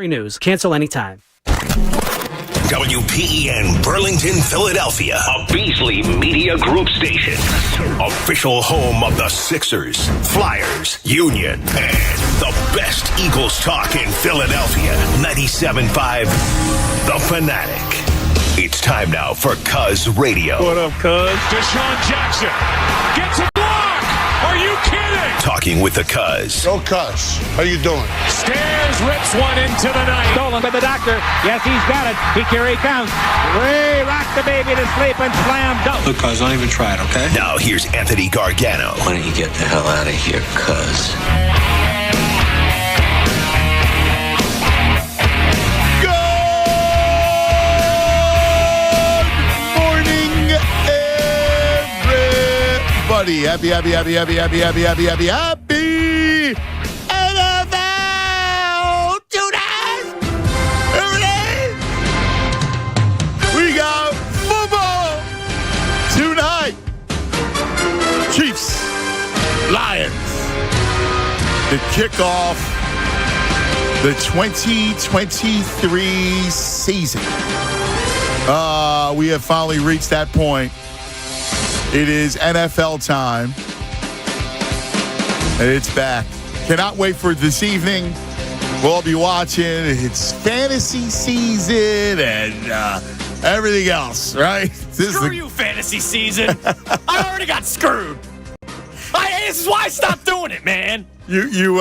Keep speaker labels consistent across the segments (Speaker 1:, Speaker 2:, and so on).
Speaker 1: News. Cancel anytime.
Speaker 2: WPEN Burlington, Philadelphia, a Beasley Media Group station. Official home of the Sixers, Flyers, Union, and the best Eagles talk in Philadelphia. 97.5, The Fanatic. It's time now for Cuz Radio.
Speaker 3: What up, Cuz? Deshaun Jackson gets a block. Are you kidding?
Speaker 2: Talking with the Cuz.
Speaker 4: Go Cuz. How you doing?
Speaker 3: Stairs rips one into the night.
Speaker 5: Stolen by the doctor. Yes, he's got it. Here he comes. Ray rocked the baby to sleep and slam dunk.
Speaker 6: Look, Cuz, don't even try it, okay?
Speaker 2: Now here's Anthony Gargano.
Speaker 6: Why don't you get the hell out of here, Cuz?
Speaker 4: Happy NFL tonight. Here it is. We got football tonight. Chiefs, Lions. The kickoff, the 2023 season. We have finally reached that point. It is NFL time, and it's back. Cannot wait for this evening. We'll all be watching. It's fantasy season and everything else, right?
Speaker 7: Screw you, fantasy season. I already got screwed. This is why I stopped doing it, man.
Speaker 4: You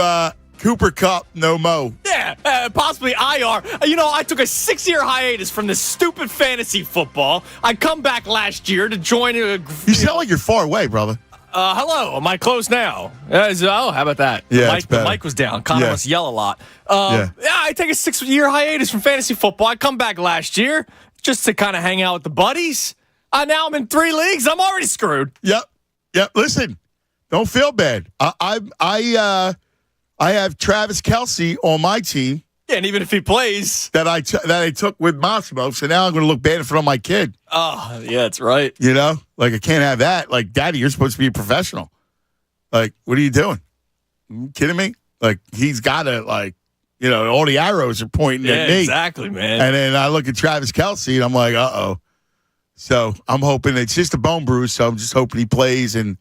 Speaker 4: Cooper Kupp, no mo.
Speaker 7: Yeah, possibly IR. I took a 6-year hiatus from this stupid fantasy football. I come back last year to join a...
Speaker 4: You sound like you're far away, brother.
Speaker 7: Hello, am I close now? How about that?
Speaker 4: Yeah,
Speaker 7: the mic was down. Connor must yell a lot. I take a 6-year hiatus from fantasy football. I come back last year just to kind of hang out with the buddies. Now I'm in 3 leagues. I'm already screwed.
Speaker 4: Yep. Listen, don't feel bad. I have Travis Kelce on my team.
Speaker 7: Yeah, and even if he plays,
Speaker 4: that I took with Massimo, so now I'm going to look bad in front of my kid.
Speaker 7: Oh, yeah, that's right.
Speaker 4: I can't have that. Like, Daddy, you're supposed to be a professional. Like, what are you doing? You kidding me? Like, he's got to, all the arrows are pointing at me.
Speaker 7: Exactly, man.
Speaker 4: And then I look at Travis Kelce, and I'm like, uh-oh. So I'm hoping it's just a bone bruise, so I'm just hoping he plays and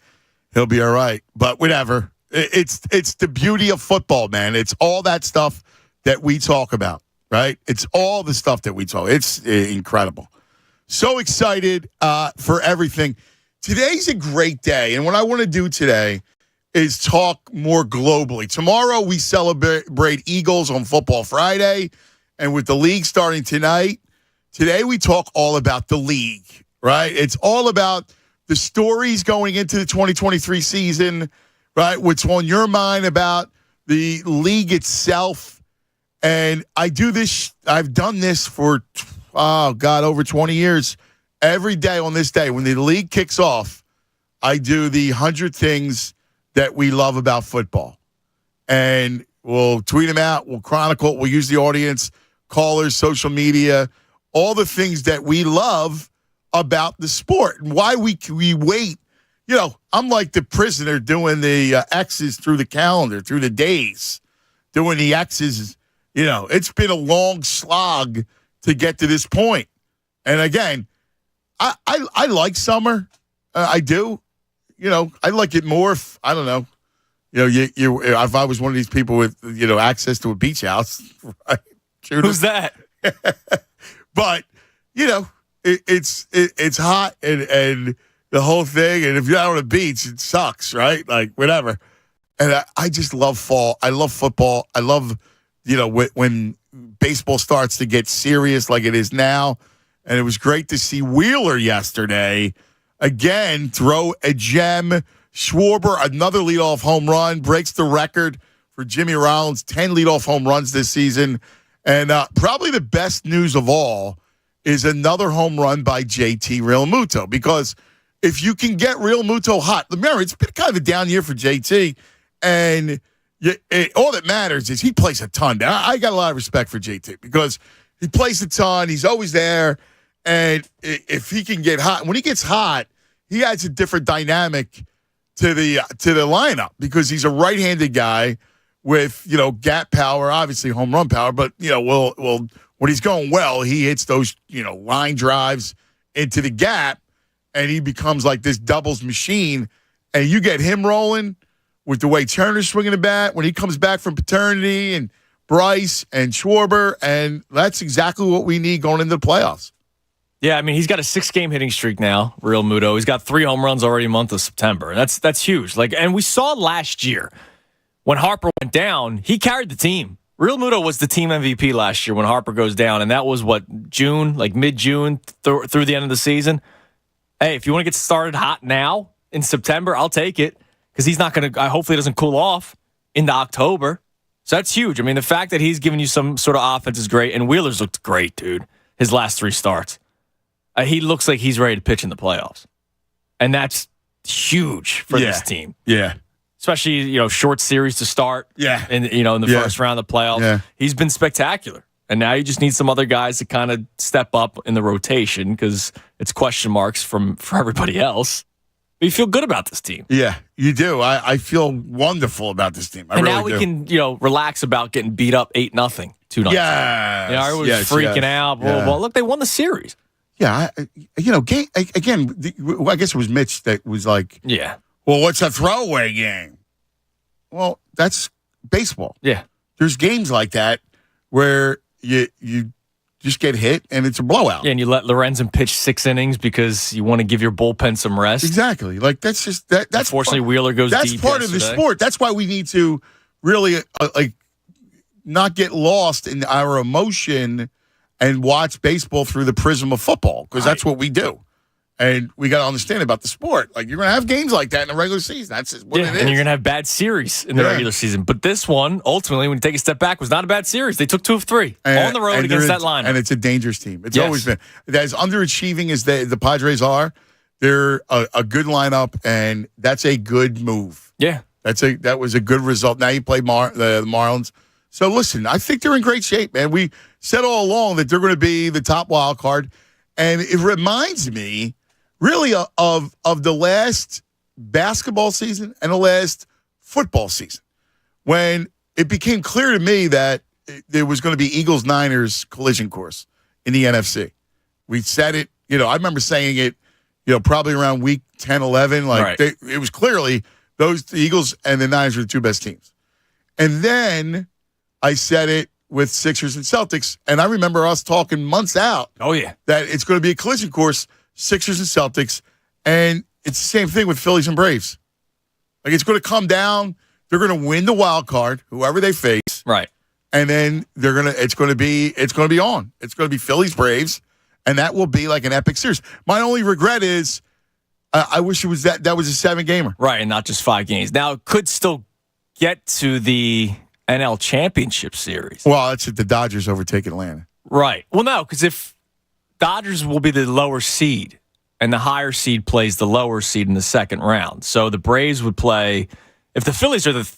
Speaker 4: he'll be all right. But whatever. It's the beauty of football, man. It's all that stuff that we talk about, right? It's all the stuff that we talk. It's incredible. So excited for everything. Today's a great day, and what I want to do today is talk more globally. Tomorrow we celebrate Eagles on Football Friday, and with the league starting tonight, today we talk all about the league, right? It's all about the stories going into the 2023 season, right? What's on your mind about the league itself. And I do this, I've done this for, over 20 years. Every day on this day, when the league kicks off, I do the 100 things that we love about football. And we'll tweet them out, we'll chronicle it, we'll use the audience, callers, social media, all the things that we love about the sport and why we wait. I'm like the prisoner doing the X's through the calendar, through the days, doing the X's. It's been a long slog to get to this point. And again, I like summer. I do. I like it more if, I don't know, if I was one of these people with, access to a beach house. Right?
Speaker 7: Who's that?
Speaker 4: But, it's hot and the whole thing, and if you're out on the beach, it sucks, right? Like, whatever. And I just love fall. I love football. I love, when baseball starts to get serious like it is now. And it was great to see Wheeler yesterday, again, throw a gem. Schwarber, another leadoff home run, breaks the record for Jimmy Rollins, 10 leadoff home runs this season. And probably the best news of all is another home run by JT Realmuto, because if you can get Realmuto hot, remember, it's been kind of a down year for JT, and all that matters is he plays a ton. I got a lot of respect for JT because he plays a ton. He's always there, and if he can get hot, when he gets hot, he adds a different dynamic to the lineup because he's a right-handed guy with, gap power, obviously home run power, but, well, when he's going well, he hits those, line drives into the gap, and he becomes like this doubles machine, and you get him rolling with the way Turner's swinging the bat when he comes back from paternity, and Bryce and Schwarber, and that's exactly what we need going into the playoffs.
Speaker 7: Yeah, I mean, he's got a 6-game hitting streak now, Real Muto. He's got 3 home runs already in the month of September. That's huge. And we saw last year when Harper went down, he carried the team. Real Muto was the team MVP last year when Harper goes down, and that was June, like mid-June through the end of the season. Hey, if you want to get started hot now in September, I'll take it, because he's not going to. Hopefully, it doesn't cool off into October. So that's huge. I mean, the fact that he's giving you some sort of offense is great, and Wheeler's looked great, dude. His last 3 starts. He looks like he's ready to pitch in the playoffs. And that's huge for this team.
Speaker 4: Yeah.
Speaker 7: Especially, short series to start.
Speaker 4: Yeah.
Speaker 7: In the first round of the playoffs. Yeah. He's been spectacular. And now you just need some other guys to kind of step up in the rotation, because it's question marks for everybody else. But you feel good about this team.
Speaker 4: Yeah, you do. I feel wonderful about this team. I
Speaker 7: and
Speaker 4: really
Speaker 7: now we
Speaker 4: do.
Speaker 7: can, relax about getting beat up 8-0 2 nights.
Speaker 4: Yeah.
Speaker 7: Everyone's freaking out. Blah, blah, blah. Look, they won the series.
Speaker 4: Yeah, again, I guess it was Mitch that was like,
Speaker 7: yeah.
Speaker 4: Well, what's a throwaway game? Well, that's baseball.
Speaker 7: Yeah.
Speaker 4: There's games like that where you just get hit and it's a blowout.
Speaker 7: Yeah, and you let Lorenzen pitch 6 innings because you want to give your bullpen some rest.
Speaker 4: Exactly. Like, that's just that. That's
Speaker 7: unfortunately Wheeler goes deep.
Speaker 4: That's part of the sport. That's why we need to really not get lost in our emotion and watch baseball through the prism of football, because that's what we do. And we got to understand about the sport. Like, you're going to have games like that in the regular season. That's just what it is.
Speaker 7: And you're going to have bad series in the regular season. But this one, ultimately, when you take a step back, was not a bad series. They took 2 of 3 on the road against that lineup.
Speaker 4: And it's a dangerous team. It's always been. As underachieving as the Padres are, they're a good lineup, and that's a good move.
Speaker 7: Yeah.
Speaker 4: That was a good result. Now you play the Marlins. So, listen, I think they're in great shape, man. We said all along that they're going to be the top wild card. And it reminds me really of the last basketball season and the last football season, when it became clear to me that there was going to be Eagles-Niners collision course in the NFC. We said it, I remember saying it, probably around week 10, 11. It was clearly the Eagles and the Niners were the 2 best teams. And then I said it with Sixers and Celtics, and I remember us talking months out.
Speaker 7: Oh, yeah.
Speaker 4: That it's going to be a collision course, Sixers and Celtics, and it's the same thing with Phillies and Braves. Like, it's going to come down. They're going to win the wild card, whoever they face.
Speaker 7: Right.
Speaker 4: And then it's going to be on. It's going to be Phillies, Braves, and that will be like an epic series. My only regret is I wish it was that was a 7-gamer.
Speaker 7: Right, and not just 5 games. Now, it could still get to the NL Championship Series.
Speaker 4: Well, it's if the Dodgers overtake Atlanta.
Speaker 7: Right. Well, no, because if Dodgers will be the lower seed, and the higher seed plays the lower seed in the second round. So the Braves would play, if the Phillies are the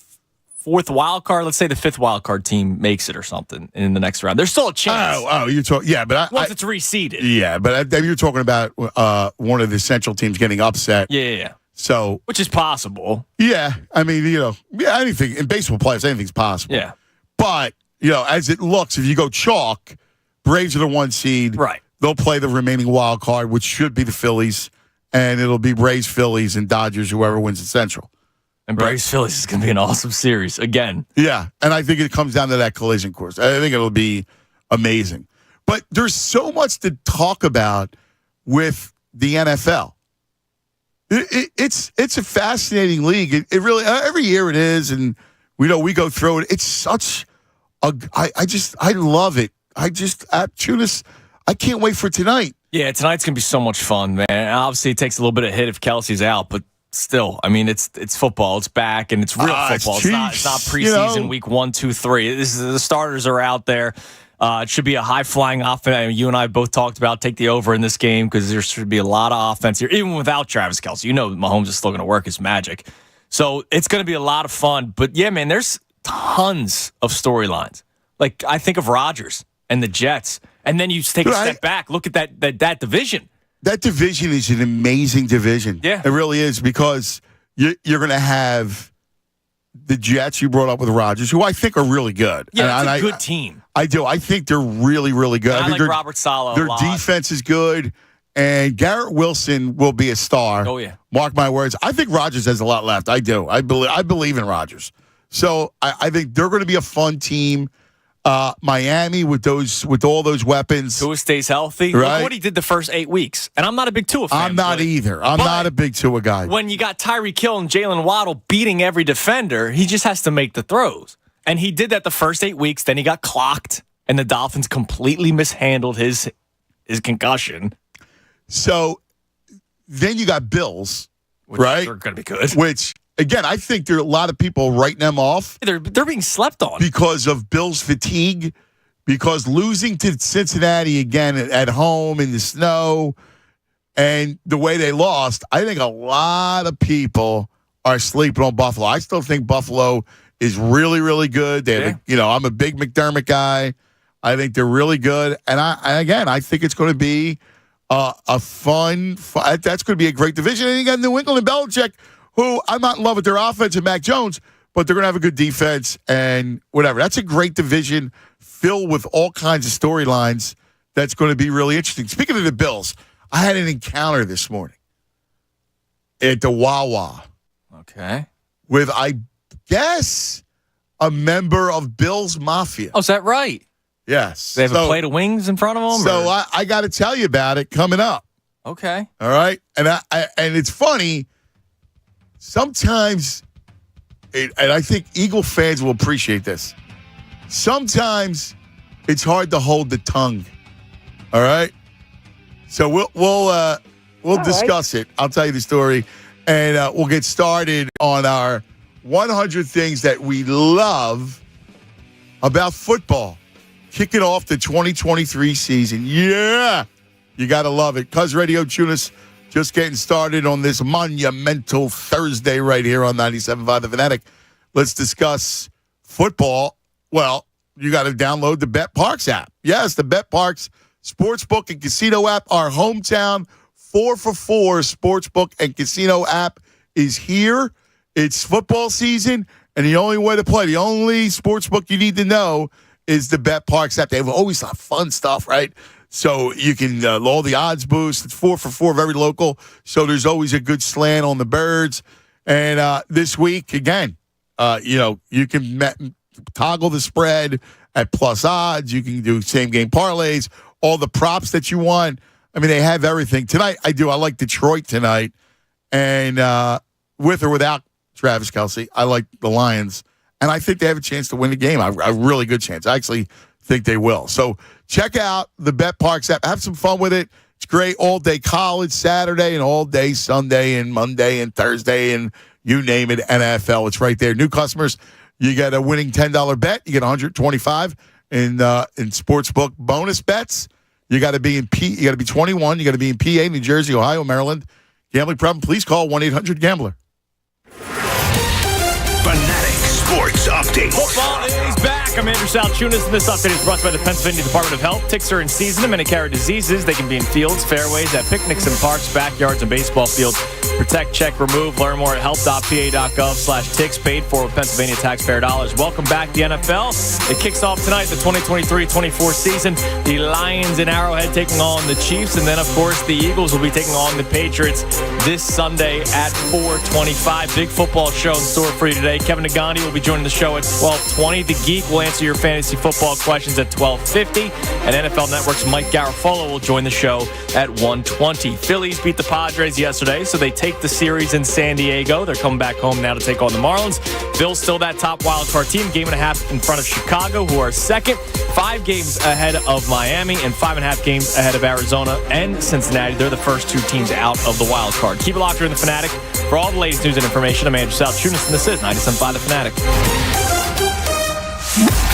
Speaker 7: 4th wild card, let's say the 5th wild card team makes it or something in the next round. There's still a chance.
Speaker 4: You're talking, yeah, but
Speaker 7: once it's reseeded.
Speaker 4: Yeah, but you're talking about one of the central teams getting upset.
Speaker 7: Yeah.
Speaker 4: So,
Speaker 7: which is possible.
Speaker 4: Yeah, I mean, anything in baseball players, anything's possible.
Speaker 7: Yeah,
Speaker 4: but as it looks, if you go chalk, Braves are the 1 seed.
Speaker 7: Right.
Speaker 4: They'll play the remaining wild card, which should be the Phillies, and it'll be Braves, Phillies, and Dodgers, whoever wins the Central.
Speaker 7: And Braves Phillies is going to be an awesome series again.
Speaker 4: Yeah, and I think it comes down to that collision course. I think it'll be amazing. But there's so much to talk about with the NFL. It's a fascinating league. It really, every year it is, and we go through it. It's such I love it. I can't wait for tonight.
Speaker 7: Yeah, tonight's gonna be so much fun, man. Obviously, it takes a little bit of hit if Kelsey's out, but still, I mean, it's football. It's back, and it's real football. It's not preseason week 1, 2, 3. The starters are out there. It should be a high-flying offense. I mean, you and I both talked about take the over in this game because there should be a lot of offense here, even without Travis Kelce. Mahomes is still going to work his magic. So it's going to be a lot of fun. But, yeah, man, there's tons of storylines. Like, I think of Rodgers and the Jets, and then you take a step back. Look at that division.
Speaker 4: That division is an amazing division.
Speaker 7: Yeah.
Speaker 4: It really is, because you're going to have the Jets you brought up with Rodgers, who I think are really good.
Speaker 7: Yeah, it's a good team.
Speaker 4: I do. I think they're really, really good.
Speaker 7: And I
Speaker 4: think
Speaker 7: like Robert Saleh a lot.
Speaker 4: Their defense is good, and Garrett Wilson will be a star.
Speaker 7: Oh, yeah.
Speaker 4: Mark my words. I think Rodgers has a lot left. I do. I believe in Rodgers. So I think they're going to be a fun team. Miami with all those weapons.
Speaker 7: Tua stays healthy.
Speaker 4: Right?
Speaker 7: Look what he did the first 8 weeks. And I'm not a big Tua fan.
Speaker 4: I'm not either. I'm not a big Tua guy.
Speaker 7: When you got Tyreek Hill and Jalen Waddle beating every defender, he just has to make the throws. And he did that the first 8 weeks. Then he got clocked, and the Dolphins completely mishandled his concussion.
Speaker 4: So then you got Bills, right?
Speaker 7: They're going to be good.
Speaker 4: Which, again, I think there are a lot of people writing them off.
Speaker 7: They're being slept on.
Speaker 4: Because of Bills' fatigue, because losing to Cincinnati again at home in the snow, and the way they lost, I think a lot of people are sleeping on Buffalo. I still think Buffalo is really, really good. They have I'm a big McDermott guy. I think they're really good. And I think it's going to be a fun. That's going to be a great division. And you got New England and Belichick, who I'm not in love with their offense and Mac Jones, but they're going to have a good defense and whatever. That's a great division filled with all kinds of storylines that's going to be really interesting. Speaking of the Bills, I had an encounter this morning at the Wawa.
Speaker 7: Okay.
Speaker 4: With, I guess, a member of Bills Mafia.
Speaker 7: Oh, is that right?
Speaker 4: Yes.
Speaker 7: They have a plate of wings in front of them?
Speaker 4: So I got to tell you about it coming up.
Speaker 7: Okay.
Speaker 4: All right? And and it's funny. Sometimes, and I think Eagle fans will appreciate this, sometimes it's hard to hold the tongue. All right? So we'll discuss it. I'll tell you the story, and we'll get started on our 100 things that we love about football. Kicking off the 2023 season. Yeah! You got to love it. Cuz Radio Tunis just getting started on this monumental Thursday right here on 97.5 The Fanatic. Let's discuss football. Well, you got to download the BetParks app. Yes, the BetParks Sportsbook and Casino app, our hometown 4-for-4 Sportsbook and Casino app is here. It's football season, and the only way to play, the only sportsbook you need to know is the BetParks app. They have always got fun stuff, right? So you can all the odds boost. It's 4-for-4, very local. So there's always a good slant on the birds. And this week, again, you can toggle the spread at plus odds. You can do same game parlays, all the props that you want. I mean, they have everything. Tonight, I like Detroit tonight. And with or without Travis Kelce, I like the Lions. And I think they have a chance to win the game. A really good chance. I actually think they will. So check out the BetParks app. Have some fun with it. It's great all day college Saturday and all day Sunday and Monday and Thursday and you name it, NFL. It's right there. New customers, you get a winning $10 bet. You get $125 in sportsbook bonus bets. You got to be you got to be 21. You got to be in PA, New Jersey, Ohio, Maryland. Gambling problem? Please call 1-800-GAMBLER.
Speaker 2: Fanatic Sports Update.
Speaker 7: Football is back. I'm Andrew Salchunas, and this update is brought to you by the Pennsylvania Department of Health. Ticks are in season of many carrier diseases. They can be in fields, fairways, at picnics and parks, backyards, and baseball fields. Protect, check, remove. Learn more at health.pa.gov/ticks. Paid for with Pennsylvania taxpayer dollars. Welcome back to the NFL. It kicks off tonight, the 2023-24 season. The Lions in Arrowhead taking on the Chiefs. And then, of course, the Eagles will be taking on the Patriots this Sunday at 4:25. Big football show in store for you today. Kevin Nagani will be joining the show at 12:20. The Geek will answer your fantasy football questions at 12:50. And NFL Network's Mike Garafolo will join the show at 1:20. Phillies beat the Padres yesterday, so they take the series in San Diego. They're coming back home now to take on the Marlins. Bills still that top wildcard team, game and a half in front of Chicago, who are second, 5 games ahead of Miami, and 5.5 games ahead of Arizona and Cincinnati. They're the first 2 teams out of the wild card. Keep it locked here in the Fanatic. For all the latest news and information, I'm Andrew Salchunas, and this is 97.5 The Fanatic.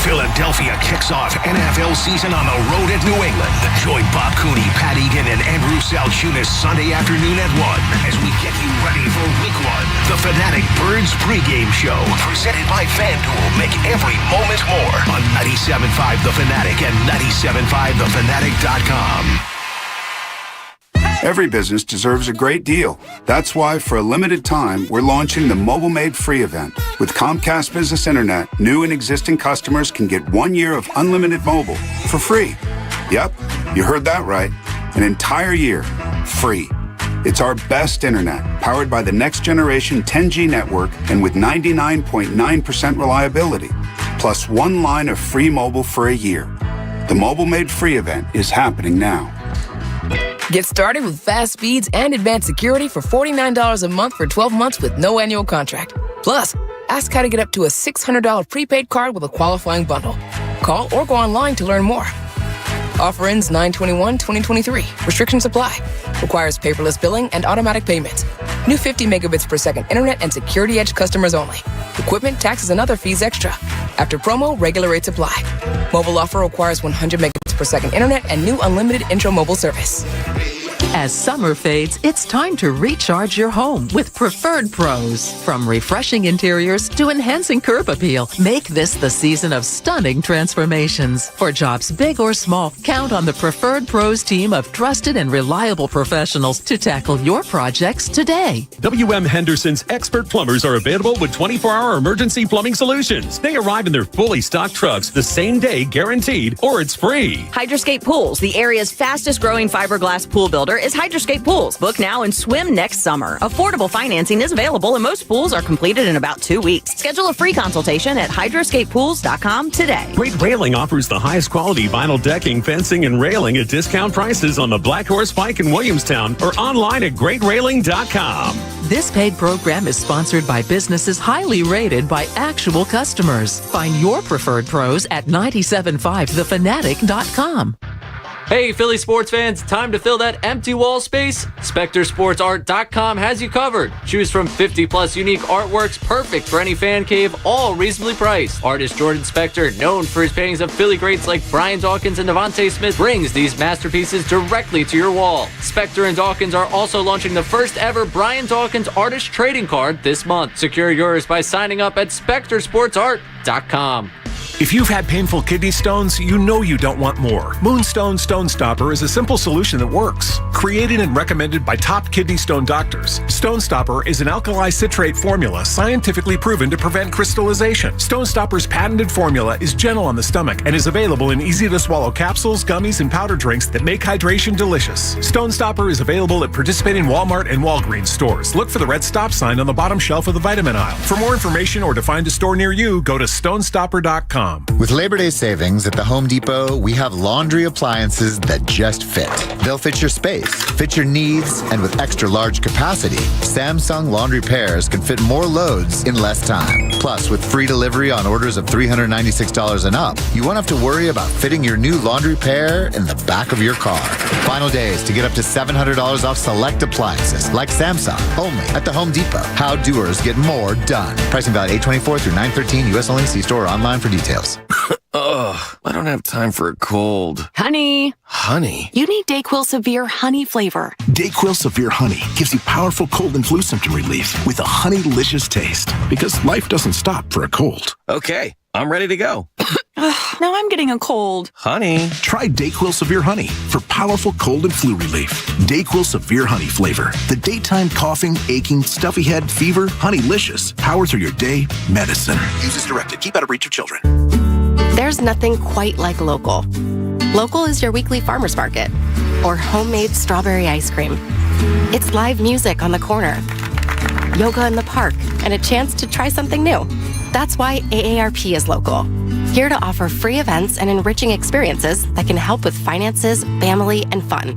Speaker 2: Philadelphia kicks off NFL season on the road at New England. Join Bob Cooney, Pat Egan, and Andrew Salchunas Sunday afternoon at 1 as we get you ready for Week 1. The Fanatic Birds pregame show, presented by FanDuel. Make every moment more on 97.5 The Fanatic and 97.5thefanatic.com.
Speaker 1: Every business deserves a great deal. That's why, for a limited time, we're launching the Mobile Made Free event. With Comcast Business Internet, new and existing customers can get 1 year of unlimited mobile for free. Yep, you heard that right. An entire year, free. It's our best internet, powered by the next generation 10G network and with 99.9% reliability. Plus 1 line of free mobile for a year. The Mobile Made Free event is happening now.
Speaker 8: Get started with fast speeds and advanced security for $49 a month for 12 months with no annual contract. Plus, ask how to get up to a $600 prepaid card with a qualifying bundle. Call or go online to learn more. Offer ends 9/21/2023. Restrictions apply. Requires paperless billing and automatic payments. New 50 megabits per second internet and security edge customers only. Equipment, taxes, and other fees extra. After promo, regular rates apply. Mobile offer requires 100 megabits per second internet and new unlimited intro mobile service.
Speaker 9: As summer fades, it's time to recharge your home with Preferred Pros. From refreshing interiors to enhancing curb appeal, make this the season of stunning transformations. For jobs big or small, count on the Preferred Pros team of trusted and reliable professionals to tackle your projects today.
Speaker 10: WM Henderson's expert plumbers are available with 24-hour emergency plumbing solutions. They arrive in their fully stocked trucks the same day, guaranteed, or it's free.
Speaker 11: Hydroscape Pools, the area's fastest growing fiberglass pool builder, is Hydroscape Pools. Book now and swim next summer. Affordable financing is available and most pools are completed in about 2 weeks. Schedule a free consultation at hydroscapepools.com today.
Speaker 10: Great Railing offers the highest quality vinyl decking, fencing, and railing at discount prices on the Black Horse Pike in Williamstown or online at greatrailing.com.
Speaker 9: This paid program is sponsored by businesses highly rated by actual customers. Find your Preferred Pros at 975thefanatic.com.
Speaker 12: Hey, Philly sports fans, time to fill that empty wall space? SpecterSportsArt.com has you covered. Choose from 50-plus unique artworks perfect for any fan cave, all reasonably priced. Artist Jordan Spector, known for his paintings of Philly greats like Brian Dawkins and Devontae Smith, brings these masterpieces directly to your wall. Spector and Dawkins are also launching the first ever Brian Dawkins Artist Trading Card this month. Secure yours by signing up at SpecterSportsArt.com.
Speaker 13: If you've had painful kidney stones, you know you don't want more. Moonstone Stone Stopper is a simple solution that works. Created and recommended by top kidney stone doctors, Stone Stopper is an alkali citrate formula scientifically proven to prevent crystallization. Stone Stopper's patented formula is gentle on the stomach and is available in easy-to-swallow capsules, gummies, and powder drinks that make hydration delicious. Stone Stopper is available at participating Walmart and Walgreens stores. Look for the red stop sign on the bottom shelf of the vitamin aisle. For more information or to find a store near you, go to stonestopper.com.
Speaker 14: With Labor Day savings at the Home Depot, we have laundry appliances that just fit. They'll fit your space, fit your needs, and with extra large capacity, Samsung laundry pairs can fit more loads in less time. Plus, with free delivery on orders of $396 and up, you won't have to worry about fitting your new laundry pair in the back of your car. Final days to get up to $700 off select appliances like Samsung, only at the Home Depot. How doers get more done. Pricing valid 8/24 through 9/13, U.S. only. See store or online for details.
Speaker 15: Ugh, I don't have time for a cold.
Speaker 11: Honey.
Speaker 15: Honey?
Speaker 11: You need DayQuil Severe Honey flavor.
Speaker 16: DayQuil Severe Honey gives you powerful cold and flu symptom relief with a honey-licious taste. Because life doesn't stop for a cold.
Speaker 15: Okay, I'm ready to go.
Speaker 11: Now I'm getting a cold.
Speaker 15: Honey.
Speaker 16: Try DayQuil Severe Honey for powerful cold and flu relief. DayQuil Severe Honey flavor. The daytime coughing, aching, stuffy head, fever, honey-licious. Power through your day, medicine. Use as directed. Keep out of reach of children.
Speaker 17: There's nothing quite like local. Local is your weekly farmer's market or homemade strawberry ice cream. It's live music on the corner, yoga in the park, and a chance to try something new. That's why AARP is local. Here to offer free events and enriching experiences that can help with finances, family, and fun.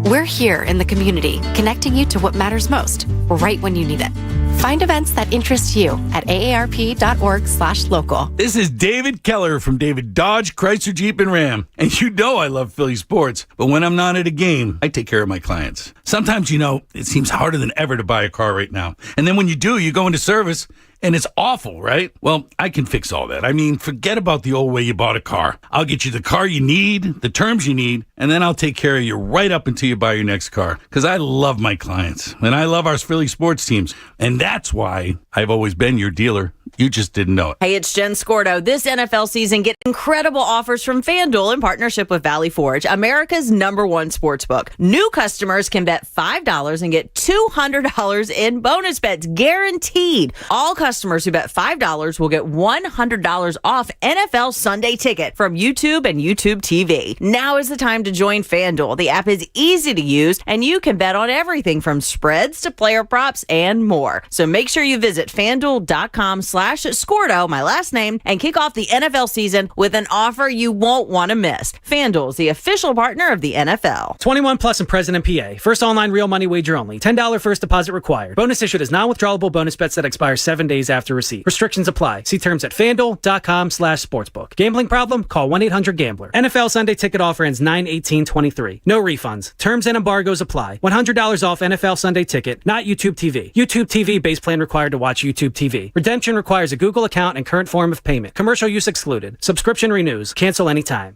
Speaker 17: We're here in the community, connecting you to what matters most, right when you need it. Find events that interest you at aarp.org/local.
Speaker 18: This is David Keller from David Dodge, Chrysler, Jeep, and Ram. And you know I love Philly sports, but when I'm not at a game, I take care of my clients. Sometimes, it seems harder than ever to buy a car right now. And then when you do, you go into service, and it's awful, right? Well, I can fix all that. I mean, forget about the old way you bought a car. I'll get you the car you need, the terms you need, and then I'll take care of you right up until you buy your next car. Because I love my clients, and I love our Philly sports teams. And that's why I've always been your dealer. You just didn't know it.
Speaker 11: Hey, it's Jen Scordo. This NFL season, get incredible offers from FanDuel in partnership with Valley Forge, America's #1 sportsbook. New customers can bet $5 and get $200 in bonus bets guaranteed. All customers who bet $5 will get $100 off NFL Sunday Ticket from YouTube and YouTube TV. Now is the time to join FanDuel. The app is easy to use, and you can bet on everything from spreads to player props and more. So make sure you visit FanDuel.com/Scordo, my last name, and kick off the NFL season with an offer you won't want to miss. FanDuel is the official partner of the NFL.
Speaker 19: 21 plus and present in PA. First online real money wager only. $10 first deposit required. Bonus issued as non-withdrawable bonus bets that expire 7 days after receipt. Restrictions apply. See terms at FanDuel.com/sportsbook. Gambling problem? Call 1-800-GAMBLER. NFL Sunday Ticket offer ends 9/18/23. No refunds. Terms and embargoes apply. $100 off NFL Sunday Ticket, not YouTube TV. YouTube TV base plan required to watch YouTube TV. Redemption requires a Google account and current form of payment. Commercial use excluded. Subscription renews. Cancel anytime.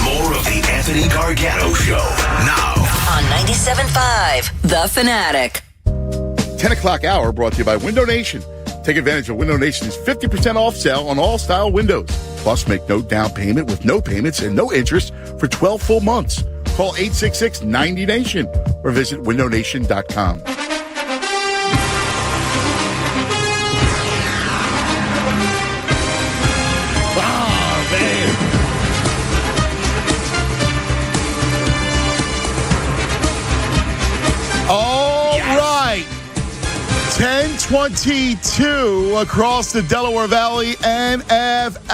Speaker 2: More of the Anthony Gargano Show now
Speaker 20: on 97.5 The Fanatic.
Speaker 4: 10 o'clock hour brought to you by Window Nation. Take advantage of Window Nation's 50% off sale on all style windows. Plus, make no down payment with no payments and no interest for 12 full months. Call 866-90-NATION or visit windownation.com. All right. 10:22 across the Delaware Valley NFL.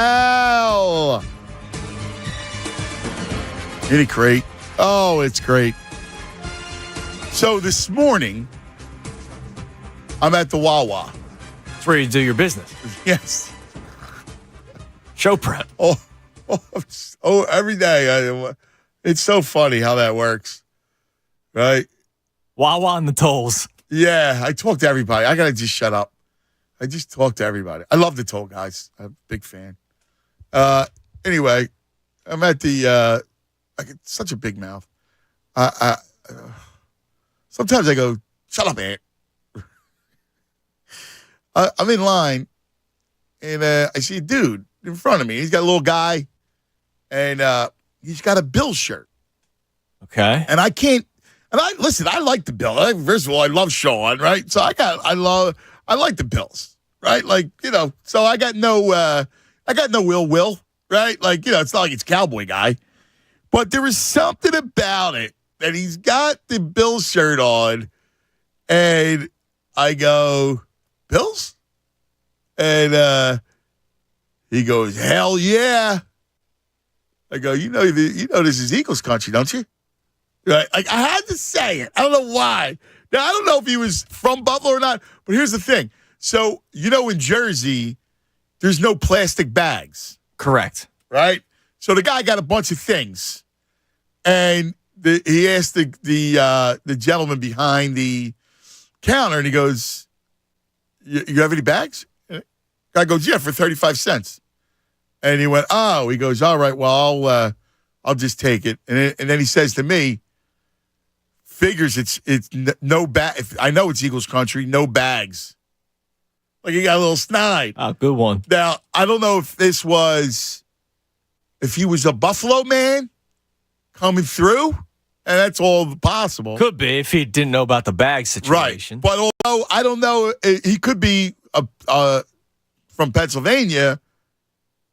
Speaker 4: Isn't it great? Oh, it's great. So this morning, I'm at the Wawa.
Speaker 7: It's where you do your business.
Speaker 4: Yes.
Speaker 7: Show prep.
Speaker 4: Oh, every day. It's so funny how that works. Right?
Speaker 7: Wawa and the tolls.
Speaker 4: Yeah, I talk to everybody. I got to just shut up. I just talk to everybody. I love the toll guys. I'm a big fan. Anyway, I'm at the, I get such a big mouth. Sometimes I go, shut up, Ant. I'm in line, and I see a dude in front of me. He's got a little guy, and he's got a Bills shirt.
Speaker 7: Okay.
Speaker 4: And I can't. And I like the Bills. First of all, I love Sean, right? So I like the Bills, right? Like, so I got no ill will, right? Like, it's not like it's Cowboy guy. But there was something about it that he's got the Bills shirt on, and I go, Bills? And he goes, hell yeah. I go, you know this is Eagles country, don't you? Right? Like, I had to say it. I don't know why. Now, I don't know if he was from Buffalo or not, but here's the thing. So, in Jersey, there's no plastic bags.
Speaker 7: Correct.
Speaker 4: Right? So the guy got a bunch of things, and he asked the gentleman behind the counter, and he goes, "You have any bags?" Guy goes, "Yeah, for 35 cents." And he went, "Oh," he goes, "All right, well, I'll just take it." And then he says to me, "Figures it's no bag. I know it's Eagles country, no bags." Like he got a little snide.
Speaker 7: Oh, good one.
Speaker 4: Now I don't know if he was a Buffalo man coming through, and that's all possible.
Speaker 7: Could be if he didn't know about the bag situation.
Speaker 4: Right. But although I don't know, he could be from Pennsylvania,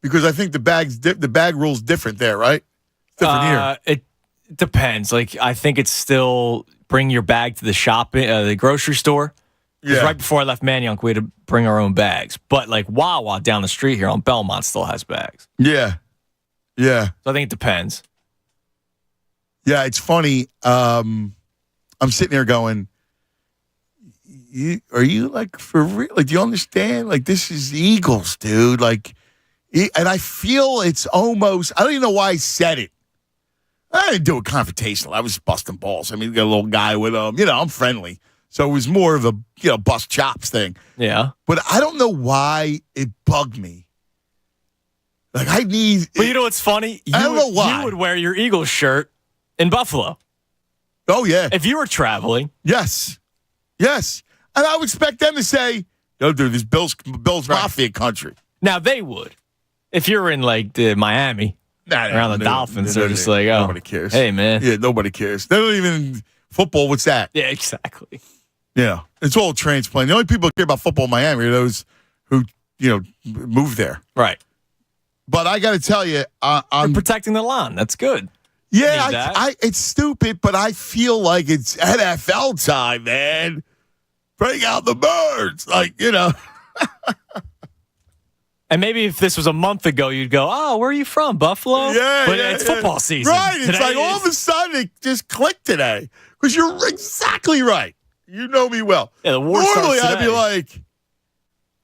Speaker 4: because I think the bag rule's different there, right? It's different here.
Speaker 7: It depends. Like, I think it's still bring your bag to the grocery store. Because right before I left Manayunk, we had to bring our own bags. But like Wawa down the street here on Belmont still has bags.
Speaker 4: Yeah. Yeah.
Speaker 7: So I think it depends.
Speaker 4: Yeah, it's funny. I'm sitting there going, are you like for real? Like, do you understand? Like, this is the Eagles, dude. Like, and I feel it's almost, I don't even know why I said it. I didn't do it confrontational. I was busting balls. I mean, you got a little guy with I'm friendly. So it was more of a, bust chops thing.
Speaker 7: Yeah.
Speaker 4: But I don't know why it bugged me. Like, I need.
Speaker 7: But you know what's funny?
Speaker 4: I don't know why.
Speaker 7: You would wear your Eagles shirt in Buffalo.
Speaker 4: Oh, yeah.
Speaker 7: If you were traveling.
Speaker 4: Yes. Yes. And I would expect them to say, dude, this Bills Mafia country.
Speaker 7: Now, they would. If you're in, like, Miami, around the Dolphins, they're just like, oh.
Speaker 4: Nobody cares.
Speaker 7: Hey, man.
Speaker 4: Yeah, nobody cares. They don't even, football, what's that?
Speaker 7: Yeah, exactly.
Speaker 4: Yeah, it's all transplant. The only people who care about football in Miami are those who, moved there.
Speaker 7: Right.
Speaker 4: But I got to tell you,
Speaker 7: I'm protecting the lawn. That's good.
Speaker 4: Yeah, it's stupid, but I feel like it's NFL time, man. Bring out the birds.
Speaker 7: And maybe if this was a month ago, you'd go, oh, where are you from? Buffalo?
Speaker 4: Yeah.
Speaker 7: But it's football season.
Speaker 4: Right. It's like all of a sudden it just clicked today. Because you're exactly right. You know me well.
Speaker 7: Yeah, the war
Speaker 4: Normally,
Speaker 7: starts
Speaker 4: I'd be
Speaker 7: today.
Speaker 4: like,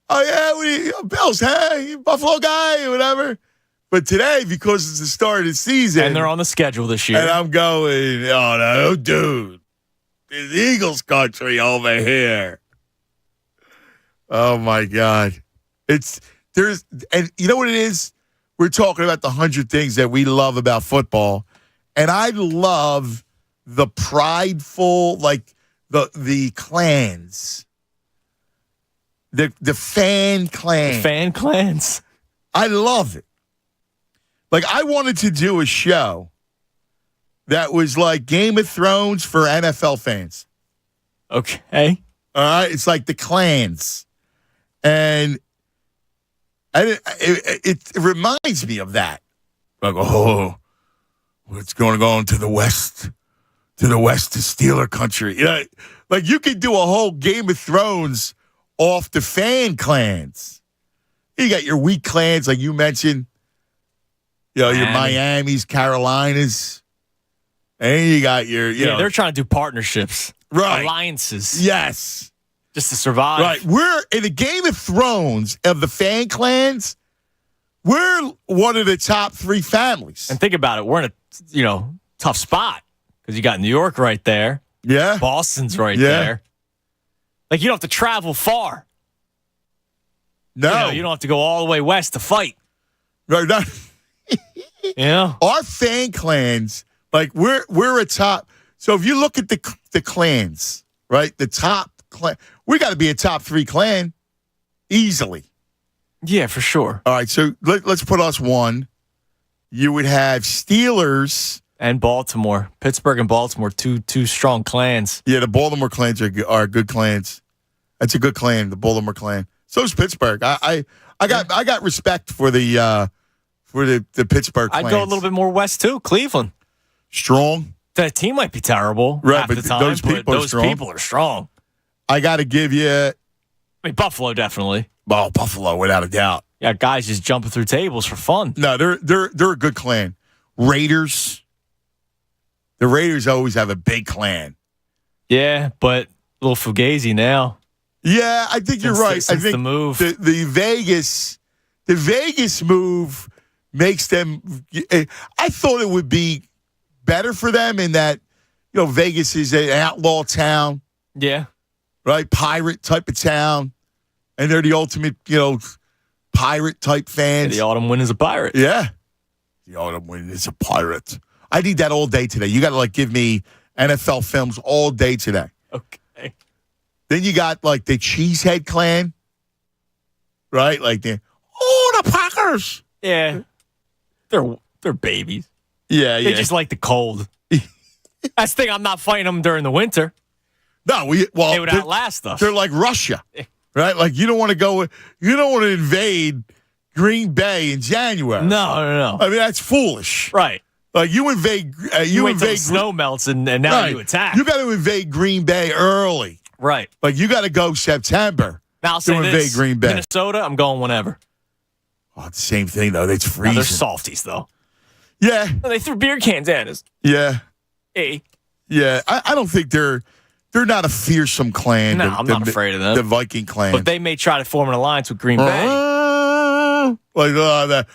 Speaker 4: oh, yeah, what are you, Bills, hey, Buffalo guy, whatever. But today, because it's the start of the season.
Speaker 7: And they're on the schedule this year.
Speaker 4: And I'm going, oh, no, dude. It's Eagles country over here. Oh, my God. And you know what it is? We're talking about the 100 things that we love about football. And I love the prideful, like the clans. The fan clans.
Speaker 7: The fan clans.
Speaker 4: I love it. Like, I wanted to do a show that was like Game of Thrones for NFL fans.
Speaker 7: Okay.
Speaker 4: All right? It's like the clans. And it reminds me of that. Like, oh, what's going on to the West? To the West is Steeler country. Like, you could do a whole Game of Thrones off the fan clans. You got your weak clans, like you mentioned. Your Miamis, Carolinas. And you got your,
Speaker 7: they're trying to do partnerships.
Speaker 4: Right.
Speaker 7: Alliances.
Speaker 4: Yes.
Speaker 7: Just to survive.
Speaker 4: Right. We're in a Game of Thrones of the fan clans. We're one of the top 3 families.
Speaker 7: And think about it. We're in a, tough spot. Because you got New York right there.
Speaker 4: Yeah.
Speaker 7: Boston's right there. Like, you don't have to travel far.
Speaker 4: No.
Speaker 7: You don't have to go all the way west to fight.
Speaker 4: Right. No. Our fan clans, like, we're a top. So if you look at the clans, right, the top clan, we got to be a top 3 clan easily.
Speaker 7: Yeah, for sure.
Speaker 4: All right, so let's put us one. You would have Steelers
Speaker 7: and Baltimore, Pittsburgh and Baltimore, two strong clans.
Speaker 4: Yeah, the Baltimore clans are good clans. That's a good clan, the Baltimore clan. So is Pittsburgh. I got respect for the Pittsburgh clans.
Speaker 7: I'd go a little bit more west too. Cleveland,
Speaker 4: strong.
Speaker 7: That team might be terrible,
Speaker 4: right?
Speaker 7: Half
Speaker 4: But
Speaker 7: the time,
Speaker 4: those
Speaker 7: people are strong.
Speaker 4: I got to give you.
Speaker 7: I mean, Buffalo definitely.
Speaker 4: Oh, Buffalo, without a doubt.
Speaker 7: Yeah, guys just jumping through tables for fun.
Speaker 4: No, they're a good clan. Raiders. The Raiders always have a big clan.
Speaker 7: Yeah, but a little fugazi now.
Speaker 4: Yeah, I think you're right. I think
Speaker 7: the move,
Speaker 4: the Vegas move makes them. I thought it would be better for them in that, Vegas is an outlaw town.
Speaker 7: Yeah,
Speaker 4: right, pirate type of town, and they're the ultimate, pirate type fans.
Speaker 7: Yeah, the Autumn Wind is a pirate.
Speaker 4: Yeah, the Autumn Wind is a pirate. I need that all day today. You got to give me NFL films all day today.
Speaker 7: Okay.
Speaker 4: Then you got the Cheesehead clan, right? Like the Packers.
Speaker 7: Yeah, they're babies.
Speaker 4: Yeah,
Speaker 7: they just like the cold. That's the thing. I'm not fighting them during the winter.
Speaker 4: No, they
Speaker 7: would outlast us.
Speaker 4: They're like Russia, right? Like you don't want to invade Green Bay in January.
Speaker 7: No.
Speaker 4: I mean that's foolish,
Speaker 7: right?
Speaker 4: Like you invade,
Speaker 7: you wait till the snow melts and now you attack.
Speaker 4: You got to invade Green Bay early,
Speaker 7: right?
Speaker 4: Like you got to go September.
Speaker 7: Now I'll say
Speaker 4: invade
Speaker 7: this:
Speaker 4: Green Bay,
Speaker 7: Minnesota. I'm going whenever.
Speaker 4: Oh, it's the same thing though. It's freezing.
Speaker 7: They're softies though.
Speaker 4: Yeah,
Speaker 7: they threw beer cans at us.
Speaker 4: Yeah,
Speaker 7: hey,
Speaker 4: yeah. I don't think they're not a fearsome clan.
Speaker 7: No, I'm not afraid of them.
Speaker 4: The Viking clan,
Speaker 7: but they may try to form an alliance with Green Bay.
Speaker 4: Like that.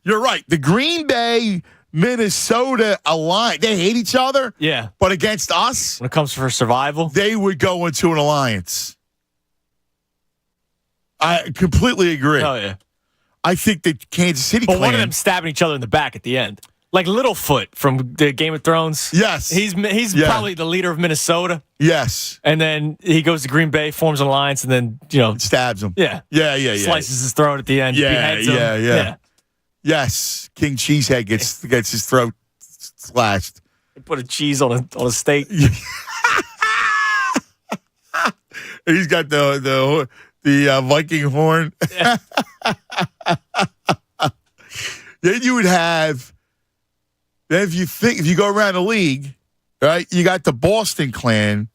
Speaker 4: You're right. The Green Bay Minnesota alliance, they hate each other.
Speaker 7: Yeah.
Speaker 4: But against us,
Speaker 7: when it comes for survival,
Speaker 4: they would go into an alliance. I completely agree.
Speaker 7: Oh, yeah.
Speaker 4: I think that Kansas City
Speaker 7: but
Speaker 4: clan,
Speaker 7: one of them stabbing each other in the back at the end. Like Littlefoot from the Game of Thrones.
Speaker 4: Yes.
Speaker 7: He's probably the leader of Minnesota.
Speaker 4: Yes.
Speaker 7: And then he goes to Green Bay, forms an alliance, and then,
Speaker 4: stabs him.
Speaker 7: Yeah.
Speaker 4: Yeah.
Speaker 7: Slices his throat at the end. Beheads him.
Speaker 4: Yeah. Yes. King Cheesehead gets his throat slashed.
Speaker 7: They put a cheese on a steak.
Speaker 4: He's got the Viking horn.
Speaker 7: Yeah.
Speaker 4: Then you would have. Then if you go around the league, right? You got the Boston clan,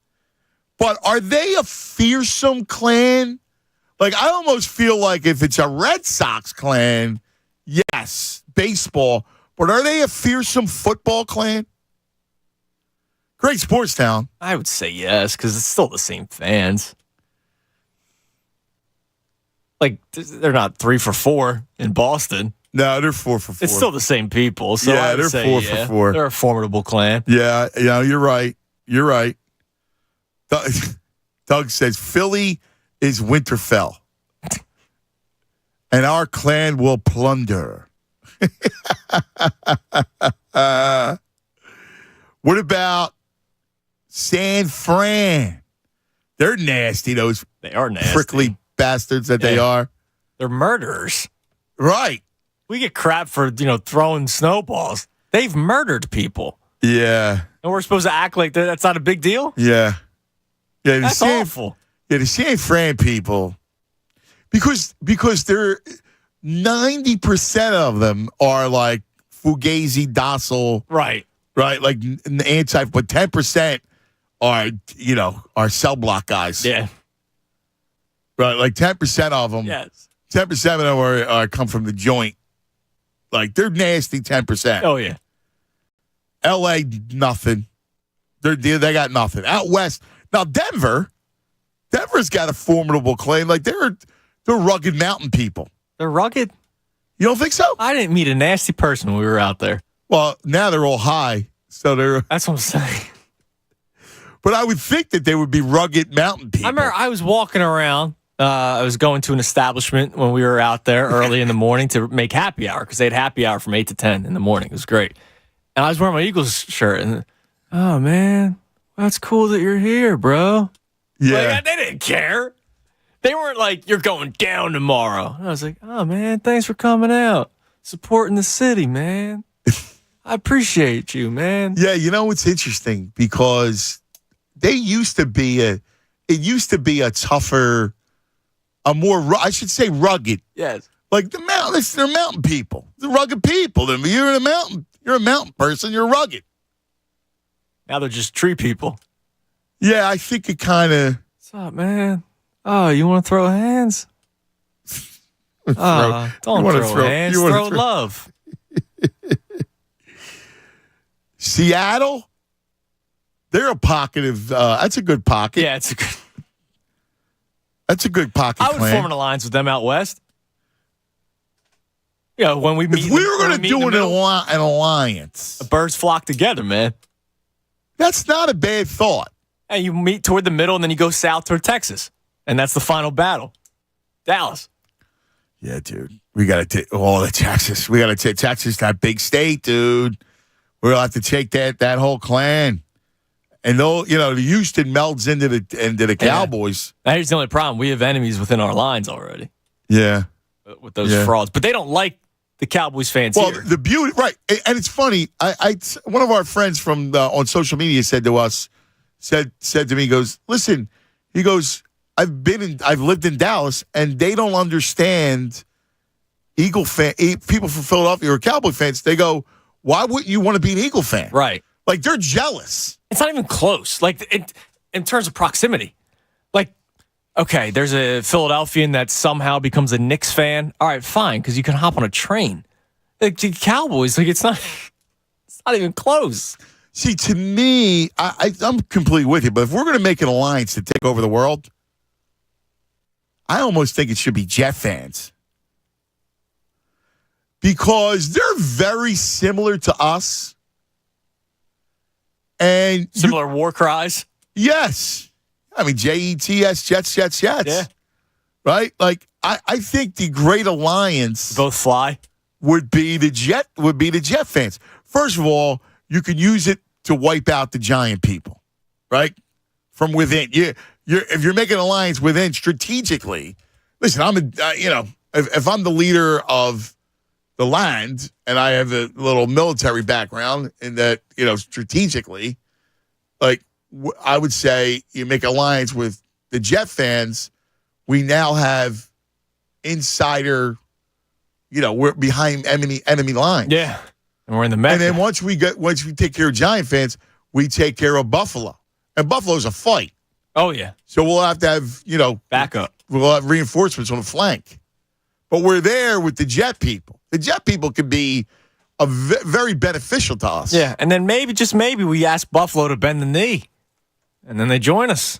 Speaker 4: but are they a fearsome clan? Like I almost feel like if it's a Red Sox clan, yes, baseball, but are they a fearsome football clan? Great sports town.
Speaker 7: I would say yes, because it's still the same fans. Like they're not 3 for 4 in Boston.
Speaker 4: No, they're 4 for 4.
Speaker 7: It's still the same people. So
Speaker 4: yeah,
Speaker 7: I would
Speaker 4: they're
Speaker 7: say,
Speaker 4: 4 for 4.
Speaker 7: They're a formidable clan.
Speaker 4: Yeah, you're right. You're right. Doug says Philly is Winterfell, and our clan will plunder. What about San Fran? They're nasty.
Speaker 7: They are nasty.
Speaker 4: Prickly bastards that they are.
Speaker 7: They're murderers.
Speaker 4: Right.
Speaker 7: We get crap for, throwing snowballs. They've murdered people.
Speaker 4: Yeah.
Speaker 7: And we're supposed to act like that's not a big deal?
Speaker 4: Yeah. Yeah,
Speaker 7: that's awful.
Speaker 4: Yeah, the San Fran people, because they're 90% of them are like fugazi, docile.
Speaker 7: Right.
Speaker 4: Right, like anti, but 10% are cell block guys.
Speaker 7: Yeah.
Speaker 4: Right, like 10% of them.
Speaker 7: Yes.
Speaker 4: 10% of them are come from the joint. Like they're nasty 10%.
Speaker 7: Oh yeah.
Speaker 4: LA, nothing. They got nothing. Out west. Now Denver's got a formidable claim. Like they're rugged mountain people.
Speaker 7: They're rugged?
Speaker 4: You don't think so?
Speaker 7: I didn't meet a nasty person when we were out there.
Speaker 4: Well, now they're all high. So
Speaker 7: that's what I'm saying.
Speaker 4: But I would think that they would be rugged mountain people.
Speaker 7: I remember I was walking around. I was going to an establishment when we were out there early in the morning to make happy hour because they had happy hour from 8 to 10 in the morning. It was great. And I was wearing my Eagles shirt. And, oh, man, that's cool that you're here, bro.
Speaker 4: Yeah.
Speaker 7: Like, they didn't care. They weren't like, you're going down tomorrow. And I was like, oh, man, thanks for coming out. Supporting the city, man. I appreciate you, man.
Speaker 4: Yeah, it's interesting because they used to be a tougher, I should say rugged.
Speaker 7: Yes.
Speaker 4: Like they're mountain people. They're rugged people. You're a mountain person, you're rugged.
Speaker 7: Now they're just tree people.
Speaker 4: Yeah, I think it kind of.
Speaker 7: What's up, man? Oh, you want to throw hands? Don't throw hands. Throw love.
Speaker 4: Seattle, they're a pocket of. That's a good pocket.
Speaker 7: Yeah,
Speaker 4: that's a good pocket.
Speaker 7: I would form an alliance with them out west. Yeah, when we meet.
Speaker 4: If we were going to do an alliance,
Speaker 7: the birds flock together, man.
Speaker 4: That's not a bad thought.
Speaker 7: And you meet toward the middle, and then you go south toward Texas, and that's the final battle. Dallas.
Speaker 4: Yeah, dude. We got to take all the Texas. We got to take Texas, that big state, dude. We'll have to take that whole clan. And though, the Houston melds into the Cowboys.
Speaker 7: Now, here's the only problem. We have enemies within our lines already.
Speaker 4: Yeah.
Speaker 7: With those frauds. But they don't like the Cowboys fans here.
Speaker 4: Well, the beauty, right. And it's funny. One of our friends from on social media said to us, said to me, he goes, listen, he goes, I've lived in Dallas, and they don't understand people from Philadelphia or Cowboy fans. They go, why wouldn't you want to be an Eagle fan?
Speaker 7: Right.
Speaker 4: Like, they're jealous.
Speaker 7: It's not even close. Like, in terms of proximity. Like, okay, there's a Philadelphian that somehow becomes a Knicks fan. All right, fine, because you can hop on a train. Like, the Cowboys, it's not even close.
Speaker 4: See, to me, I'm completely with you, but if we're going to make an alliance to take over the world, I almost think it should be Jet fans. Because they're very similar to us. And
Speaker 7: similar war cries?
Speaker 4: Yes. I mean, Jets, Jets.
Speaker 7: Yeah.
Speaker 4: Right? Like, I think the great alliance
Speaker 7: both fly
Speaker 4: would be the Jet fans. First of all, you can use it to wipe out the giant people, right? From within. If you're making an alliance within strategically, listen, if I'm the leader of the land and I have a little military background in that, strategically, like I would say you make alliance with the Jet fans. We now have insider, we're behind enemy lines.
Speaker 7: Yeah. And we're in the Mecca.
Speaker 4: And then once we take care of Giant fans, we take care of Buffalo. And Buffalo's a fight.
Speaker 7: Oh, yeah.
Speaker 4: So we'll have to have,
Speaker 7: backup.
Speaker 4: We'll have reinforcements on the flank. But we're there with the Jet people. The Jet people could be very beneficial to us.
Speaker 7: Yeah, and then maybe, just maybe, we ask Buffalo to bend the knee. And then they join us.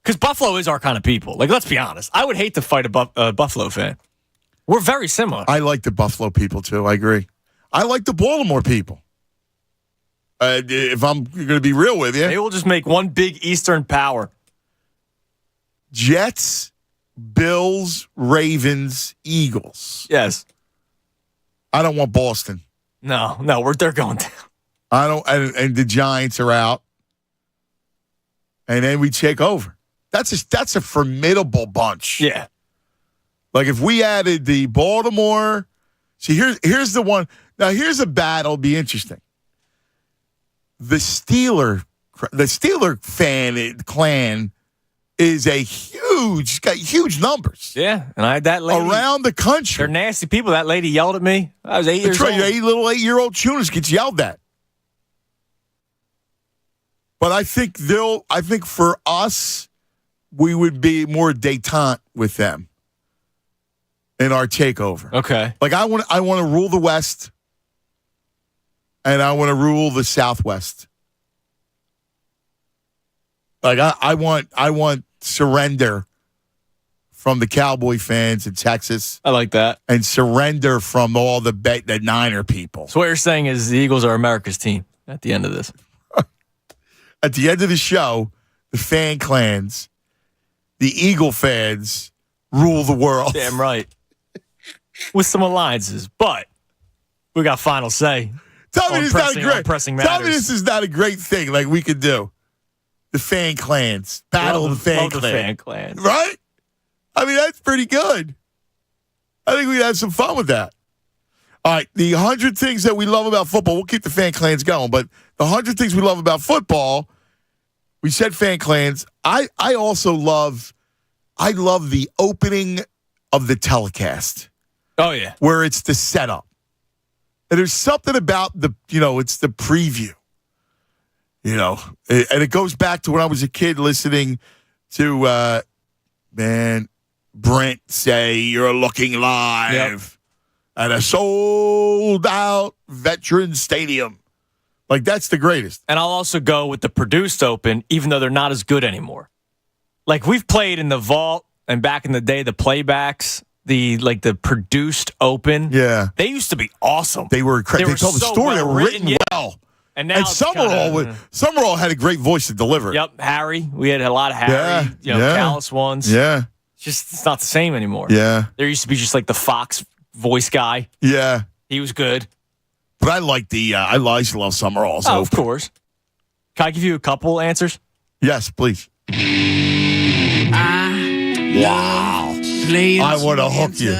Speaker 7: Because Buffalo is our kind of people. Like, let's be honest. I would hate to fight a Buffalo fan. We're very similar.
Speaker 4: I like the Buffalo people, too. I agree. I like the Baltimore people. If I'm going to be real with you.
Speaker 7: They will just make one big Eastern power.
Speaker 4: Jets, Bills, Ravens, Eagles.
Speaker 7: Yes.
Speaker 4: I don't want Boston.
Speaker 7: No, they're going down.
Speaker 4: I don't, and the Giants are out. And then we take over. That's a formidable bunch.
Speaker 7: Yeah.
Speaker 4: Like if we added the Baltimore, see here's the one. Now here's a battle. It'll be interesting. The Steeler fan clan is got huge numbers.
Speaker 7: Yeah, and I had that lady
Speaker 4: around the country.
Speaker 7: They're nasty people. That lady yelled at me. I was 8 years old.
Speaker 4: Little 8-year-old Tunis gets yelled at. But I think for us, we would be more détente with them in our takeover.
Speaker 7: Okay.
Speaker 4: Like I want to rule the West, and I want to rule the Southwest. Like I want surrender from the Cowboy fans in Texas.
Speaker 7: I like that.
Speaker 4: And surrender from all the Niner people.
Speaker 7: So what you're saying is the Eagles are America's team at the end of this.
Speaker 4: At the end of the show, the fan clans, the Eagle fans rule the world.
Speaker 7: Damn right. With some alliances, but we got final say.
Speaker 4: Tell me this is not a great thing like we could do. The fan clans. Battle of the fan clans. Right? I mean, that's pretty good. I think we'd have some fun with that. All right, the 100 things that we love about football. We'll keep the fan clans going, but the 100 things we love about football, we said fan clans. I love the opening of the telecast.
Speaker 7: Oh, yeah.
Speaker 4: Where it's the setup. And there's something about it's the preview. And it goes back to when I was a kid listening to, Brent say, "You're looking live at a sold-out Veterans Stadium." Like, that's the greatest.
Speaker 7: And I'll also go with the produced open, even though they're not as good anymore. Like, we've played in the vault, and back in the day, the playbacks, the produced open.
Speaker 4: Yeah.
Speaker 7: They used to be awesome.
Speaker 4: They were incredible. They told the story. They were written
Speaker 7: yeah.
Speaker 4: well.
Speaker 7: And now
Speaker 4: Summerall had a great voice to deliver.
Speaker 7: Yep, Harry. We had a lot of Harry, callous ones.
Speaker 4: Yeah.
Speaker 7: It's not the same anymore.
Speaker 4: Yeah.
Speaker 7: There used to be just like the Fox voice guy.
Speaker 4: Yeah.
Speaker 7: He was good.
Speaker 4: But I like I used to love Summerall.
Speaker 7: Oh, of course. Can I give you a couple answers?
Speaker 4: Yes, please. Wow. I want to hook you.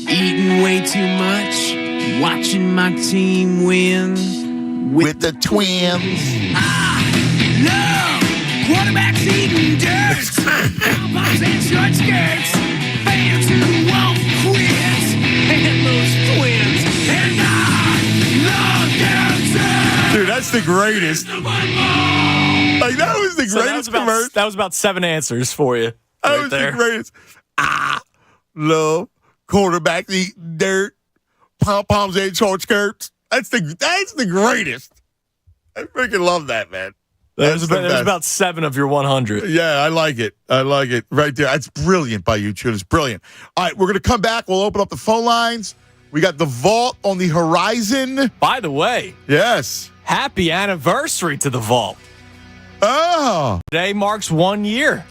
Speaker 21: Eating way too much. Watching my team win.
Speaker 4: With the Twins.
Speaker 21: No! Quarterbacks eating dirt. Bombs and short skirts. Fans who won't quit. And those Twins. And I love them.
Speaker 4: Dude, that's the greatest. Like, that was the greatest commercial.
Speaker 7: That was about 7 answers for you.
Speaker 4: That was the greatest. I love quarterbacks eating dirt. Pom-poms and short skirts. That's the greatest. I freaking love that, man.
Speaker 7: That was about 7 of your 100.
Speaker 4: Yeah, I like it. Right there. That's brilliant by you, Chun. It's brilliant. All right, we're going to come back. We'll open up the phone lines. We got the vault on the horizon.
Speaker 7: By the way.
Speaker 4: Yes.
Speaker 7: Happy anniversary to the vault.
Speaker 4: Oh.
Speaker 7: Today marks 1 year.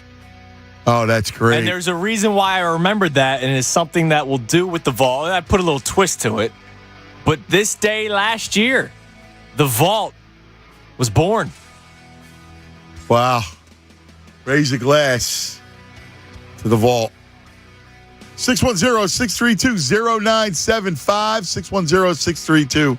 Speaker 4: Oh, that's great.
Speaker 7: And there's a reason why I remembered that, and it's something that we'll do with the vault. I put a little twist to it. But this day last year, the Vault was born.
Speaker 4: Wow. Raise a glass to the Vault. 610-632-0975.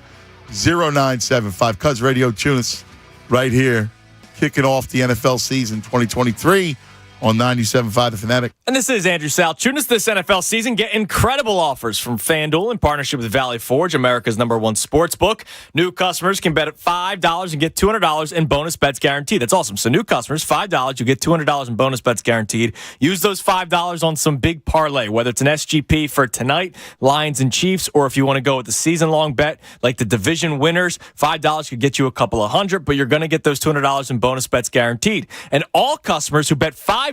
Speaker 4: 610-632-0975. Cuz Radio Tunis right here, kicking off the NFL season 2023 on 97.5 The Fanatic.
Speaker 7: And this is Andrew Salchunas. This NFL season, get incredible offers from FanDuel in partnership with Valley Forge, America's #1 sports book. New customers can bet at $5 and get $200 in bonus bets guaranteed. That's awesome. So new customers, $5, you get $200 in bonus bets guaranteed. Use those $5 on some big parlay, whether it's an SGP for tonight, Lions and Chiefs, or if you want to go with the season-long bet, like the division winners, $5 could get you a couple of hundred, but you're going to get those $200 in bonus bets guaranteed. And all customers who bet $5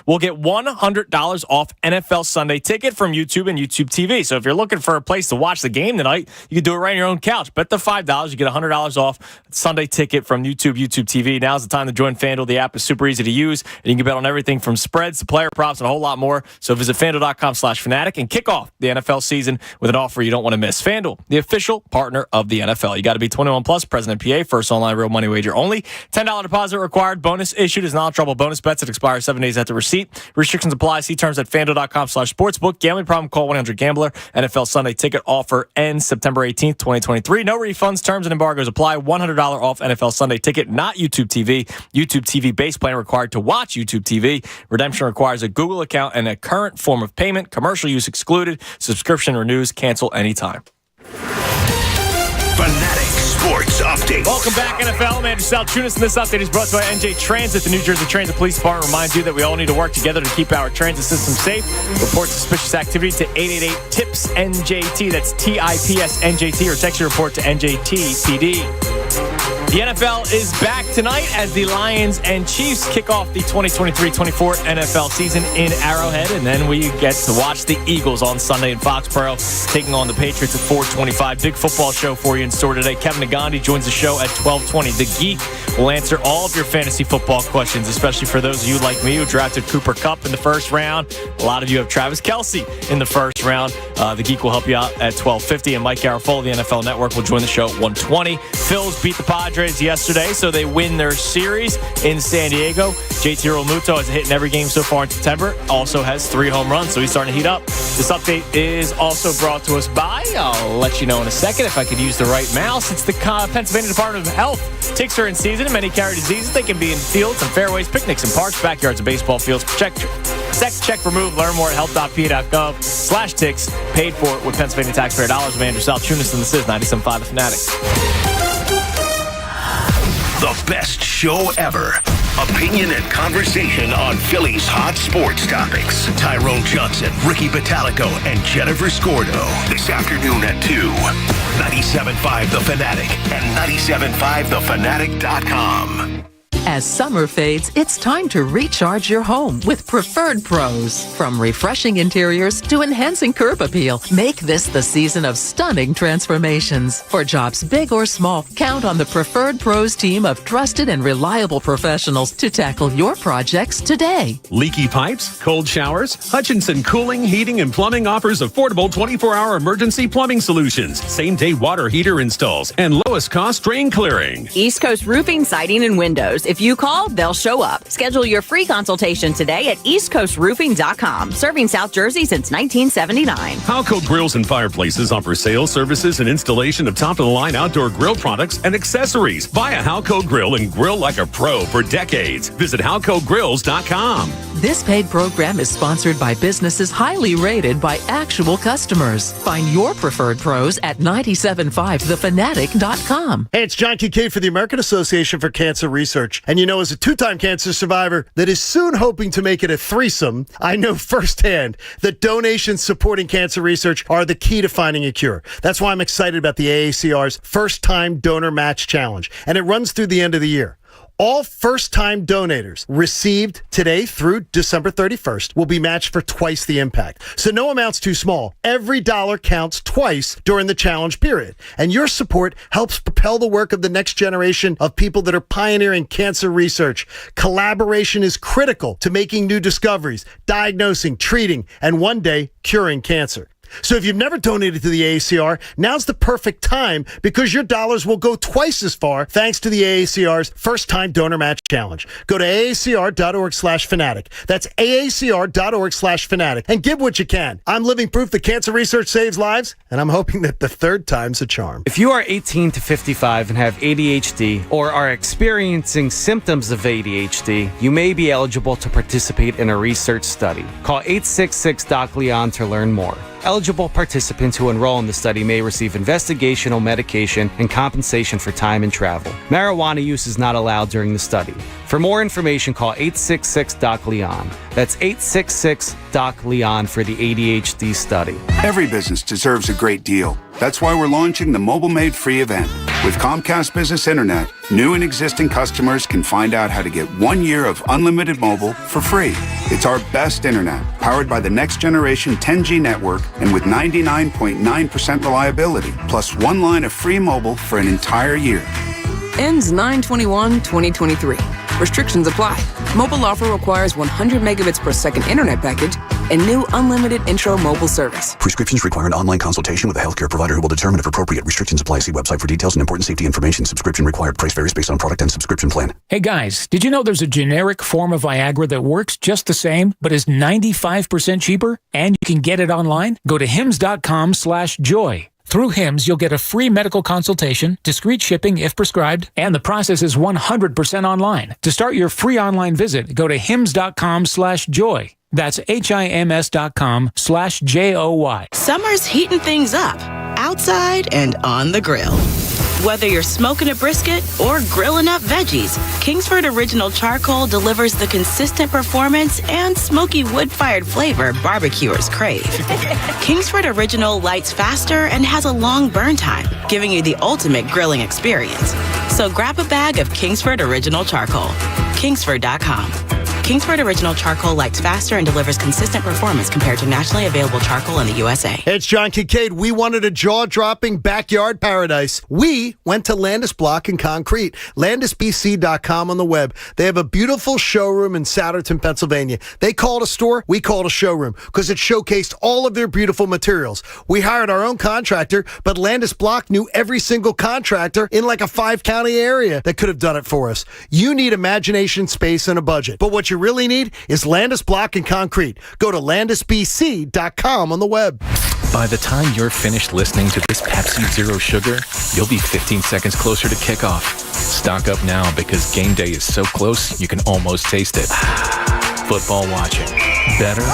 Speaker 7: will get $100 off NFL Sunday Ticket from YouTube and YouTube TV. So if you're looking for a place to watch the game tonight, you can do it right on your own couch. Bet the $5, you get $100 off Sunday Ticket from YouTube TV. Now's the time to join FanDuel. The app is super easy to use, and you can bet on everything from spreads to player props and a whole lot more. So visit FanDuel.com/fanatic and kick off the NFL season with an offer you don't want to miss. FanDuel, the official partner of the NFL. You got to be 21 plus, present in PA, first online real money wager only. $10 deposit required. Bonus issued is non-trouble bonus bets that expire 7 days after receipt. Restrictions apply. See terms at FanDuel.com/sportsbook. Gambling problem? Call 1-800-GAMBLER. NFL Sunday Ticket offer ends September 18th, 2023. No refunds. Terms and embargoes apply. $100 off NFL Sunday Ticket, not YouTube TV. YouTube TV base plan required to watch YouTube TV. Redemption requires a Google account and a current form of payment. Commercial use excluded. Subscription renews. Cancel anytime.
Speaker 2: Fanatic Sports Update.
Speaker 7: Welcome back, NFL. I'm Andrew Salchunas, and this update is brought to you by NJ Transit. The New Jersey Transit Police Department reminds you that we all need to work together to keep our transit system safe. Report suspicious activity to 888-TIPS-NJT. That's TIPS-NJT, or text your report to NJTPD. The NFL is back tonight as the Lions and Chiefs kick off the 2023-24 NFL season in Arrowhead, and then we get to watch the Eagles on Sunday in Foxborough taking on the Patriots at 4:25. Big football show for you in store today. Kevin Nagandi joins the show at 12:20. The Geek will answer all of your fantasy football questions, especially for those of you like me who drafted Cooper Kupp in the first round. A lot of you have Travis Kelce in the first round. The Geek will help you out at 12:50, and Mike Garafolo of the NFL Network will join the show at 1:20. Phils beat the Padres yesterday, so they win their series in San Diego. JT Realmuto has a hit in every game so far in September. Also has 3 home runs, so he's starting to heat up. This update is also brought to us by, I'll let you know in a second if I could use the right mouse. It's the Pennsylvania Department of Health. Ticks are in season, and many carry diseases. They can be in fields and fairways, picnics and parks, backyards and baseball fields. Check, remove, learn more at health.pa.gov/ticks. Paid for with Pennsylvania taxpayer dollars. I'm Andrew Salchunas, and this is 97.5 The Fanatic.
Speaker 2: The best show ever. Opinion and conversation on Philly's hot sports topics. Tyrone Johnson, Ricky Batalico, and Jennifer Scordo. This afternoon at 2. 97.5 The Fanatic and 97.5thefanatic.com.
Speaker 9: As summer fades, it's time to recharge your home with Preferred Pros. From refreshing interiors to enhancing curb appeal, make this the season of stunning transformations. For jobs big or small, count on the Preferred Pros team of trusted and reliable professionals to tackle your projects today.
Speaker 10: Leaky pipes, cold showers? Hutchinson Cooling, Heating, and Plumbing offers affordable 24-hour emergency plumbing solutions, same-day water heater installs, and lowest cost drain clearing.
Speaker 11: East Coast Roofing, Siding, and Windows. If you call, they'll show up. Schedule your free consultation today at eastcoastroofing.com. Serving South Jersey since 1979.
Speaker 10: Halco Grills and Fireplaces offer sales, services, and installation of top-of-the-line outdoor grill products and accessories. Buy a Halco grill and grill like a pro for decades. Visit halcogrills.com.
Speaker 9: This paid program is sponsored by businesses highly rated by actual customers. Find your Preferred Pros at 975thefanatic.com.
Speaker 3: Hey, it's John Kincaid for the American Association for Cancer Research. And you know, as a 2-time cancer survivor that is soon hoping to make it a threesome, I know firsthand that donations supporting cancer research are the key to finding a cure. That's why I'm excited about the AACR's First Time Donor Match Challenge. And it runs through the end of the year. All first-time donators received today through December 31st will be matched for twice the impact. So no amount's too small. Every dollar counts twice during the challenge period. And your support helps propel the work of the next generation of people that are pioneering cancer research. Collaboration is critical to making new discoveries, diagnosing, treating, and one day curing cancer. So if you've never donated to the AACR, now's the perfect time because your dollars will go twice as far thanks to the AACR's First Time Donor Match Challenge. Go to aacr.org/fanatic. That's aacr.org/fanatic and give what you can. I'm living proof that cancer research saves lives, and I'm hoping that the third time's a charm.
Speaker 5: If you are 18 to 55 and have ADHD or are experiencing symptoms of ADHD, you may be eligible to participate in a research study. Call 866-DOC-LEON to learn more. Eligible participants who enroll in the study may receive investigational medication and compensation for time and travel. Marijuana use is not allowed during the study. For more information, call 866-DOC-LEON. That's 866-DOC-LEON for the ADHD study.
Speaker 1: Every business deserves a great deal. That's why we're launching the Mobile Made Free event. With Comcast Business Internet, new and existing customers can find out how to get 1 year of unlimited mobile for free. It's our best internet, powered by the next generation 10G network and with 99.9% reliability, plus one line of free mobile for an entire year.
Speaker 8: Ends 9/21/2023. Restrictions apply. Mobile offer requires 100 megabits per second internet package and new unlimited intro mobile service.
Speaker 22: Prescriptions require an online consultation with a healthcare provider who will determine if appropriate. Restrictions apply. See website for details and important safety information. Subscription required. Price varies based on product and subscription plan.
Speaker 23: Hey guys, did you know there's a generic form of Viagra that works just the same, but is 95% cheaper? And you can get it online? Go to hims.com/joy. Through HIMS, you'll get a free medical consultation, discreet shipping if prescribed, and the process is 100% online. To start your free online visit, go to hims.com/joy. That's HIMS.com/JOY.
Speaker 24: Summer's heating things up, outside and on the grill. Whether you're smoking a brisket or grilling up veggies, Kingsford Original Charcoal delivers the consistent performance and smoky wood-fired flavor barbecuers crave. Kingsford Original lights faster and has a long burn time, giving you the ultimate grilling experience. So grab a bag of Kingsford Original Charcoal. Kingsford.com. Kingsford Original Charcoal lights faster and delivers consistent performance compared to nationally available charcoal in the USA.
Speaker 3: It's John Kincaid. We wanted a jaw-dropping backyard paradise. We went to Landis Block and Concrete. LandisBC.com on the web. They have a beautiful showroom in Souderton, Pennsylvania. They call it a store. We call it a showroom because it showcased all of their beautiful materials. We hired our own contractor, but Landis Block knew every single contractor in like a 5-county area that could have done it for us. You need imagination, space, and a budget. But what you really need is Landis Block and Concrete. Go to LandisBC.com on the web.
Speaker 25: By the time you're finished listening to this Pepsi Zero Sugar, you'll be 15 seconds closer to kickoff. Stock up now because game day is so close you can almost taste it. Football watching. Better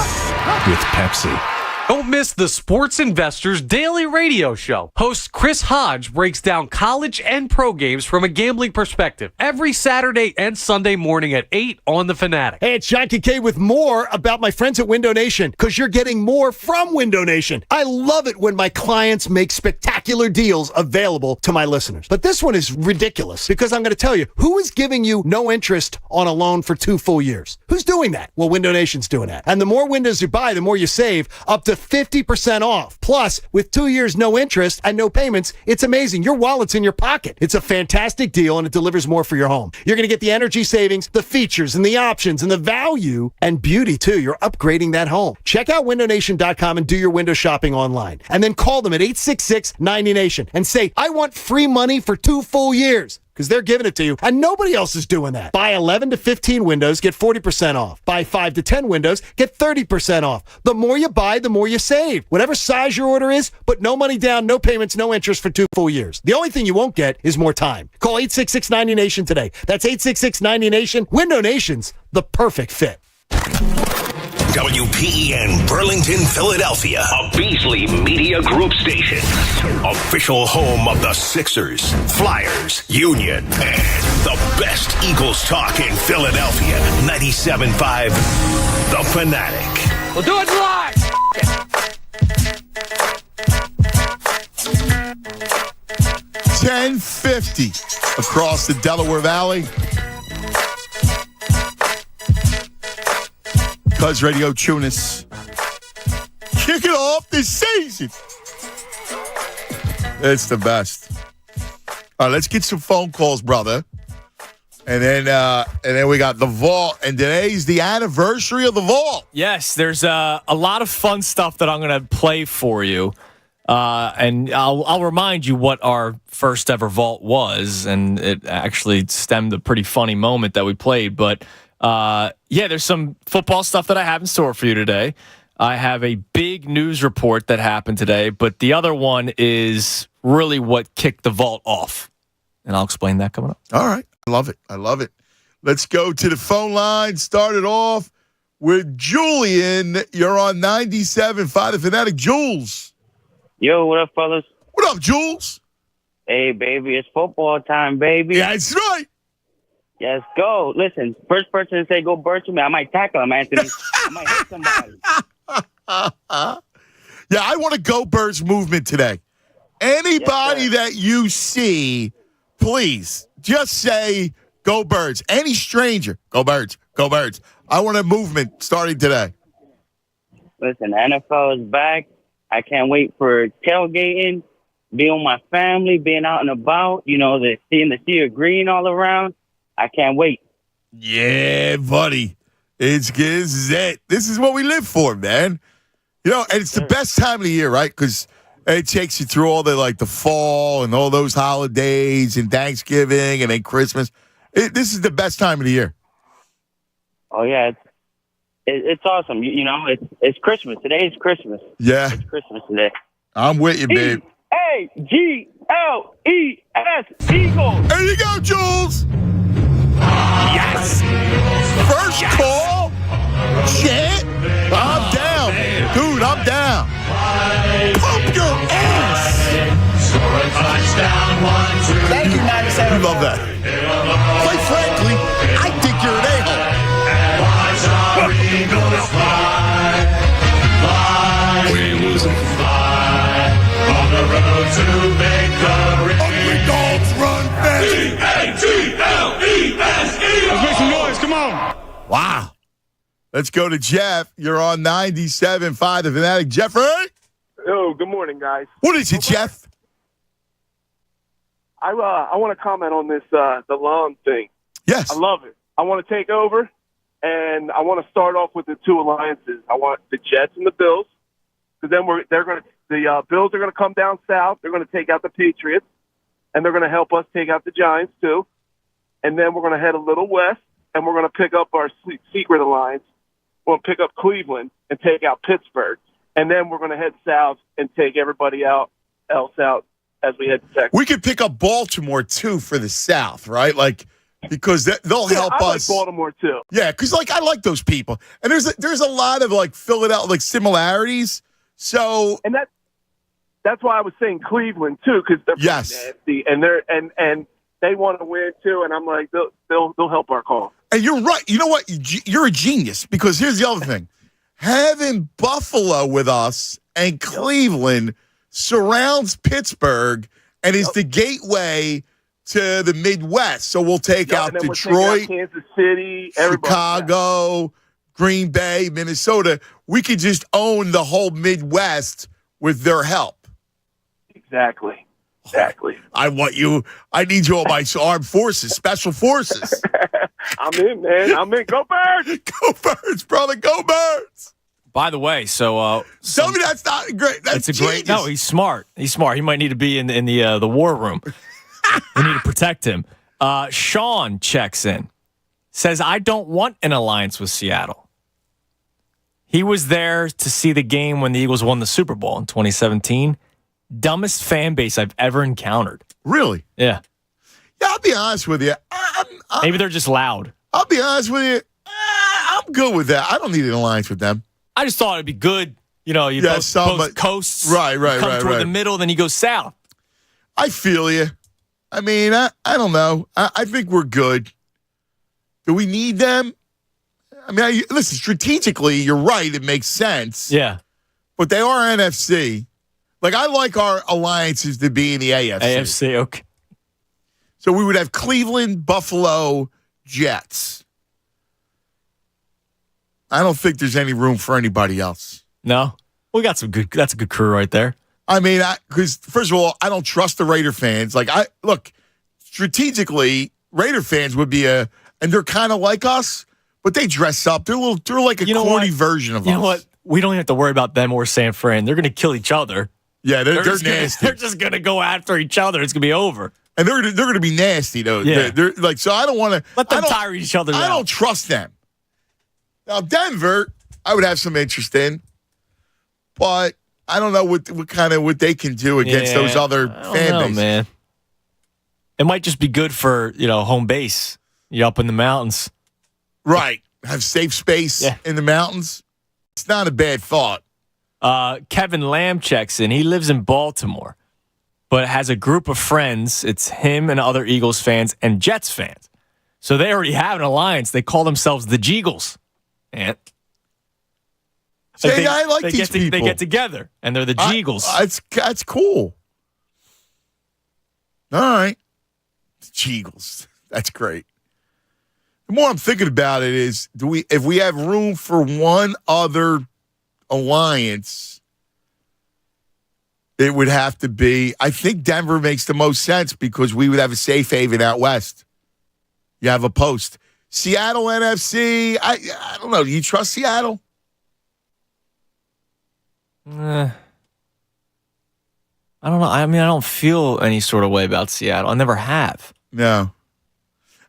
Speaker 25: with Pepsi.
Speaker 26: Don't miss the Sports Investors Daily Radio Show. Host Chris Hodge breaks down college and pro games from a gambling perspective every Saturday and Sunday morning at 8 on The Fanatic.
Speaker 3: Hey, it's John Kincaid with more about my friends at Window Nation because you're getting more from Window Nation. I love it when my clients make spectacular deals available to my listeners. But this one is ridiculous because I'm going to tell you, who is giving you no interest on a loan for 2 full years? Who's doing that? Well, Window Nation's doing that. And the more windows you buy, the more you save, up to 50% off. Plus, with 2 years, no interest and no payments, it's amazing. Your wallet's in your pocket. It's a fantastic deal and it delivers more for your home. You're going to get the energy savings, the features and the options and the value and beauty too. You're upgrading that home. Check out windownation.com and do your window shopping online. And then call them at 866-90Nation and say, I want free money for 2 full years. Because they're giving it to you, and nobody else is doing that. Buy 11 to 15 windows, get 40% off. Buy 5 to 10 windows, get 30% off. The more you buy, the more you save. Whatever size your order is, put no money down, no payments, no interest for 2 full years. The only thing you won't get is more time. Call 866-90Nation today. That's 866-90Nation. Window Nation's the perfect fit.
Speaker 2: WPEN Burlington, Philadelphia, a Beasley Media Group station. Official home of the Sixers, Flyers, Union, and the best Eagles talk in Philadelphia. 97.5, The Fanatic.
Speaker 26: We'll do it live!
Speaker 4: 10:50 across the Delaware Valley. Cuz Radio Tunis. Kick it off this season. It's the best. All right, let's get some phone calls, brother. And then we got the vault, and today's the anniversary of the vault.
Speaker 7: Yes, there's a lot of fun stuff that I'm going to play for you. And I'll remind you what our first ever vault was, and it actually stemmed a pretty funny moment that we played. But there's some football stuff that I have in store for you today. I have a big news report that happened today, but the other one is really what kicked the vault off. And I'll explain that coming up.
Speaker 4: All right. I love it. Let's go to the phone line. Start it off with Julian. You're on 97.5 The Fanatic. Jules.
Speaker 6: Yo, what up, fellas?
Speaker 4: What up, Jules?
Speaker 6: Hey, baby, it's football time, baby.
Speaker 4: Yeah, that's right.
Speaker 6: Yes, go. Listen, first person to say go Birds to me, I might tackle him, Anthony. I might hit somebody.
Speaker 4: Yeah, I want a Go Birds movement today. Anybody that you see, please, just say Go Birds. Any stranger, Go Birds, Go Birds. I want a movement starting today.
Speaker 6: Listen, the NFL is back. I can't wait for tailgating, being with my family, being out and about, seeing the sea of green all around. I can't wait.
Speaker 4: Yeah, buddy. This is it. This is what we live for, man. And it's the best time of the year, right? Because it takes you through all the fall and all those holidays and Thanksgiving and then Christmas. This is the best time of the year.
Speaker 6: Oh, yeah. It's awesome. It's Christmas. Today is Christmas.
Speaker 4: Yeah.
Speaker 6: It's Christmas today.
Speaker 4: I'm with you, babe.
Speaker 6: E-A-G-L-E-S, Eagles.
Speaker 4: There you go, Jules. Yes. First call. Shit. I'm down. Dude, I'm down. Pump your ass.
Speaker 21: Thank you, 97.
Speaker 4: Love that. Quite frankly, I think you're an a-hole.
Speaker 21: On the road to victory.
Speaker 4: Underdogs run fast.
Speaker 21: E-A-G-L-E-S.
Speaker 4: Let's make some noise. Come on. Wow. Let's go to Jeff. You're on 97.5 The Fanatic. Jeffrey.
Speaker 12: Yo, good morning, guys.
Speaker 4: What is it, Jeff?
Speaker 12: I want to comment on this the lawn thing.
Speaker 4: Yes.
Speaker 12: I love it. I want to take over, and I want to start off with the two alliances. I want the Jets and the Bills, because then the Bills are going to come down south. They're going to take out the Patriots, and they're going to help us take out the Giants too. And then we're going to head a little west, and we're going to pick up our secret alliance. We'll pick up Cleveland and take out Pittsburgh. And then we're going to head south and take everybody else out as we head to Texas.
Speaker 4: We could pick up Baltimore, too, for the South, right? Because they'll help
Speaker 12: I
Speaker 4: us.
Speaker 12: like Baltimore, too.
Speaker 4: Yeah, because, I like those people. And there's a lot of, Philadelphia, similarities. So.
Speaker 12: And that's why I was saying Cleveland, too, because they're pretty nasty. And and they want to win, too. And I'm like, they'll help our cause.
Speaker 4: And you're right. You know what? You're a genius, because here's the other thing. Having Buffalo with us and Cleveland surrounds Pittsburgh and is the gateway to the Midwest. So we'll take out Detroit,
Speaker 12: Kansas City,
Speaker 4: Chicago, Green Bay, Minnesota. We could just own the whole Midwest with their help.
Speaker 12: Exactly.
Speaker 4: I need you on my armed forces, special forces.
Speaker 12: I'm in, man. I'm in. Go Birds!
Speaker 4: Go Birds, brother. Go Birds!
Speaker 7: By the way, tell
Speaker 4: me that's not great. That's
Speaker 7: great. No, he's smart. He might need to be in the war room. We need to protect him. Sean checks in, says, I don't want an alliance with Seattle. He was there to see the game when the Eagles won the Super Bowl in 2017. Dumbest fan base I've ever encountered.
Speaker 4: Really?
Speaker 7: Yeah.
Speaker 4: Yeah, I'll be honest with you.
Speaker 7: Maybe they're just loud.
Speaker 4: I'll be honest with you. I'm good with that. I don't need an alliance with them.
Speaker 7: I just thought it'd be good. You both coasts.
Speaker 4: Right.
Speaker 7: Come toward the middle, then you go south.
Speaker 4: I feel you. I mean, I don't know. I think we're good. Do we need them? I mean, listen, strategically, you're right. It makes sense.
Speaker 7: Yeah.
Speaker 4: But they are NFC. I like our alliances to be in the AFC.
Speaker 7: AFC, okay.
Speaker 4: So we would have Cleveland, Buffalo, Jets. I don't think there's any room for anybody else.
Speaker 7: No? We got that's a good crew right there.
Speaker 4: I mean, because first of all, I don't trust the Raider fans. Strategically, Raider fans would be and they're kind of like us, but they dress up. They're like a corny version of us.
Speaker 7: You know what? We don't even have to worry about them or San Fran. They're going to kill each other.
Speaker 4: Yeah, they're nasty.
Speaker 7: They're just going to go after each other. It's going to be over.
Speaker 4: And they're going to be nasty, though.
Speaker 7: Yeah.
Speaker 4: They're like, so I don't want to.
Speaker 7: Let them tire each other out.
Speaker 4: I don't trust them. Now, Denver, I would have some interest in, but I don't know what they can do against those other fan bases.
Speaker 7: Man. It might just be good for, home base. You're up in the mountains.
Speaker 4: Right. Have safe space in the mountains. It's not a bad thought.
Speaker 7: Kevin Lamb checks in. He lives in Baltimore, but has a group of friends. It's him and other Eagles fans and Jets fans. So they already have an alliance. They call themselves the Jeagles. And
Speaker 4: I like these people.
Speaker 7: They get together, and they're the Jeagles.
Speaker 4: That's cool. All right. The Jeagles. That's great. The more I'm thinking about it is, if we have room for one other alliance, it would have to be, I think Denver makes the most sense because we would have a safe haven out west. You have a post. Seattle NFC, I don't know. Do you trust Seattle?
Speaker 7: I don't know. I mean, I don't feel any sort of way about Seattle. I never have.
Speaker 4: No.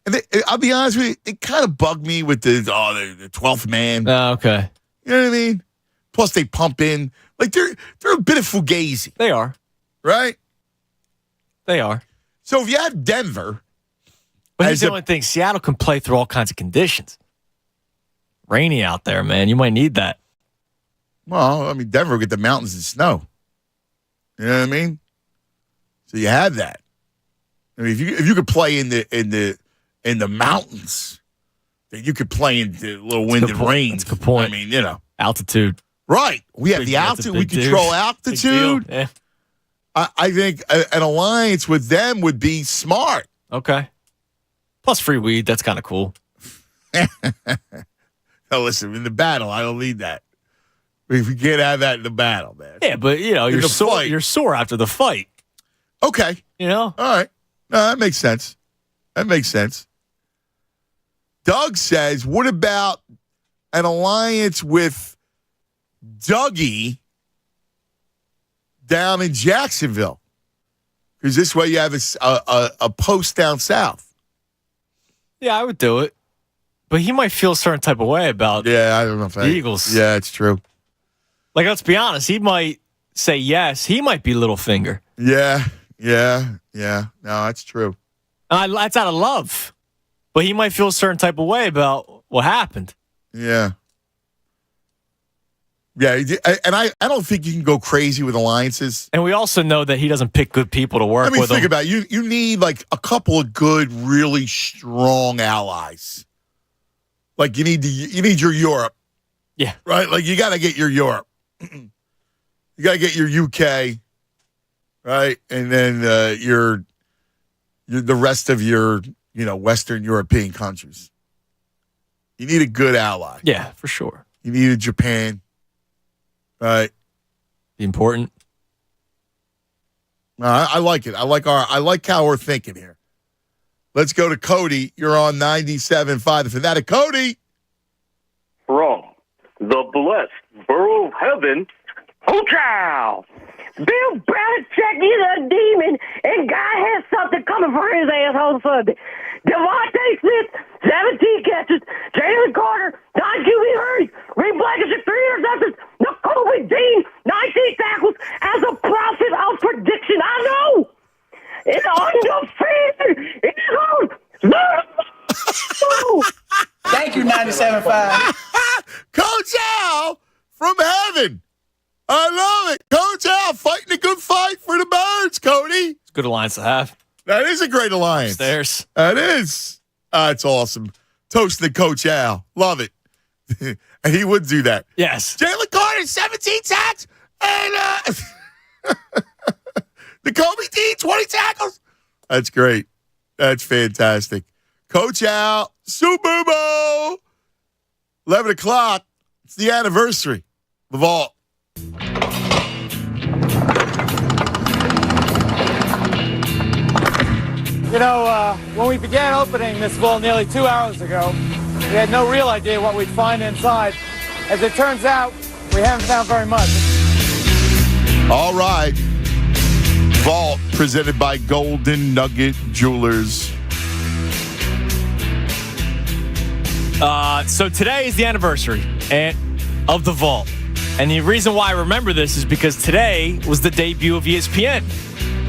Speaker 4: And I'll be honest with you, it kind of bugged me with the 12th man.
Speaker 7: Oh, okay.
Speaker 4: You know what I mean? Plus, they pump in. Like, they're a bit of Fugazi.
Speaker 7: They are.
Speaker 4: Right?
Speaker 7: They are.
Speaker 4: So if you have Denver.
Speaker 7: But here's the only thing. Seattle can play through all kinds of conditions. Rainy out there, man. You might need that.
Speaker 4: Well, I mean, Denver will get the mountains and snow. You know what I mean? So you have that. I mean, if you could play in the mountains, then you could play in the little wind and rain.
Speaker 7: That's a good point.
Speaker 4: I mean,
Speaker 7: altitude.
Speaker 4: Right. We have the altitude. We control altitude.
Speaker 7: Yeah.
Speaker 4: I think an alliance with them would be smart.
Speaker 7: Okay. Plus free weed. That's kind of cool.
Speaker 4: Now, listen, in the battle, I don't need that. We can't have that in the battle, man.
Speaker 7: Yeah, but, you're sore. You're sore after the fight.
Speaker 4: Okay.
Speaker 7: All
Speaker 4: right. No, that makes sense. Doug says, what about an alliance with Dougie down in Jacksonville? Because this way you have a post down south.
Speaker 7: Yeah, I would do it. But he might feel a certain type of way about
Speaker 4: I don't know if
Speaker 7: the Eagles.
Speaker 4: Yeah, it's true.
Speaker 7: Like, let's be honest. He might say yes. He might be Littlefinger.
Speaker 4: Yeah. No, that's true.
Speaker 7: That's out of love. But he might feel a certain type of way about what happened.
Speaker 4: Yeah. Yeah, and I don't think you can go crazy with alliances.
Speaker 7: And we also know that he doesn't pick good people to work with.
Speaker 4: Think about it. You need like a couple of good, really strong allies. Like you need your Europe.
Speaker 7: Yeah.
Speaker 4: Right? Like you got to get your Europe. You got to get your UK. Right? And then your the rest of your, Western European countries. You need a good ally.
Speaker 7: Yeah, for sure.
Speaker 4: You need a Japan. Right.
Speaker 7: Important.
Speaker 4: I like it. I like how we're thinking here. Let's go to Cody. You're on 97.5. The Fanatic. Cody.
Speaker 13: From the blessed borough of heaven, Hotel. Bill Belichick is a demon, and God has something coming for his ass on Sunday. Devontae Smith, 17 catches. Jalen Carter, 9 QB hurries. Reed Blankenship, 3 interceptions. Nakobe Dean, 19 tackles. As a prophet of prediction, I know. It's undefeated. It's
Speaker 14: Thank you, 97.5.
Speaker 4: Coach Al from heaven. I love it. Coach Al fighting a good fight for the Birds, Cody.
Speaker 7: It's a good alliance to have.
Speaker 4: That is a great alliance.
Speaker 7: Upstairs.
Speaker 4: That is. It's awesome. Toasting Coach Al. Love it. And he would do that.
Speaker 7: Yes.
Speaker 4: Jalen Carter, 17 sacks. And the Kobe D, 20 tackles. That's great. That's fantastic. Coach Al, Super Bowl. 11 o'clock. It's the anniversary. The vault.
Speaker 15: When we began opening this vault nearly 2 hours ago, we had no real idea what we'd find inside. As it turns out, we haven't found very much.
Speaker 4: All right. Vault presented by Golden Nugget Jewelers.
Speaker 7: So today is the anniversary of the Vault. And the reason why I remember this is because today was the debut of ESPN,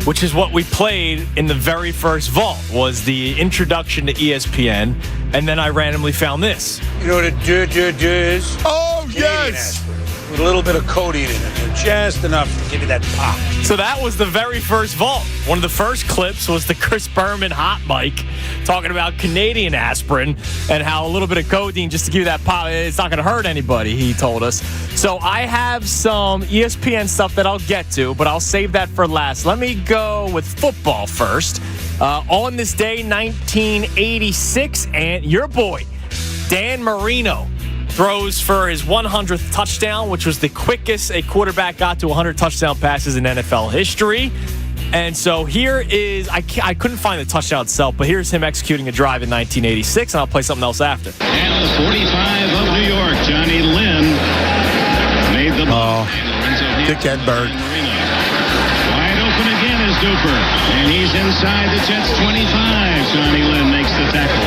Speaker 7: which is what we played in the very first Vault, was the introduction to ESPN. And then I randomly found this.
Speaker 16: You know what a is?
Speaker 4: Oh, yes!
Speaker 16: With a little bit of codeine in it, just enough to give you that pop.
Speaker 7: So that was the very first Vault. One of the first clips was the Chris Berman hot mic talking about Canadian aspirin and how a little bit of codeine just to give you that pop, it's not going to hurt anybody, he told us. So I have some ESPN stuff that I'll get to, but I'll save that for last. Let me go with football first. On this day, 1986, and your boy, Dan Marino, throws for his 100th touchdown, which was the quickest a quarterback got to 100 touchdown passes in NFL history. And so here is, I couldn't find the touchdown itself, but here's him executing a drive in 1986, and I'll play something else after.
Speaker 17: And the 45 of New York, Johnny Lynn, made the ball.
Speaker 4: Dick Edberg.
Speaker 17: Wide open again is Duper, and he's inside the Jets 25. Johnny Lynn makes the tackle.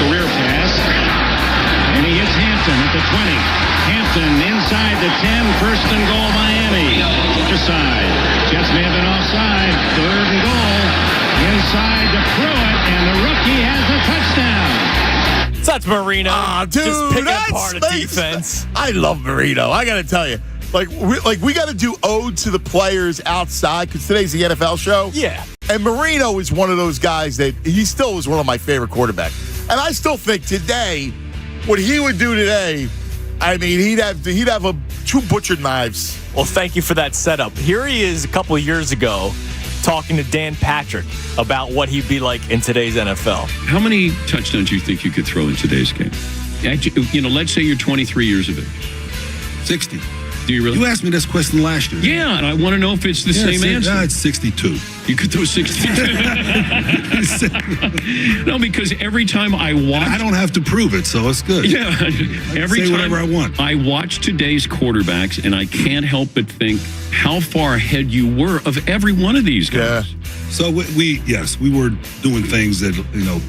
Speaker 17: Career pass. And he hits Hampton at the 20. Hampton inside the 10. First and goal, Miami. Side. Jets may have been offside. Third and goal. Inside to Pruitt, and the rookie has a touchdown.
Speaker 7: So that's Marino.
Speaker 4: Dude,
Speaker 7: just picking
Speaker 4: that's
Speaker 7: apart a defense.
Speaker 4: I love Marino. I got to tell you. We got to do ode to the players outside because today's the NFL show.
Speaker 7: Yeah.
Speaker 4: And Marino is one of those guys that he still was one of my favorite quarterbacks. And I still think today, what he would do today, I mean, he'd have two butcher knives.
Speaker 7: Well, thank you for that setup. Here he is a couple of years ago talking to Dan Patrick about what he'd be like in today's NFL.
Speaker 18: How many touchdowns do you think you could throw in today's game? You know, let's say you're 23 years of age.
Speaker 19: 60.
Speaker 18: Do you really?
Speaker 19: You asked me this question last year.
Speaker 18: Yeah, and I want to know if it's the same answer.
Speaker 19: Yeah, it's 62.
Speaker 18: You could throw 62. No, because every time I watch...
Speaker 19: I don't have to prove it, so it's good.
Speaker 18: Yeah. Every
Speaker 19: say
Speaker 18: time
Speaker 19: whatever I want.
Speaker 18: I watch today's quarterbacks, and I can't help but think how far ahead you were of every one of these guys.
Speaker 19: Yeah. So we were doing things that, you know...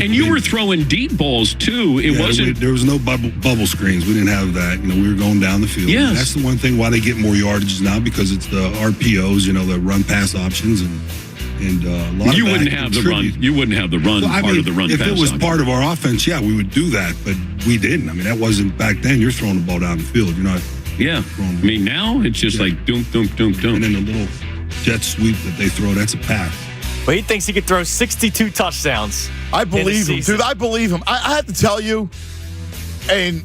Speaker 18: And you were throwing deep balls, too. It wasn't...
Speaker 19: There was no bubble screens. We didn't have that. You know, we were going down the field.
Speaker 18: Yes.
Speaker 19: That's the one thing why they get more yardages now, because it's the RPOs, you know, the run-pass options, and a lot
Speaker 18: you
Speaker 19: of
Speaker 18: wouldn't have the run. You wouldn't have the run part of the run.
Speaker 19: If
Speaker 18: pass
Speaker 19: it was
Speaker 18: option.
Speaker 19: part of our offense, yeah, we would do that, but we didn't. I mean, that wasn't back then. You're throwing the ball down the field. You're not.
Speaker 18: Yeah. I mean, now it's just like doom, doom, doom, doom.
Speaker 19: And then the little jet sweep that they throw, that's a pass.
Speaker 7: But he thinks he could throw 62 touchdowns.
Speaker 4: I believe him, dude. I believe him. I have to tell you, and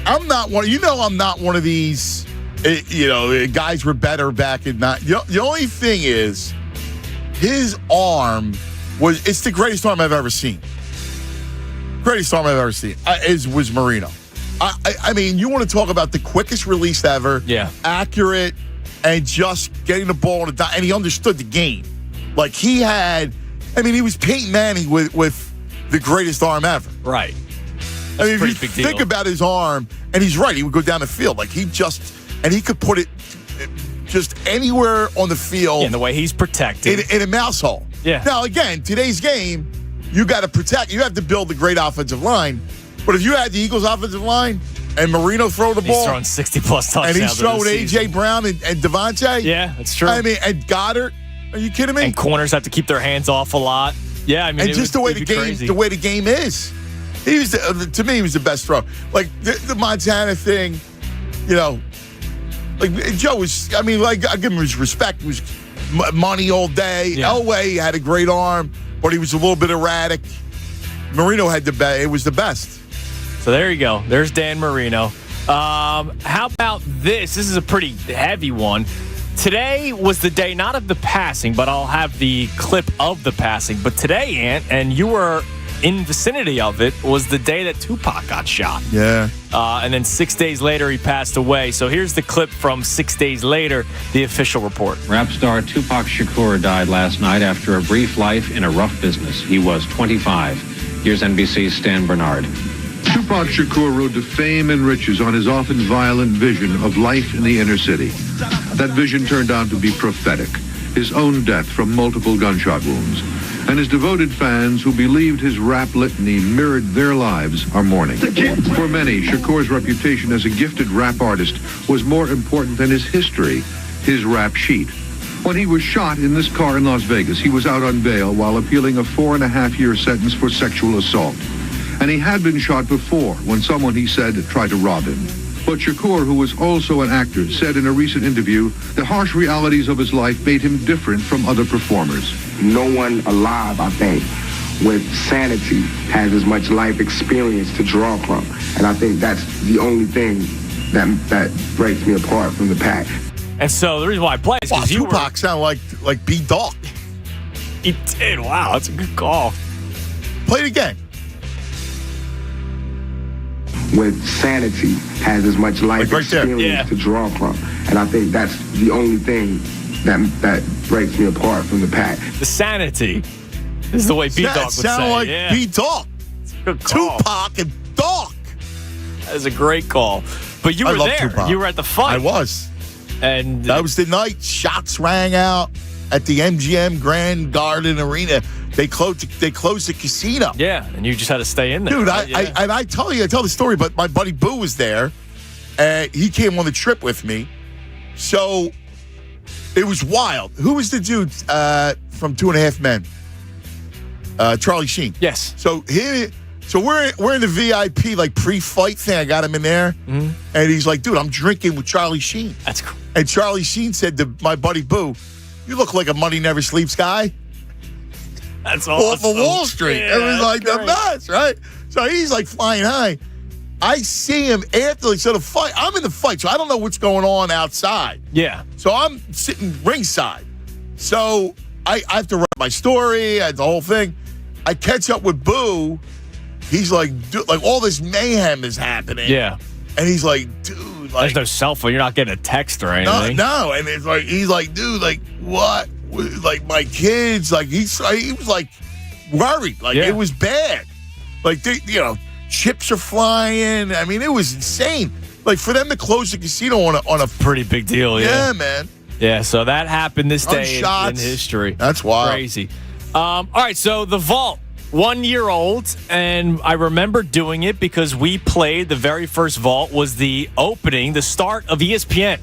Speaker 4: I'm not one. You know, I'm not one of these. Guys were better back in that. The only thing is, his arm it's the greatest arm I've ever seen. Greatest arm I've ever seen was Marino. I mean, you want to talk about the quickest release ever?
Speaker 7: Yeah,
Speaker 4: accurate, and just getting the ball on the dime, and he understood the game. Like he was Peyton Manning with the greatest arm ever.
Speaker 7: Right.
Speaker 4: I mean, if you think about his arm, and he's right, he would go down the field. Like he could put it just anywhere on the field.
Speaker 7: In the way he's protected.
Speaker 4: In a mouse hole.
Speaker 7: Yeah.
Speaker 4: Now, again, today's game, you got to protect. You have to build a great offensive line. But if you had the Eagles' offensive line and Marino throw the ball.
Speaker 7: He's throwing 60-plus touchdowns.
Speaker 4: And he's throwing A.J. Brown and Devontae.
Speaker 7: Yeah, that's true.
Speaker 4: I mean, and Goddard. Are you kidding me?
Speaker 7: And corners have to keep their hands off a lot. Yeah, I mean,
Speaker 4: and just the way the game is. He was to me, he was the best throw. Like the Montana thing, you know. Like Joe was. I mean, like I give him his respect. He was money all day.
Speaker 7: Yeah.
Speaker 4: Elway had a great arm, but he was a little bit erratic. Marino had the best. It was the best.
Speaker 7: So there you go. There's Dan Marino. How about this? This is a pretty heavy one. Today was the day, not of the passing, but I'll have the clip of the passing. But today, Ant, and you were in vicinity of it was the day that Tupac got shot.
Speaker 4: Yeah.
Speaker 7: And then 6 days later, he passed away. So here's the clip from 6 days later, the official report.
Speaker 1: Rap star Tupac Shakur died last night after a brief life in a rough business. He was 25. Here's NBC's Stan Bernard.
Speaker 5: Tupac Shakur rode to fame and riches on his often violent vision of life in the inner city. That vision turned out to be prophetic. His own death from multiple gunshot wounds. And his devoted fans who believed his rap litany mirrored their lives are mourning. For many, Shakur's reputation as a gifted rap artist was more important than his history, his rap sheet. When he was shot in this car in Las Vegas, he was out on bail while appealing a 4.5-year sentence for sexual assault. And he had been shot before when someone, he said, tried to rob him. But Shakur, who was also an actor, said in a recent interview, the harsh realities of his life made him different from other performers.
Speaker 9: No one alive, I think, with sanity has as much life experience to draw from. And I think that's the only thing that breaks me apart from the pack.
Speaker 7: And so the reason why I play is because
Speaker 4: Tupac sounded like B-Dog.
Speaker 7: He did. Wow, that's a good call.
Speaker 4: Play it again.
Speaker 9: With sanity has as much life experience to draw from. And I think that's the only thing that breaks me apart from the pack.
Speaker 7: The sanity is the way B-Dog would say.
Speaker 4: Sound like B-Dog. Tupac and Dog.
Speaker 7: That is a great call. But you were there.
Speaker 4: Tupac.
Speaker 7: You were at the fight.
Speaker 4: I was.
Speaker 7: And
Speaker 4: that was the night shots rang out at the MGM Grand Garden Arena. They closed the casino.
Speaker 7: Yeah, and you just had to stay in there.
Speaker 4: Dude,
Speaker 7: right?
Speaker 4: I tell the story, but my buddy Boo was there, and he came on the trip with me. So it was wild. Who was the dude from 2.5 Men? Charlie Sheen.
Speaker 7: Yes.
Speaker 4: So we're in the VIP like pre-fight thing. I got him in there, and he's like, "Dude, I'm drinking with Charlie Sheen."
Speaker 7: That's cool.
Speaker 4: And Charlie Sheen said to my buddy Boo, "You look like a Money Never Sleeps guy."
Speaker 7: That's awesome.
Speaker 4: Off of Wall Street.
Speaker 7: Yeah,
Speaker 4: it was like the best, right? So he's like flying high. I see him after the fight. I'm in the fight, so I don't know what's going on outside.
Speaker 7: Yeah.
Speaker 4: So I'm sitting ringside. So I have to write my story, the whole thing. I catch up with Boo. He's like, dude, like all this mayhem is happening.
Speaker 7: Yeah.
Speaker 4: And he's like, dude, like
Speaker 7: there's no cell phone. You're not getting a text or anything.
Speaker 4: No. And it's like he's like, dude, like what? Like my kids, like he was like worried, like it was bad. Like chips are flying. I mean, it was insane. Like for them to close the casino on a
Speaker 7: pretty big deal.
Speaker 4: Yeah, man.
Speaker 7: Yeah, so that happened this day in history.
Speaker 4: That's wild.
Speaker 7: Crazy. All right, so the vault, 1 year old, and I remember doing it because we played the very first vault was the opening, the start of ESPN.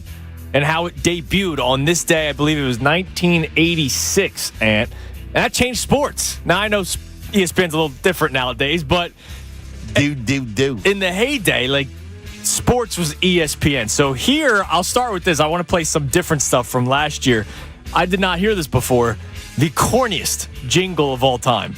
Speaker 7: And how it debuted on this day, I believe it was 1986, and that changed sports. Now, I know ESPN's a little different nowadays, but
Speaker 4: in
Speaker 7: the heyday, like, sports was ESPN. So here, I'll start with this. I want to play some different stuff from last year. I did not hear this before. The corniest jingle of all time.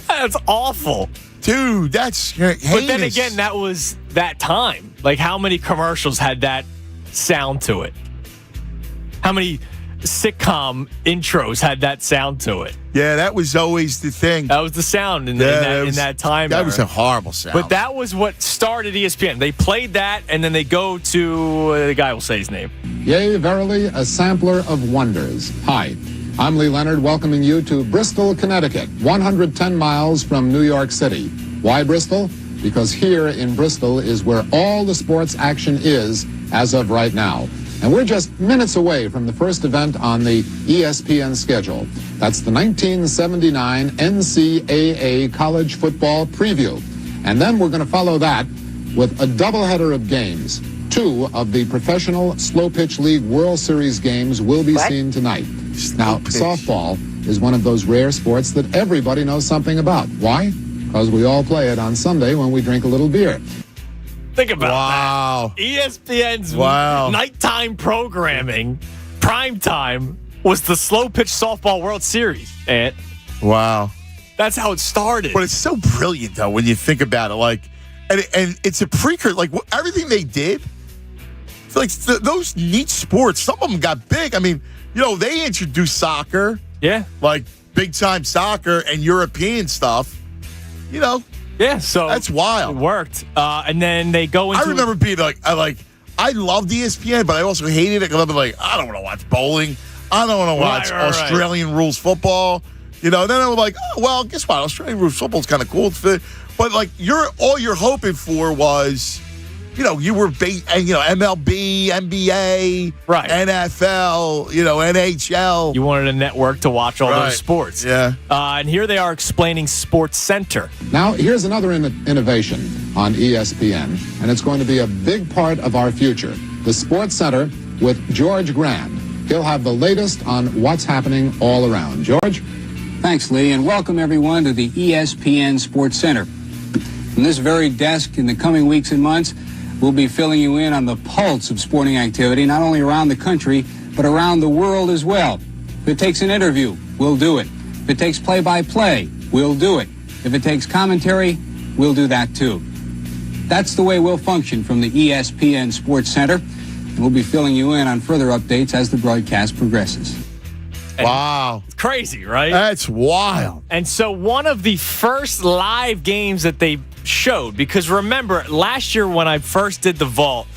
Speaker 7: That's awful.
Speaker 4: Dude, that's heinous.
Speaker 7: But then again, that was that time. Like, how many commercials had that sound to it? How many sitcom intros had that sound to it?
Speaker 4: Yeah, that was always the thing.
Speaker 7: That was the sound in that time.
Speaker 4: That was a horrible sound.
Speaker 7: But that was what started ESPN. They played that, and then they go to the guy will say his name.
Speaker 10: Yea, verily, a sampler of wonders. Hi, I'm Lee Leonard, welcoming you to Bristol, Connecticut, 110 miles from New York City. Why Bristol? Because here in Bristol is where all the sports action is as of right now. And we're just minutes away from the first event on the ESPN schedule. That's the 1979 NCAA College Football Preview. And then we're going to follow that with a doubleheader of games. 2 of the Professional Slow Pitch League World Series games will be seen tonight. Now, softball is one of those rare sports that everybody knows something about. Why? Because we all play it on Sunday when we drink a little beer.
Speaker 7: Think about that. ESPN's nighttime programming, prime time, was the Slow Pitch Softball World Series. And
Speaker 4: wow.
Speaker 7: That's how it started.
Speaker 4: But it's so brilliant, though, when you think about it. Like, and it's a precursor. Like, everything they did, like those neat sports, some of them got big. I mean, they introduced soccer.
Speaker 7: Yeah.
Speaker 4: Like, big-time soccer and European stuff.
Speaker 7: Yeah, so
Speaker 4: that's wild.
Speaker 7: It worked. And then they go into...
Speaker 4: I remember being I loved ESPN, but I also hated it because I'd be like, I don't want to watch bowling. I don't want to watch Australian rules football. Then I was like, oh, well, guess what? Australian rules football is kind of cool. But, like, all you're hoping for was, you were MLB, NBA, NFL, NHL.
Speaker 7: You wanted a network to watch all those sports.
Speaker 4: Yeah.
Speaker 7: And here they are explaining Sports Center.
Speaker 10: Now, here's another innovation on ESPN, and it's going to be a big part of our future. The Sports Center with George Grand. He'll have the latest on what's happening all around. George?
Speaker 8: Thanks, Lee, and welcome everyone to the ESPN Sports Center. From this very desk in the coming weeks and months, we'll be filling you in on the pulse of sporting activity, not only around the country, but around the world as well. If it takes an interview, we'll do it. If it takes play-by-play, we'll do it. If it takes commentary, we'll do that too. That's the way we'll function from the ESPN Sports Center, and we'll be filling you in on further updates as the broadcast progresses.
Speaker 4: Wow.
Speaker 7: It's crazy, right?
Speaker 4: That's wild.
Speaker 7: And so one of the first live games that they showed, because remember, last year when I first did the vault,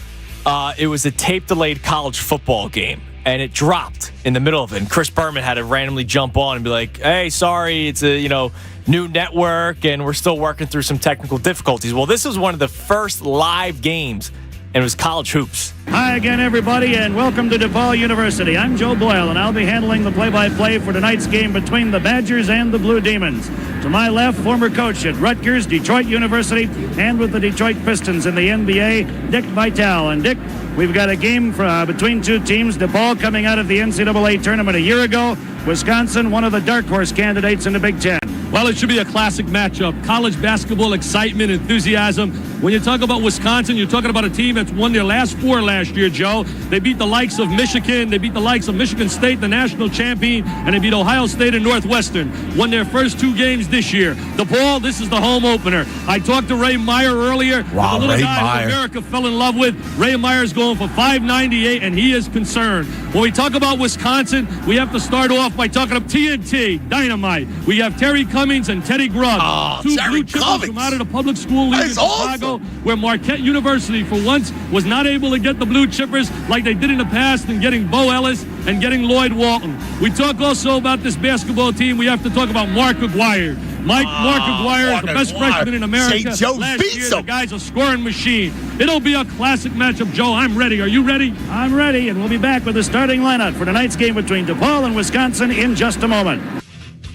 Speaker 7: it was a tape-delayed college football game, and it dropped in the middle of it. And Chris Berman had to randomly jump on and be like, hey, sorry, it's a new network, and we're still working through some technical difficulties. Well, this was one of the first live games, and it was college hoops.
Speaker 11: Hi again, everybody, and welcome to DePaul University. I'm Joe Boyle, and I'll be handling the play-by-play for tonight's game between the Badgers and the Blue Demons. To my left, former coach at Rutgers, Detroit University, and with the Detroit Pistons in the NBA, Dick Vitale. And Dick, we've got a game between two teams. DePaul coming out of the NCAA tournament a year ago. Wisconsin, one of the dark horse candidates in the Big Ten.
Speaker 20: Well, it should be a classic matchup. College basketball excitement, enthusiasm. When you talk about Wisconsin, you're talking about a team that's won their last 4 last year, Joe. They beat the likes of Michigan. They beat the likes of Michigan State, the national champion, and they beat Ohio State and Northwestern. Won their first 2 games this year. DePaul, this is the home opener. I talked to Ray Meyer earlier.
Speaker 4: Wow,
Speaker 20: the little
Speaker 4: Ray
Speaker 20: guy
Speaker 4: Meyer.
Speaker 20: who America fell in love with. Ray Meyer's going for $5.98, and he is concerned. When we talk about Wisconsin, we have to start off by talking about TNT, Dynamite. We have Terry Cummings and Teddy Grubb. 2 blue chippers from out of the public school league in Chicago, where Marquette University, for once, was not able to get the blue chippers like they did in the past in getting Bo Ellis and getting Lloyd Walton. We talk also about this basketball team. We have to talk about Mark Aguirre. Mark Aguirre is the best freshman in America. Last year, the guy's a scoring machine. It'll be a classic matchup, Joe. I'm ready. Are you ready?
Speaker 11: I'm ready, and we'll be back with the starting lineup for tonight's game between DePaul and Wisconsin in just a moment.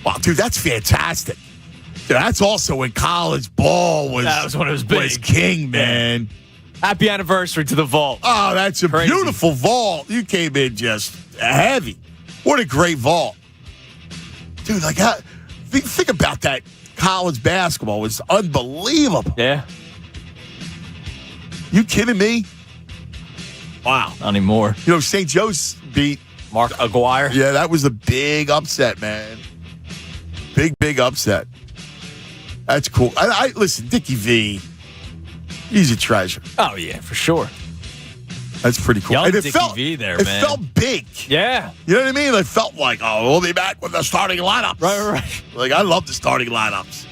Speaker 4: Wow, dude, that's fantastic. Dude, that's also when college ball was,
Speaker 7: that was when it was big.
Speaker 4: Was king, man.
Speaker 7: Happy anniversary to the vault.
Speaker 4: Oh, that's a
Speaker 7: Crazy.
Speaker 4: Beautiful vault. You came in just heavy. What a great vault. Dude, like, think about that. College basketball was unbelievable.
Speaker 7: Yeah.
Speaker 4: You kidding me?
Speaker 7: Wow. Not anymore.
Speaker 4: St. Joe's beat
Speaker 7: Mark Aguirre.
Speaker 4: Yeah, that was a big upset, man. Big upset. That's cool. I listen, Dickie V, he's a treasure.
Speaker 7: Oh, yeah, for sure.
Speaker 4: That's pretty cool.
Speaker 7: Young
Speaker 4: And
Speaker 7: Dickie V there, man.
Speaker 4: It felt big.
Speaker 7: Yeah.
Speaker 4: You know what I mean? It felt like, we'll be back with the starting lineups.
Speaker 7: Right.
Speaker 4: Like, I love the starting lineups.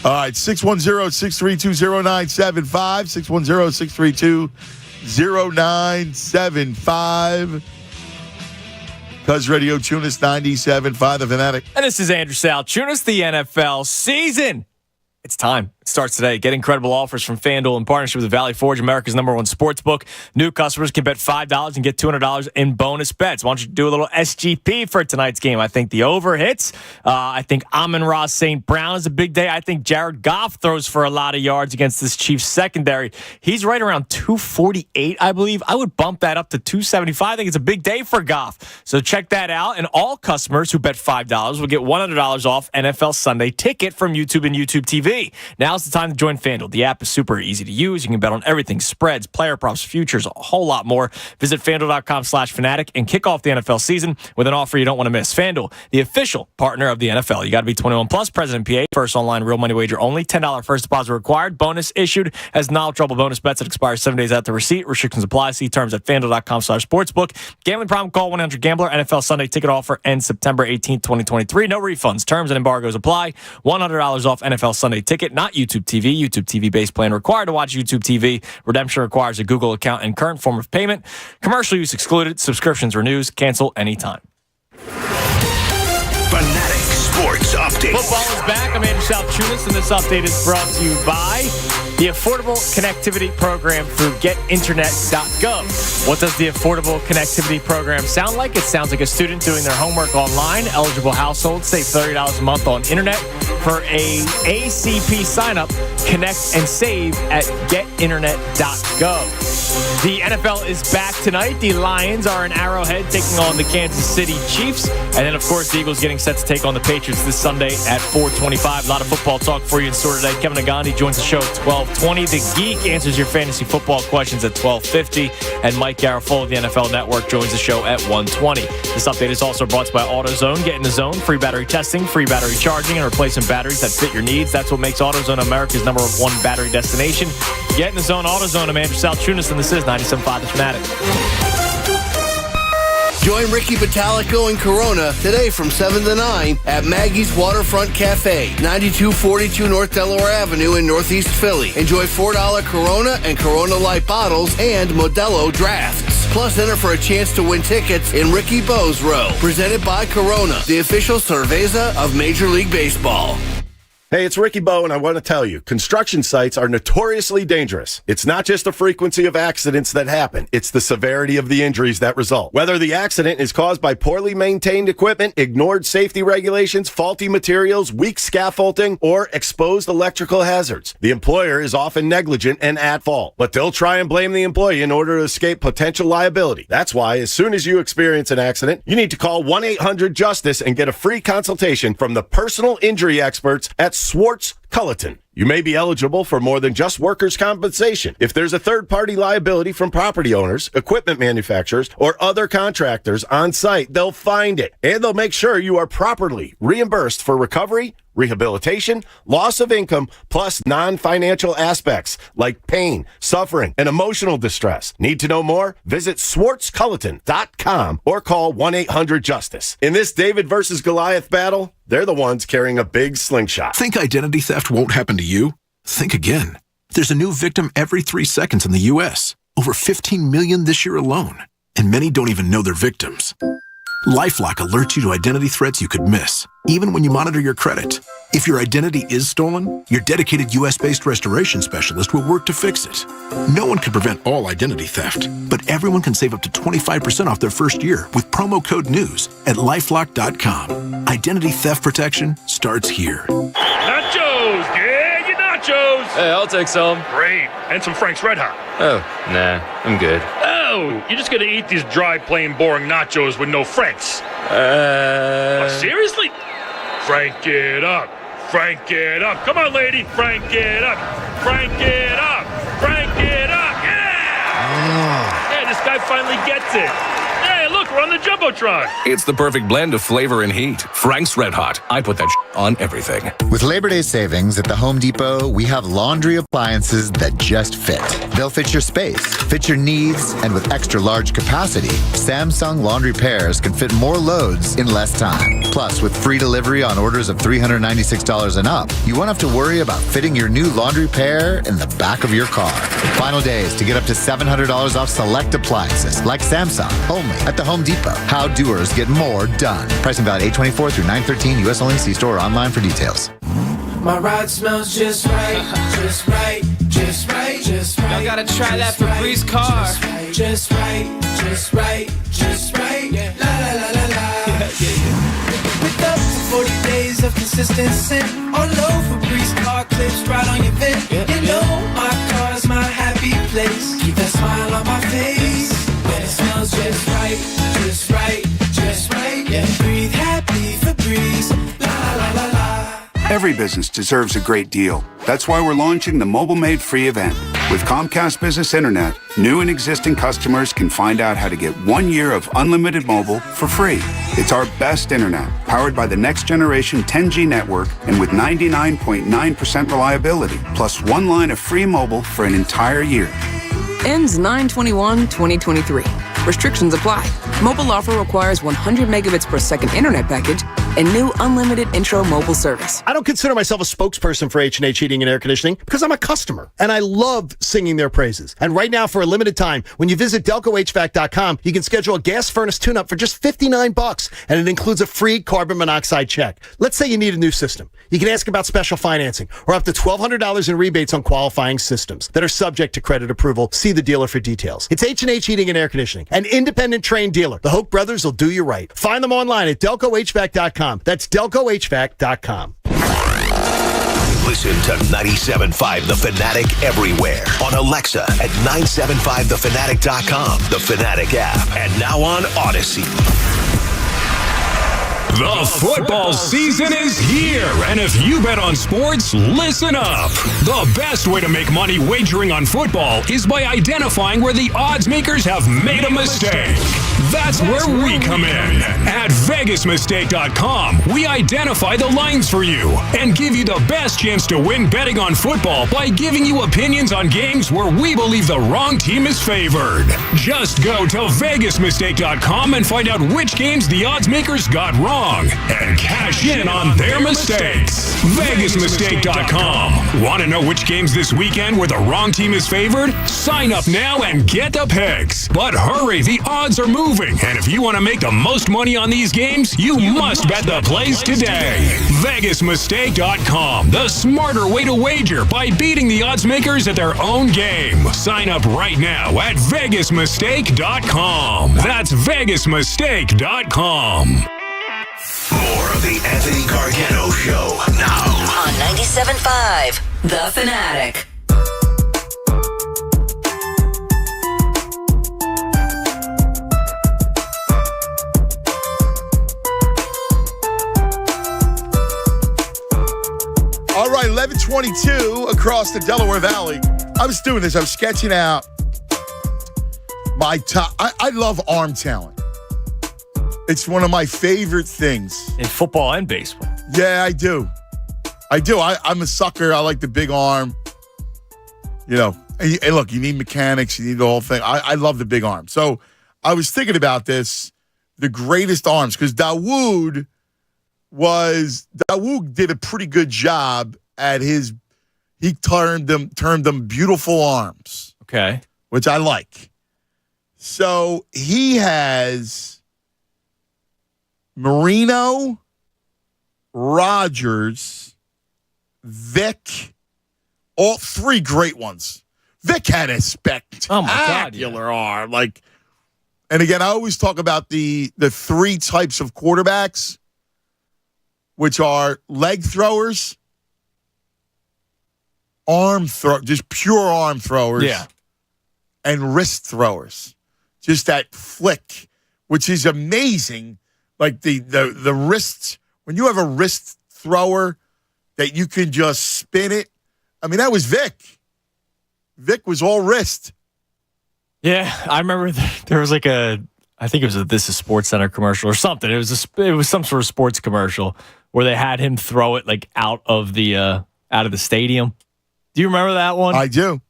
Speaker 4: All right, 610-632-0975, 610-632-0975. Cuz Radio Tunis 97.5 The Fanatic.
Speaker 7: And this is Andrew Sal. Tunis, the NFL season. It's time starts today. Get incredible offers from FanDuel in partnership with Valley Forge, America's #1 sports book. New customers can bet $5 and get $200 in bonus bets. Why don't you do a little SGP for tonight's game? I think the over hits. I think Amon-Ra St. Brown is a big day. I think Jared Goff throws for a lot of yards against this Chiefs secondary. He's right around 248, I believe. I would bump that up to 275. I think it's a big day for Goff. So check that out. And all customers who bet $5 will get $100 off NFL Sunday ticket from YouTube and YouTube TV. Now's the time to join FanDuel. The app is super easy to use. You can bet on everything: spreads, player props, futures, a whole lot more. Visit FanDuel.com/fanatic and kick off the NFL season with an offer you don't want to miss. FanDuel, the official partner of the NFL. You got to be 21 plus. President PA. First online real money wager only. $10 first deposit required. Bonus issued as non-trouble bonus bets that expire 7 days after receipt. Restrictions apply. See terms at FanDuel.com/sportsbook. Gambling problem? Call 1-800-GAMBLER. NFL Sunday ticket offer ends September 18th, 2023. No refunds. Terms and embargoes apply. $100 off NFL Sunday ticket. Not YouTube TV. YouTube TV base plan required to watch YouTube TV. Redemption requires a Google account and current form of payment. Commercial use excluded. Subscriptions renews. Cancel anytime.
Speaker 21: Fanatic Sports Update.
Speaker 7: Football is back. I'm Andrew Salchunas, and this update is brought to you by the Affordable Connectivity Program through GetInternet.gov. What does the Affordable Connectivity Program sound like? It sounds like a student doing their homework online. Eligible households save $30 a month on internet. For a ACP sign-up, connect and save at GetInternet.gov. The NFL is back tonight. The Lions are in Arrowhead taking on the Kansas City Chiefs. And then, of course, the Eagles getting set to take on the Patriots this Sunday at 4:25. A lot of football talk for you in store today. Kevin Agandi joins the show at 12:20. The Geek answers your fantasy football questions at 12:50. And Mike Garafolo of the NFL Network joins the show at 1:20. This update is also brought to you by AutoZone. Get in the zone. Free battery testing, free battery charging, and replacement batteries that fit your needs. That's what makes AutoZone America's #1 battery destination. Get in the zone. AutoZone. I'm Andrew Salchunas, and this is 97.5 The Fanatic.
Speaker 2: Join Ricky Batalico and Corona today from 7 to 9 at Maggie's Waterfront Cafe, 9242 North Delaware Avenue in Northeast Philly. Enjoy $4 Corona and Corona Light bottles and Modelo drafts. Plus, enter for a chance to win tickets in Ricky Bo's Row. Presented by Corona, the official cerveza of Major League Baseball.
Speaker 3: Hey, it's Ricky Bo, and I want to tell you, construction sites are notoriously dangerous. It's not just the frequency of accidents that happen, it's the severity of the injuries that result. Whether the accident is caused by poorly maintained equipment, ignored safety regulations, faulty materials, weak scaffolding, or exposed electrical hazards, the employer is often negligent and at fault. But they'll try and blame the employee in order to escape potential liability. That's why, as soon as you experience an accident, you need to call 1-800-JUSTICE and get a free consultation from the personal injury experts at Swartz Culleton. You may be eligible for more than just workers' compensation. If there's a third-party liability from property owners, equipment manufacturers, or other contractors on site, they'll find it. And they'll make sure you are properly reimbursed for recovery, rehabilitation, loss of income, plus non-financial aspects like pain, suffering, and emotional distress. Need to know more? Visit SwartzCulleton.com or call 1-800-JUSTICE. In this David versus Goliath battle, they're the ones carrying a big slingshot.
Speaker 22: Think identity theft won't happen to you? Think again. There's a new victim every 3 seconds in the U.S. Over 15 million this year alone. And many don't even know they're victims. LifeLock alerts you to identity threats you could miss, even when you monitor your credit. If your identity is stolen, your dedicated U.S.-based restoration specialist will work to fix it. No one can prevent all identity theft, but everyone can save up to 25% off their first year with promo code NEWS at LifeLock.com. Identity theft protection starts here.
Speaker 20: Nachos! Yeah, your nachos!
Speaker 23: Hey, I'll take some.
Speaker 20: Great. And some Frank's Red Hot.
Speaker 23: Oh, nah, I'm good.
Speaker 20: Oh, you're just gonna eat these dry, plain, boring nachos with no Franks. Seriously? Frank it up. Frank it up. Come on, lady. Frank it up. Frank it up. Frank it up. Yeah! Yeah, this guy finally gets it. Hey, look, we're on the Jumbotron.
Speaker 24: It's the perfect blend of flavor and heat. Frank's Red Hot. I put that on everything.
Speaker 25: With Labor Day savings at the Home Depot, we have laundry appliances that just fit. They'll fit your space, fit your needs, and with extra large capacity, Samsung laundry pairs can fit more loads in less time. Plus, with free delivery on orders of $396 and up, you won't have to worry about fitting your new laundry pair in the back of your car. Final days to get up to $700 off select appliances like Samsung, only at the Home Depot. How doers get more done. Pricing valid 8/24 through 9/13. U.S. only. See store or online for details.
Speaker 21: My ride smells just right, just right, just right, just right. Y'all gotta try that Febreze car. Just right, just right, just right. La la la la la. With up to 40 days of consistent scent. All low Febreze car clips right on your vent. You know my car's my happy place. Keep that smile on my face. When it smells just right, just right, just right. Yeah, breathe happy Febreze. La la la la la.
Speaker 6: Every business deserves a great deal. That's why we're launching the Mobile Made Free event. With Comcast Business Internet, new and existing customers can find out how to get 1 year of unlimited mobile for free. It's our best internet, powered by the next generation 10G network and with 99.9% reliability, plus 1 line of free mobile for an entire year.
Speaker 12: Ends 9/21/2023. Restrictions apply. Mobile offer requires 100 megabits per second internet package and new unlimited intro mobile service.
Speaker 13: I don't consider myself a spokesperson for H&H Heating and Air Conditioning because I'm a customer and I love singing their praises. And right now, for a limited time, when you visit DelcoHVAC.com, you can schedule a gas furnace tune-up for just $59, and it includes a free carbon monoxide check. Let's say you need a new system. You can ask about special financing or up to $1,200 in rebates on qualifying systems that are subject to credit approval. See the dealer for details. It's H&H Heating and Air Conditioning, an independent trained dealer. The Hoke brothers will do you right. Find them online at DelcoHVAC.com. That's DelcoHVAC.com.
Speaker 14: Listen to 97.5 The Fanatic everywhere. On Alexa at 975thefanatic.com, the Fanatic app, and now on Odyssey.
Speaker 15: The football season is here, and if you bet on sports, listen up. The best way to make money wagering on football is by identifying where the odds makers have made a mistake. That's where we come in. At VegasMistake.com, we identify the lines for you and give you the best chance to win betting on football by giving you opinions on games where we believe the wrong team is favored. Just go to VegasMistake.com and find out which games the odds makers got wrong and cash in on their mistakes. VegasMistake.com. Want to know which games this weekend where the wrong team is favored? Sign up now and get the picks. But hurry, the odds are moving, and if you want to make the most money on these games, you must bet the plays today. VegasMistake.com. The smarter way to wager by beating the odds makers at their own game. Sign up right now at VegasMistake.com. That's VegasMistake.com.
Speaker 14: More of the Anthony Gargano Show now.
Speaker 26: On 97.5, The Fanatic.
Speaker 4: All right, 11:22 across the Delaware Valley. I was doing this. I was sketching out my top. I love arm talent. It's one of my favorite things.
Speaker 7: In football and baseball.
Speaker 4: Yeah, I do. I'm a sucker. I like the big arm. You know, and look, you need mechanics. You need the whole thing. I love the big arm. So I was thinking about this, the greatest arms, because Dawood did a pretty good job at he termed them beautiful arms.
Speaker 7: Okay.
Speaker 4: Which I like. So he has Marino, Rogers, Vic, all three great ones. Vic had a spectacular arm. And again, I always talk about the three types of quarterbacks, which are leg throwers, just pure arm throwers, and wrist throwers. Just that flick, which is amazing. Like the wrist, when you have a wrist thrower that you can just spin it. I mean, that was Vic. Vic was all wrist.
Speaker 7: Yeah, I remember there was I think it was a This Is Sports Center commercial or something. It was some sort of sports commercial where they had him throw it out of the stadium. Do you remember that one?
Speaker 4: I do.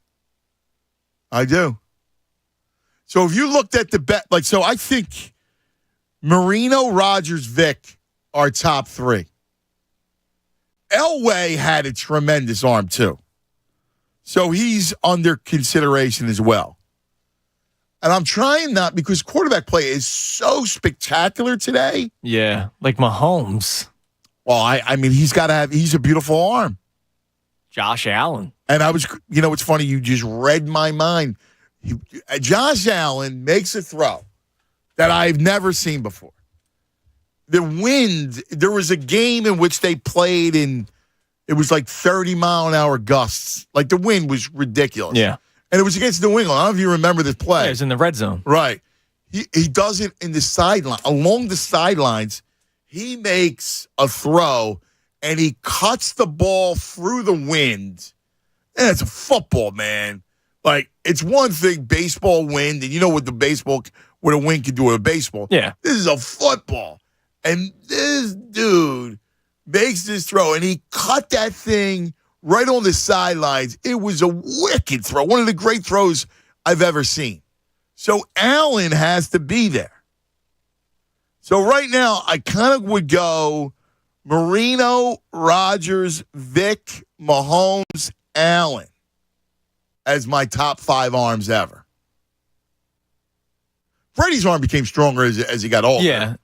Speaker 4: So if you looked at the bet, so I think Marino, Rogers, Vic are top three. Elway had a tremendous arm too. So he's under consideration as well. And I'm trying not, because quarterback play is so spectacular today.
Speaker 7: Yeah, like Mahomes.
Speaker 4: Well, I mean, he's a beautiful arm.
Speaker 7: Josh Allen.
Speaker 4: And I was, it's funny. You just read my mind. Josh Allen makes a throw that I've never seen before. The wind, there was a game in which they played it was like 30-mile-an-hour gusts. Like the wind was ridiculous.
Speaker 7: Yeah.
Speaker 4: And it was against New England. I don't know if you remember this play.
Speaker 7: Yeah, it was in the red zone.
Speaker 4: Right. He does it in the sideline. Along the sidelines, he makes a throw, and he cuts the ball through the wind. And it's a football, man. Like, it's one thing, baseball wind, and you know what a wind can do with a baseball.
Speaker 7: Yeah.
Speaker 4: This is a football. And this dude makes this throw, and he cut that thing right on the sidelines. It was a wicked throw, one of the great throws I've ever seen. So Allen has to be there. So right now, I kind of would go Marino, Rodgers, Vic, Mahomes, Allen as my top 5 arms ever. Brady's arm became stronger as he got older.
Speaker 7: Yeah.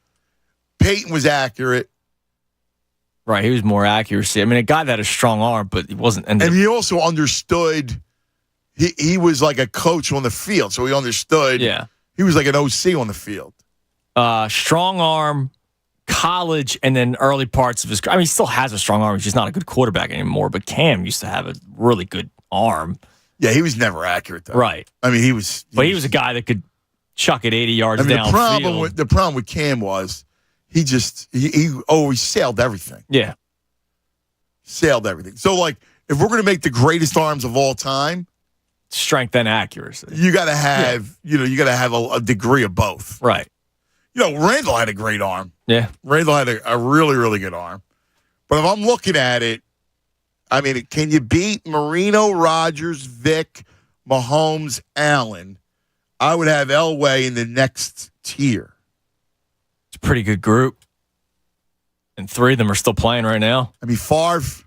Speaker 4: Peyton was accurate.
Speaker 7: Right, he was more accuracy. I mean, a guy that had a strong arm, but he wasn't.
Speaker 4: And he also understood. He was like a coach on the field, so he understood.
Speaker 7: Yeah.
Speaker 4: He was like an OC on the field.
Speaker 7: Strong arm, college, and then early parts of his career. I mean, he still has a strong arm. He's just not a good quarterback anymore, but Cam used to have a really good arm.
Speaker 4: Yeah, he was never accurate, though.
Speaker 7: Right.
Speaker 4: I mean, he was
Speaker 7: a guy that could chuck it 80 yards downfield.
Speaker 4: The problem with Cam was he always sailed everything.
Speaker 7: Yeah.
Speaker 4: Sailed everything. So, like, if we're going to make the greatest arms of all time,
Speaker 7: strength and accuracy,
Speaker 4: you got to have, you got to have a degree of both.
Speaker 7: Right.
Speaker 4: Randall had a great arm.
Speaker 7: Yeah.
Speaker 4: Randall had a really, really good arm. But if I'm looking at it, I mean, can you beat Marino, Rodgers, Vic, Mahomes, Allen? I would have Elway in the next tier.
Speaker 7: It's a pretty good group. And 3 of them are still playing right now.
Speaker 4: I mean, Favre,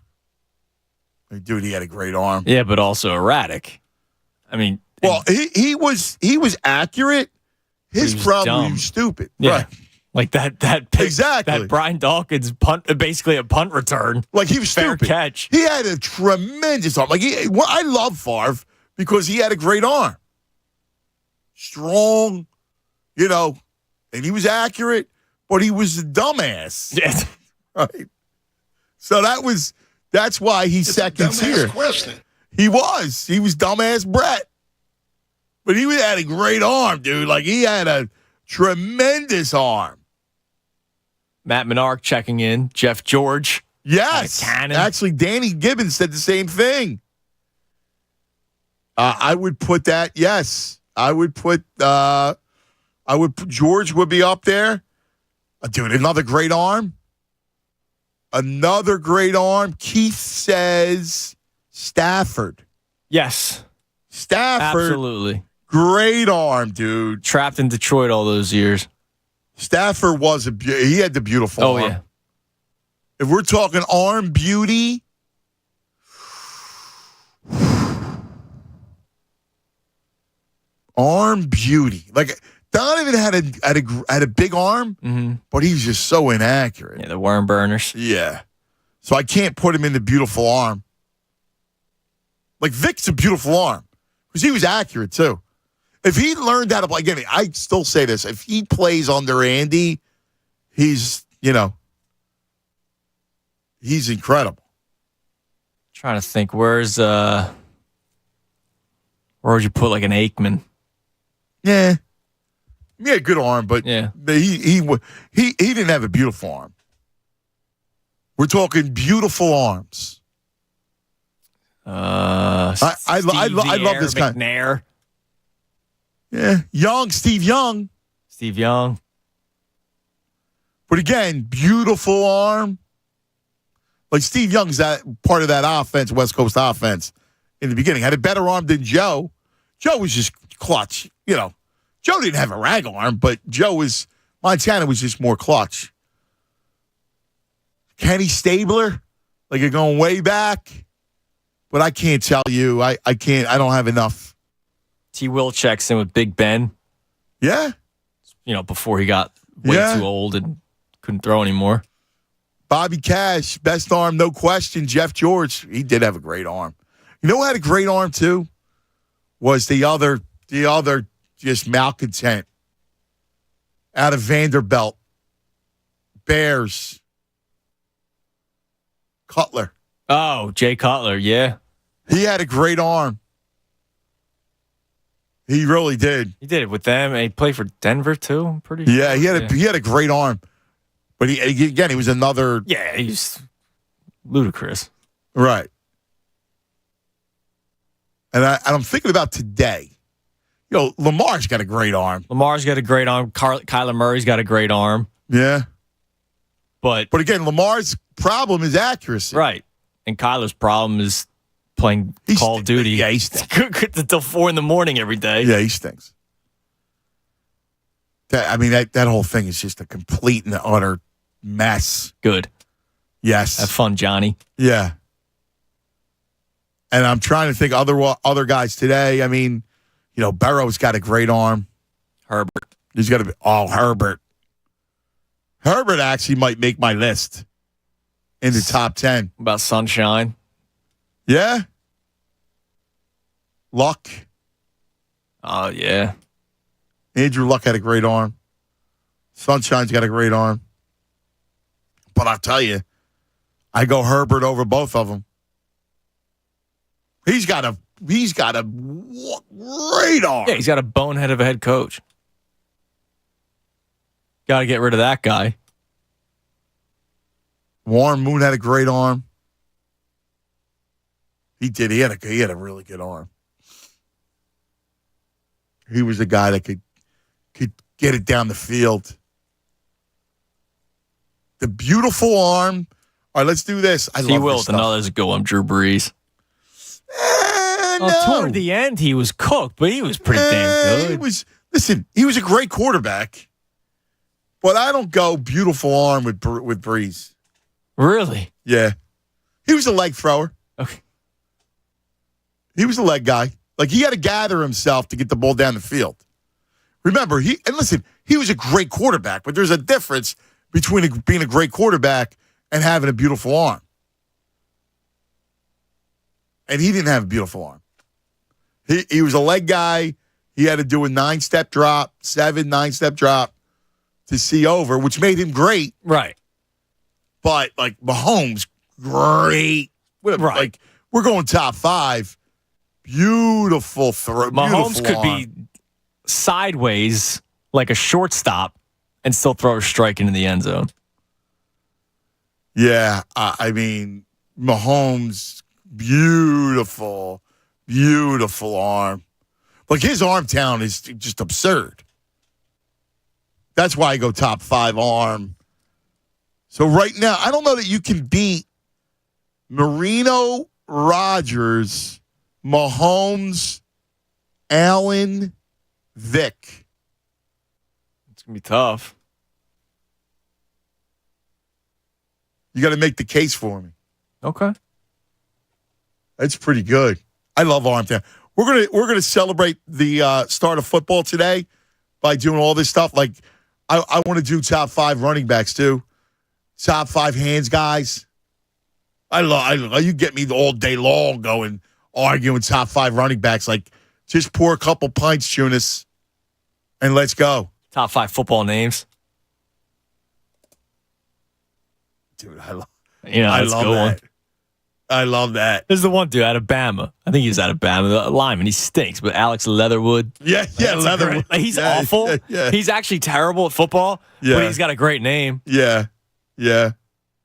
Speaker 4: dude, he had a great arm.
Speaker 7: Yeah, but also erratic. I mean,
Speaker 4: well, he was accurate. His problem was stupid.
Speaker 7: Yeah.
Speaker 4: Right.
Speaker 7: Like that pick,
Speaker 4: exactly.
Speaker 7: That Brian Dawkins punt, basically a punt return.
Speaker 4: Like he was
Speaker 7: fair
Speaker 4: stupid.
Speaker 7: Catch.
Speaker 4: He had a tremendous arm. Like I love Favre because he had a great arm. Strong, and he was accurate, but he was a dumbass.
Speaker 7: Yes.
Speaker 4: Right. So that's why he's second tier. He was dumbass Brett. But he had a great arm, dude. Like he had a tremendous arm.
Speaker 7: Matt Menard checking in. Jeff George.
Speaker 4: Yes. Actually, Danny Gibbons said the same thing. I would put that, yes. I would put George would be up there. Dude, another great arm. Another great arm. Keith says Stafford.
Speaker 7: Yes.
Speaker 4: Stafford.
Speaker 7: Absolutely.
Speaker 4: Great arm, dude.
Speaker 7: Trapped in Detroit all those years.
Speaker 4: Stafford he had the beautiful arm.
Speaker 7: Yeah.
Speaker 4: If we're talking arm beauty, like Donovan had a big arm, but he was just so inaccurate.
Speaker 7: Yeah, the worm burners.
Speaker 4: Yeah, so I can't put him in the beautiful arm. Like Vic's a beautiful arm because he was accurate too. If he learned how to play, again, I still say this: if he plays under Andy, he's incredible.
Speaker 7: Trying to think, where would you put like an Aikman?
Speaker 4: Yeah, good arm, but
Speaker 7: yeah,
Speaker 4: he didn't have a beautiful arm. We're talking beautiful arms. I love this guy.
Speaker 7: McNair.
Speaker 4: Yeah, Steve Young.
Speaker 7: Steve Young.
Speaker 4: But again, beautiful arm. Like Steve Young's that part of that offense, West Coast offense, in the beginning. Had a better arm than Joe. Joe was just clutch. Joe didn't have a rag arm, but Montana was just more clutch. Kenny Stabler, like you're going way back. But I can't tell you. I can't. I don't have enough.
Speaker 7: T. Will checks in with Big Ben.
Speaker 4: Yeah.
Speaker 7: Before he got way too old and couldn't throw anymore.
Speaker 4: Bobby Cash, best arm, no question. Jeff George, he did have a great arm. You know who had a great arm too? Was the other just malcontent out of Vanderbilt. Bears. Cutler.
Speaker 7: Oh, Jay Cutler, yeah.
Speaker 4: He had a great arm. He really did.
Speaker 7: He did it with them, and he played for Denver too. I'm pretty
Speaker 4: Yeah,
Speaker 7: sure.
Speaker 4: he had a great arm. But he was another.
Speaker 7: Yeah, he's ludicrous.
Speaker 4: Right. And I'm thinking about today. Lamar's got a great arm.
Speaker 7: Lamar's got a great arm. Kyler Murray's got a great arm.
Speaker 4: Yeah.
Speaker 7: But
Speaker 4: again, Lamar's problem is accuracy.
Speaker 7: Right. And Kyler's problem is playing Call of Duty.
Speaker 4: Yeah, he stinks.
Speaker 7: Until 4 a.m. every day.
Speaker 4: Yeah, he stinks. That whole thing is just a complete and utter mess.
Speaker 7: Good.
Speaker 4: Yes.
Speaker 7: Have fun, Johnny.
Speaker 4: Yeah. And I'm trying to think other guys today. Burrow's got a great arm.
Speaker 7: Herbert.
Speaker 4: He's got Herbert. Herbert actually might make my list in the top 10.
Speaker 7: About Sunshine.
Speaker 4: Yeah. Luck.
Speaker 7: Oh, yeah.
Speaker 4: Andrew Luck had a great arm. Sunshine's got a great arm. But I'll tell you, I go Herbert over both of them. He's got a great arm.
Speaker 7: Yeah, he's got a bonehead of a head coach. Got to get rid of that guy.
Speaker 4: Warren Moon had a great arm. He did. He had a really good arm. He was the guy that could get it down the field. The beautiful arm. All right, let's do this.
Speaker 7: He will. Another's a good one. Drew Brees.
Speaker 4: No.
Speaker 7: Toward the end, he was cooked, but he was pretty damn good.
Speaker 4: He was a great quarterback. But I don't go beautiful arm with Brees.
Speaker 7: Really?
Speaker 4: Yeah. He was a leg thrower.
Speaker 7: Okay.
Speaker 4: He was a leg guy. Like, he had to gather himself to get the ball down the field. Remember, he was a great quarterback, but there's a difference between being a great quarterback and having a beautiful arm. And he didn't have a beautiful arm. He was a leg guy. He had to do a 9-step drop, 9-step drop to see over, which made him great.
Speaker 7: Right.
Speaker 4: But, like, Mahomes, great.
Speaker 7: Right.
Speaker 4: Like, we're going top 5. Beautiful throw.
Speaker 7: Mahomes
Speaker 4: beautiful
Speaker 7: could
Speaker 4: arm.
Speaker 7: be sideways like a shortstop and still throw a strike into the end zone.
Speaker 4: Yeah. Mahomes, beautiful arm. Like, his arm talent is just absurd. That's why I go top 5 arm. So right now, I don't know that you can beat Marino, Rodgers, Mahomes, Allen, Vic.
Speaker 7: It's going to be tough.
Speaker 4: You got to make the case for me.
Speaker 7: Okay.
Speaker 4: That's pretty good. I love arm talent. We're gonna celebrate the start of football today by doing all this stuff. Like, I want to do top 5 running backs too, top 5 hands guys. I love you get me all day long going arguing top 5 running backs. Like, just pour a couple pints, Tunis, and let's go.
Speaker 7: Top 5 football names.
Speaker 4: Dude, I love
Speaker 7: that.
Speaker 4: I love that.
Speaker 7: There's the one dude out of Bama. I think he's out of Bama. The lineman, he stinks, but Alex Leatherwood.
Speaker 4: Yeah, Leatherwood.
Speaker 7: He's awful.
Speaker 4: Yeah.
Speaker 7: He's actually terrible at football, but he's got a great name.
Speaker 4: Yeah.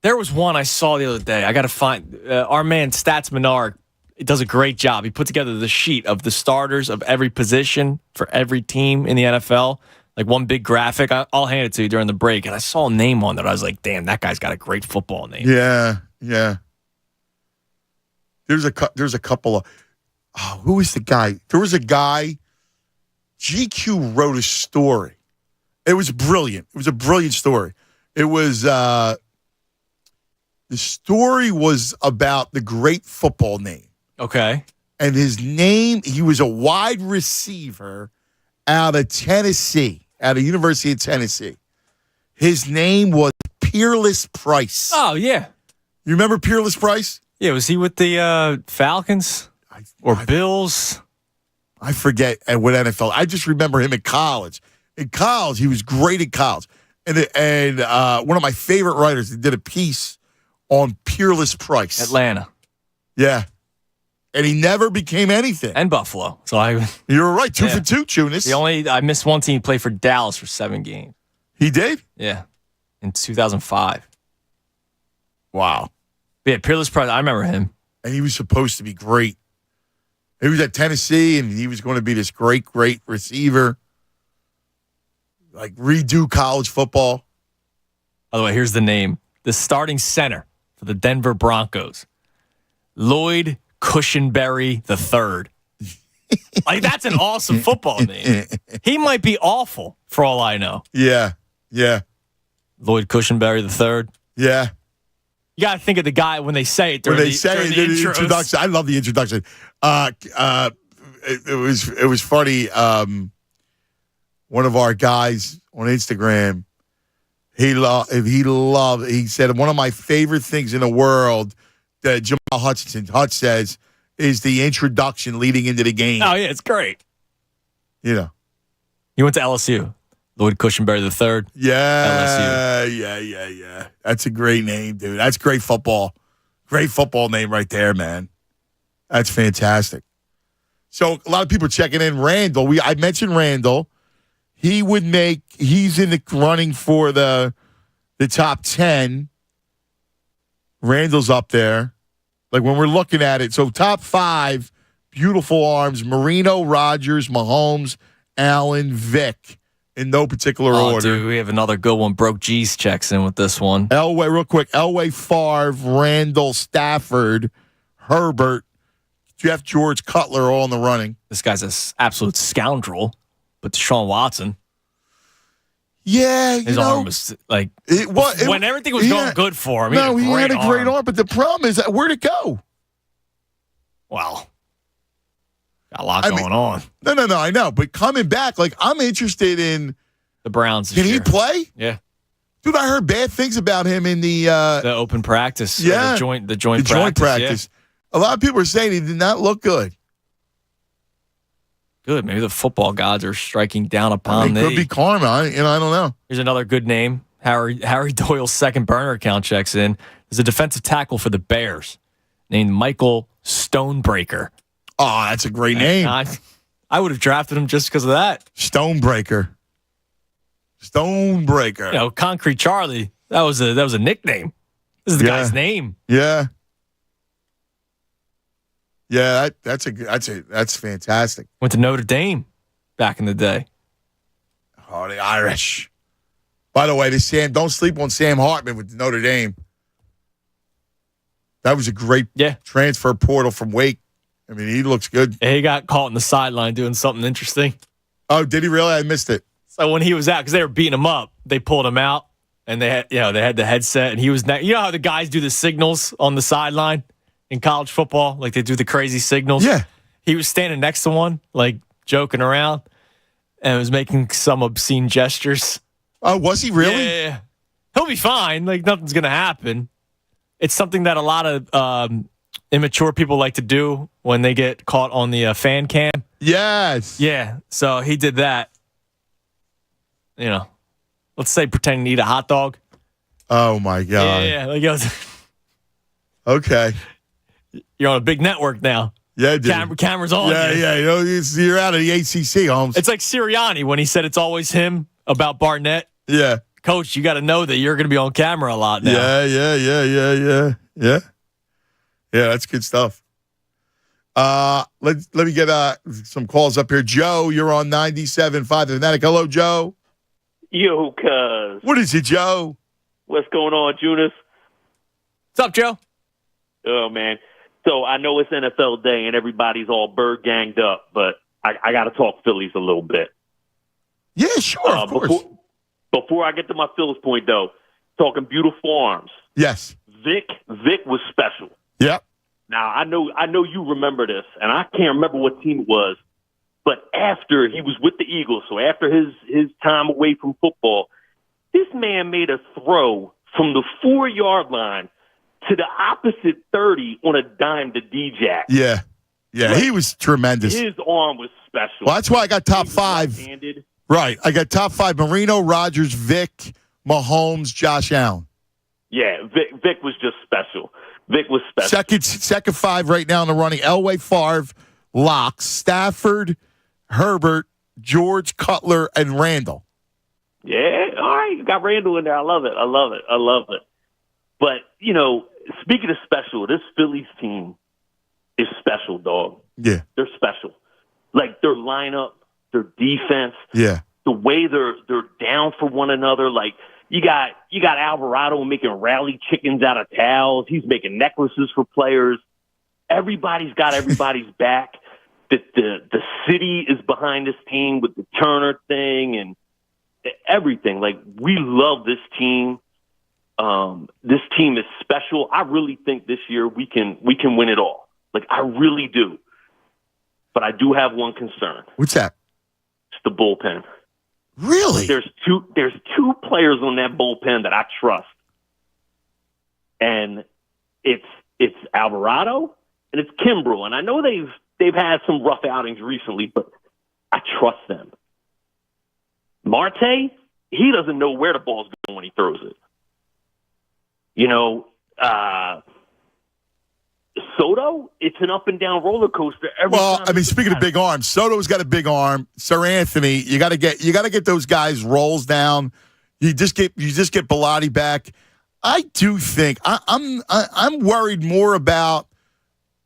Speaker 7: There was one I saw the other day. I got to find our man Stats Menard. He does a great job. He put together the sheet of the starters of every position for every team in the NFL. Like one big graphic. I'll hand it to you during the break. And I saw a name on that. I was like, damn, that guy's got a great football name.
Speaker 4: Yeah. There's a couple of who is the guy? There was a guy. GQ wrote a story. It was brilliant. It was a brilliant story. It was the story was about the great football name.
Speaker 7: Okay.
Speaker 4: And his name, he was a wide receiver out of Tennessee, out of University of Tennessee. His name was Peerless Price.
Speaker 7: Oh, yeah.
Speaker 4: You remember Peerless Price?
Speaker 7: Yeah, was he with the Falcons or Bills?
Speaker 4: I forget at what NFL. I just remember him at college. In college, he was great at college. And one of my favorite writers did a piece on Peerless Price.
Speaker 7: Atlanta.
Speaker 4: Yeah. And he never became anything.
Speaker 7: And Buffalo. So
Speaker 4: you were right. 2 for 2, Tunis.
Speaker 7: I missed one team. He played for Dallas for 7 games.
Speaker 4: He did?
Speaker 7: Yeah. In 2005.
Speaker 4: Wow.
Speaker 7: Yeah, Peerless Price. I remember him.
Speaker 4: And he was supposed to be great. He was at Tennessee, and he was going to be this great, great receiver. Like, redo college football.
Speaker 7: By the way, here's the name. The starting center for the Denver Broncos. Lloyd Cushenberry III. Like, that's an awesome football name. He might be awful, for all I know.
Speaker 4: Yeah.
Speaker 7: Lloyd Cushenberry III.
Speaker 4: Yeah.
Speaker 7: You got to think of the guy when they say it during the
Speaker 4: introduction. I love the introduction. It was funny. One of our guys on Instagram, he said one of my favorite things in the world that Jamal Hutch says is the introduction leading into the game.
Speaker 7: Oh yeah, it's great.
Speaker 4: You know,
Speaker 7: he went to LSU. Lloyd Cushenberry III.
Speaker 4: Yeah,
Speaker 7: LSU.
Speaker 4: Yeah. That's a great name, dude. That's great football. Great football name right there, man. That's fantastic. So a lot of people checking in. Randall, I mentioned Randall. He's in the running for the top 10. Randall's up there. Like when we're looking at it. So top 5, beautiful arms, Marino, Rodgers, Mahomes, Allen, Vick. In no particular order.
Speaker 7: Dude, we have another good one. Broke G's checks in with this one.
Speaker 4: Elway, real quick. Elway, Favre, Randall, Stafford, Herbert, Jeff George, Cutler, all in the running.
Speaker 7: This guy's an absolute scoundrel. But Deshaun Watson.
Speaker 4: Yeah,
Speaker 7: his arm was like when everything was going good for him.
Speaker 4: He had a great arm. But the problem is where'd it go?
Speaker 7: Well, got a lot going on.
Speaker 4: No, I know. But coming back, like, I'm interested in
Speaker 7: the Browns.
Speaker 4: Can he play?
Speaker 7: Yeah.
Speaker 4: Dude, I heard bad things about him in the
Speaker 7: open practice.
Speaker 4: Yeah.
Speaker 7: The joint practice.
Speaker 4: Yeah. A lot of people are saying he did not look good.
Speaker 7: Good. Maybe the football gods are striking down upon
Speaker 4: It could be karma. I don't know.
Speaker 7: Here's another good name. Harry Doyle's second burner account checks in. There's a defensive tackle for the Bears named Michael Stonebreaker.
Speaker 4: Oh, that's a great name.
Speaker 7: I would have drafted him just because of that.
Speaker 4: Stonebreaker.
Speaker 7: You know, Concrete Charlie. That was a nickname. This is the guy's name.
Speaker 4: Yeah. Yeah, that's fantastic.
Speaker 7: Went to Notre Dame back in the day.
Speaker 4: Oh, the Irish. By the way, don't sleep on Sam Hartman with Notre Dame. That was a great transfer portal from Wake. I mean, he looks good.
Speaker 7: He got caught in the sideline doing something interesting.
Speaker 4: Oh, did he really? I missed it.
Speaker 7: So when he was out, because they were beating him up, they pulled him out, and they had the headset, and he was. You know how the guys do the signals on the sideline in college football, like they do the crazy signals.
Speaker 4: Yeah.
Speaker 7: He was standing next to one, like joking around, and was making some obscene gestures.
Speaker 4: Oh, was he really?
Speaker 7: Yeah. He'll be fine. Like nothing's gonna happen. It's something that a lot of immature people like to do when they get caught on the fan cam.
Speaker 4: Yes.
Speaker 7: Yeah. So he did that. You know, let's say pretending to eat a hot dog.
Speaker 4: Oh my God.
Speaker 7: Yeah. Like,
Speaker 4: okay.
Speaker 7: You're on a big network now.
Speaker 4: Yeah, dude.
Speaker 7: Camera's on.
Speaker 4: Yeah. You know, you're out of the ACC, Holmes.
Speaker 7: It's like Sirianni when he said it's always him about Barnett.
Speaker 4: Yeah.
Speaker 7: Coach, you got to know that you're going to be on camera a lot now.
Speaker 4: Yeah. Yeah, that's good stuff. Let me get some calls up here. Joe, you're on 97.5 The Fanatic. Hello, Joe.
Speaker 1: Yo, cuz.
Speaker 4: What is it, Joe?
Speaker 1: What's going on, Judas?
Speaker 7: What's up, Joe?
Speaker 1: Oh, man. So I know it's NFL Day and everybody's all bird ganged up, but I got to talk Phillies a little bit.
Speaker 4: Yeah, sure, of course.
Speaker 1: Before I get to my Phillies point, though, talking beautiful arms.
Speaker 4: Yes.
Speaker 1: Vic was special.
Speaker 4: Yep.
Speaker 1: Now, I know you remember this, and I can't remember what team it was, but after he was with the Eagles, so after his time away from football, this man made a throw from the 4-yard line to the opposite 30 on a dime to D-Jack.
Speaker 4: Yeah. Yeah, he was tremendous.
Speaker 1: His arm was special.
Speaker 4: Well, that's why I got top 5.
Speaker 1: Right-handed.
Speaker 4: Right. I got top 5. Marino, Rodgers, Vic, Mahomes, Josh Allen.
Speaker 1: Yeah, Vic was just special. Vic was special.
Speaker 4: Second 5 right now in the running. Elway, Favre, Locke, Stafford, Herbert, George, Cutler, and Randall.
Speaker 1: Yeah, all right. You got Randall in there. I love it. But, speaking of special, this Phillies team is special, dog.
Speaker 4: Yeah.
Speaker 1: They're special. Like, their lineup, their defense.
Speaker 4: Yeah.
Speaker 1: The way they're down for one another. Like, you got Alvarado making rally chickens out of towels. He's making necklaces for players. Everybody's got everybody's back. The city is behind this team with the Turner thing and everything. Like, we love this team. This team is special. I really think this year we can win it all. Like, I really do. But I do have one concern.
Speaker 4: What's that?
Speaker 1: It's the bullpen.
Speaker 4: Really?
Speaker 1: There's two players on that bullpen that I trust. And it's Alvarado and it's Kimbrel. And I know they've had some rough outings recently, but I trust them. Marte, he doesn't know where the ball's going when he throws it. Soto, it's an up and down roller coaster every time.
Speaker 4: Speaking of big arms, Soto's got a big arm. Sir Anthony, you got to get those guys rolls down. You just get Bilotti back. I do think I'm worried more about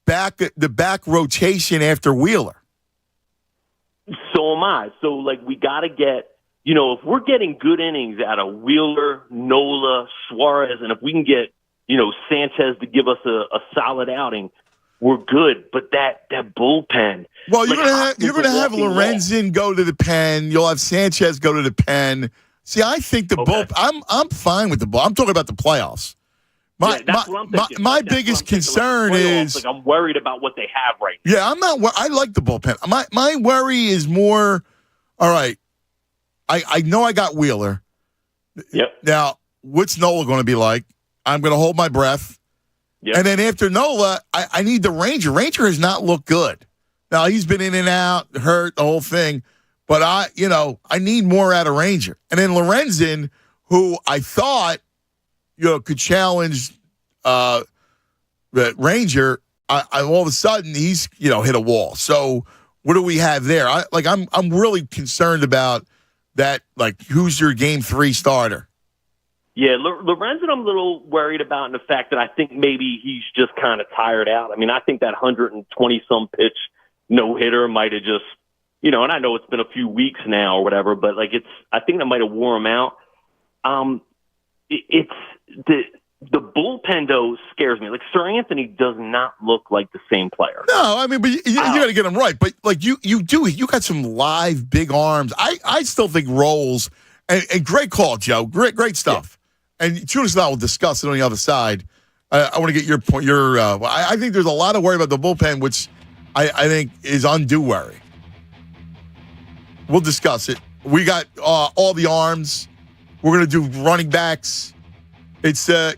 Speaker 4: the back rotation after Wheeler.
Speaker 1: So am I. So like we got to get, if we're getting good innings out of Wheeler, Nola, Suarez, and if we can get Sanchez to give us a solid outing, we're good. But that bullpen.
Speaker 4: Well, you're gonna have Lorenzen go to the pen. You'll have Sanchez go to the pen. See, I think the bullpen. I'm fine with the bull. I'm talking about the playoffs. My biggest concern is
Speaker 1: like I'm worried about what they have right now.
Speaker 4: Yeah, I'm not. I like the bullpen. My worry is more. All right, I know I got Wheeler.
Speaker 1: Yep.
Speaker 4: Now, what's Nola going to be like? I'm going to hold my breath. Yep. And then after Nola, I need the Ranger. Ranger has not looked good. Now, he's been in and out, hurt, the whole thing. But I need more out of Ranger. And then Lorenzen, who I thought, could challenge Ranger, all of a sudden he's, hit a wall. So what do we have there? I'm really concerned about that. Like, who's your game 3 starter?
Speaker 1: Yeah, Lorenzen I'm a little worried about in the fact that I think maybe he's just kind of tired out. I mean, I think that 120-some pitch no-hitter might have just, and I know it's been a few weeks now or whatever, but I think that might have wore him out. It's the bullpen, though, scares me. Like, Sir Anthony does not look like the same player.
Speaker 4: No, but you got to get him right. But, you got some live big arms. I still think Rolls, and great call, Joe. Great stuff. Yeah. And Tunis and I will discuss it on the other side. I want to get your point. I think there's a lot of worry about the bullpen, which I think is undue worry. We'll discuss it. We got all the arms. We're going to do running backs. It's a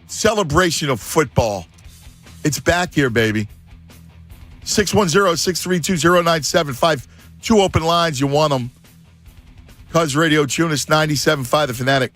Speaker 4: celebration of football. It's back here, baby. 610-632-0975. 2 open lines. You want them. Cuz Radio, Tunis 97.5, The Fanatic.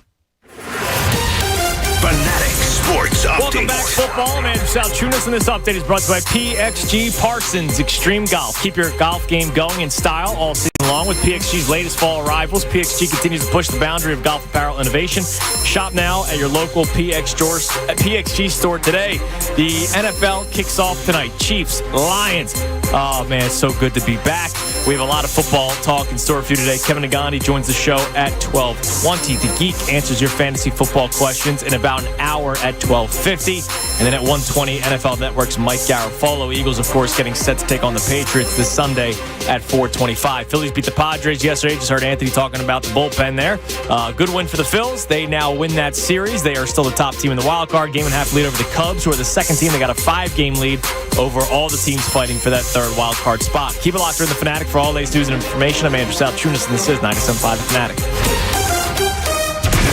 Speaker 14: Fanatic Sports Update.
Speaker 7: Welcome back, football. Man, Sal Chunas, and this update is brought to you by PXG Parsons Extreme Golf. Keep your golf game going in style all season long with PXG's latest fall arrivals. PXG continues to push the boundary of golf apparel innovation. Shop now at your local PXG store today. The NFL kicks off tonight. Chiefs, Lions. Oh, man, it's so good to be back. We have a lot of football talk in store for you today. Kevin Nagandi joins the show at 12:20. The Geek answers your fantasy football questions in about an hour at 12:50. And then at 1:20, NFL Network's Mike Garafolo. Eagles, of course, getting set to take on the Patriots this Sunday at 4:25. Phillies beat the Padres yesterday. Just heard Anthony talking about the bullpen there. Good win for the Phils. They now win that series. They are still the top team in the wild card. Game and a half lead over the Cubs, who are the second team. They got a 5-game lead over all the teams fighting for that third wild card spot. Keep it locked in the Fanatic for all latest news and information. I'm Andrew Sal Chunas, and this is 97.5 The Fanatic.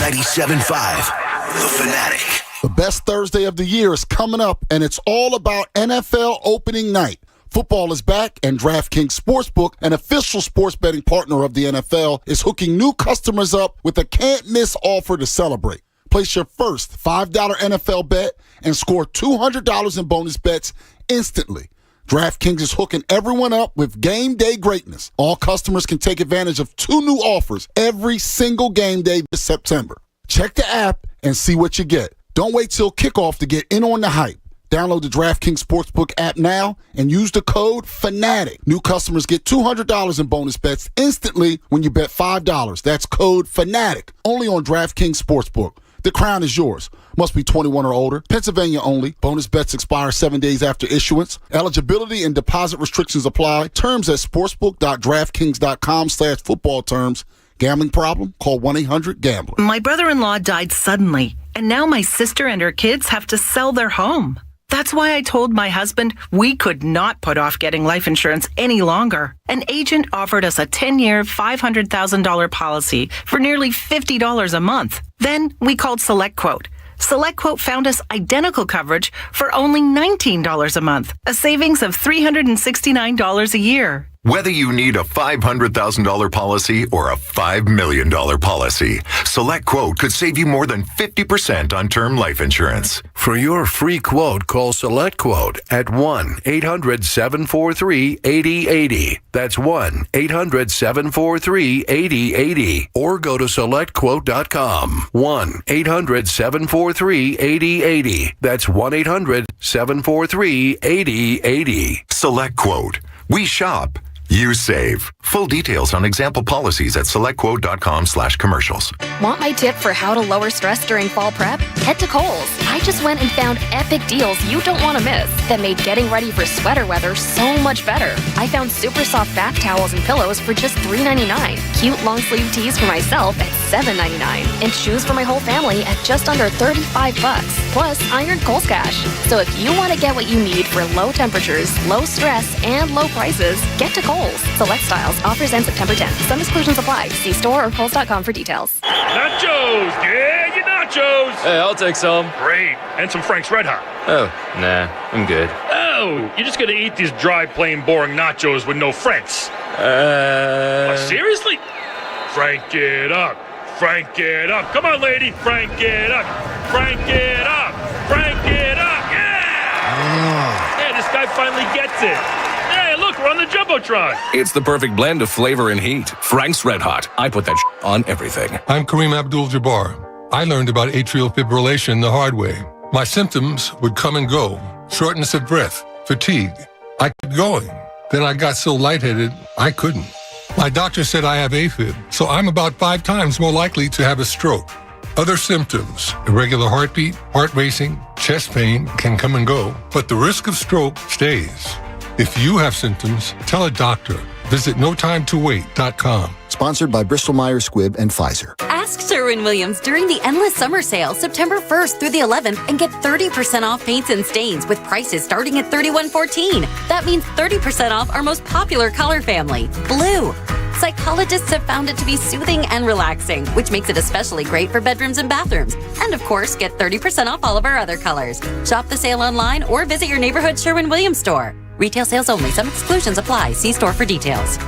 Speaker 14: 97.5 The Fanatic.
Speaker 5: The best Thursday of the year is coming up, and it's all about NFL opening night. Football is back, and DraftKings Sportsbook, an official sports betting partner of the NFL, is hooking new customers up with a can't-miss offer to celebrate. Place your first $5 NFL bet and score $200 in bonus bets instantly. DraftKings is hooking everyone up with game day greatness. All customers can take advantage of 2 new offers every single game day this September. Check the app and see what you get. Don't wait till kickoff to get in on the hype. Download the DraftKings Sportsbook app now and use the code FANATIC. New customers get $200 in bonus bets instantly when you bet $5. That's code FANATIC. Only on DraftKings Sportsbook. The crown is yours. Must be 21 or older. Pennsylvania only. Bonus bets expire 7 days after issuance. Eligibility and deposit restrictions apply. Terms at sportsbook.draftkings.com/football terms. Gambling problem? Call 1-800-GAMBLER.
Speaker 9: My brother-in-law died suddenly, and now my sister and her kids have to sell their home. That's why I told my husband we could not put off getting life insurance any longer. An agent offered us a 10-year, $500,000 policy for nearly $50 a month. Then we called SelectQuote. SelectQuote found us identical coverage for only $19 a month, a savings of $369 a year.
Speaker 16: Whether you need a $500,000 policy or a $5 million policy, SelectQuote could save you more than 50% on term life insurance.
Speaker 14: For your free quote, call SelectQuote at 1-800-743-8080. That's 1-800-743-8080. Or go to SelectQuote.com. 1-800-743-8080. That's 1-800-743-8080.
Speaker 16: SelectQuote. We shop. You save. Full details on example policies at selectquote.com/commercials.
Speaker 17: Want my tip for how to lower stress during fall prep? Head to Kohl's. I just went and found epic deals you don't want to miss that made getting ready for sweater weather so much better. I found super soft bath towels and pillows for just $3.99, cute long sleeve tees for myself at $7.99, and shoes for my whole family at just under $35, plus iron Kohl's cash. So if you want to get what you need for low temperatures, low stress, and low prices, get to Kohl's. Select styles. Offers end September 10th. Some exclusions apply. See store or Kohl's.com for details.
Speaker 20: Nachos! Yeah, your nachos!
Speaker 23: Hey, I'll take some.
Speaker 20: Great. And some Frank's Red Hot.
Speaker 23: Oh, nah, I'm good.
Speaker 20: Oh, you're just gonna eat these dry, plain, boring nachos with no Franks. Seriously? Frank it up. Frank it up. Come on, lady. Frank it up. Frank it up. Frank it up. Yeah! Yeah, this guy finally gets it. Hey, look, we're on the Jumbotron.
Speaker 24: It's the perfect blend of flavor and heat. Frank's Red Hot. I put that on everything.
Speaker 18: I'm Kareem Abdul-Jabbar. I learned about atrial fibrillation the hard way. My symptoms would come and go. Shortness of breath, fatigue. I kept going. Then I got so lightheaded, I couldn't. My doctor said I have AFib, so I'm about 5 times more likely to have a stroke. Other symptoms, irregular heartbeat, heart racing, chest pain can come and go, but the risk of stroke stays. If you have symptoms, tell a doctor. Visit notimetowait.com.
Speaker 19: Sponsored by Bristol-Myers Squibb and Pfizer.
Speaker 27: Ask Sherwin-Williams during the Endless Summer Sale, September 1st through the 11th, and get 30% off paints and stains with prices starting at $31.14. That means 30% off our most popular color family, blue. Psychologists have found it to be soothing and relaxing, which makes it especially great for bedrooms and bathrooms. And of course, get 30% off all of our other colors. Shop the sale online or visit your neighborhood Sherwin-Williams store. Retail sales only. Some exclusions apply. See store for details.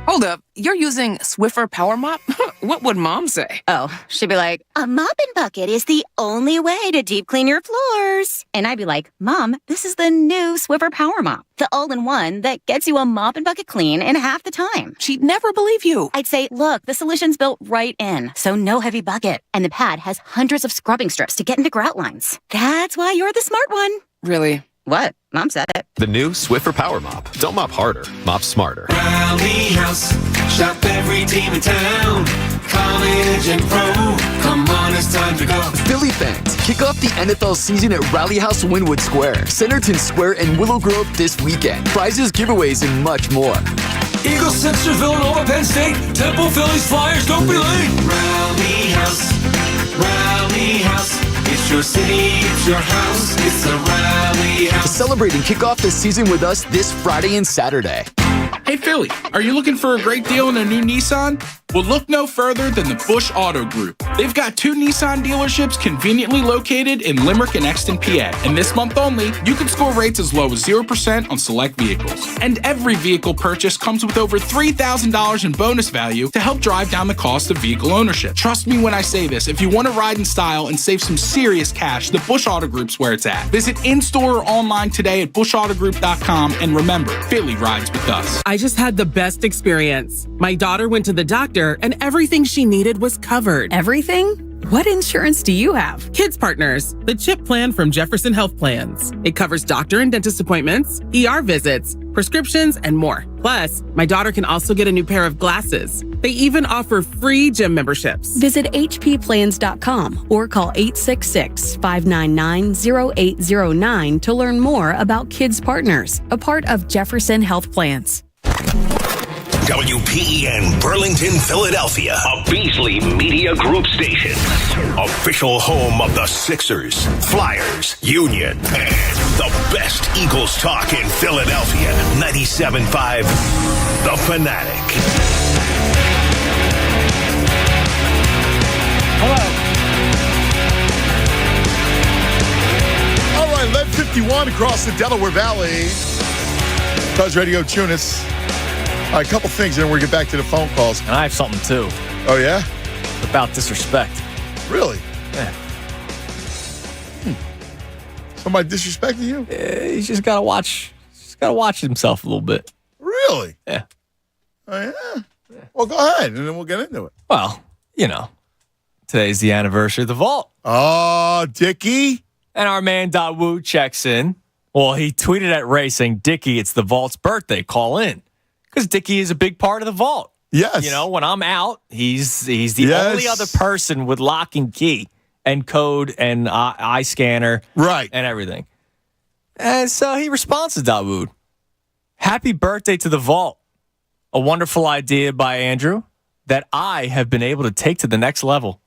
Speaker 12: Hold up. You're using Swiffer Power Mop? What would Mom say?
Speaker 28: Oh, she'd be like, a mopping bucket is the only way to deep clean your floors. And I'd be like, Mom, this is the new Swiffer Power Mop. The all-in-one that gets you a mop and bucket clean in half the time.
Speaker 12: She'd never believe you.
Speaker 28: I'd say, look, the solution's built right in, so no heavy bucket. And the pad has hundreds of scrubbing strips to get into grout lines. That's why you're the smart one.
Speaker 12: Really?
Speaker 28: What? Mom said it.
Speaker 29: The new Swiffer Power Mop. Don't mop harder, mop smarter.
Speaker 21: Rally House, shop every team in town. College and pro, come on, it's time to go.
Speaker 30: Philly fans, kick off the NFL season at Rally House Wynwood Square, Centerton Square, and Willow Grove this weekend. Prizes, giveaways, and much more.
Speaker 21: Eagles, Sixers, Villanova, Penn State, Temple, Phillies, Flyers, don't be late. Rally House, Rally House. It's your city, it's your house, it's the Rally House.
Speaker 30: Celebrate and kick off the season with us this Friday and Saturday.
Speaker 2: Hey Philly, are you looking for a great deal on a new Nissan? Well, look no further than the Bush Auto Group. They've got 2 Nissan dealerships conveniently located in Limerick and Exton, PA. And this month only, you can score rates as low as 0% on select vehicles. And every vehicle purchase comes with over $3,000 in bonus value to help drive down the cost of vehicle ownership. Trust me when I say this, if you want to ride in style and save some serious cash, the Bush Auto Group's where it's at. Visit in-store or online today at bushautogroup.com, and remember, Philly rides with us.
Speaker 3: I just had the best experience. My daughter went to the doctor and everything she needed was covered.
Speaker 6: Everything? What insurance do you have?
Speaker 3: Kids Partners, the CHIP plan from Jefferson Health Plans. It covers doctor and dentist appointments, ER visits, prescriptions, and more. Plus, my daughter can also get a new pair of glasses. They even offer free gym memberships.
Speaker 6: Visit hpplans.com or call 866-599-0809 to learn more about Kids Partners, a part of Jefferson Health Plans.
Speaker 14: WPEN Burlington, Philadelphia, a Beasley Media Group station. Official home of the Sixers, Flyers, Union, and the best Eagles talk in Philadelphia. 97.5, The Fanatic.
Speaker 4: Hello. All right, 11:51 across the Delaware Valley. Buzz Radio Tunis. All right, a couple things, and then we'll get back to the phone calls.
Speaker 7: And I have something, too.
Speaker 4: Oh, yeah?
Speaker 7: About disrespect.
Speaker 4: Really?
Speaker 7: Yeah.
Speaker 4: Somebody disrespecting you?
Speaker 7: He's just got to watch. Just got to watch himself a little bit.
Speaker 4: Really?
Speaker 7: Yeah.
Speaker 4: Oh, yeah? Well, go ahead, and then we'll get into it.
Speaker 7: Well, you know, today's the anniversary of the Vault.
Speaker 4: Oh, Dickie.
Speaker 7: And our man, Dawood, checks in. Well, he tweeted at Ray saying, Dickie, it's the Vault's birthday. Call in. Because Dickie is a big part of the Vault.
Speaker 4: Yes.
Speaker 7: You know, when I'm out, he's the only other person with lock and key and code and eye scanner.
Speaker 4: Right.
Speaker 7: And everything. And so he responds to Dawood. Happy birthday to the Vault. A wonderful idea by Andrew that I have been able to take to the next level.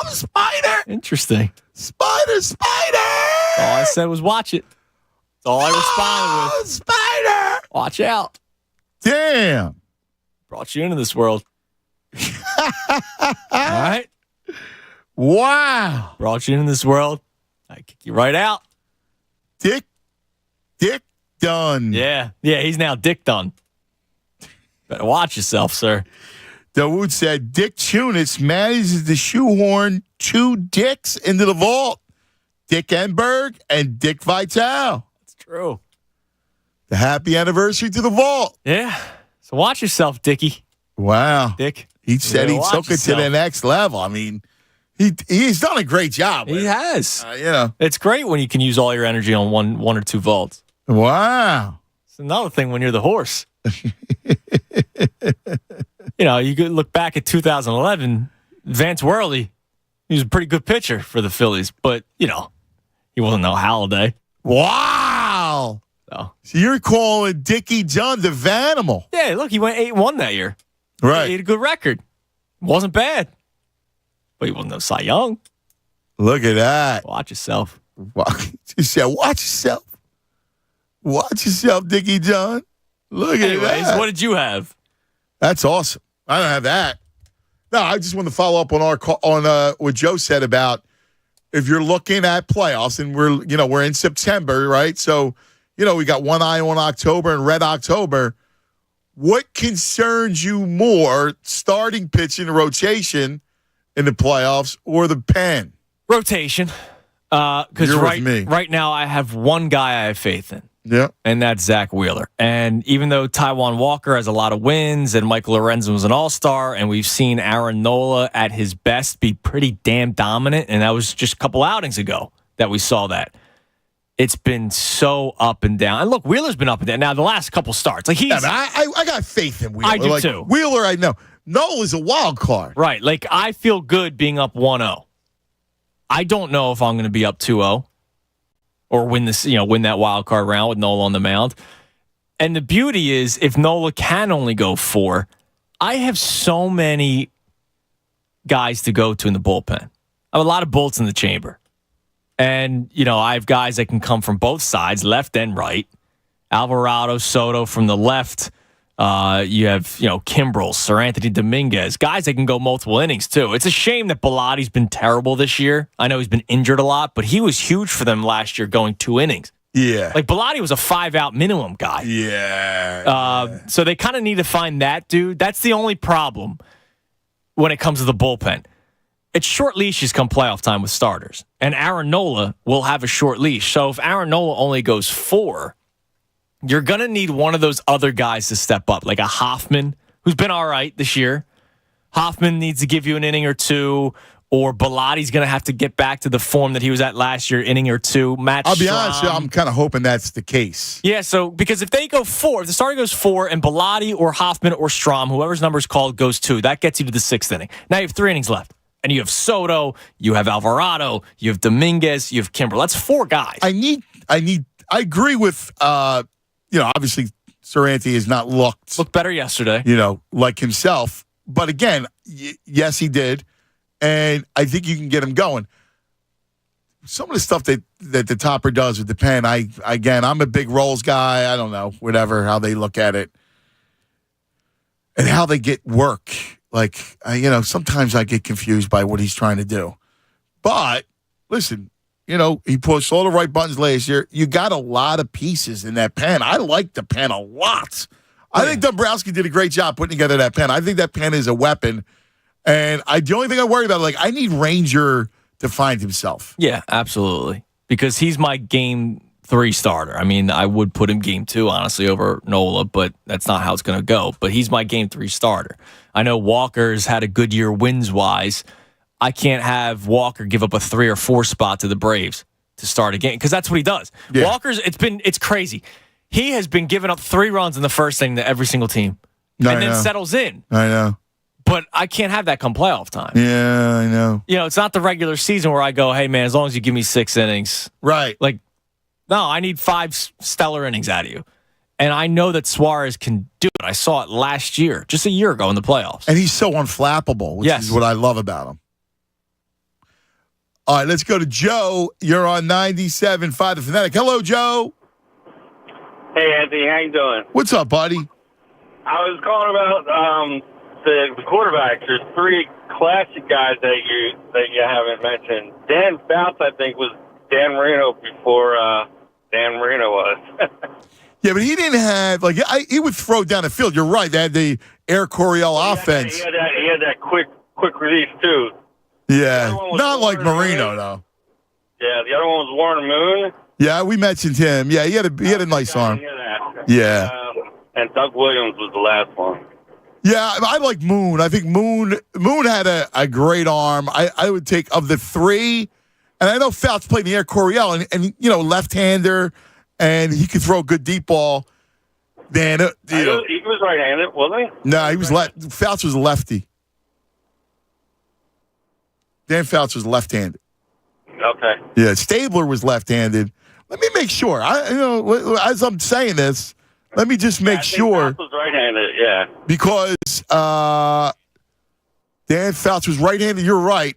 Speaker 4: Spider.
Speaker 7: Interesting.
Speaker 4: Spider.
Speaker 7: All I said was watch it. That's all I responded with.
Speaker 4: Spider.
Speaker 7: Watch out.
Speaker 4: Damn.
Speaker 7: Brought you into this world. All right.
Speaker 4: Wow.
Speaker 7: Brought you into this world. I kick you right out.
Speaker 4: Dick Dunn.
Speaker 7: Yeah, he's now Dick Dunn. Better watch yourself, sir.
Speaker 4: Dawood said Dick Tunis manages to shoehorn 2 dicks into the Vault. Dick Enberg and Dick Vitale.
Speaker 7: That's true.
Speaker 4: The happy anniversary to the Vault.
Speaker 7: Yeah. So watch yourself, Dickie.
Speaker 4: Wow.
Speaker 7: Dick.
Speaker 4: He said he took it to the next level. I mean, he's done a great job.
Speaker 7: He has.
Speaker 4: You know.
Speaker 7: It's great when you can use all your energy on one or two vaults.
Speaker 4: Wow.
Speaker 7: It's another thing when you're the horse. You know, you could look back at 2011, Vance Worley, he was a pretty good pitcher for the Phillies, but, you know, he wasn't no Halladay.
Speaker 4: Wow. So you're calling Dickie Dunn the Vanimal.
Speaker 7: Yeah, look, he went 8-1 that year.
Speaker 4: Right.
Speaker 7: He had a good record. Wasn't bad. But he wasn't no Cy Young.
Speaker 4: Look at that.
Speaker 7: Watch yourself.
Speaker 4: You said, watch yourself. Watch yourself, Dickie Dunn. Look at that.
Speaker 7: What did you have?
Speaker 4: That's awesome. I don't have that. No, I just want to follow up on what Joe said about if you're looking at playoffs, and we're in September, right? So, we got one eye on October and Red October. What concerns you more, starting pitching, rotation in the playoffs, or the pen?
Speaker 7: Rotation. Because right now I have one guy I have faith in.
Speaker 4: Yeah.
Speaker 7: And that's Zach Wheeler. And even though Taijuan Walker has a lot of wins and Michael Lorenzen was an all-star, and we've seen Aaron Nola at his best be pretty damn dominant, and that was just a couple outings ago that we saw that. It's been so up and down. And look, Wheeler's been up and down. Now, the last couple starts, like
Speaker 4: I got faith in Wheeler.
Speaker 7: I do too.
Speaker 4: Wheeler, I know. Nola's a wild card.
Speaker 7: Right. Like, I feel good being up 1-0. I don't know if I'm going to be up 2-0 or win that wild card round with Nola on the mound. And the beauty is, if Nola can only go 4, I have so many guys to go to in the bullpen. I have a lot of bullets in the chamber. And, I have guys that can come from both sides, left and right. Alvarado, Soto from the left. You have, Kimbrel, Sir Anthony Dominguez, guys that can go multiple innings too. It's a shame that Bilotti's been terrible this year. I know he's been injured a lot, but he was huge for them last year going 2 innings.
Speaker 4: Yeah.
Speaker 7: Like Bilotti was a 5-out minimum guy.
Speaker 4: Yeah.
Speaker 7: So they kind of need to find that dude. That's the only problem when it comes to the bullpen. It's short leashes come playoff time with starters. And Aaron Nola will have a short leash. So if Aaron Nola only goes 4, you're going to need one of those other guys to step up, like a Hoffman, who's been all right this year. Hoffman needs to give you an inning or 2, or Bilotti's going to have to get back to the form that he was at last year, inning or 2.
Speaker 4: I'll be honest, I'm kind of hoping that's the case.
Speaker 7: Yeah, so because if they go 4, if the starter goes 4 and Bilotti or Hoffman or Strom, whoever's number is called, goes 2, that gets you to the 6th inning. Now you have 3 innings left. And you have Soto, you have Alvarado, you have Dominguez, you have Kimbrel. That's 4 guys.
Speaker 4: I agree with, obviously Sir Anthony has not looked
Speaker 7: better yesterday,
Speaker 4: like himself. But again, yes, he did. And I think you can get him going. Some of the stuff that the topper does with the pen, I'm a big rolls guy. I don't know, whatever, how they look at it. And how they get work. Like, sometimes I get confused by what he's trying to do. But, listen, he pushed all the right buttons last year. You got a lot of pieces in that pen. I like the pen a lot. I think Dombrowski did a great job putting together that pen. I think that pen is a weapon. And the only thing I worry about, I need Ranger to find himself.
Speaker 7: Yeah, absolutely. Because he's my game 3 starter. I mean, I would put him game 2, honestly, over Nola, but that's not how it's going to go. But he's my game 3 starter. I know Walker's had a good year wins-wise. I can't have Walker give up a 3 or 4 spot to the Braves to start a game, because that's what he does. Yeah. Walker's, it's crazy. He has been giving up 3 runs in the first inning to every single team. And then settles in.
Speaker 4: I know.
Speaker 7: But I can't have that come playoff time.
Speaker 4: Yeah, I know.
Speaker 7: It's not the regular season where I go, hey, man, as long as you give me 6 innings.
Speaker 4: Right.
Speaker 7: No, I need 5 stellar innings out of you. And I know that Suarez can do it. I saw it last year, just a year ago in the playoffs.
Speaker 4: And he's so unflappable, which is what I love about him. All right, let's go to Joe. You're on 97.5 The Fanatic. Hello, Joe.
Speaker 1: Hey, Anthony. How you doing?
Speaker 4: What's up, buddy?
Speaker 1: I was calling about the quarterbacks. There's 3 classic guys that you haven't mentioned. Dan Fouts, I think, was Dan Marino before Dan Marino was.
Speaker 4: Yeah, but he didn't have he would throw down the field. You're right. They had the Air Coryell offense.
Speaker 1: He had that quick release too.
Speaker 4: Yeah, not like Marino though.
Speaker 1: Yeah, the other one was Warren Moon.
Speaker 4: Yeah, we mentioned him. Yeah, he had a nice arm. Yeah.
Speaker 1: And Doug Williams was the last one.
Speaker 4: Yeah, I like Moon. I think Moon had a great arm. I would take of the 3, and I know Fouts played in the Air Coryell, and left-hander, and he could throw a good deep ball. Man,
Speaker 1: he was right-handed, wasn't he?
Speaker 4: No, he was Fouts was a lefty. Dan Fouts was left-handed.
Speaker 1: Okay.
Speaker 4: Yeah, Stabler was left-handed. Let me make sure. As I'm saying this, let me just make sure.
Speaker 1: Fouts was right-handed, yeah.
Speaker 4: Because Dan Fouts was right-handed. You're right.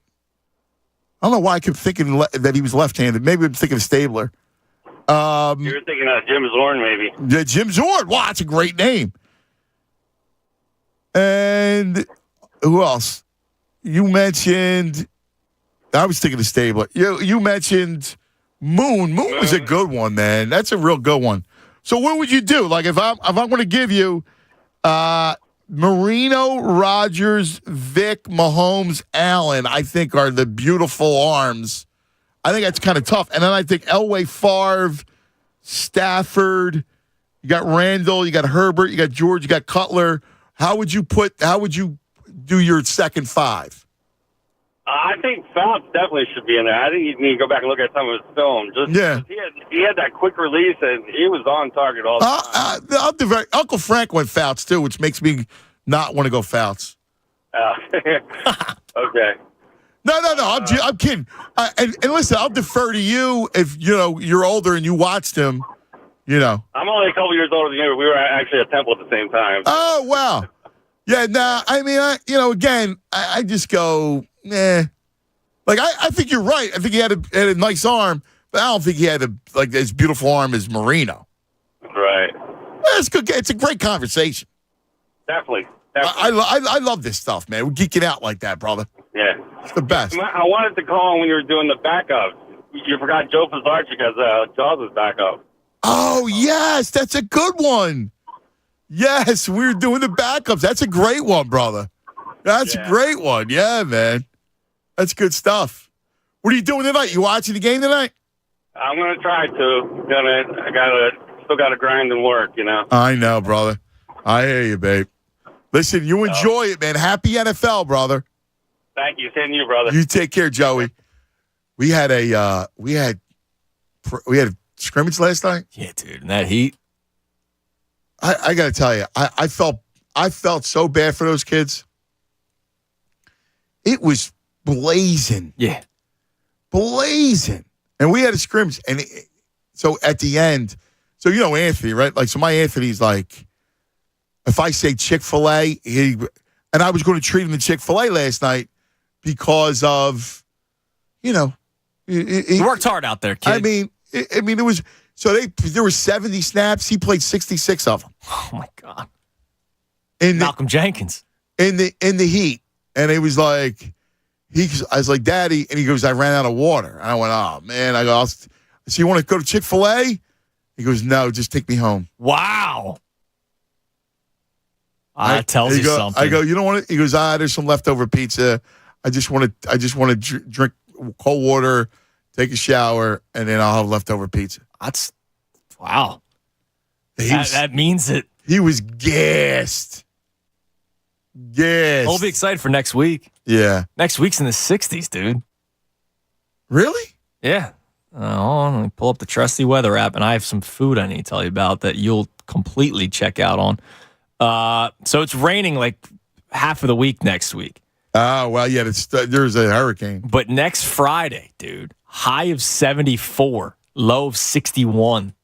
Speaker 4: I don't know why I kept thinking that he was left-handed. Maybe I'm thinking of Stabler.
Speaker 1: You were thinking of Jim Zorn, maybe.
Speaker 4: Yeah, Jim Zorn. Wow, that's a great name. And who else? You mentioned. I was thinking of Stabler. You mentioned Moon. Moon was a good one, man. That's a real good one. So what would you do? If I'm going to give you Marino, Rodgers, Vic, Mahomes, Allen, I think are the beautiful arms. I think that's kind of tough. And then I think Elway, Favre, Stafford, you got Randall, you got Herbert, you got George, you got Cutler. How would you do your second 5?
Speaker 1: I think Fouts definitely should be in there. I think you need to go back and look at some of his film. He had that quick release, and he was on target all the time.
Speaker 4: Uncle Frank went Fouts, too, which makes me not want to go Fouts.
Speaker 1: Okay.
Speaker 4: No. I'm kidding. And listen, I'll defer to you if you're older and you watched him.
Speaker 1: I'm only a couple years older than you. We were actually at Temple at the same time.
Speaker 4: Oh wow. Yeah. Nah. I mean, again, I just go, nah. I think you're right. I think he had a nice arm, but I don't think he had as beautiful arm as Marino.
Speaker 1: Right.
Speaker 4: it's good. It's a great conversation.
Speaker 1: Definitely.
Speaker 4: I love this stuff, man. We're geeking out like that, brother.
Speaker 1: Yeah.
Speaker 4: It's the best.
Speaker 1: I wanted to call when you were doing the backups. You forgot Joe Fazarchi because Jaws was back up.
Speaker 4: Oh, yes. That's a good one. Yes, we were doing the backups. That's a great one, brother. That's a great one. Yeah, man. That's good stuff. What are you doing tonight? You watching the game tonight?
Speaker 1: I'm gonna try to. Still gotta grind and work, you know.
Speaker 4: I know, brother. I hear you, babe. Listen, you enjoy it, man. Happy NFL, brother.
Speaker 1: Thank you. Same to you, brother.
Speaker 4: You take care, Joey. We had a scrimmage last night.
Speaker 7: Yeah, dude. And that heat.
Speaker 4: I got to tell you, I felt so bad for those kids. It was blazing.
Speaker 7: Yeah.
Speaker 4: Blazing. And we had a scrimmage. And so at the end, so you know Anthony, right? Like, so my Anthony's like, if I say Chick-fil-A, and I was going to treat him to Chick-fil-A last night because of, you know.
Speaker 7: He worked hard out there, kid.
Speaker 4: I mean, it was, so there were 70 snaps. He played 66 of them.
Speaker 7: Oh, my God.
Speaker 4: Malcolm
Speaker 7: Jenkins.
Speaker 4: In the heat. And it was like, I was like, Daddy, and he goes, I ran out of water. And I went, oh, man. I go, so you want to go to Chick-fil-A? He goes, no, just take me home.
Speaker 7: Wow. That tells you something.
Speaker 4: I go, you don't want to? He goes, there's some leftover pizza. I just want to drink cold water, take a shower, and then I'll have leftover pizza.
Speaker 7: That's, wow. That means it.
Speaker 4: He was gassed.
Speaker 7: We'll be excited for next week.
Speaker 4: Yeah.
Speaker 7: Next week's in the 60s, dude.
Speaker 4: Really?
Speaker 7: Yeah. Hold on, let me pull up the trusty weather app, and I have some food I need to tell you about that you'll completely check out on. So it's raining like half of the week next week.
Speaker 4: Oh, well, yeah, there's a hurricane.
Speaker 7: But next Friday, dude, high of 74, low of 61.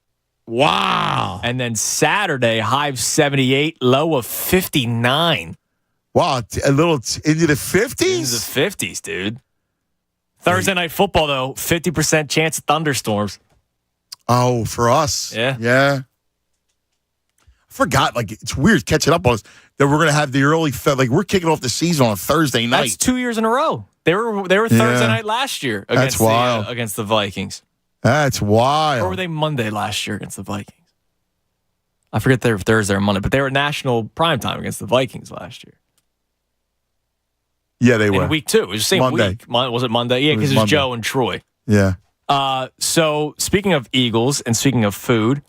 Speaker 4: Wow.
Speaker 7: And then Saturday, high of 78, low of 59.
Speaker 4: Wow, a little into the 50s?
Speaker 7: Into the 50s, dude. Thursday night football, though, 50% chance of thunderstorms.
Speaker 4: Oh, for us?
Speaker 7: Yeah.
Speaker 4: Yeah. I forgot, like, it's weird catching up on us that we're going to have the early, like, we're kicking off the season on a Thursday night.
Speaker 7: That's 2 years in a row. They were Thursday night last year against the Vikings.
Speaker 4: That's wild.
Speaker 7: Or were they Monday last year against the Vikings? I forget they were Thursday or Monday, but they were national primetime against the Vikings last year.
Speaker 4: Yeah, they were.
Speaker 7: In week 2. It was the same
Speaker 4: Monday.
Speaker 7: week. Was it Monday? Yeah, because it was Joe and Troy.
Speaker 4: Yeah.
Speaker 7: So speaking of Eagles and speaking of food,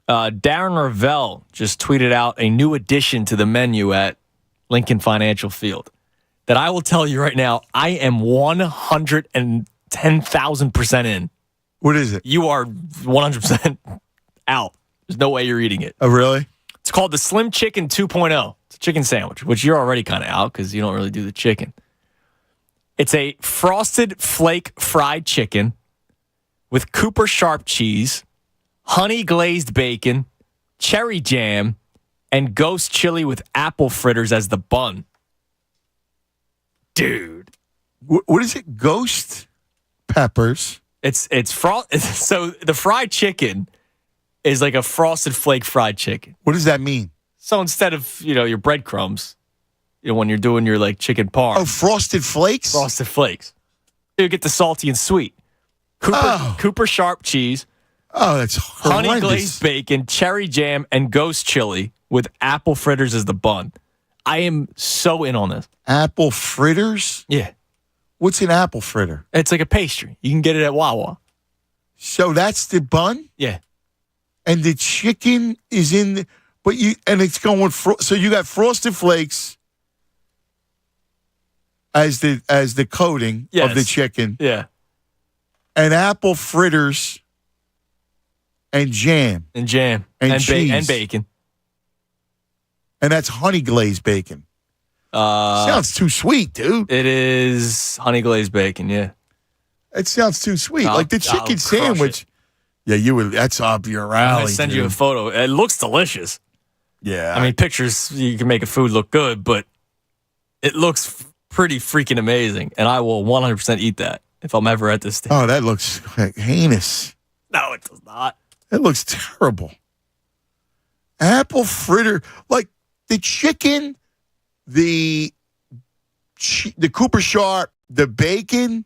Speaker 7: Darren Ravel just tweeted out a new addition to the menu at Lincoln Financial Field that I will tell you right now, I am 110,000% in.
Speaker 4: What is it?
Speaker 7: You are 100% out. There's no way you're eating it.
Speaker 4: Oh, really?
Speaker 7: It's called the Slim Chicken 2.0. It's a chicken sandwich, which you're already kind of out because you don't really do the chicken. It's a frosted flake fried chicken with Cooper Sharp cheese, honey glazed bacon, cherry jam, and ghost chili with apple fritters as the bun. Dude.
Speaker 4: What is it? Ghost peppers.
Speaker 7: So the fried chicken is like a frosted flake fried chicken.
Speaker 4: What does that mean?
Speaker 7: So instead of, your breadcrumbs, when you're doing your like chicken parm.
Speaker 4: Oh, frosted flakes?
Speaker 7: Frosted flakes. You get the salty and sweet. Cooper Sharp cheese.
Speaker 4: Oh, that's horrendous.
Speaker 7: Honey glazed bacon, cherry jam, and ghost chili with apple fritters as the bun. I am so in on this.
Speaker 4: Apple fritters?
Speaker 7: Yeah.
Speaker 4: What's an apple fritter?
Speaker 7: It's like a pastry. You can get it at Wawa.
Speaker 4: So that's the bun?
Speaker 7: Yeah.
Speaker 4: And the chicken is in, it's going, so you got frosted flakes as the coating of the chicken.
Speaker 7: Yeah.
Speaker 4: And apple fritters and jam.
Speaker 7: And jam.
Speaker 4: And cheese.
Speaker 7: And bacon.
Speaker 4: And that's honey glazed bacon. Sounds too sweet, dude.
Speaker 7: It is honey glazed bacon, yeah.
Speaker 4: It sounds too sweet. Like the chicken sandwich. Yeah, that's up your alley.
Speaker 7: I'm going to send you a photo. It looks delicious.
Speaker 4: Yeah.
Speaker 7: I mean, pictures, you can make a food look good, but it looks pretty freaking amazing. And I will 100% eat that if I'm ever at this stage.
Speaker 4: Oh, that looks heinous.
Speaker 7: No, it does not.
Speaker 4: It looks terrible. Apple fritter, like the chicken, the Cooper Sharp, the bacon.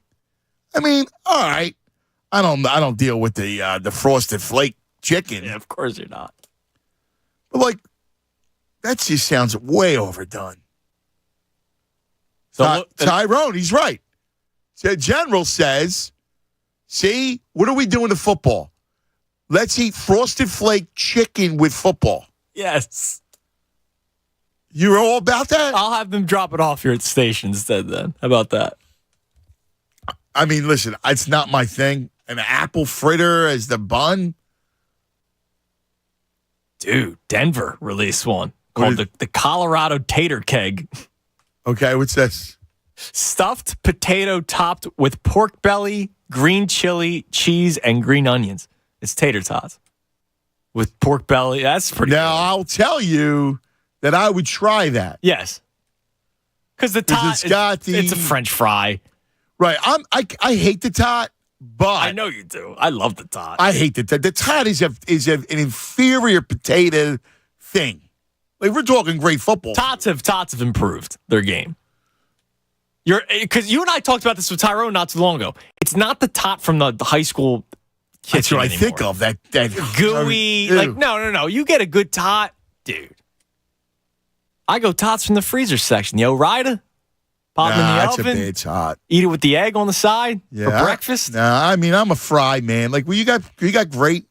Speaker 4: I mean, all right. I don't deal with the frosted flake chicken.
Speaker 7: Yeah, of course you're not.
Speaker 4: But like, that just sounds way overdone.
Speaker 7: So
Speaker 4: Tyrone, he's right. The general says, see, what are we doing to football? Let's eat frosted flake chicken with football.
Speaker 7: Yes.
Speaker 4: You're all about that?
Speaker 7: I'll have them drop it off here at the station instead then. How about that?
Speaker 4: I mean, listen, it's not my thing. An apple fritter as the bun?
Speaker 7: Dude, Denver released one called the Colorado Tater Keg.
Speaker 4: Okay, what's this?
Speaker 7: Stuffed potato topped with pork belly, green chili, cheese, and green onions. It's tater tots with pork belly. That's pretty good.
Speaker 4: I'll tell you that I would try that.
Speaker 7: Yes. Because the tot, it's a French fry.
Speaker 4: Right. I hate the tot, but
Speaker 7: I know you do. I love the tot.
Speaker 4: I hate the tot. The tot is an inferior potato thing. Like, we're talking great football.
Speaker 7: Tots have improved their game. Because you and I talked about this with Tyrone not too long ago. It's not the tot from the high school kitchen
Speaker 4: That's what I
Speaker 7: anymore.
Speaker 4: think of. That
Speaker 7: gooey. Like, no. You get a good tot, dude. I go tots from the freezer section. Yo, Ryder. Pop them in the oven.
Speaker 4: That's a bit hot.
Speaker 7: Eat it with the egg on the side for breakfast.
Speaker 4: I mean, I'm a fry man. Like, well, you got great.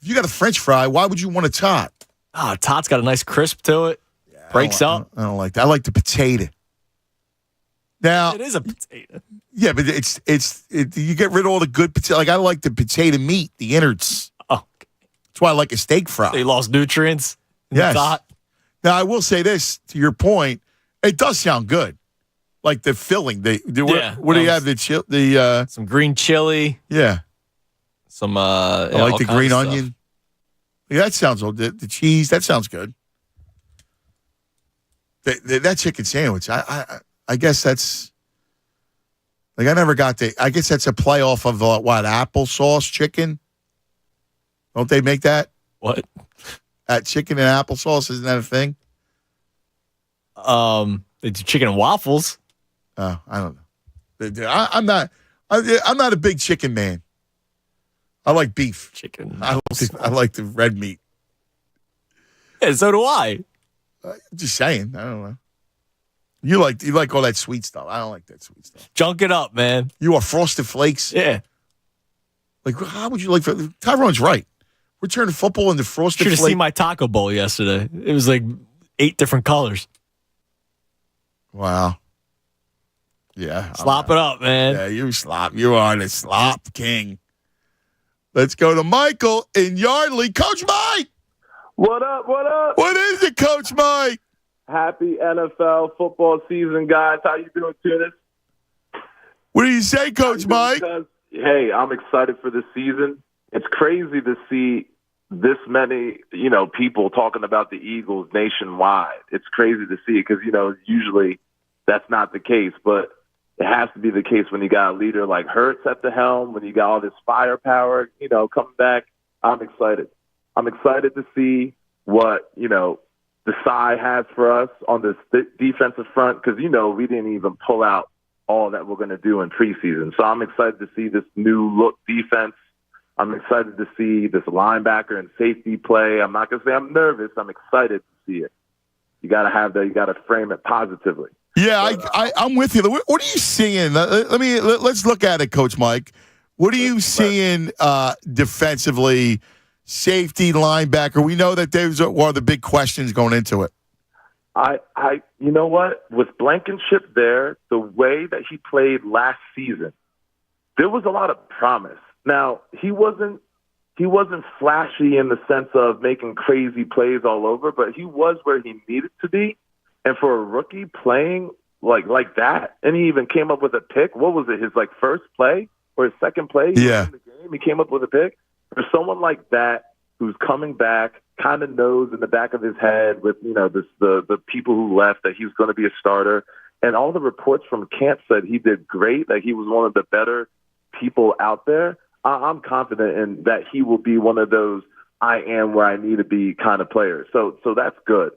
Speaker 4: If you got a French fry, why would you want a tot?
Speaker 7: Tot's got a nice crisp to it. Breaks up.
Speaker 4: I don't like that. I like the potato. Now
Speaker 7: it is a potato.
Speaker 4: Yeah, but you get rid of all the good potato. Like, I like the potato meat, the innards.
Speaker 7: Oh, okay.
Speaker 4: That's why I like a steak fry.
Speaker 7: They lost nutrients.
Speaker 4: Yes.
Speaker 7: The tot.
Speaker 4: Now, I will say this to your point. It does sound good. Like the filling. What do you have?
Speaker 7: Some green chili.
Speaker 4: Yeah.
Speaker 7: Some
Speaker 4: I like the green onion. Yeah, that sounds old. The cheese, that sounds good. That chicken sandwich, I guess that's like I never got I guess that's a play off of what, applesauce chicken? Don't they make that?
Speaker 7: What?
Speaker 4: Chicken and applesauce, isn't that a thing?
Speaker 7: They do chicken and waffles.
Speaker 4: Oh, I don't know. I'm not a big chicken man. I like beef.
Speaker 7: Chicken.
Speaker 4: I like the red meat.
Speaker 7: Yeah, so do I.
Speaker 4: Just saying. I don't know. You like all that sweet stuff. I don't like that sweet stuff.
Speaker 7: Junk it up, man.
Speaker 4: You are Frosted Flakes.
Speaker 7: Yeah.
Speaker 4: Like, how would you like? Tyrone's right. We're turning football into Frosted Flakes.
Speaker 7: Should have seen my taco bowl yesterday. It was like 8 different colors.
Speaker 4: Wow. Yeah.
Speaker 7: Slop it up, man.
Speaker 4: Yeah, you are the slop king. Let's go to Michael in Yardley. Coach Mike!
Speaker 5: What up? What up?
Speaker 4: What is it, Coach Mike?
Speaker 5: Happy NFL football season, guys. How you doing, Tunis?
Speaker 4: What do you say, Coach Mike?
Speaker 5: Hey, I'm excited for this season. It's crazy to see this many, people talking about the Eagles nationwide. It's crazy to see it because, usually that's not the case. But it has to be the case when you got a leader like Hurts at the helm, when you got all this firepower, coming back. I'm excited. I'm excited to see what, Desai has for us on this defensive front because, we didn't even pull out all that we're going to do in preseason. So I'm excited to see this new look defense. I'm excited to see this linebacker and safety play. I'm not going to say I'm nervous. I'm excited to see it. You got to have that. You got to frame it positively.
Speaker 4: Yeah, I'm with you. What are you seeing? Let's look at it, Coach Mike. What are you seeing defensively? Safety, linebacker. We know that those are the big questions going into it.
Speaker 5: You know what? With Blankenship there, the way that he played last season, there was a lot of promise. Now, he wasn't flashy in the sense of making crazy plays all over, but he was where he needed to be. And for a rookie playing like that, and he even came up with a pick. What was it? His first play or his second play?
Speaker 4: Yeah.
Speaker 5: In the game, he came up with a pick. For someone like that who's coming back, kind of knows in the back of his head with the people who left that he's going to be a starter, and all the reports from camp said he did great, that he was one of the better people out there. I'm confident in that he will be one of those I am where I need to be kind of player. So that's good.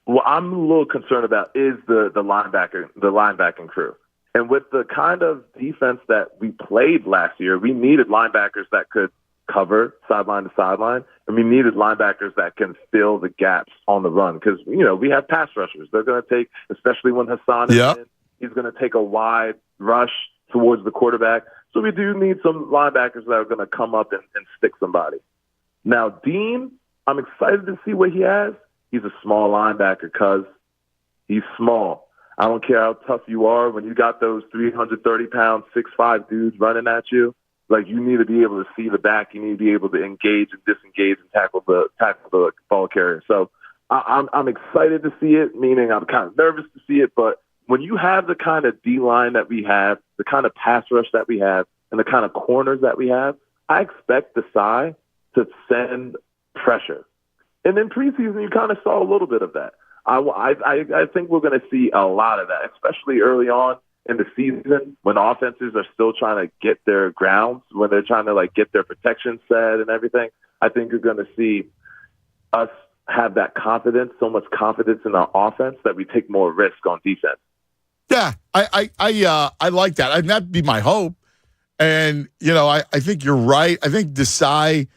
Speaker 5: What I'm a little concerned about is the linebacking crew. And with the kind of defense that we played last year, we needed linebackers that could cover sideline to sideline, and we needed linebackers that can fill the gaps on the run because, we have pass rushers. They're going to take, especially when Hassan is in, he's going to take a wide rush towards the quarterback. So we do need some linebackers that are going to come up and stick somebody. Now, Dean, I'm excited to see what he has. He's a small linebacker because he's small. I don't care how tough you are. When you got those 330-pound, 6'5" dudes running at you, like, you need to be able to see the back. You need to be able to engage and disengage and tackle the ball carrier. So I'm excited to see it, meaning I'm kind of nervous to see it. But when you have the kind of D-line that we have, the kind of pass rush that we have, and the kind of corners that we have, I expect Desai to send pressure. And in preseason, you kind of saw a little bit of that. I think we're going to see a lot of that, especially early on in the season when offenses are still trying to get their grounds, when they're trying to get their protection set and everything. I think you're going to see us have that confidence, so much confidence in our offense that we take more risk on defense.
Speaker 4: Yeah, I like that. That'd be my hope. And, I think you're right. I think Desai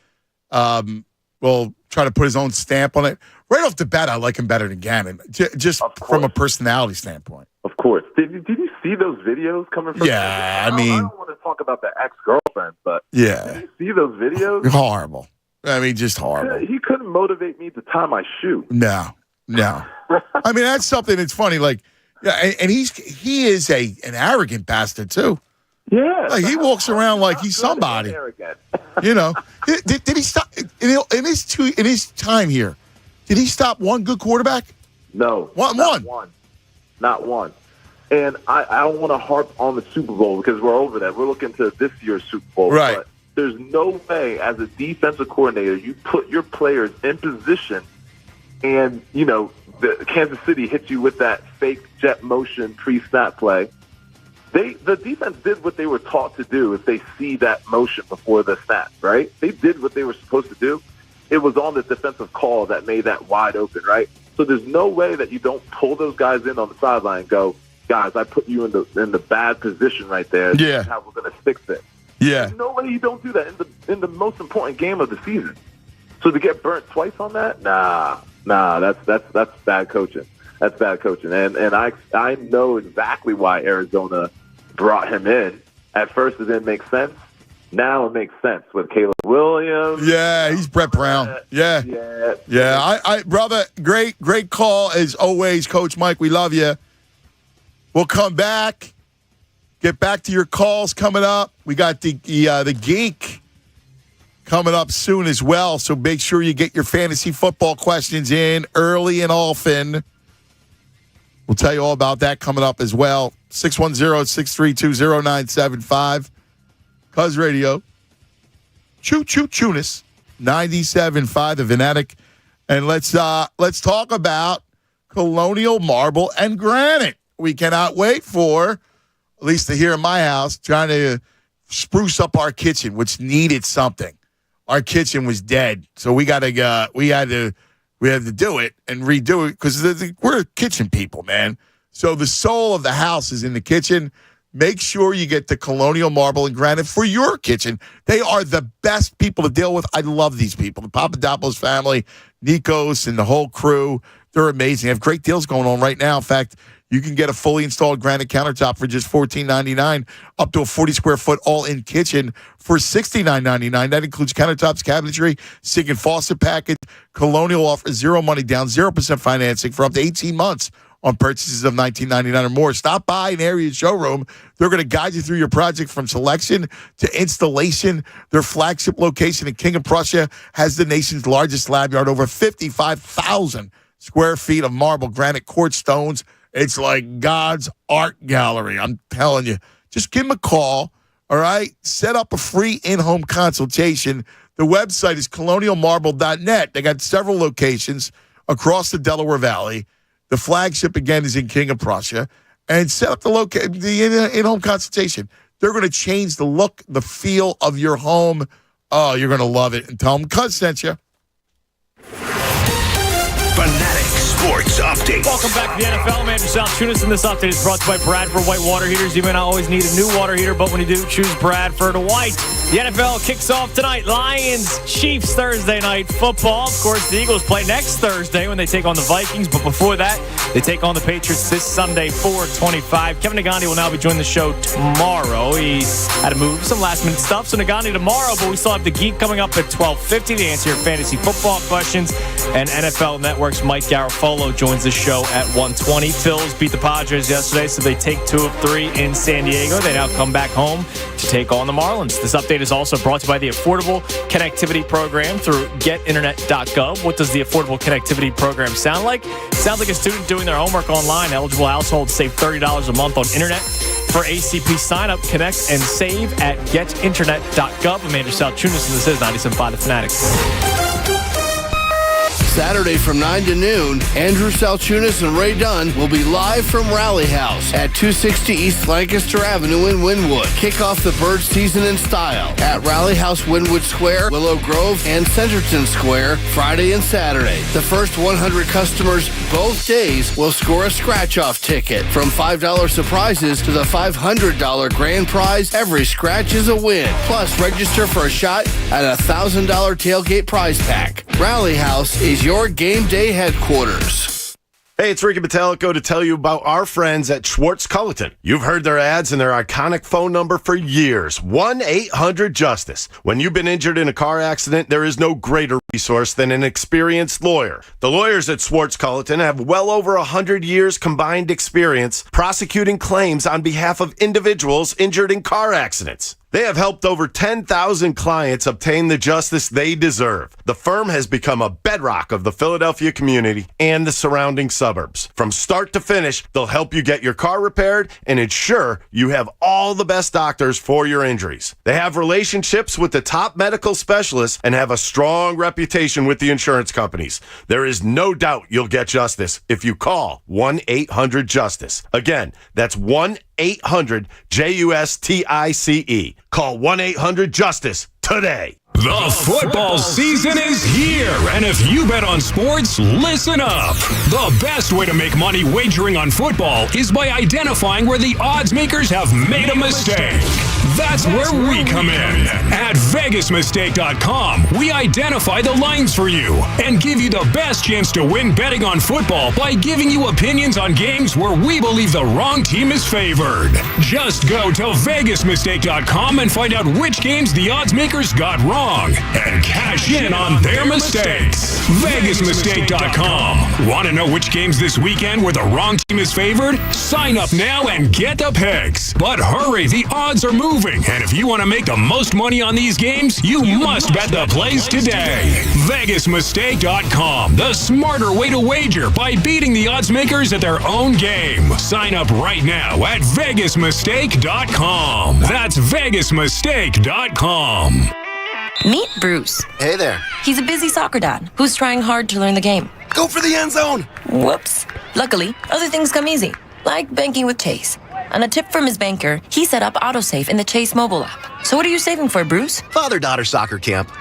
Speaker 4: will try to put his own stamp on it. Right off the bat, I like him better than Gannon, just from a personality standpoint.
Speaker 5: Of course. Did you see those videos coming from?
Speaker 4: Yeah,
Speaker 5: I don't want to talk about the ex-girlfriend, but
Speaker 4: yeah,
Speaker 5: did you see those videos?
Speaker 4: Horrible. Just horrible.
Speaker 5: He couldn't motivate me to tie my shoe.
Speaker 4: No. That's something that's funny. And he is an arrogant bastard too.
Speaker 5: Yeah,
Speaker 4: he walks around like he's somebody. Did he stop in his time here? Did he stop one good quarterback?
Speaker 5: No, not one. And I don't want to harp on the Super Bowl because we're over that. We're looking to this year's Super Bowl.
Speaker 4: Right.
Speaker 5: But there's no way as a defensive coordinator you put your players in position and, the Kansas City hits you with that fake jet motion pre-snap play. The defense did what they were taught to do if they see that motion before the snap, right? They did what they were supposed to do. It was on the defensive call that made that wide open, right? So there's no way that you don't pull those guys in on the sideline and go, guys, I put you in the bad position right there.
Speaker 4: Yeah.
Speaker 5: This is how we're going to fix it.
Speaker 4: Yeah.
Speaker 5: There's no way you don't do that in the most important game of the season. So to get burnt twice on that, nah, that's bad coaching. That's bad coaching. And I know exactly why Arizona brought him in. At first it didn't make sense. Now it makes sense with Caleb Williams.
Speaker 4: Yeah, he's Brett Brown. Yeah. I brother, great call as always, Coach Mike. We love you. We'll come back. Get back to your calls coming up. We got the Geek coming up soon as well. So make sure you get your fantasy football questions in early and often. We'll tell you all about that coming up as well. 610-632-0975. Cuz Radio. Choo-choo-choonis. 97.5 The Fanatic. And let's talk about Colonial Marble and Granite. We cannot wait for, at least here in my house, trying to spruce up our kitchen, which needed something. Our kitchen was dead, so we had to do it and redo it because we're kitchen people, man. So the soul of the house is in the kitchen. Make sure you get the Colonial Marble and Granite for your kitchen. They are the best people to deal with. I love these people. The Papadopoulos family, Nikos, and the whole crew. They're amazing. They have great deals going on right now. In fact, you can get a fully installed granite countertop for just $14.99, up to a 40-square-foot all-in kitchen for $69.99. That includes countertops, cabinetry, sink and faucet package. Colonial offers zero money down, 0% financing for up to 18 months on purchases of $19.99 or more. Stop by an area showroom. They're going to guide you through your project from selection to installation. Their flagship location in King of Prussia has the nation's largest slab yard, over 55,000 square feet of marble, granite, quartz stones. It's like God's art gallery. I'm telling you. Just give them a call, all right? Set up a free in-home consultation. The website is colonialmarble.net. They got several locations across the Delaware Valley. The flagship, again, is in King of Prussia. And set up the in-home consultation. They're going to change the look, the feel of your home. Oh, you're going to love it. And tell them Cuz sent you.
Speaker 14: Fanatic Sports Update.
Speaker 7: Welcome back to the NFL. I'm Andrew Saltunis, and this update is brought to you by Bradford White Water Heaters. You may not always need a new water heater, but when you do, choose Bradford White. The NFL kicks off tonight. Lions, Chiefs Thursday night football. Of course, the Eagles play next Thursday when they take on the Vikings, but before that, they take on the Patriots this Sunday, 4:25. Kevin Nagandi will now be joining the show tomorrow. He had to move some last-minute stuff, so Nagandi tomorrow, but we still have the Geek coming up at 12:50 to answer your fantasy football questions, and NFL Network's Mike Garafolo joins the show at 1:20. Phils beat the Padres yesterday, so they take 2 of 3 in San Diego. They now come back home to take on the Marlins. This update is also brought to you by the Affordable Connectivity Program through getinternet.gov. What does the Affordable Connectivity Program sound like? It sounds like a student doing their homework online. Eligible households save $30 a month on internet. For ACP sign-up, connect, and save at getinternet.gov. I'm Andrew Saltunis, and this is 97.5 The Fanatic.
Speaker 8: Saturday from 9 to noon, Andrew Saltunis and Ray Dunn will be live from Rally House at 260 East Lancaster Avenue in Wynwood. Kick off the bird season in style at Rally House Wynwood Square, Willow Grove, and Centerton Square, Friday and Saturday. The first 100 customers both days will score a scratch-off ticket. From $5 surprises to the $500 grand prize, every scratch is a win. Plus, register for a shot at a $1,000 tailgate prize pack. Rally House is your game day headquarters.
Speaker 9: Hey, it's Ricky Metallico to tell you about our friends at Schwartz Culleton. You've heard their ads and their iconic phone number for years, 1-800-JUSTICE. When you've been injured in a car accident, there is no greater resource than an experienced lawyer. The lawyers at Schwartz Culleton have well over 100 years combined experience prosecuting claims on behalf of individuals injured in car accidents. They have helped over 10,000 clients obtain the justice they deserve. The firm has become a bedrock of the Philadelphia community and the surrounding suburbs. From start to finish, they'll help you get your car repaired and ensure you have all the best doctors for your injuries. They have relationships with the top medical specialists and have a strong reputation with the insurance companies. There is no doubt you'll get justice if you call 1-800-JUSTICE. Again, that's 1-800-JUSTICE. Call 1-800-JUSTICE today.
Speaker 10: The football season is here, and if you bet on sports, listen up. The best way to make money wagering on football is by identifying where the odds makers have made a mistake. That's where we come in. At VegasMistake.com, we identify the lines for you and give you the best chance to win betting on football by giving you opinions on games where we believe the wrong team is favored. Just go to VegasMistake.com and find out which games the odds makers got wrong and cash in on their mistakes. VegasMistake.com. Want to know which games this weekend where the wrong team is favored? Sign up now and get the picks. But hurry, the odds are moving, and if you want to make the most money on these games, you must bet the plays today. VegasMistake.com. The smarter way to wager by beating the odds makers at their own game. Sign up right now at VegasMistake.com. That's VegasMistake.com.
Speaker 11: Meet Bruce.
Speaker 13: Hey there.
Speaker 11: He's a busy soccer dad who's trying hard to learn the game.
Speaker 13: Go for the end zone.
Speaker 11: Whoops. Luckily, other things come easy, like banking with Chase. On a tip from his banker, he set up autosave in the Chase mobile app. So what are you saving for, Bruce?
Speaker 13: Father-daughter soccer camp.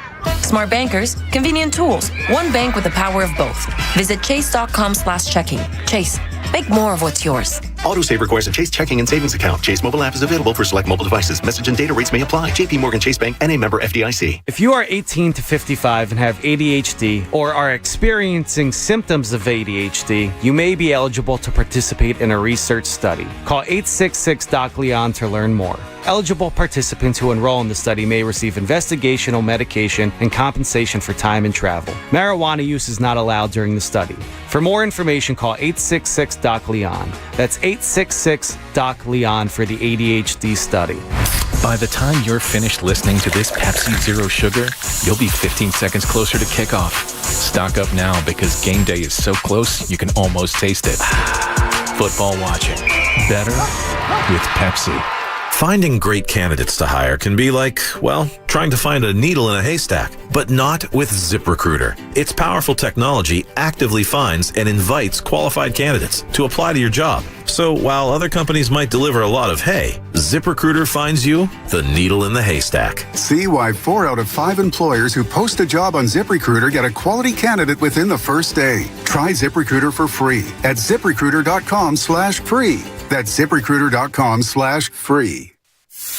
Speaker 11: Smart bankers, convenient tools. One bank with the power of both. Visit chase.com/checking. Chase, make more of what's yours.
Speaker 29: Autosave requires a Chase checking and savings account. Chase mobile app is available for select mobile devices. Message and data rates may apply. JP Morgan Chase Bank, N.A. member FDIC.
Speaker 15: If you are 18 to 55 and have ADHD or are experiencing symptoms of ADHD, you may be eligible to participate in a research study. Call 866-DOC-LEON to learn more. Eligible participants who enroll in the study may receive investigational medication and compensation for time and travel. Marijuana use is not allowed during the study. For more information, call 866-DOC-LEON. That's 866-DOC-LEON for the ADHD study.
Speaker 24: By the time you're finished listening to this Pepsi Zero Sugar, you'll be 15 seconds closer to kickoff. Stock up now because game day is so close you can almost taste it. Football watching. Better with Pepsi.
Speaker 16: Finding great candidates to hire can be like, well, trying to find a needle in a haystack, but not with ZipRecruiter. Its powerful technology actively finds and invites qualified candidates to apply to your job. So while other companies might deliver a lot of hay, ZipRecruiter finds you the needle in the haystack.
Speaker 17: See why 4 out of 5 employers who post a job on ZipRecruiter get a quality candidate within the first day. Try ZipRecruiter for free at ZipRecruiter.com/free. That's ZipRecruiter.com/free.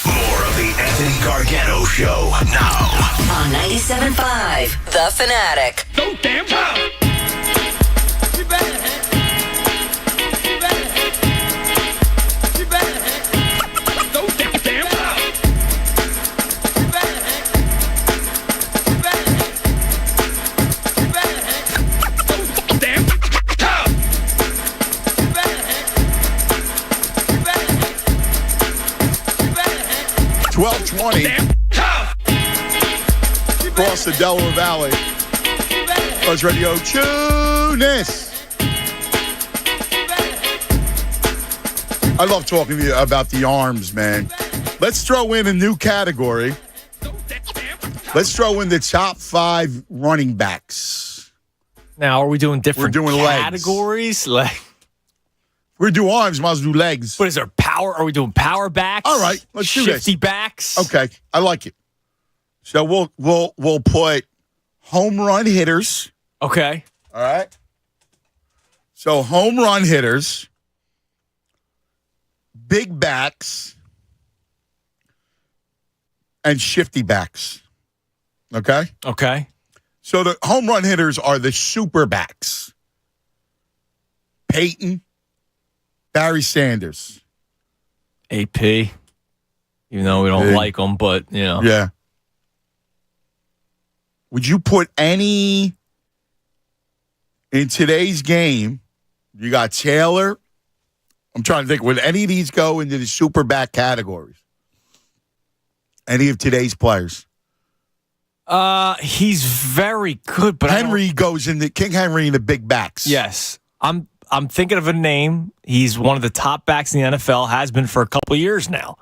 Speaker 14: More of the Anthony Gargano Show now.
Speaker 18: On 97.5, The Fanatic.
Speaker 21: Go damn tough. You better. You better. You better. Go damn tough. You better. You better. You better. Go damn tough. You better. You better. You better.
Speaker 4: 12:20. Across the Delaware Valley. Buzz Radio Tunis. I love talking to you about the arms, man. Let's throw in a new category. Let's throw in the top 5 running backs.
Speaker 7: Now, are we doing different
Speaker 4: We're doing
Speaker 7: categories? Like,
Speaker 4: we're doing arms, might as well do legs.
Speaker 7: But is there power? Are we doing power backs?
Speaker 4: All right, let's do this.
Speaker 7: Shifty backs.
Speaker 4: Okay, I like it. So we'll put home run hitters.
Speaker 7: Okay.
Speaker 4: All right. So home run hitters, big backs, and shifty backs. Okay?
Speaker 7: Okay.
Speaker 4: So the home run hitters are the super backs. Peyton, Barry Sanders.
Speaker 7: AP. Even though we don't like them, but, you know.
Speaker 4: Yeah. Would you put any in today's game? You got Taylor. I'm trying to think. Would any of these go into the super back categories? Any of today's players?
Speaker 7: He's very good, but
Speaker 4: Henry goes into King Henry in the big backs.
Speaker 7: Yes. I'm thinking of a name. He's one of the top backs in the NFL, has been for a couple of years now.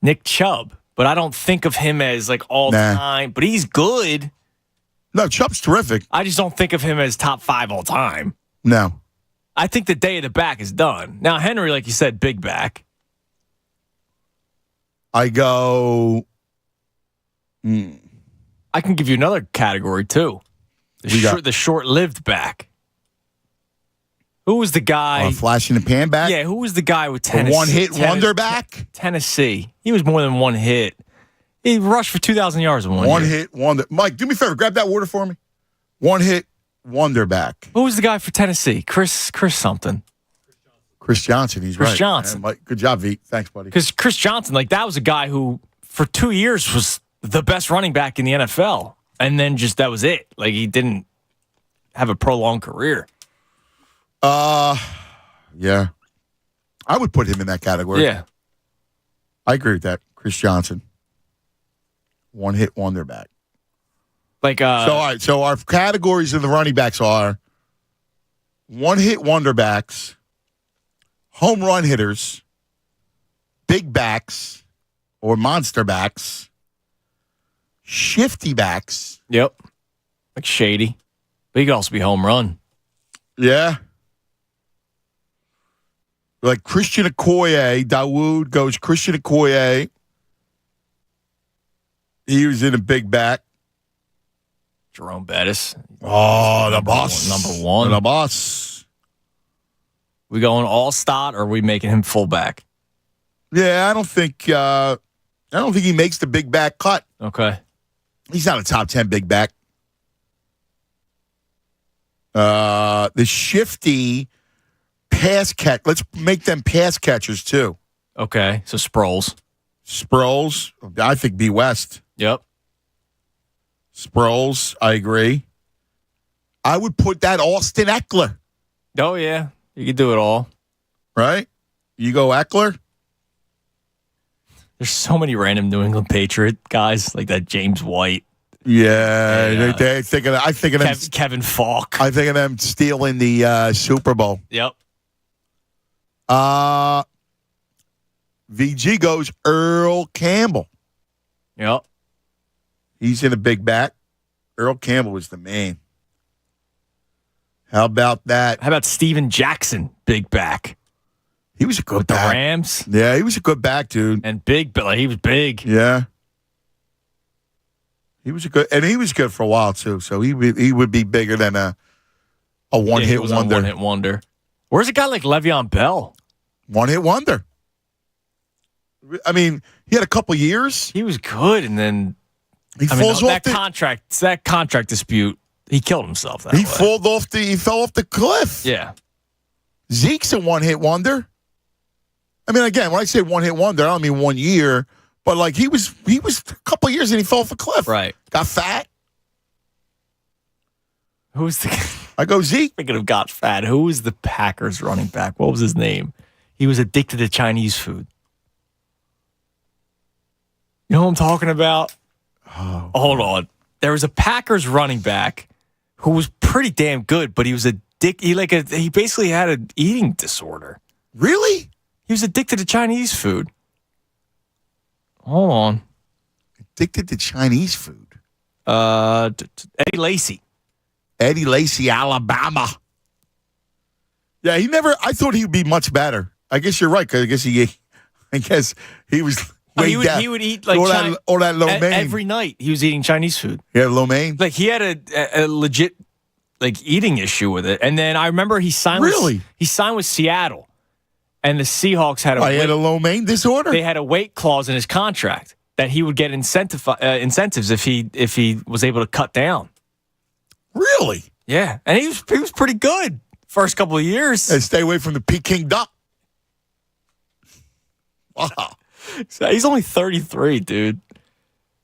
Speaker 7: Nick Chubb. But I don't think of him as like all time. But he's good.
Speaker 4: No, Chubb's terrific.
Speaker 7: I just don't think of him as top 5 all time.
Speaker 4: No.
Speaker 7: I think the day of the back is done. Now, Henry, like you said, big back.
Speaker 4: I go.
Speaker 7: I can give you another category, too. The short-lived back. Who was the guy?
Speaker 4: Flash in the pan back?
Speaker 7: Yeah, who was the guy with Tennessee?
Speaker 4: One-hit wonder back?
Speaker 7: Tennessee. He was more than one hit. He rushed for 2,000 yards in one year.
Speaker 4: One-hit wonder. Mike, do me a favor. Grab that water for me. One-hit wonder back.
Speaker 7: Who was the guy for Tennessee? Chris something.
Speaker 4: Chris Johnson. He's right.
Speaker 7: Chris Johnson.
Speaker 4: Mike, good job, V. Thanks, buddy.
Speaker 7: Because Chris Johnson, like that was a guy who for 2 years was the best running back in the NFL. And then just that was it. Like he didn't have a prolonged career.
Speaker 4: Yeah. I would put him in that category.
Speaker 7: Yeah.
Speaker 4: I agree with that. Chris Johnson. One-hit wonder back.
Speaker 7: Like
Speaker 4: all right. So our categories of the running backs are one-hit wonder backs, home run hitters, big backs or monster backs, shifty backs.
Speaker 7: Yep. Like shady. But he could also be home run.
Speaker 4: Yeah. Like Christian Okoye, Dawood goes Christian Okoye. He was in a big back.
Speaker 7: Jerome Bettis.
Speaker 4: Oh, the boss.
Speaker 7: Number one.
Speaker 4: The boss.
Speaker 7: We going all stot or are we making him fullback?
Speaker 4: Yeah, I don't think he makes the big back cut.
Speaker 7: Okay.
Speaker 4: He's not a top 10 big back. The shifty pass catch. Let's make them pass catchers too.
Speaker 7: Okay. So Sproles.
Speaker 4: I think B West.
Speaker 7: Yep.
Speaker 4: Sproles, I agree. I would put that Austin Eckler.
Speaker 7: Oh, yeah. You could do it all.
Speaker 4: Right? You go Eckler?
Speaker 7: There's so many random New England Patriot guys like that James White.
Speaker 4: Yeah. I think of them.
Speaker 7: Kevin Falk.
Speaker 4: I think of them stealing the Super Bowl.
Speaker 7: Yep.
Speaker 4: VG goes Earl Campbell.
Speaker 7: Yep.
Speaker 4: He's in a big back. Earl Campbell was the man. How about that?
Speaker 7: How about Steven Jackson, big back?
Speaker 4: He was a good
Speaker 7: With
Speaker 4: back.
Speaker 7: the Rams?
Speaker 4: Yeah, he was a good back, dude.
Speaker 7: And big, but he was big.
Speaker 4: Yeah. He was good for a while, too. So he would be bigger than a one-hit wonder.
Speaker 7: One-hit wonder. Where's a guy like Le'Veon Bell?
Speaker 4: One-hit wonder. I mean, he had a couple years.
Speaker 7: He was good, and then
Speaker 4: he falls off
Speaker 7: that contract dispute. He killed himself.
Speaker 4: He fell off the cliff.
Speaker 7: Yeah.
Speaker 4: Zeke's a one-hit wonder. I mean, again, when I say one-hit wonder, I don't mean 1 year, but like he was a couple years and he fell off a cliff.
Speaker 7: Right.
Speaker 4: Got fat.
Speaker 7: Who's the?
Speaker 4: I go Zeke.
Speaker 7: Thinking of got fat. Who was the Packers running back? What was his name? He was addicted to Chinese food. You know what I'm talking about?
Speaker 4: Oh.
Speaker 7: Hold on. There was a Packers running back who was pretty damn good, but he was he basically had an eating disorder.
Speaker 4: Really?
Speaker 7: He was addicted to Chinese food. Hold on.
Speaker 4: Addicted to Chinese food.
Speaker 7: Eddie Lacy.
Speaker 4: Eddie Lacy, Alabama. Yeah, I thought he would be much better. I guess you're right, because I guess he was
Speaker 7: He would eat like
Speaker 4: all that lo mein.
Speaker 7: Every night. He was eating Chinese food.
Speaker 4: Yeah, lo mein.
Speaker 7: Like he had a legit like eating issue with it. And then I remember he signed with Seattle, and the Seahawks had
Speaker 4: he had a lo mein disorder.
Speaker 7: They had a weight clause in his contract that he would get incentives if he was able to cut down.
Speaker 4: Really?
Speaker 7: Yeah, and he was pretty good first couple of years.
Speaker 4: And stay away from the Peking duck. Wow.
Speaker 7: So he's only 33, dude.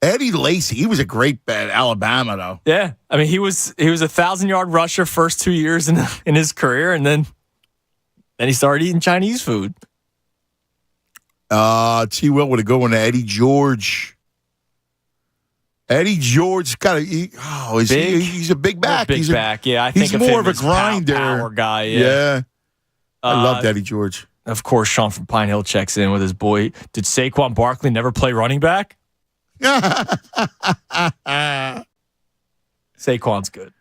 Speaker 4: Eddie Lacy, he was a great bet, Alabama, though.
Speaker 7: Yeah, I mean he was a 1,000-yard rusher first 2 years in his career, and then he started eating Chinese food.
Speaker 4: T. Will would have gone to Eddie George. Eddie George he's a big back.
Speaker 7: He's back. Yeah, I think
Speaker 4: he's
Speaker 7: of
Speaker 4: more
Speaker 7: him
Speaker 4: of a
Speaker 7: as
Speaker 4: grinder
Speaker 7: power guy. Yeah.
Speaker 4: I loved Eddie George.
Speaker 7: Of course, Sean from Pine Hill checks in with his boy. Did Saquon Barkley never play running back? Saquon's good.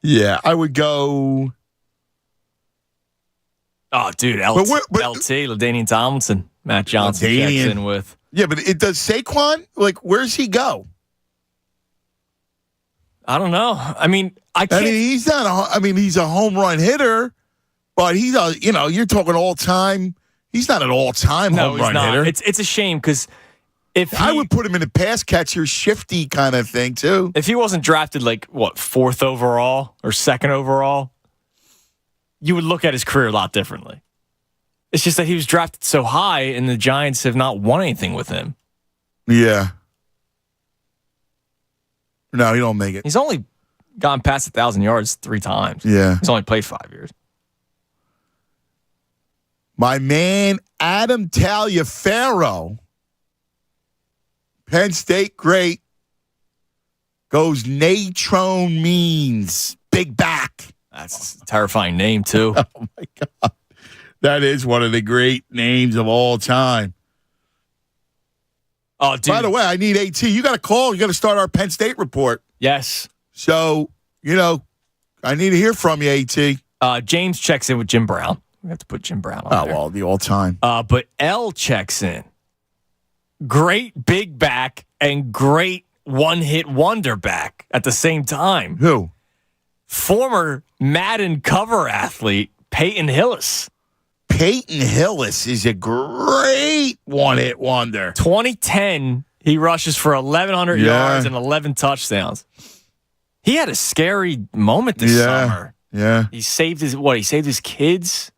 Speaker 4: Yeah, I would go.
Speaker 7: Oh, dude, LT, LaDainian Tomlinson, Matt Johnson checks in with.
Speaker 4: Yeah, but it does Saquon, like, where's he go?
Speaker 7: I don't know. I mean,
Speaker 4: he's not he's a home run hitter, but he's you're talking all time. He's not an all time home run hitter.
Speaker 7: It's a shame because
Speaker 4: I would put him in a pass catcher, shifty kind of thing too.
Speaker 7: If he wasn't drafted like 4th overall or 2nd overall, you would look at his career a lot differently. It's just that he was drafted so high, and the Giants have not won anything with him.
Speaker 4: Yeah. No, he don't make it.
Speaker 7: He's only gone past 1,000 yards 3 times.
Speaker 4: Yeah.
Speaker 7: He's only played 5 years.
Speaker 4: My man, Adam Taliaferro, Penn State great, goes Natrone Means, big back.
Speaker 7: That's a terrifying name, too.
Speaker 4: Oh, my God. That is one of the great names of all time.
Speaker 7: Oh, dude.
Speaker 4: By the way, I need AT. You got to call. You got to start our Penn State report.
Speaker 7: Yes.
Speaker 4: So, I need to hear from you, AT.
Speaker 7: James checks in with Jim Brown. We have to put Jim Brown on there.
Speaker 4: Well, the all-time.
Speaker 7: But L checks in. Great big back and great one-hit wonder back at the same time.
Speaker 4: Who?
Speaker 7: Former Madden cover athlete, Peyton Hillis.
Speaker 4: Peyton Hillis is a great one-hit wonder.
Speaker 7: 2010, he rushes for 1,100 yards and 11 touchdowns. He had a scary moment this summer.
Speaker 4: Yeah.
Speaker 7: He saved his kids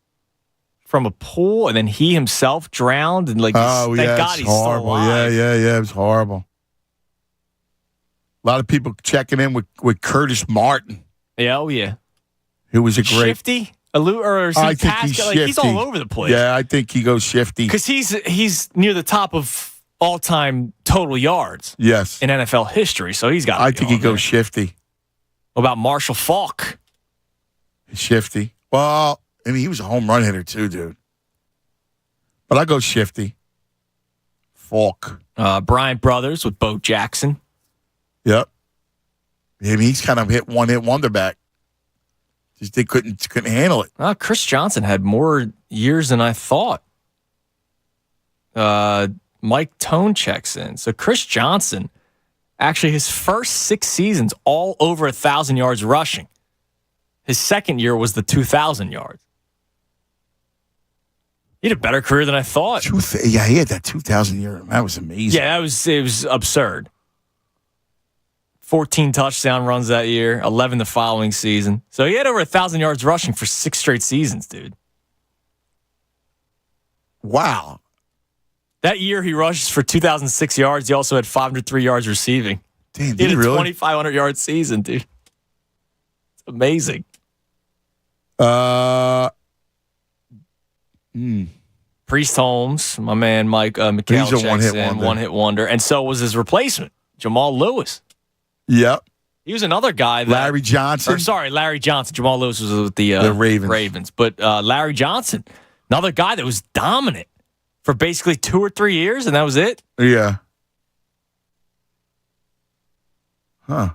Speaker 7: from a pool, and then he himself drowned. And thank God he's still alive.
Speaker 4: Yeah. It was horrible. A lot of people checking in with Curtis Martin.
Speaker 7: Yeah, oh yeah.
Speaker 4: Who was a great
Speaker 7: shifty? Or is he
Speaker 4: I think he's shifty.
Speaker 7: He's all over the place.
Speaker 4: Yeah, I think he goes shifty.
Speaker 7: Because he's near the top of all-time total yards.
Speaker 4: Yes.
Speaker 7: In NFL history, so he's got.
Speaker 4: I think he goes shifty.
Speaker 7: What about Marshall Faulk?
Speaker 4: Shifty. Well, he was a home run hitter too, dude. But I go shifty. Falk.
Speaker 7: Bryant Brothers with Bo Jackson.
Speaker 4: Yep. I mean, he's kind of one-hit wonder back. Just they couldn't handle it.
Speaker 7: Chris Johnson had more years than I thought. Mike Tone checks in. So Chris Johnson, actually his first 6 seasons, all over 1,000 yards rushing. His second year was the 2,000 yards. He had a better career than I thought.
Speaker 4: Yeah, he had that 2,000 year. That was amazing.
Speaker 7: Yeah, it was absurd. 14 touchdown runs that year, 11 the following season. So he had over 1,000 yards rushing for 6 straight seasons, dude.
Speaker 4: Wow.
Speaker 7: That year he rushes for 2,006 yards. He also had 503 yards receiving.
Speaker 4: Damn,
Speaker 7: he had a
Speaker 4: really?
Speaker 7: 2,500 yard season, dude. It's amazing. Priest Holmes, my man Mike McHale
Speaker 4: He's a
Speaker 7: checks in, one-hit wonder. And so was his replacement, Jamal Lewis.
Speaker 4: Yep.
Speaker 7: He was another guy that...
Speaker 4: Larry Johnson.
Speaker 7: Larry Johnson. Jamal Lewis was with the Ravens. But Larry Johnson, another guy that was dominant for basically 2 or 3 years, and that was it.
Speaker 4: Yeah. Huh.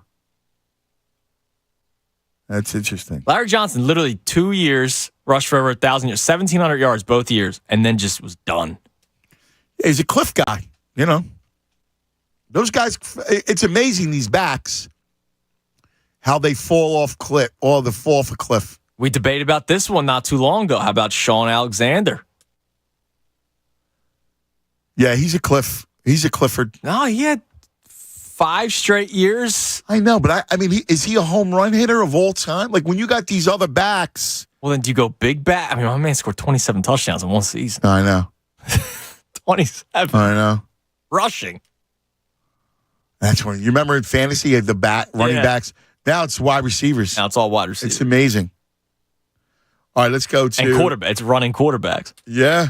Speaker 4: That's interesting.
Speaker 7: Larry Johnson, literally 2 years, rushed for over 1,000 yards, 1,700 yards both years, and then just was done.
Speaker 4: He's a cliff guy, you know. Those guys, it's amazing, these backs, how they fall off cliff, or the fall off a cliff.
Speaker 7: We debated about this one not too long ago. How about Sean Alexander?
Speaker 4: Yeah, he's a cliff. He's a Clifford.
Speaker 7: No, he had 5 straight years.
Speaker 4: I know, but I mean, is he a home run hitter of all time? Like, when you got these other backs.
Speaker 7: Well, then do you go big bat? I mean, my man scored 27 touchdowns in one season.
Speaker 4: I know.
Speaker 7: 27.
Speaker 4: I know.
Speaker 7: Rushing.
Speaker 4: That's when you remember in fantasy, you had the running backs. Now it's wide receivers.
Speaker 7: Now it's all wide receivers.
Speaker 4: It's amazing. All right, let's go to
Speaker 7: and quarterback. It's running quarterbacks.
Speaker 4: Yeah.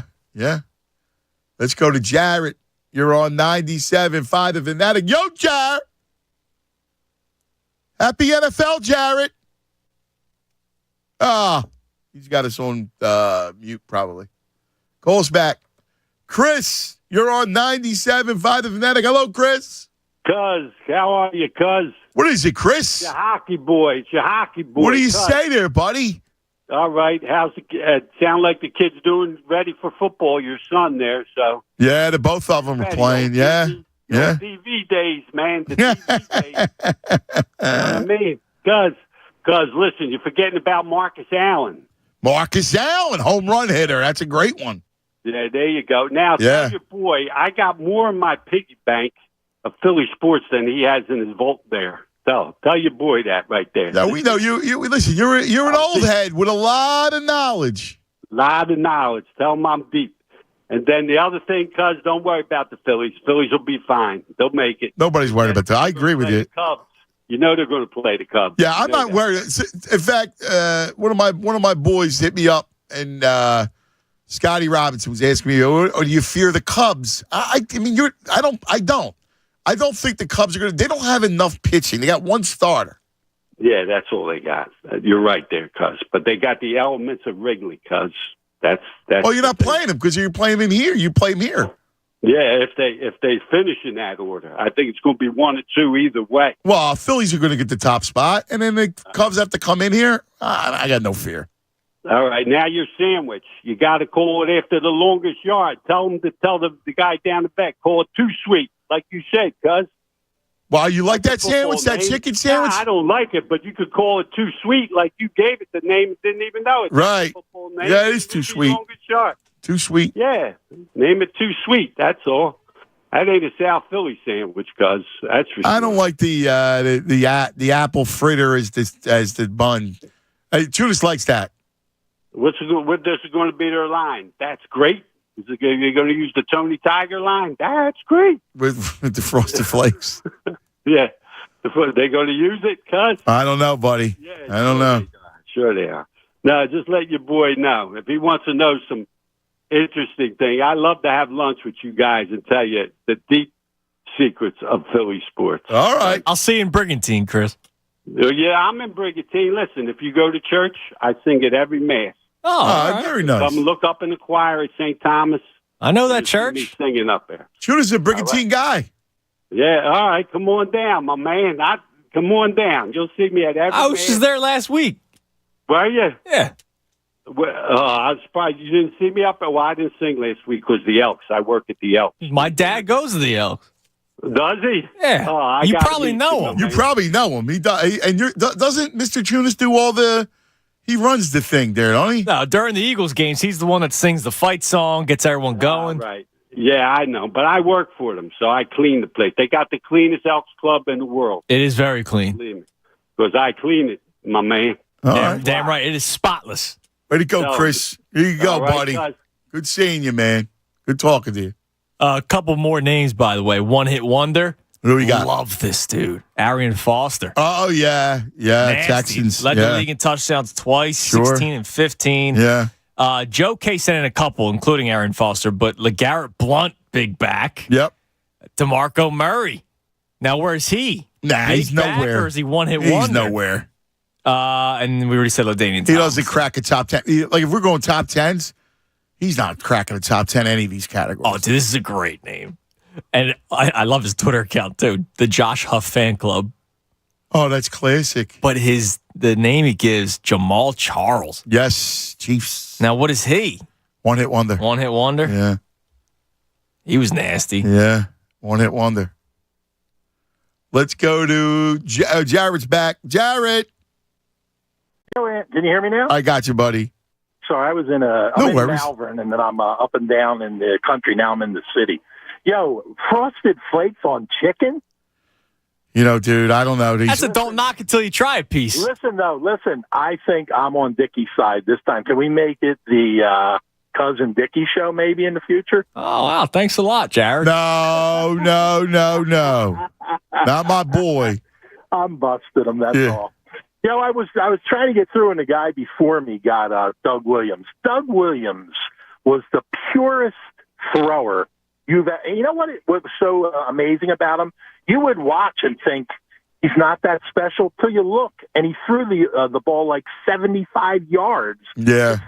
Speaker 4: Let's go to Jarrett. You're on 97.5 The Fanatic. Yo, Jarrett. Happy NFL, Jarrett. He's got us on mute probably. Call us back. Chris, you're on 97.5 The Fanatic. Hello, Chris.
Speaker 12: Cuz, how are you, cuz?
Speaker 4: What is it, Chris?
Speaker 12: It's your hockey boy. It's your hockey boy.
Speaker 4: What do you
Speaker 12: cuz.
Speaker 4: say there, buddy?
Speaker 12: All right. How's it sound like the kid's doing ready for football, your son there, so.
Speaker 4: Yeah, the both of them are playing. Yeah.
Speaker 12: TV days, man. The TV days. You know what I mean? Cuz, listen, you're forgetting about Marcus Allen.
Speaker 4: Marcus Allen, home run hitter. That's a great one.
Speaker 12: Yeah, there you go. Now, tell your boy, I got more in my piggy bank of Philly sports than he has in his vault there. So tell your boy that right there.
Speaker 4: Yeah, we know you. Listen, you're an old head with a lot of knowledge.
Speaker 12: Lot of knowledge. Tell him I'm deep. And then the other thing, cuz, don't worry about the Phillies. Phillies will be fine. They'll make it.
Speaker 4: Nobody's worried about that. I agree with you.
Speaker 12: Cubs. You know they're going to play the Cubs.
Speaker 4: Yeah, I'm not worried. In fact, one of my boys hit me up, and Scotty Robinson was asking me, "Oh, do you fear the Cubs?" I mean, I don't think the Cubs are going to. They don't have enough pitching. They got one starter.
Speaker 12: Yeah, that's all they got. You're right there, cuz. But they got the elements of Wrigley, cuz. That's.
Speaker 4: Well, you're not playing him because you're playing him here. You play him here.
Speaker 12: Yeah, if they finish in that order, I think it's going to be 1 or 2 either way.
Speaker 4: Well, Phillies are going to get the top spot, and then the Cubs have to come in here. I got no fear.
Speaker 12: All right, now your sandwich. You got to call it after the longest yard. Tell them to tell the guy down the back, call it too sweet, like you said, cuz.
Speaker 4: Well, you like that sandwich, that chicken sandwich?
Speaker 12: Nah, I don't like it, but you could call it too sweet, like you gave it the name, didn't even know it.
Speaker 4: Right. Yeah, it is too sweet.
Speaker 12: Longest yard.
Speaker 4: Too sweet.
Speaker 12: Yeah, name it too sweet. That's all. That ain't a South Philly sandwich, cuz. That's for sure.
Speaker 4: I don't like the apple fritter as the bun. Judas likes that.
Speaker 12: What this is going to be their line? That's great. You're going to use the Tony Tiger line? That's great.
Speaker 4: With the Frosted Flakes.
Speaker 12: Yeah. They're going to use it, cuz?
Speaker 4: I don't know, buddy.
Speaker 12: Yeah,
Speaker 4: I don't know.
Speaker 12: Sure they are. No, just let your boy know. If he wants to know some interesting thing, I love to have lunch with you guys and tell you the deep secrets of Philly sports.
Speaker 4: All right.
Speaker 7: I'll see you in Brigantine, Chris.
Speaker 12: Yeah, I'm in Brigantine. Listen, if you go to church, I sing at every Mass.
Speaker 7: Oh,
Speaker 4: very nice.
Speaker 12: Come look up in the choir at St. Thomas.
Speaker 7: I know that
Speaker 12: You'll see
Speaker 7: church.
Speaker 12: me singing up there.
Speaker 4: Tuna's a brigantine guy.
Speaker 12: Yeah, all right. Come on down, my man. Come on down. You'll see me at every.
Speaker 7: I was just there last week.
Speaker 12: Were you?
Speaker 7: Yeah.
Speaker 12: Well, I was surprised you didn't see me up there. Well, I didn't sing last week because the Elks. I work at the Elks.
Speaker 7: My dad goes to the Elks.
Speaker 12: Does he?
Speaker 7: Yeah.
Speaker 12: Oh,
Speaker 7: You probably know him.
Speaker 4: You probably know him. He does, and doesn't Mr. Tunis do all the? He runs the thing there, don't he?
Speaker 7: No, during the Eagles games, he's the one that sings the fight song, gets everyone going.
Speaker 12: Right. Yeah, I know. But I work for them, so I clean the place. They got the cleanest Elks club in the world.
Speaker 7: It is very clean.
Speaker 12: Believe me. Because I clean it, my man.
Speaker 7: Damn right. It is spotless.
Speaker 4: Way to go, Chris. Here you go,
Speaker 12: All right,
Speaker 4: buddy.
Speaker 12: guys.
Speaker 4: Good seeing you, man. Good talking to you.
Speaker 7: A couple more names, by the way. One hit wonder.
Speaker 4: Who do we got?
Speaker 7: Love this dude. Arian Foster.
Speaker 4: Oh, yeah. Yeah,
Speaker 7: Nasty.
Speaker 4: Texans.
Speaker 7: Led
Speaker 4: yeah.
Speaker 7: the league in touchdowns twice,
Speaker 4: Sure.
Speaker 7: 16 and 15.
Speaker 4: Yeah.
Speaker 7: Joe K sent in a couple, including Aaron Foster, but LeGarrette Blount, big back.
Speaker 4: Yep.
Speaker 7: DeMarco Murray. Now, where is he?
Speaker 4: Nah,
Speaker 7: big
Speaker 4: he's
Speaker 7: back,
Speaker 4: nowhere.
Speaker 7: Or is he one hit
Speaker 4: He's
Speaker 7: wonder?
Speaker 4: nowhere.
Speaker 7: And we already said LaDainian
Speaker 4: He
Speaker 7: Tomlinson.
Speaker 4: doesn't crack a top 10. Like, if we're going top 10s, he's not cracking a top 10 any of these categories.
Speaker 7: Oh, dude, this is a great name. And I love his Twitter account, too. The Josh Huff Fan Club.
Speaker 4: Oh, that's classic.
Speaker 7: But the name he gives, Jamal Charles.
Speaker 4: Yes, Chiefs.
Speaker 7: Now, what is he?
Speaker 4: One hit wonder.
Speaker 7: One hit wonder?
Speaker 4: Yeah.
Speaker 7: He was nasty.
Speaker 4: Yeah. One hit wonder. Let's go to Jared's back. Jared.
Speaker 2: Can you hear me now?
Speaker 4: I got you, buddy.
Speaker 2: Sorry, I was in Malvern, and then I'm up and down in the country. Now I'm in the city. Yo, Frosted Flakes on chicken?
Speaker 4: You know, dude, I don't know.
Speaker 7: That's a don't knock until you try it piece.
Speaker 2: Listen. I think I'm on Dickie's side this time. Can we make it the Cousin Dickie show maybe in the future?
Speaker 7: Oh, wow. Thanks a lot, Jared.
Speaker 4: No. Not my boy.
Speaker 2: I'm busted him, that's all. Yo, I was trying to get through, and the guy before me got Doug Williams. Doug Williams was the purest thrower you know what was so amazing about him? You would watch and think he's not that special till you look, and he threw the ball like 75 yards.
Speaker 4: Yeah,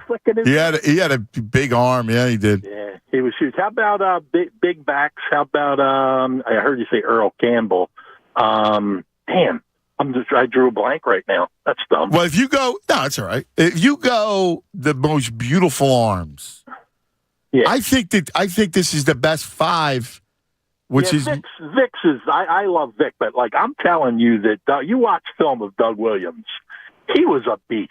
Speaker 4: he had a big arm. Yeah, he did.
Speaker 2: Yeah, he was huge. How about big backs? How about I heard you say Earl Campbell? Damn. I drew a blank right now. That's dumb.
Speaker 4: Well, if you go, no, it's all right. If you go the most beautiful arms, yeah. I think this is the best five, which is
Speaker 2: Vic's is. I love Vic, but like I'm telling you that you watch film of Doug Williams, he was a beast.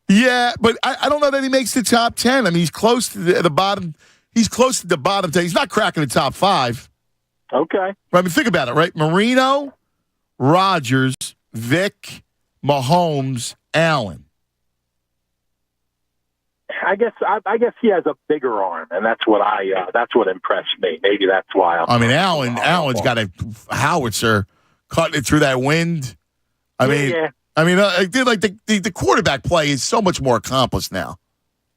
Speaker 4: Yeah, but I don't know that he makes the top 10. I mean, he's close to the bottom. He's close to the bottom 10. He's not cracking the top 5.
Speaker 2: Okay.
Speaker 4: I mean, think about it, right? Marino, Rodgers, Vic, Mahomes, Allen.
Speaker 2: I guess he has a bigger arm, and that's what impressed me. Maybe that's why.
Speaker 4: Allen's got a howitzer cutting it through that wind. The quarterback play is so much more accomplished now.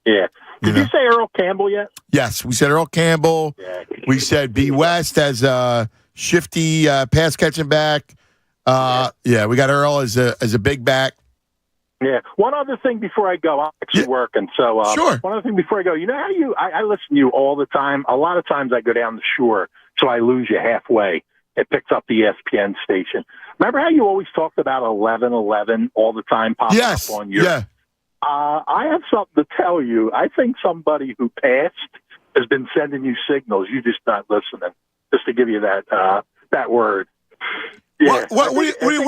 Speaker 2: Yeah. Did you say Earl Campbell yet?
Speaker 4: Yes, we said Earl Campbell. Yeah. We said B. West as a shifty pass catching back. We got Earl as a big back.
Speaker 2: Yeah. One other thing before I go, I'm actually working. So
Speaker 4: sure.
Speaker 2: One other thing before I go, you know how I listen to you all the time. A lot of times I go down the shore, so I lose you halfway. It picks up the ESPN station. Remember how you always talked about 11:11 all the time popping up on your?
Speaker 4: Yeah.
Speaker 2: I have something to tell you. I think somebody who passed has been sending you signals. You're just not listening. Just to give you that word. Yeah.
Speaker 4: What do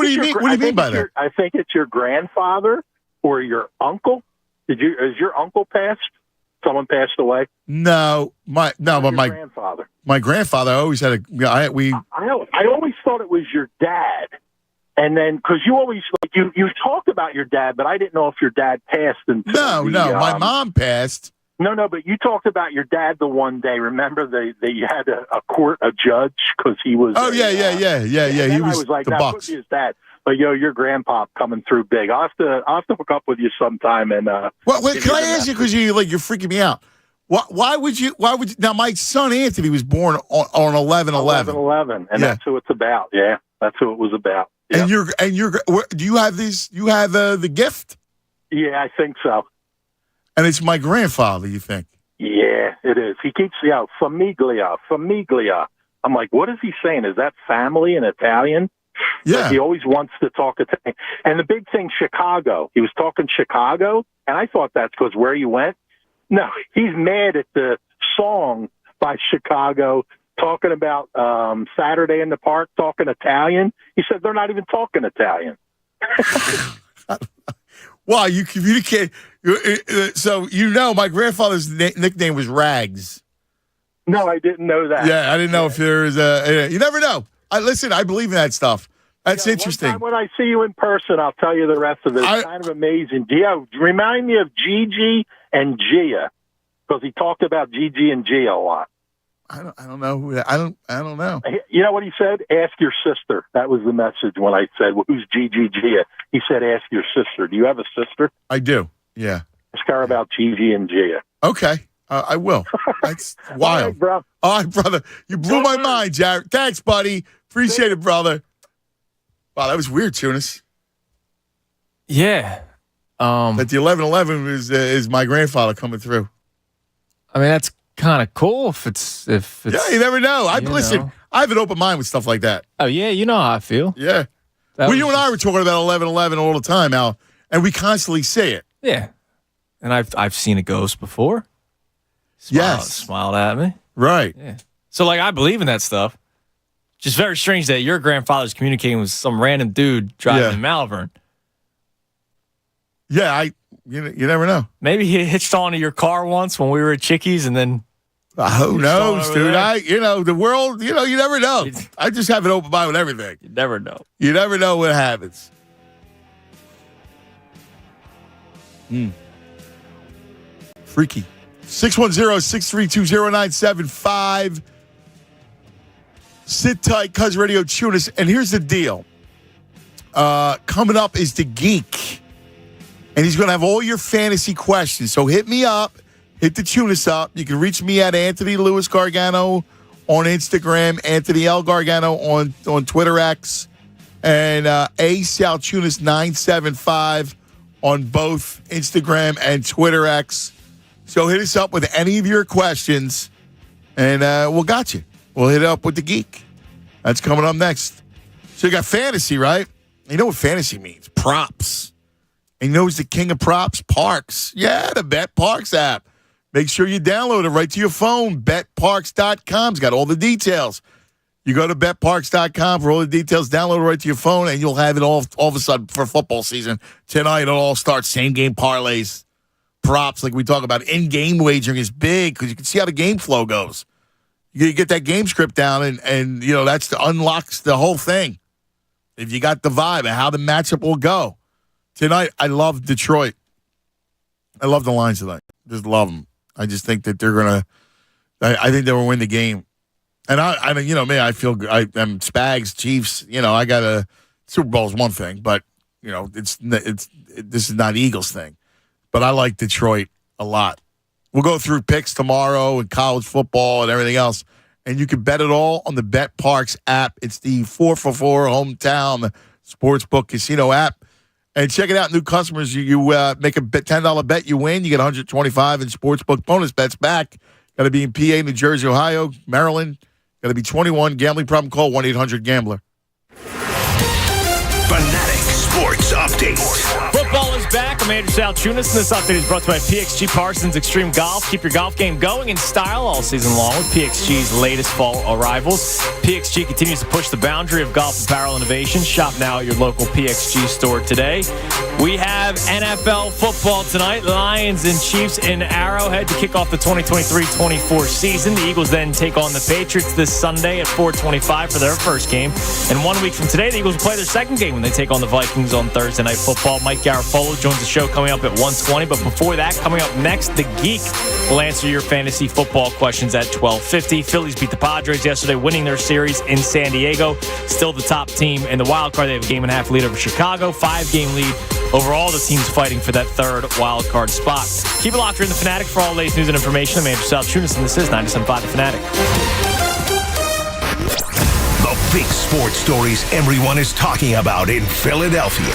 Speaker 4: you mean? What do you mean by that?
Speaker 2: I think it's your grandfather or your uncle. Is your uncle passed? Someone passed away?
Speaker 4: No, my
Speaker 2: grandfather.
Speaker 4: My grandfather always had
Speaker 2: I always thought it was your dad, and then because you always you talked about your dad, but I didn't know if your dad passed until
Speaker 4: my mom passed.
Speaker 2: No, but you talked about your dad the one day. Remember they had a judge because he was.
Speaker 4: Oh yeah. He was
Speaker 2: like,
Speaker 4: the Bucks.
Speaker 2: His dad. But your grandpa coming through big. I'll have to hook up with you sometime. And
Speaker 4: wait, can I ask you because you're freaking me out? Why would you? Now my son Anthony was born on 11/11.
Speaker 2: 11/11, and that's who it's about. Yeah, that's who it was about. Yeah.
Speaker 4: And you're. Do you have this? You have the gift?
Speaker 2: Yeah, I think so.
Speaker 4: And it's my grandfather, you think?
Speaker 2: Yeah, Yeah, it is. He keeps, famiglia. I'm like, what is he saying? Is that family in Italian?
Speaker 4: Yeah.
Speaker 2: Like he always wants to talk Italian. And the big thing, Chicago. He was talking Chicago, and I thought that's because where you went. No, he's mad at the song by Chicago talking about Saturday in the Park, talking Italian. He said they're not even talking Italian.
Speaker 4: Wow, you communicate. So my grandfather's nickname was Rags.
Speaker 2: No, I didn't know that.
Speaker 4: Yeah, I didn't know if there was you never know. Listen, I believe in that stuff. That's interesting.
Speaker 2: One time when I see you in person, I'll tell you the rest of it. It's kind of amazing. Gio, remind me of Gigi and Gia, because he talked about Gigi and Gia a lot.
Speaker 4: I don't know who that. I don't know.
Speaker 2: You know what he said? Ask your sister. That was the message when I said, well, who's Gigi Gia? He said, ask your sister. Do you have a sister?
Speaker 4: I do. Yeah.
Speaker 2: Ask her about Gigi and Gia.
Speaker 4: Okay. I will. That's wild.
Speaker 2: All right, bro.
Speaker 4: All right, brother. You blew my mind, Jared. Thanks, buddy. Appreciate it, brother. Wow, that was weird, Tunis.
Speaker 7: Yeah.
Speaker 4: That the 11-11 is my grandfather coming through.
Speaker 7: I mean, that's kind of cool if it's.
Speaker 4: Yeah, you never know. Listen, I have an open mind with stuff like that.
Speaker 7: Oh, yeah, you know how I feel.
Speaker 4: Yeah. You and I were talking about 11-11 all the time, Al, and we constantly say it.
Speaker 7: Yeah. And I've seen a ghost before. Smiled at me.
Speaker 4: Right.
Speaker 7: Yeah. So, I believe in that stuff. Just very strange that your grandfather's communicating with some random dude driving in Malvern.
Speaker 4: Yeah, you never know.
Speaker 7: Maybe he hitched onto your car once when we were at Chickies, and then
Speaker 4: who knows, dude? The world. You never know. I just have an open mind with everything.
Speaker 7: You never know.
Speaker 4: You never know what happens. Freaky. 610-632-0975. Sit tight, Cuz Radio Tunis. And here's the deal. Coming up is the Geek. And he's going to have all your fantasy questions. So hit me up. Hit the Tunis up. You can reach me at Anthony Lewis Gargano on Instagram, Anthony L. Gargano on Twitter X, and A. Sal Tunis 975 on both Instagram and Twitter X. So hit us up with any of your questions, and we'll got you. We'll hit it up with the Geek. That's coming up next. So you got fantasy, right? You know what fantasy means? Props. And you know who's the king of props? Parks. Yeah, the Bet Parks app. Make sure you download it right to your phone. BetParks.com's got all the details. You go to BetParks.com for all the details. Download it right to your phone, and you'll have it all of a sudden for football season. Tonight, it'll all start. Same-game parlays, props, like we talk about. In-game wagering is big because you can see how the game flow goes. You get that game script down, and that's unlocks the whole thing. If you got the vibe and how the matchup will go. Tonight, I love Detroit. I love the lines tonight. Just love them. I just think that they're going to – I think they will win the game. And, I mean, I feel – I'm Spags, Chiefs. I got a – Super Bowl is one thing, but, this is not Eagles thing. But I like Detroit a lot. We'll go through picks tomorrow and college football and everything else. And you can bet it all on the Bet Parks app. It's the 4for4 hometown sportsbook casino app. And check it out, new customers. You make a $10 bet, you win. You get $125 in sportsbook bonus bets back. Got to be in PA, New Jersey, Ohio, Maryland. Got to be 21. Gambling problem? Call 1-800-GAMBLER.
Speaker 14: Fanatic Sports Update.
Speaker 7: Football is back. I'm Andrew Salchunas, and this update is brought to you by PXG Parsons Extreme Golf. Keep your golf game going in style all season long with PXG's latest fall arrivals. PXG continues to push the boundary of golf apparel innovation. Shop now at your local PXG store today. We have NFL football tonight. Lions and Chiefs in Arrowhead to kick off the 2023-24 season. The Eagles then take on the Patriots this Sunday at 4:25 for their first game. And 1 week from today, the Eagles will play their second game when they take on the Vikings on Thursday Night Football. Mike Garafolo joins the show coming up at 1:20. But before that, coming up next, the Geek will answer your fantasy football questions at 12:50. Phillies beat the Padres yesterday, winning their series in San Diego. Still the top team in the wild card. They have a game-and-a-half lead over Chicago, 5-game lead over all the teams fighting for that third wild card spot. Keep it locked in the Fanatic for all the latest news and information. I'm Andrew Salchunas, and this is 97.5 The Fanatic.
Speaker 14: The big sports stories everyone is talking about in Philadelphia.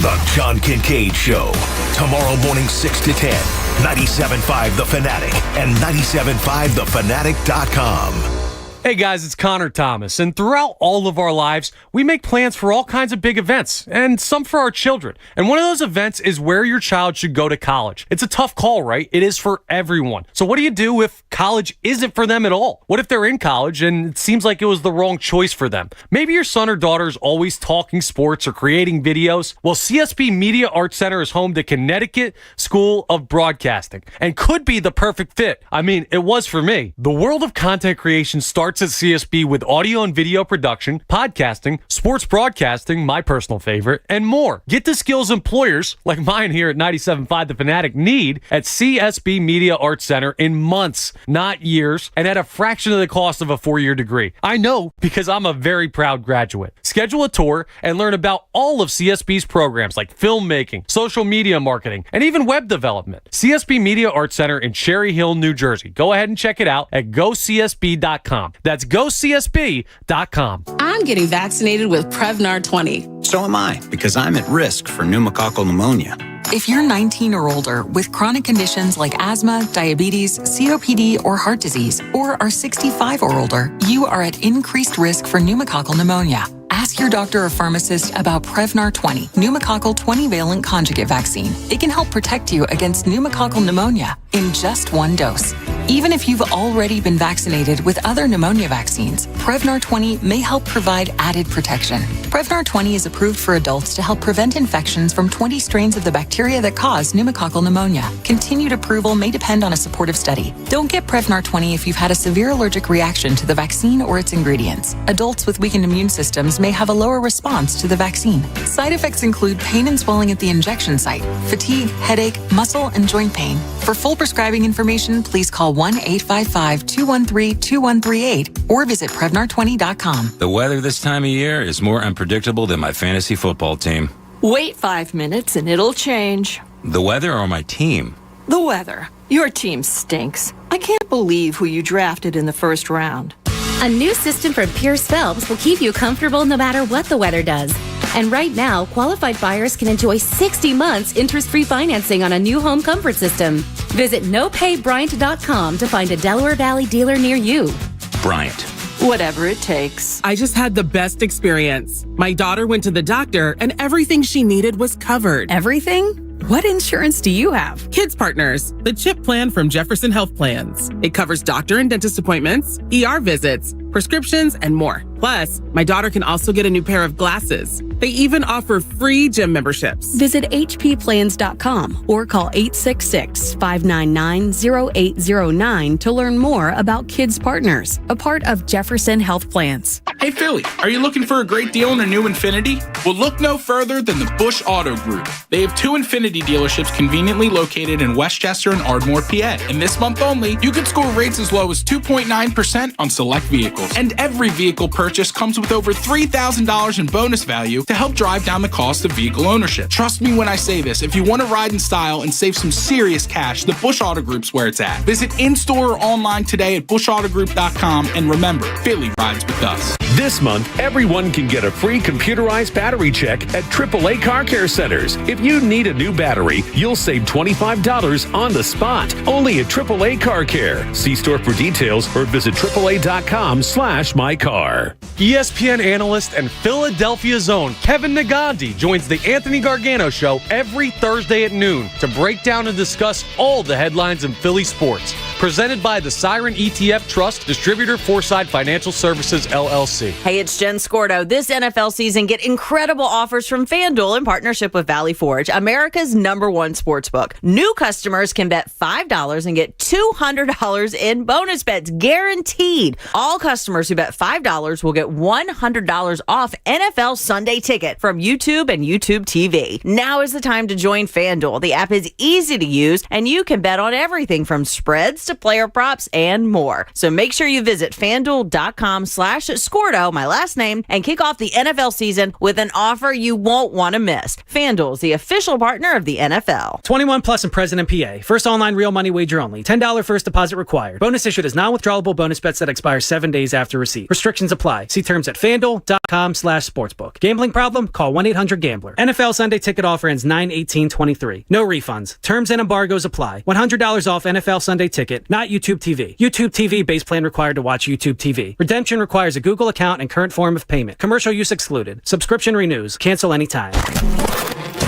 Speaker 14: The John Kincaid Show. Tomorrow morning, 6 to 10 97.5 The Fanatic and 97.5thefanatic.com.
Speaker 3: Hey guys, it's Connor Thomas, and throughout all of our lives, we make plans for all kinds of big events, and some for our children. And one of those events is where your child should go to college. It's a tough call, right? It is for everyone. So what do you do if college isn't for them at all? What if they're in college and it seems like it was the wrong choice for them? Maybe your son or daughter is always talking sports or creating videos. Well, CSB Media Arts Center is home to Connecticut School of Broadcasting and could be the perfect fit. I mean, it was for me. The world of content creation starts at CSB with audio and video production, podcasting, sports broadcasting, my personal favorite, and more. Get the skills employers, like mine here at 97.5 The Fanatic, need at CSB Media Arts Center in months, not years, and at a fraction of the cost of a 4-year degree. I know because I'm a very proud graduate. Schedule a tour and learn about all of CSB's programs like filmmaking, social media marketing, and even web development. CSB Media Arts Center in Cherry Hill, New Jersey. Go ahead and check it out at gocsb.com. That's gocsb.com.
Speaker 19: I'm getting vaccinated with Prevnar 20.
Speaker 20: So am I, because I'm at risk for pneumococcal pneumonia.
Speaker 22: If you're 19 or older with chronic conditions like asthma, diabetes, COPD, or heart disease, or are 65 or older, you are at increased risk for pneumococcal pneumonia. Ask your doctor or pharmacist about Prevnar 20, pneumococcal 20-valent conjugate vaccine. It can help protect you against pneumococcal pneumonia in just one dose. Even if you've already been vaccinated with other pneumonia vaccines, Prevnar 20 may help provide added protection. Prevnar 20 is approved for adults to help prevent infections from 20 strains of the bacteria that cause pneumococcal pneumonia. Continued approval may depend on a supportive study. Don't get Prevnar 20 if you've had a severe allergic reaction to the vaccine or its ingredients. Adults with weakened immune systems may have a lower response to the vaccine. Side effects include pain and swelling at the injection site, fatigue, headache, muscle, and joint pain. For full prescribing information, please call 1-855-213-2138 or visit Prevnar20.com.
Speaker 23: The weather this time of year is more unpredictable than my fantasy football team.
Speaker 25: Wait 5 minutes and it'll change.
Speaker 23: The weather or my team?
Speaker 25: The weather. Your team stinks. I can't believe who you drafted in the first round.
Speaker 26: A new system from Pierce Phelps will keep you comfortable no matter what the weather does. And right now, qualified buyers can enjoy 60 months interest-free financing on a new home comfort system. Visit nopaybryant.com to find a Delaware Valley dealer near you.
Speaker 23: Bryant.
Speaker 25: Whatever it takes.
Speaker 27: I just had the best experience. My daughter went to the doctor and everything she needed was covered.
Speaker 6: Everything? What insurance do you have?
Speaker 27: Kids Partners, the CHIP plan from Jefferson Health Plans. It covers doctor and dentist appointments, ER visits, prescriptions, and more. Plus, my daughter can also get a new pair of glasses. They even offer free gym memberships.
Speaker 6: Visit hpplans.com or call 866-599-0809 to learn more about Kids Partners, a part of Jefferson Health Plans.
Speaker 28: Hey Philly, are you looking for a great deal on a new Infiniti? Well, look no further than the Bush Auto Group. They have 2 Infiniti dealerships conveniently located in Westchester and Ardmore, PA. And this month only, you can score rates as low as 2.9% on select vehicles. And every vehicle purchase comes with over $3,000 in bonus value to help drive down the cost of vehicle ownership. Trust me when I say this, if you want to ride in style and save some serious cash, the Bush Auto Group's where it's at. Visit in-store or online today at bushautogroup.com, and remember, Philly rides with us.
Speaker 10: This month, everyone can get a free computerized battery check at AAA Car Care Centers. If you need a new battery, you'll save $25 on the spot. Only at AAA Car Care. See store for details or visit AAA.com/mycar.
Speaker 3: ESPN analyst and Philadelphia's own Kevin Nagandi joins the Anthony Gargano Show every Thursday at noon to break down and discuss all the headlines in Philly sports. Presented by the Siren ETF Trust, distributor Foreside Financial Services, LLC.
Speaker 30: Hey, it's Jen Scordo. This NFL season, get incredible offers from FanDuel in partnership with Valley Forge, America's #1 sportsbook. New customers can bet $5 and get $200 in bonus bets, guaranteed. All customers who bet $5 will get $100 off NFL Sunday Ticket from YouTube and YouTube TV. Now is the time to join FanDuel. The app is easy to use, and you can bet on everything from spreads exclusive player props, and more. So make sure you visit FanDuel.com/Scorto, my last name, and kick off the NFL season with an offer you won't want to miss. FanDuel is the official partner of the NFL.
Speaker 1: 21 plus and present in PA. First online real money wager only. $10 first deposit required. Bonus issued as non-withdrawable bonus bets that expire 7 days after receipt. Restrictions apply. See terms at FanDuel.com/sportsbook. Gambling problem? Call 1-800-GAMBLER. NFL Sunday ticket offer ends 9/18/23. No refunds. Terms and embargoes apply. $100 off NFL Sunday ticket, not YouTube TV. YouTube TV base plan required to watch YouTube TV. Redemption requires a Google account and current form of payment. Commercial use excluded. Subscription renews. Cancel anytime.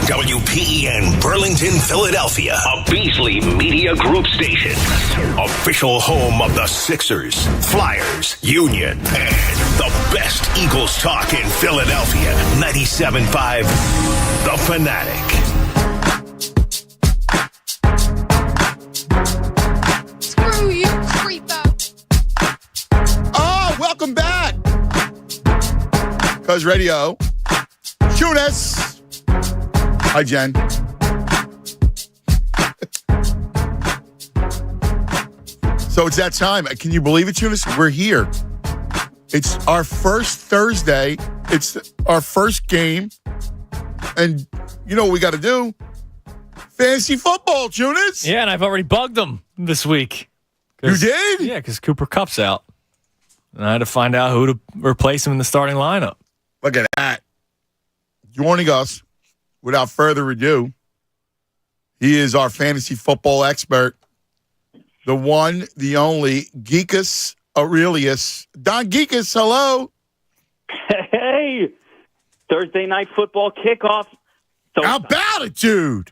Speaker 14: WPEN Burlington, Philadelphia, a Beasley Media Group station. Official home of the Sixers, Flyers, Union, and the best Eagles talk in Philadelphia. 97.5, The Fanatic.
Speaker 21: Screw you, creeper.
Speaker 4: Oh, welcome back. Cuz Radio. Shoot us. Hi, Jen. So it's that time. Can you believe it, Eunice? We're here. It's our first Thursday. It's our first game. And you know what we got to do? Fantasy football, Eunice.
Speaker 7: Yeah, and I've already bugged them this week.
Speaker 4: You did?
Speaker 7: Yeah, because Cooper Kupp's out. And I had to find out who to replace him in the starting lineup.
Speaker 4: Look at that. Joining us, without further ado, he is our fantasy football expert, the one, the only, Geekus Aurelius. Don Geekus, hello.
Speaker 5: Hey, Thursday night football kickoff. So
Speaker 4: how about it, dude?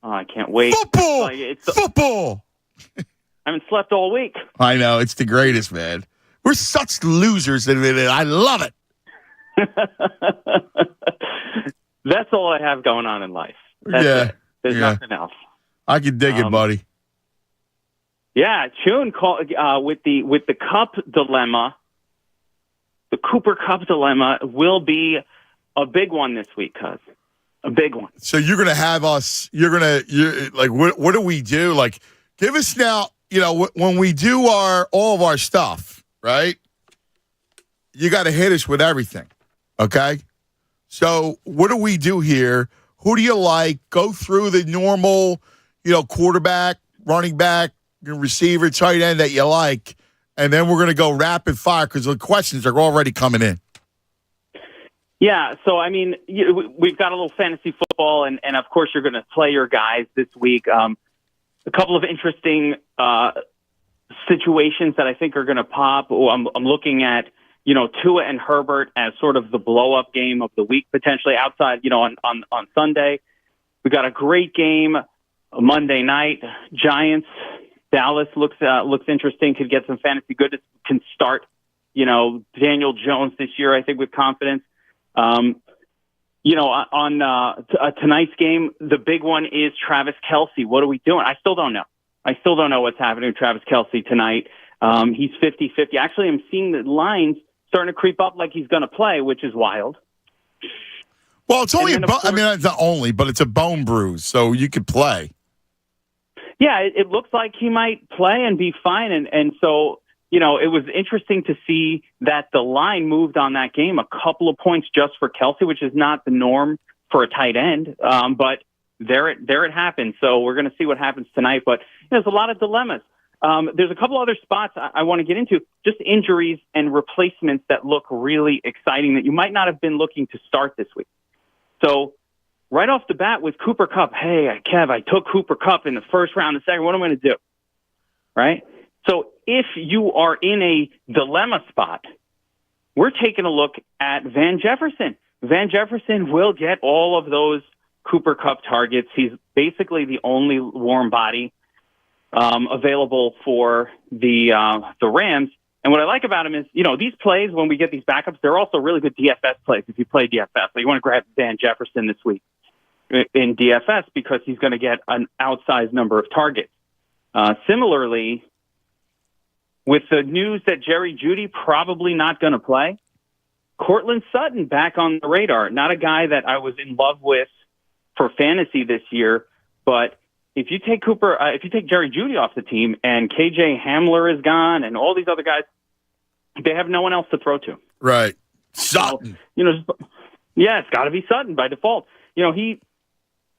Speaker 5: Oh, I can't wait.
Speaker 4: Football! Football!
Speaker 5: I haven't slept all week.
Speaker 4: I know. It's the greatest, man. We're such losers in it. I love it.
Speaker 5: That's all I have going on in life. That's it. There's nothing else.
Speaker 4: I can dig it, buddy.
Speaker 5: Yeah, Chun with the Cup dilemma. The Cooper Kupp dilemma will be a big one this week, cuz. A big one.
Speaker 4: So you're gonna have us. You're like, what do we do? Like, give us now. You know, when we do all of our stuff, right? You got to hit us with everything, okay? So what do we do here? Who do you like? Go through the normal, quarterback, running back, receiver, tight end that you like, and then we're going to go rapid fire because the questions are already coming in.
Speaker 5: Yeah, so, I mean, we've got a little fantasy football, and of course you're going to play your guys this week. A couple of interesting situations that I think are going to pop. I'm looking at, Tua and Herbert as sort of the blow-up game of the week, potentially outside, on Sunday. We got a great game Monday night. Giants, Dallas looks interesting. Could get some fantasy goodness. Can start, Daniel Jones this year, I think, with confidence. On tonight's game, the big one is Travis Kelce. What are we doing? I still don't know. What's happening with Travis Kelce tonight. He's 50-50. Actually, I'm seeing the lines starting to creep up like he's going to play, which is wild.
Speaker 4: Well, it's only it's not only, but it's a bone bruise, so you could play.
Speaker 5: Yeah, it looks like he might play and be fine. And so, it was interesting to see that the line moved on that game a couple of points just for Kelce, which is not the norm for a tight end. But there it happened. So we're going to see what happens tonight. But there's a lot of dilemmas. There's a couple other spots I want to get into, just injuries and replacements that look really exciting that you might not have been looking to start this week. So right off the bat with Cooper Kupp, hey, Kev, I took Cooper Kupp in the first round, the second, what am I going to do? Right? So if you are in a dilemma spot, we're taking a look at Van Jefferson. Van Jefferson will get all of those Cooper Kupp targets. He's basically the only warm body available for the Rams. And what I like about him is, these plays, when we get these backups, they're also really good DFS plays if you play DFS. So you want to grab Van Jefferson this week in DFS because he's going to get an outsized number of targets. Similarly, with the news that Jerry Jeudy probably not going to play, Cortland Sutton back on the radar. Not a guy that I was in love with for fantasy this year, but if you take Jerry Jeudy off the team and KJ Hamler is gone and all these other guys, they have no one else to throw to.
Speaker 4: Right. Sutton.
Speaker 5: So, it's got to be Sutton by default. He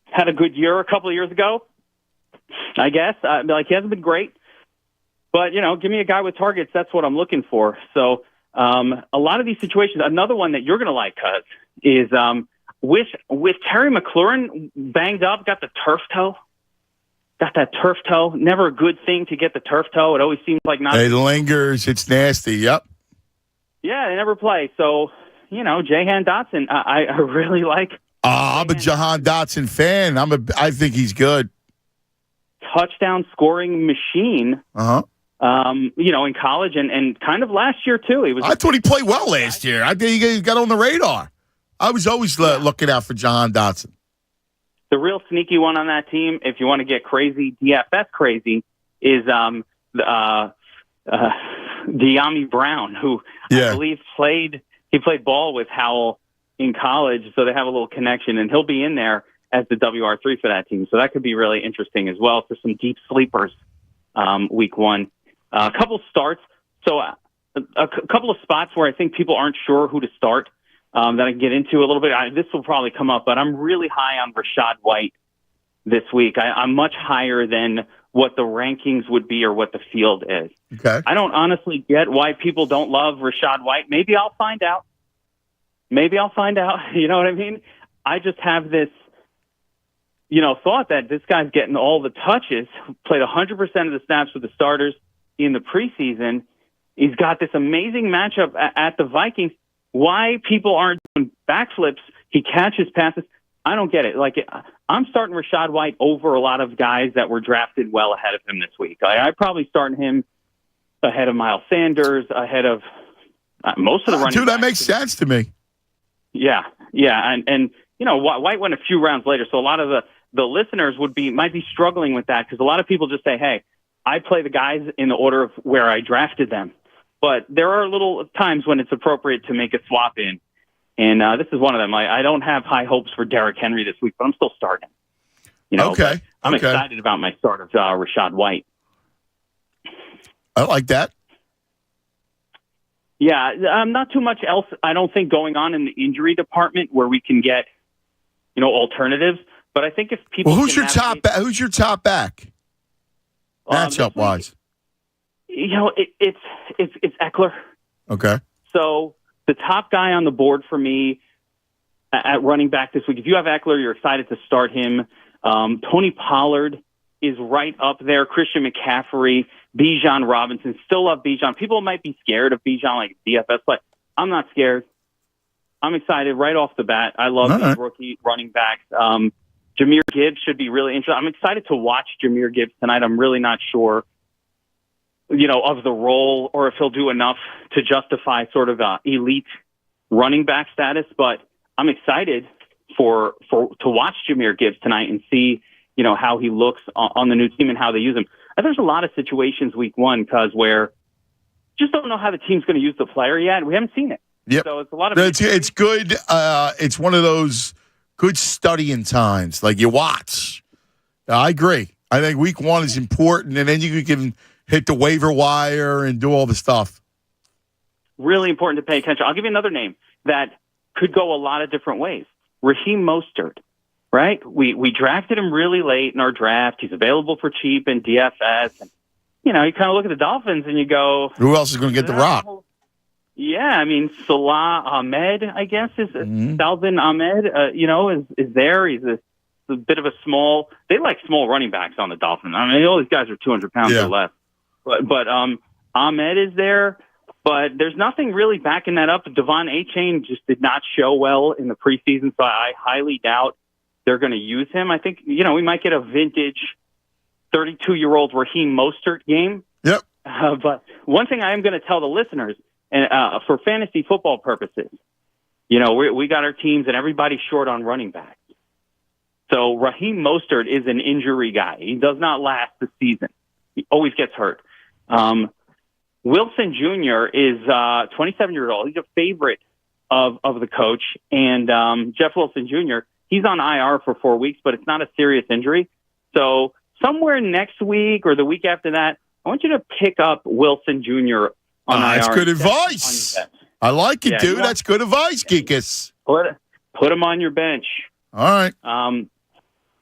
Speaker 5: had a good year a couple of years ago, I guess. He hasn't been great. But, give me a guy with targets. That's what I'm looking for. So a lot of these situations, another one that you're going to like, Cuz, is with Terry McLaurin banged up, got the turf toe. Got that turf toe. Never a good thing to get the turf toe. It always seems like not.
Speaker 4: It lingers. It's nasty. Yep.
Speaker 5: Yeah, they never play. So, Jahan Dotson, I really like.
Speaker 4: I'm a Jahan Dotson fan. I think he's good.
Speaker 5: Touchdown scoring machine. In college and kind of last year too.
Speaker 4: I thought he played well last year. I think he got on the radar. I was always looking out for Jahan Dotson.
Speaker 5: The real sneaky one on that team, if you want to get crazy, DFS crazy, is De'Ami Brown, who I believe played ball with Howell in college, so they have a little connection, and he'll be in there as the WR3 for that team. So that could be really interesting as well for some deep sleepers week one. A couple starts. So a couple of spots where I think people aren't sure who to start that I can get into a little bit. This will probably come up, but I'm really high on Rachaad White this week. I'm much higher than what the rankings would be or what the field is.
Speaker 4: Okay.
Speaker 5: I don't honestly get why people don't love Rachaad White. Maybe I'll find out. You know what I mean? I just have this, thought that this guy's getting all the touches, played 100% of the snaps with the starters in the preseason. He's got this amazing matchup at the Vikings. Why people aren't doing backflips, he catches passes, I don't get it. I'm starting Rachaad White over a lot of guys that were drafted well ahead of him this week. I'm probably starting him ahead of Miles Sanders, ahead of most of the running
Speaker 4: Dude, that
Speaker 5: backs.
Speaker 4: makes sense to me.
Speaker 5: Yeah. And White went a few rounds later, so a lot of the listeners might be struggling with that because a lot of people just say, hey, I play the guys in the order of where I drafted them. But there are little times when it's appropriate to make a swap in. And this is one of them. I don't have high hopes for Derrick Henry this week, but I'm still starting.
Speaker 4: Okay.
Speaker 5: I'm excited about my start of Rachaad White.
Speaker 4: I like that.
Speaker 5: Yeah, not too much else, I don't think, going on in the injury department where we can get, alternatives. But I think if people,
Speaker 4: who's your top back? Matchup wise,
Speaker 5: it's Eckler.
Speaker 4: Okay.
Speaker 5: So the top guy on the board for me at running back this week, if you have Eckler, you're excited to start him. Tony Pollard is right up there. Christian McCaffrey, Bijan Robinson. Still love Bijan. People might be scared of Bijan like DFS, but I'm not scared. I'm excited right off the bat. I love these rookie running backs. Jahmyr Gibbs should be really interesting. I'm excited to watch Jahmyr Gibbs tonight. I'm really not sure, of the role or if he'll do enough to justify sort of elite running back status. But I'm excited to watch Jahmyr Gibbs tonight and see, how he looks on the new team and how they use him. And there's a lot of situations week one, because where just don't know how the team's going to use the player yet. We haven't seen it.
Speaker 4: Yep.
Speaker 5: So it's a lot of
Speaker 4: it's good. It's one of those good studying times. Like you watch. I agree. I think week one is important, and then you can hit the waiver wire and do all the stuff.
Speaker 5: Really important to pay attention. I'll give you another name that could go a lot of different ways. Raheem Mostert, right? We drafted him really late in our draft. He's available for cheap in DFS. And, you kind of look at the Dolphins and you go,
Speaker 4: who else is going to get the rock?
Speaker 5: Yeah, I mean, Salah Ahmed, I guess, is Salvin Ahmed, is there. He's a bit of a small. They like small running backs on the Dolphins. I mean, all these guys are 200 pounds or less. But Ahmed is there. But there's nothing really backing that up. Devon Achane just did not show well in the preseason, so I highly doubt they're going to use him. I think, we might get a vintage 32-year-old Raheem Mostert game.
Speaker 4: Yep.
Speaker 5: But one thing I am going to tell the listeners, and for fantasy football purposes, we got our teams and everybody's short on running backs. So Raheem Mostert is an injury guy. He does not last the season. He always gets hurt. Wilson Jr. is 27-year-old. He's a favorite of the coach. And Jeff Wilson Jr., he's on IR for 4 weeks, but it's not a serious injury. So somewhere next week or the week after that, I want you to pick up Wilson Jr. on IR.
Speaker 4: That's good advice. I like it, dude. That's good advice, Geekus.
Speaker 5: Put him on your bench.
Speaker 4: All right.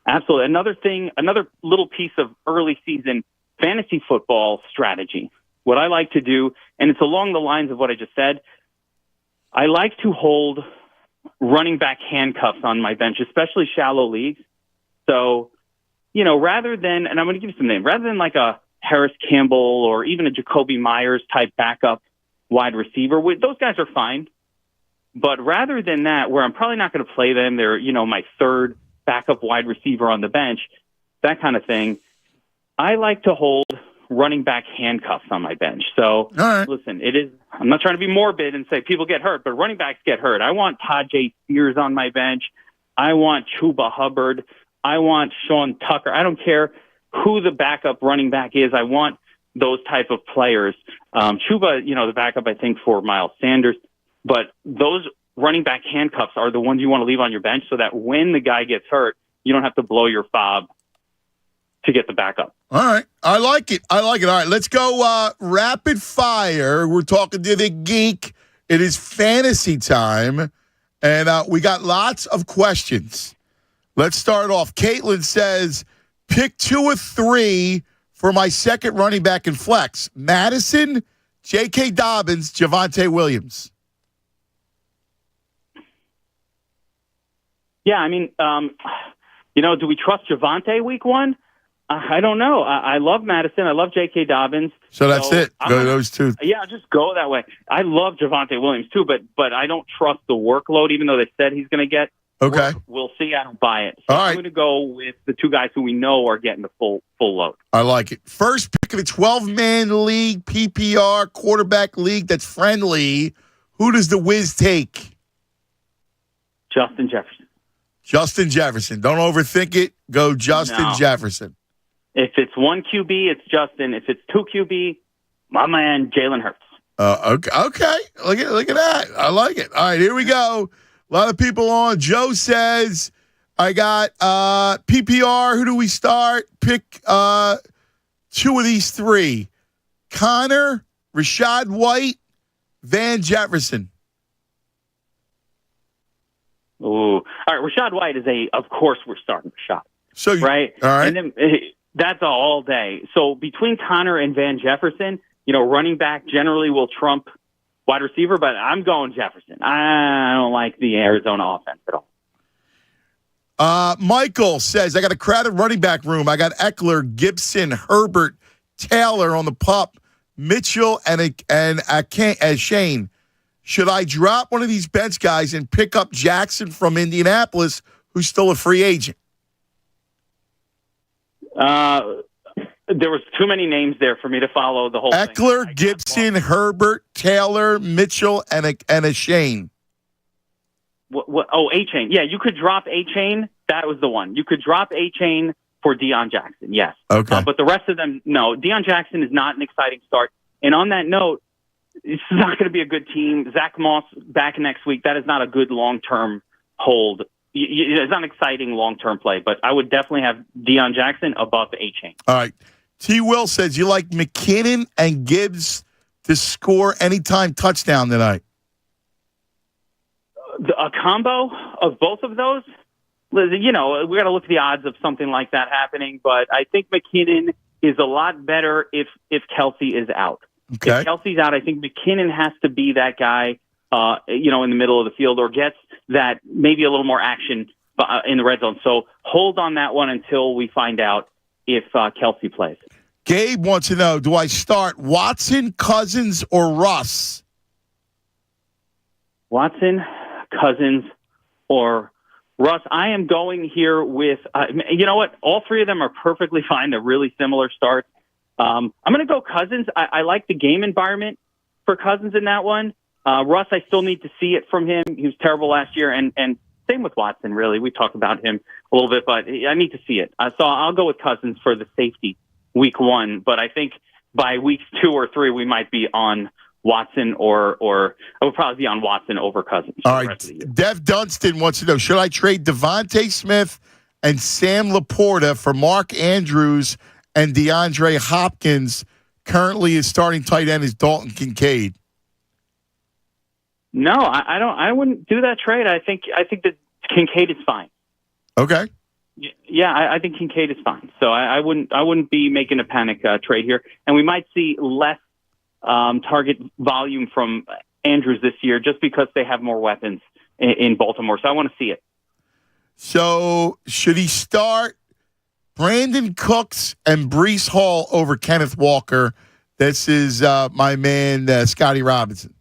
Speaker 5: Absolutely. Another little piece of early season fantasy football strategy. What I like to do, and it's along the lines of what I just said, I like to hold running back handcuffs on my bench, especially shallow leagues. So, rather than, and I'm going to give you some names, rather than like a Harris Campbell or even a Jacoby Myers type backup wide receiver, those guys are fine. But rather than that, where I'm probably not going to play them, they're, my third backup wide receiver on the bench, that kind of thing, I like to hold running back handcuffs on my bench. So, Listen, I'm not trying to be morbid and say people get hurt, but running backs get hurt. I want Tajay Spears on my bench. I want Chuba Hubbard. I want Sean Tucker. I don't care who the backup running back is. I want those type of players. Chuba, the backup, I think, for Miles Sanders. But those running back handcuffs are the ones you want to leave on your bench so that when the guy gets hurt, you don't have to blow your fob to get the backup.
Speaker 4: All right. I like it. All right, let's go rapid fire. We're talking to the geek. It is fantasy time, and we got lots of questions. Let's start off. Caitlin says, pick 2 or 3 for my second running back in flex. Madison, J.K. Dobbins, Javonte Williams.
Speaker 5: Yeah, I mean, do we trust Javonte week 1? I don't know. I love Madison. I love J.K. Dobbins.
Speaker 4: So that's it. Go those 2.
Speaker 5: Yeah, I'll just go that way. I love Javonte Williams too, but I don't trust the workload, even though they said he's going to get.
Speaker 4: Okay.
Speaker 5: We'll see. I don't buy it. So
Speaker 4: all right.
Speaker 5: I'm going to go with the 2 guys who we know are getting the full load.
Speaker 4: I like it. First pick of the 12-man league, PPR, quarterback league that's friendly. Who does the Wiz take?
Speaker 5: Justin Jefferson.
Speaker 4: Justin Jefferson. Don't overthink it. Go Justin Jefferson.
Speaker 5: If it's 1 QB, it's Justin. If it's 2 QB, my man, Jalen Hurts.
Speaker 4: Okay. Look at that. I like it. All right, here we go. A lot of people on. Joe says, I got PPR. Who do we start? Pick 2 of these 3. Connor, Rashad White, Van Jefferson.
Speaker 5: Ooh. All right, Rashad White is of course we're starting Rashad.
Speaker 4: So,
Speaker 5: right?
Speaker 4: All right.
Speaker 5: And then that's all day. So between Connor and Van Jefferson, running back generally will trump wide receiver, but I'm going Jefferson. I don't like the Arizona offense at all.
Speaker 4: Michael says, I got a crowded running back room. I got Eckler, Gibson, Herbert, Taylor on the pup, Mitchell, and Shane. Should I drop one of these bench guys and pick up Jackson from Indianapolis, who's still a free agent?
Speaker 5: There was too many names there for me to follow the whole
Speaker 4: Eckler,
Speaker 5: thing.
Speaker 4: Gibson, Herbert, Taylor, Mitchell, and a Shane.
Speaker 5: What? Oh, A-Chain. Yeah, you could drop A-Chain. That was the one. You could drop A-Chain for Deion Jackson, yes.
Speaker 4: Okay.
Speaker 5: But the rest of them, no. Deion Jackson is not an exciting start. And on that note, it's not going to be a good team. Zach Moss back next week. That is not a good long-term hold. It's not an exciting long-term play, but I would definitely have Deion Jackson above A-Chain.
Speaker 4: All right. T. Will says you like McKinnon and Gibbs to score anytime touchdown tonight.
Speaker 5: A combo of both of those, we got to look at the odds of something like that happening, but I think McKinnon is a lot better if Kelsey is out.
Speaker 4: Okay.
Speaker 5: If Kelsey's out, I think McKinnon has to be that guy, in the middle of the field or gets that maybe a little more action in the red zone. So hold on that one until we find out if Kelsey plays.
Speaker 4: Gabe wants to know, do I start Watson, Cousins, or Russ?
Speaker 5: Watson, Cousins, or Russ. I am going here with, you know what? All 3 of them are perfectly fine. They're really similar starts. I'm going to go Cousins. I like the game environment for Cousins in that one. Russ, I still need to see it from him. He was terrible last year, and same with Watson, really. We talked about him a little bit, but I need to see it. So I'll go with Cousins for the safety week 1, but I think by weeks 2 or 3, we might be on Watson or I would probably be on Watson over Cousins.
Speaker 4: All right. Dev Dunstan wants to know, should I trade Devontae Smith and Sam Laporta for Mark Andrews and DeAndre Hopkins. Currently, his starting tight end is Dalton Kincaid.
Speaker 5: No, I don't. I wouldn't do that trade. I think that Kincaid is fine.
Speaker 4: Okay.
Speaker 5: Yeah, I think Kincaid is fine. So I wouldn't be making a panic trade here, and we might see less target volume from Andrews this year just because they have more weapons in Baltimore. So I want to see it.
Speaker 4: So should he start Brandon Cooks and Breece Hall over Kenneth Walker? This is my man, Scotty Robinson.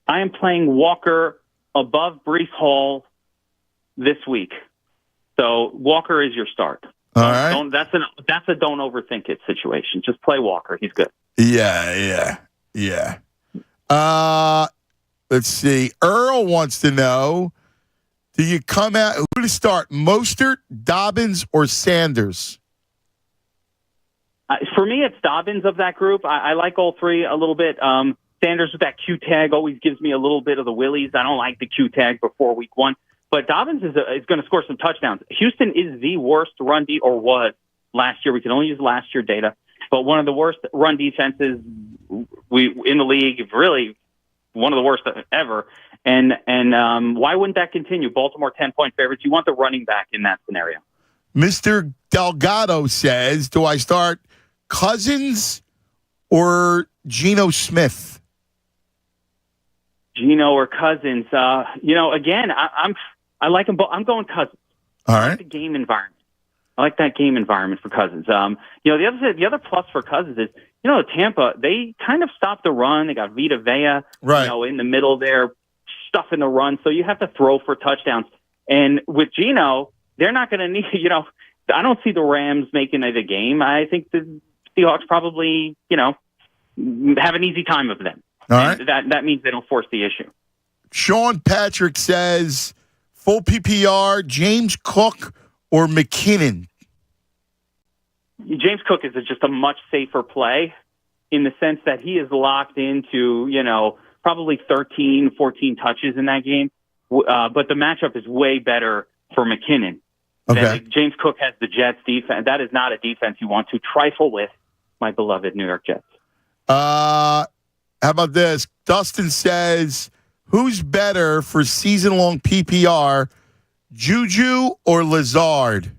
Speaker 5: I am playing Walker above Breece Hall this week. So Walker is your start.
Speaker 4: All right.
Speaker 5: That's a don't overthink it situation. Just play Walker. He's good.
Speaker 4: Yeah. Let's see. Earl wants to know, do you come out, who to start, Mostert, Dobbins, or Sanders?
Speaker 5: For me, it's Dobbins of that group. I like all three a little bit. Sanders with that Q tag always gives me a little bit of the willies. I don't like the Q tag before week one. But Dobbins is going to score some touchdowns. Houston is the worst run D, or was last year. We can only use last year data. But one of the worst run defenses in the league, really one of the worst ever. And why wouldn't that continue? Baltimore 10-point favorites. You want the running back in that scenario.
Speaker 4: Mr. Delgado says, do I start Cousins or Geno Smith?
Speaker 5: Geno or Cousins? Again, I like them both. I'm going Cousins.
Speaker 4: All right.
Speaker 5: I like the game environment. I like that game environment for Cousins. The other plus for Cousins is, Tampa, they kind of stopped the run. They got Vita Vea,
Speaker 4: right,
Speaker 5: in the middle there, stuffing the run. So you have to throw for touchdowns. And with Geno, they're not going to need, I don't see the Rams making it a game. I think the Seahawks probably, have an easy time of them.
Speaker 4: All right.
Speaker 5: That means they don't force the issue.
Speaker 4: Sean Patrick says, full PPR, James Cook or McKinnon?
Speaker 5: James Cook is just a much safer play in the sense that he is locked into, probably 13, 14 touches in that game. But the matchup is way better for McKinnon.
Speaker 4: Okay.
Speaker 5: James Cook has the Jets defense. That is not a defense you want to trifle with, my beloved New York Jets.
Speaker 4: How about this? Dustin says, who's better for season-long PPR, Juju or Lazard?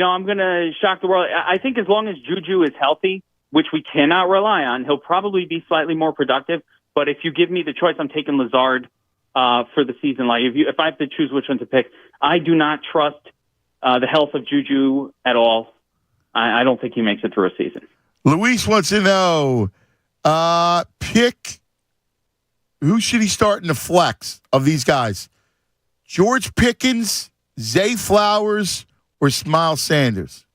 Speaker 5: I'm going to shock the world. I think as long as Juju is healthy, which we cannot rely on, he'll probably be slightly more productive. But if you give me the choice, I'm taking Lazard for the season. Like if I have to choose which one to pick, I do not trust the health of Juju at all. I don't think he makes it through a season.
Speaker 4: Luis wants to know, pick who should he start in the flex of these guys? George Pickens, Zay Flowers, or Miles Sanders?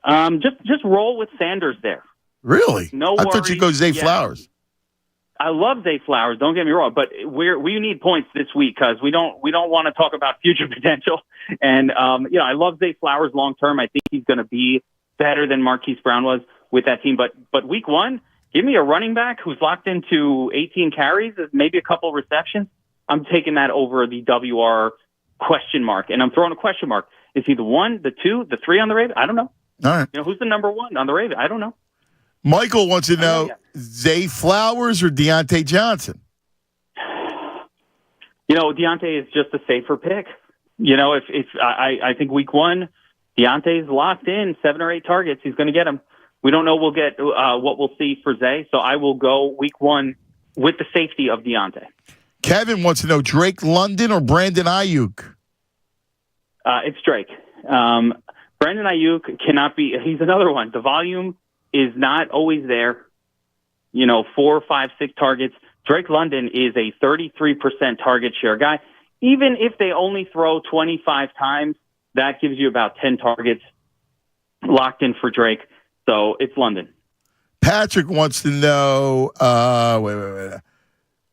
Speaker 5: Just roll with Sanders there.
Speaker 4: Really?
Speaker 5: No
Speaker 4: I
Speaker 5: worries.
Speaker 4: thought you'd go Zay Flowers.
Speaker 5: I love Zay Flowers. Don't get me wrong, but we need points this week because we don't want to talk about future potential. And I love Zay Flowers long term. I think he's going to be better than Marquise Brown was with that team. But week one, give me a running back who's locked into 18 carries, maybe a couple receptions. I'm taking that over the WR question mark, and I'm throwing a question mark. Is he the 1, the 2, the 3 on the Ravens? I don't know.
Speaker 4: All right.
Speaker 5: Who's the number 1 on the Ravens? I don't know.
Speaker 4: Michael wants to know, Zay Flowers or Deontay Johnson?
Speaker 5: Deontay is just a safer pick. I think week one, Deontay's locked in 7 or 8 targets. He's going to get them. We don't know we'll get what we'll see for Zay, so I will go week one with the safety of Deontay.
Speaker 4: Kevin wants to know, Drake London or Brandon Ayuk?
Speaker 5: It's Drake. Brandon Ayuk cannot be – he's another one. The volume is not always there. 4, 5, 6 targets. Drake London is a 33% target share guy. Even if they only throw 25 times, that gives you about 10 targets locked in for Drake. So it's London.
Speaker 4: Patrick wants to know, wait.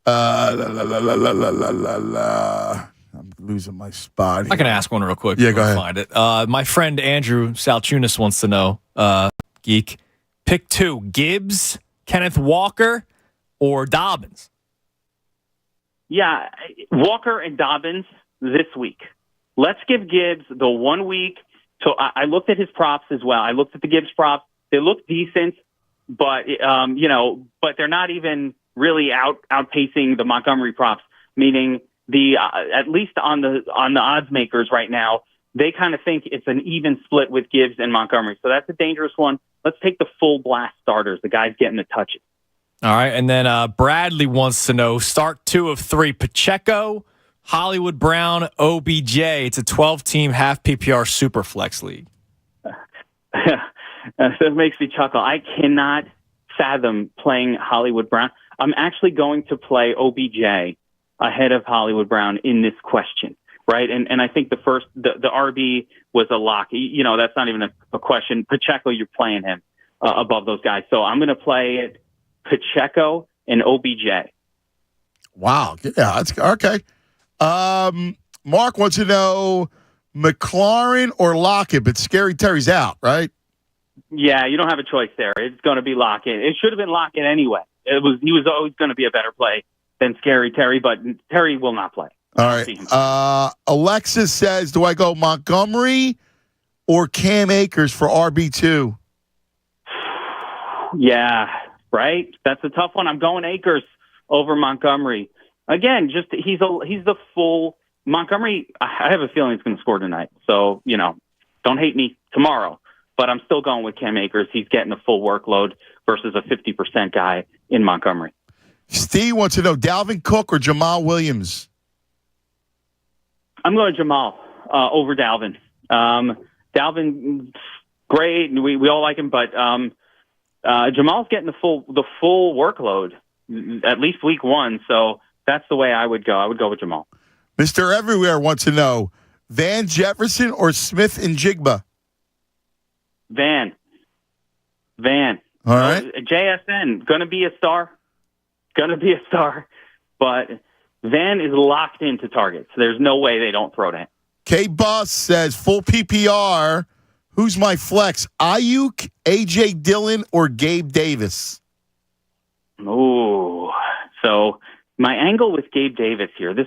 Speaker 4: I'm losing my spot here.
Speaker 7: I can ask one real quick.
Speaker 4: Yeah, go ahead.
Speaker 7: Find it. My friend Andrew Salchunas wants to know, Geek, pick 2, Gibbs, Kenneth Walker, or Dobbins?
Speaker 5: Yeah, Walker and Dobbins this week. Let's give Gibbs the 1 week. So I looked at his props as well. I looked at the Gibbs props. They look decent, but but they're not even really outpacing the Montgomery props. Meaning at least on the odds makers right now, they kind of think it's an even split with Gibbs and Montgomery. So that's a dangerous one. Let's take the full blast starters, the guys getting the touches.
Speaker 7: All right, and then Bradley wants to know, start 2 of 3, Pacheco, Hollywood Brown, OBJ. It's a 12-team half PPR super flex league.
Speaker 5: That makes me chuckle. I cannot fathom playing Hollywood Brown. I'm actually going to play OBJ ahead of Hollywood Brown in this question, right? And I think the RB was a lock. That's not even a question. Pacheco, you're playing him above those guys. So I'm going to play it Pacheco and OBJ.
Speaker 4: Wow. Yeah, that's okay. Mark wants to know McLaurin or Lockett, but Scary Terry's out, right?
Speaker 5: Yeah, you don't have a choice there. It's going to be Lockett. It should have been Lockett anyway. He was always going to be a better play than Scary Terry, but Terry will not play.
Speaker 4: All right. Alexis says, do I go Montgomery or Cam Akers for RB2?
Speaker 5: Yeah, right. That's a tough one. I'm going Akers over Montgomery. Again, he's the full Montgomery. I have a feeling he's going to score tonight. So, don't hate me tomorrow, but I'm still going with Cam Akers. He's getting the full workload versus a 50% guy in Montgomery.
Speaker 4: Steve wants to know Dalvin Cook or Jamal Williams.
Speaker 5: I'm going Jamal over Dalvin. Dalvin, great, and we all like him, but Jamal's getting the full workload at least week 1. So that's the way I would go. I would go with Jamal.
Speaker 4: Mr. Everywhere wants to know Van Jefferson or Smith and Jigba.
Speaker 5: Van.
Speaker 4: All right.
Speaker 5: JSN, going to be a star. But Van is locked into targets. There's no way they don't throw to him.
Speaker 4: K-Bus says, full PPR, who's my flex? Ayuk, A.J. Dillon, or Gabe Davis?
Speaker 5: Ooh. So my angle with Gabe Davis here, the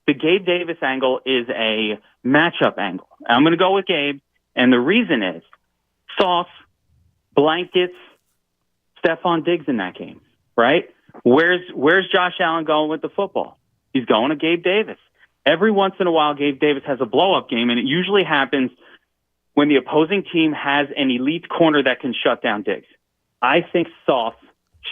Speaker 5: Gabe Davis angle is a matchup angle. I'm going to go with Gabe, and the reason is Sauce, blankets, Stephon Diggs in that game, right? Where's Josh Allen going with the football? He's going to Gabe Davis. Every once in a while, Gabe Davis has a blow-up game, and it usually happens when the opposing team has an elite corner that can shut down Diggs. I think Sauce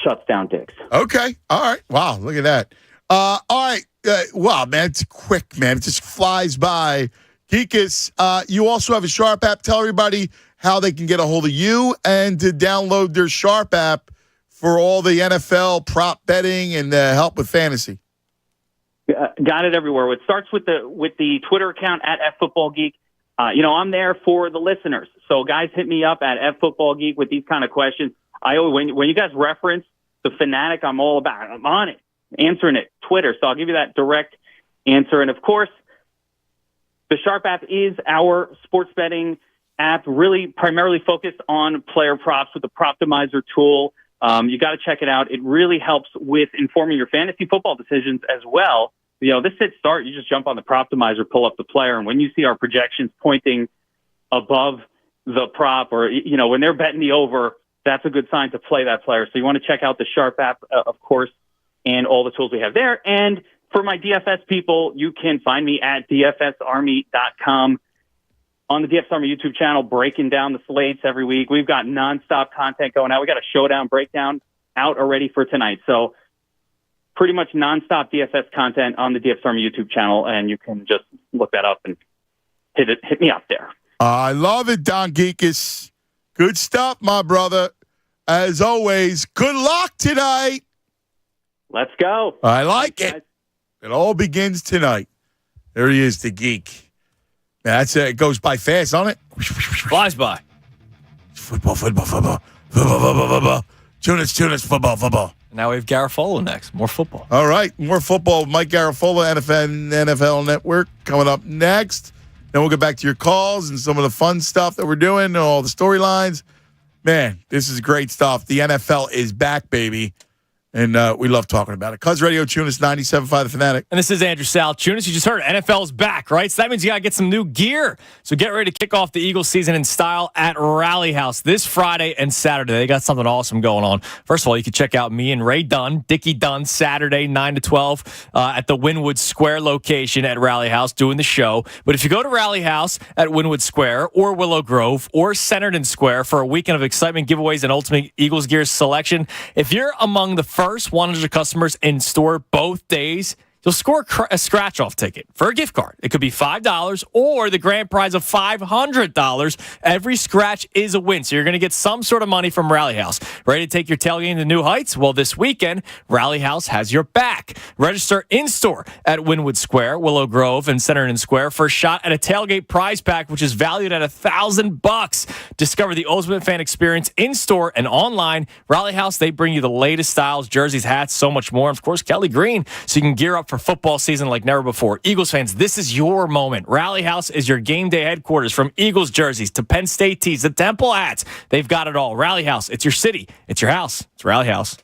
Speaker 5: shuts down Diggs.
Speaker 4: Okay. All right. Wow. Look at that. All right. Wow, man. It's quick, man. It just flies by. Geekus, you also have a Sharp app. Tell everybody how they can get a hold of you and to download their Sharp app for all the NFL prop betting and help with fantasy.
Speaker 5: Got it everywhere. It starts with the Twitter account at @FootballGeek. I'm there for the listeners. So guys, hit me up at @FootballGeek with these kind of questions. When you guys reference the Fanatic, I'm all about it. I'm on it, answering it. Twitter. So I'll give you that direct answer. And of course, the Sharp app is our sports betting app, really primarily focused on player props with the Proptimizer tool. You got to check it out. It really helps with informing your fantasy football decisions as well. This hit start, you just jump on the Proptimizer, pull up the player, and when you see our projections pointing above the prop, or when they're betting the over, that's a good sign to play that player. So you want to check out the Sharp app, of course, and all the tools we have there. And for my DFS people, you can find me at dfsarmy.com. On the DFS Army YouTube channel, breaking down the slates every week. We've got nonstop content going out. We got a showdown breakdown out already for tonight. So pretty much nonstop DFS content on the DFS Army YouTube channel, and you can just look that up and hit me up there.
Speaker 4: I love it, Don Geekus. Good stuff, my brother. As always, good luck tonight.
Speaker 5: Let's go.
Speaker 4: I like it. It all begins tonight. There he is, the geek. That's it. It goes by fast, doesn't it?
Speaker 7: Flies by.
Speaker 4: Football. Tunis, football.
Speaker 7: Now we have Garofalo next. More football.
Speaker 4: All right. More football. Mike Garofalo, NFL Network, coming up next. Then we'll get back to your calls and some of the fun stuff that we're doing and all the storylines. Man, this is great stuff. The NFL is back, baby. And we love talking about it. Cuz Radio Tunis 97.5 The Fanatic.
Speaker 7: And this is Andrew Sal Tunis. You just heard NFL's back, right? So that means you got to get some new gear. So get ready to kick off the Eagles season in style at Rally House this Friday and Saturday. They got something awesome going on. First of all, you can check out me and Ray Dunn, Dickie Dunn, Saturday 9 to 12 at the Wynwood Square location at Rally House doing the show. But if you go to Rally House at Wynwood Square or Willow Grove or Centerton Square for a weekend of excitement, giveaways, and ultimate Eagles gear selection, if you're among the first 100 customers in store both days, you'll score a scratch-off ticket for a gift card. It could be $5 or the grand prize of $500. Every scratch is a win, so you're going to get some sort of money from Rally House. Ready to take your tailgate to new heights? Well, this weekend, Rally House has your back. Register in-store at Wynwood Square, Willow Grove, and Centerton Square for a shot at a tailgate prize pack, which is valued at $1,000. Discover the ultimate fan experience in-store and online. Rally House, they bring you the latest styles, jerseys, hats, so much more. And, of course, Kelly Green, so you can gear up for football season like never before. Eagles fans, this is your moment. Rally House is your game day headquarters, from Eagles jerseys to Penn State tees to Temple hats. They've got it all. Rally House, it's your city, it's your house, it's Rally House.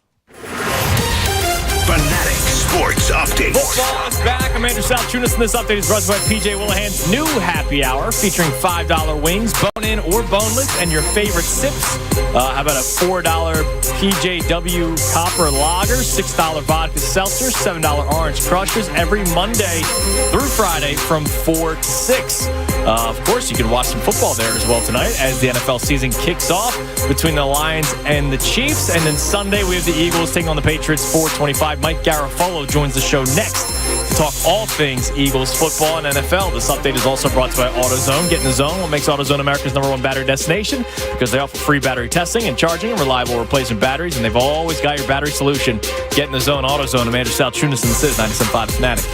Speaker 14: Fanatic Sports Updates.
Speaker 7: Football is back. I'm Andrew Saltunis, and this update is brought to you by PJ Willahan's new happy hour featuring $5 wings, bone-in or boneless, and your favorite sips. How about a $4 PJW Copper Lager, $6 Vodka Seltzer, $7 Orange Crushers every Monday through Friday from 4 to 6. Of course, you can watch some football there as well tonight as the NFL season kicks off between the Lions and the Chiefs. And then Sunday, we have the Eagles taking on the Patriots, 4:25. Mike Garafolo joins the show next to talk all things Eagles football and NFL. This update is also brought to you by AutoZone. Get in the zone. What makes AutoZone America's #1 battery destination? Because they offer free battery testing and charging and reliable replacement batteries, and they've always got your battery solution. Get in the zone. AutoZone. I'm Andrew Saltunis, and this is 97.5 The Fanatic.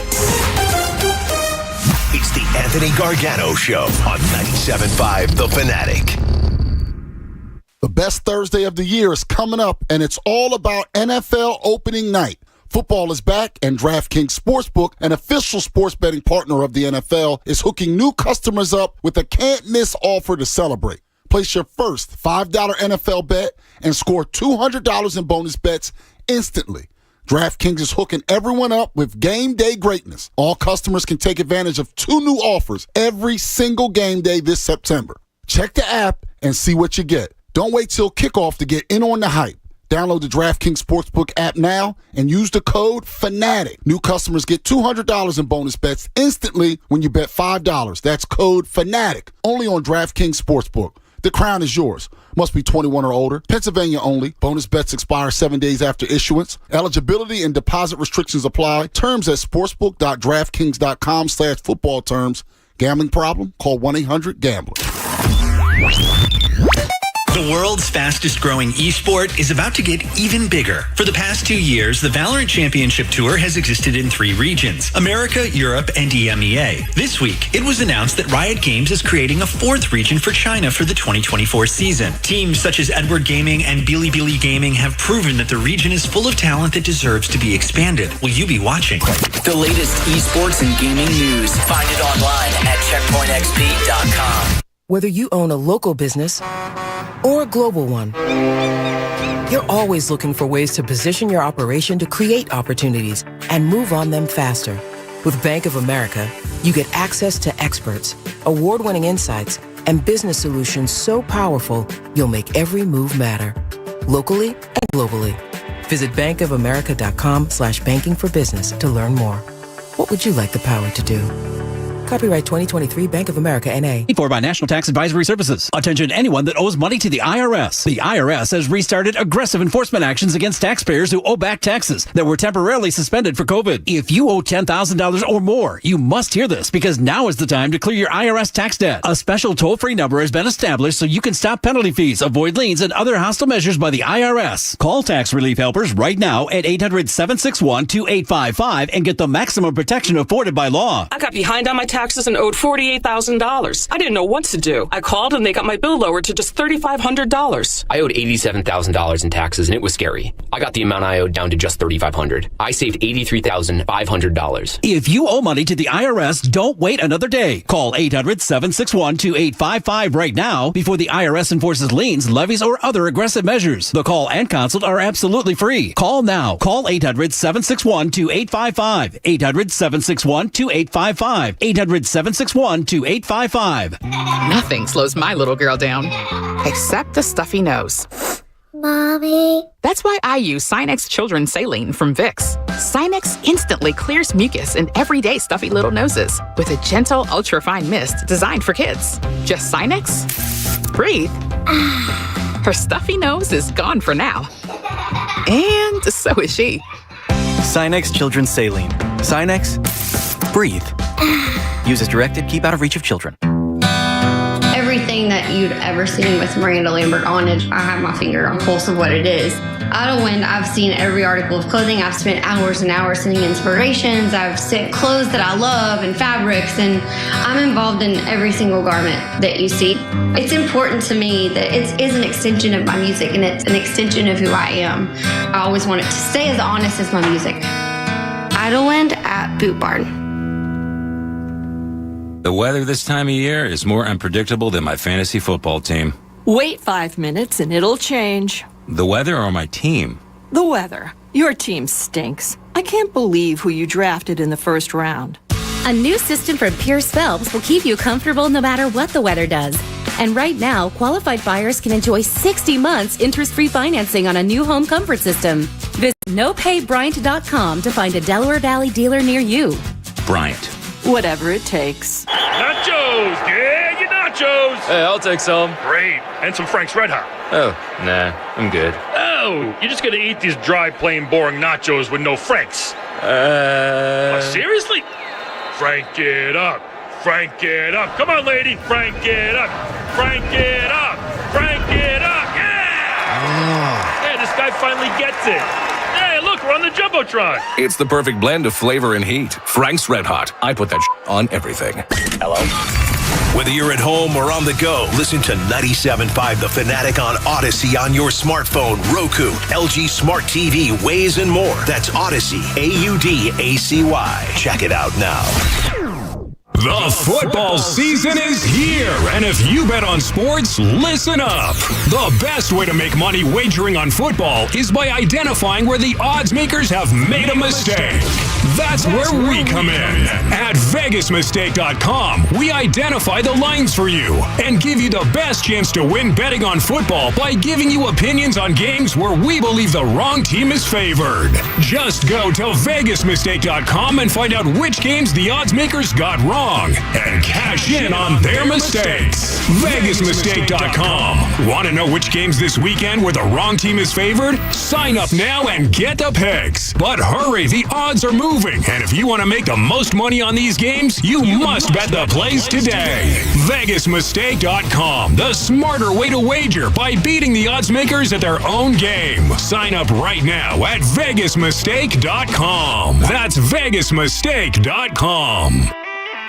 Speaker 14: It's the Anthony Gargano Show on 97.5 The Fanatic.
Speaker 8: The best Thursday of the year is coming up, and it's all about NFL opening night. Football is back, and DraftKings Sportsbook, an official sports betting partner of the NFL, is hooking new customers up with a can't-miss offer to celebrate. Place your first $5 NFL bet and score $200 in bonus bets instantly. DraftKings is hooking everyone up with game day greatness. All customers can take advantage of 2 new offers every single game day this September. Check the app and see what you get. Don't wait till kickoff to get in on the hype. Download the DraftKings Sportsbook app now and use the code FANATIC. New customers get $200 in bonus bets instantly when you bet $5. That's code FANATIC. Only on DraftKings Sportsbook. The crown is yours. Must be 21 or older. Pennsylvania only. Bonus bets expire 7 days after issuance. Eligibility and deposit restrictions apply. Terms at sportsbook.draftkings.com/football terms. Gambling problem? Call 1-800-GAMBLER.
Speaker 9: The world's fastest growing esport is about to get even bigger. For the past 2 years, the Valorant Championship Tour has existed in 3 regions: America, Europe, and EMEA. This week, it was announced that Riot Games is creating a 4th region for China for the 2024 season. Teams such as Edward Gaming and Bilibili Gaming have proven that the region is full of talent that deserves to be expanded. Will you be watching?
Speaker 11: The latest esports and gaming news. Find it online at checkpointxp.com.
Speaker 13: Whether you own a local business or a global one, you're always looking for ways to position your operation to create opportunities and move on them faster. With Bank of America, you get access to experts, award-winning insights, and business solutions so powerful, you'll make every move matter. Locally and globally. Visit bankofamerica.com/banking for business to learn more. What would you like the power to do? Copyright 2023 Bank of America, N.A.
Speaker 15: Paid for by National Tax Advisory Services. Attention anyone that owes money to the IRS. The IRS has restarted aggressive enforcement actions against taxpayers who owe back taxes that were temporarily suspended for COVID. If you owe $10,000 or more, you must hear this, because now is the time to clear your IRS tax debt. A special toll-free number has been established so you can stop penalty fees, avoid liens, and other hostile measures by the IRS. Call Tax Relief Helpers right now at 800-761-2855 and get the maximum protection afforded by law.
Speaker 13: I got behind on my taxes
Speaker 2: taxes and owed $48,000. I didn't know what to do. I called and they got my bill lowered to just $3,500.
Speaker 12: I owed $87,000 in taxes and it was scary. I got the amount I owed down to just $3,500. I saved $83,500.
Speaker 15: If you owe money to the IRS, don't wait another day. Call 800-761-2855 right now before the IRS enforces liens, levies, or other aggressive measures. The call and consult are absolutely free. Call now. Call 800-761-2855. 800-761-2855. 800-761-2855.
Speaker 16: Nothing slows my little girl down, except a stuffy nose.
Speaker 17: Mommy.
Speaker 16: That's why I use Sinex Children's Saline from Vicks. Sinex instantly clears mucus in everyday stuffy little noses with a gentle, ultra-fine mist designed for kids. Just Sinex? Breathe. Her stuffy nose is gone for now. And so is she.
Speaker 18: Sinex Children's Saline. Sinex, breathe. Use as directed, keep out of reach of children.
Speaker 17: Everything that you'd ever seen with Miranda Lambert on it, I have my finger on the pulse of what it is. Idlewind, I've seen every article of clothing. I've spent hours and hours sending inspirations. I've sent clothes that I love and fabrics, and I'm involved in every single garment that you see. It's important to me that it is an extension of my music, and it's an extension of who I am. I always want it to stay as honest as my music. Idlewind at Boot Barn.
Speaker 23: The weather this time of year is more unpredictable than my fantasy football team.
Speaker 25: Wait 5 minutes and it'll change.
Speaker 23: The weather or my team?
Speaker 25: The weather. Your team stinks. I can't believe who you drafted in the first round.
Speaker 26: A new system from Pierce Phelps will keep you comfortable no matter what the weather does. And right now, qualified buyers can enjoy 60 months interest-free financing on a new home comfort system. Visit nopaybryant.com to find a Delaware Valley dealer near you.
Speaker 23: Bryant.
Speaker 25: Whatever it takes.
Speaker 19: Nachos! Yeah, your nachos!
Speaker 7: Hey, I'll take some.
Speaker 19: Great. And some Frank's Red Hot.
Speaker 7: Oh, nah, I'm good.
Speaker 19: Oh, you're just gonna eat these dry, plain, boring nachos with no Frank's. Seriously? Frank it up. Frank it up. Come on, lady. Frank it up. Frank it up. Frank it up. Yeah! Yeah, this guy finally gets it. Hey, look, we're on the Jumbotron.
Speaker 14: It's the perfect blend of flavor and heat. Frank's Red Hot. I put that on everything.
Speaker 19: Hello?
Speaker 14: Whether you're at home or on the go, listen to 97.5 The Fanatic on Odyssey on your smartphone, Roku, LG Smart TV, Waze, and more. That's Odyssey, AUDACY. Check it out now.
Speaker 10: The football season is here, and if you bet on sports, listen up. The best way to make money wagering on football is by identifying where the odds makers have made a mistake. That's where we come in. At VegasMistake.com, we identify the lines for you and give you the best chance to win betting on football by giving you opinions on games where we believe the wrong team is favored. Just go to VegasMistake.com and find out which games the odds makers got wrong and cash in on their mistakes. VegasMistake.com. Want to know which games this weekend where the wrong team is favored? Sign up now and get the picks. But hurry, the odds are moving, and if you want to make the most money on these games, you must bet the plays today. VegasMistake.com. The smarter way to wager by beating the odds makers at their own game. Sign up right now at VegasMistake.com. That's VegasMistake.com.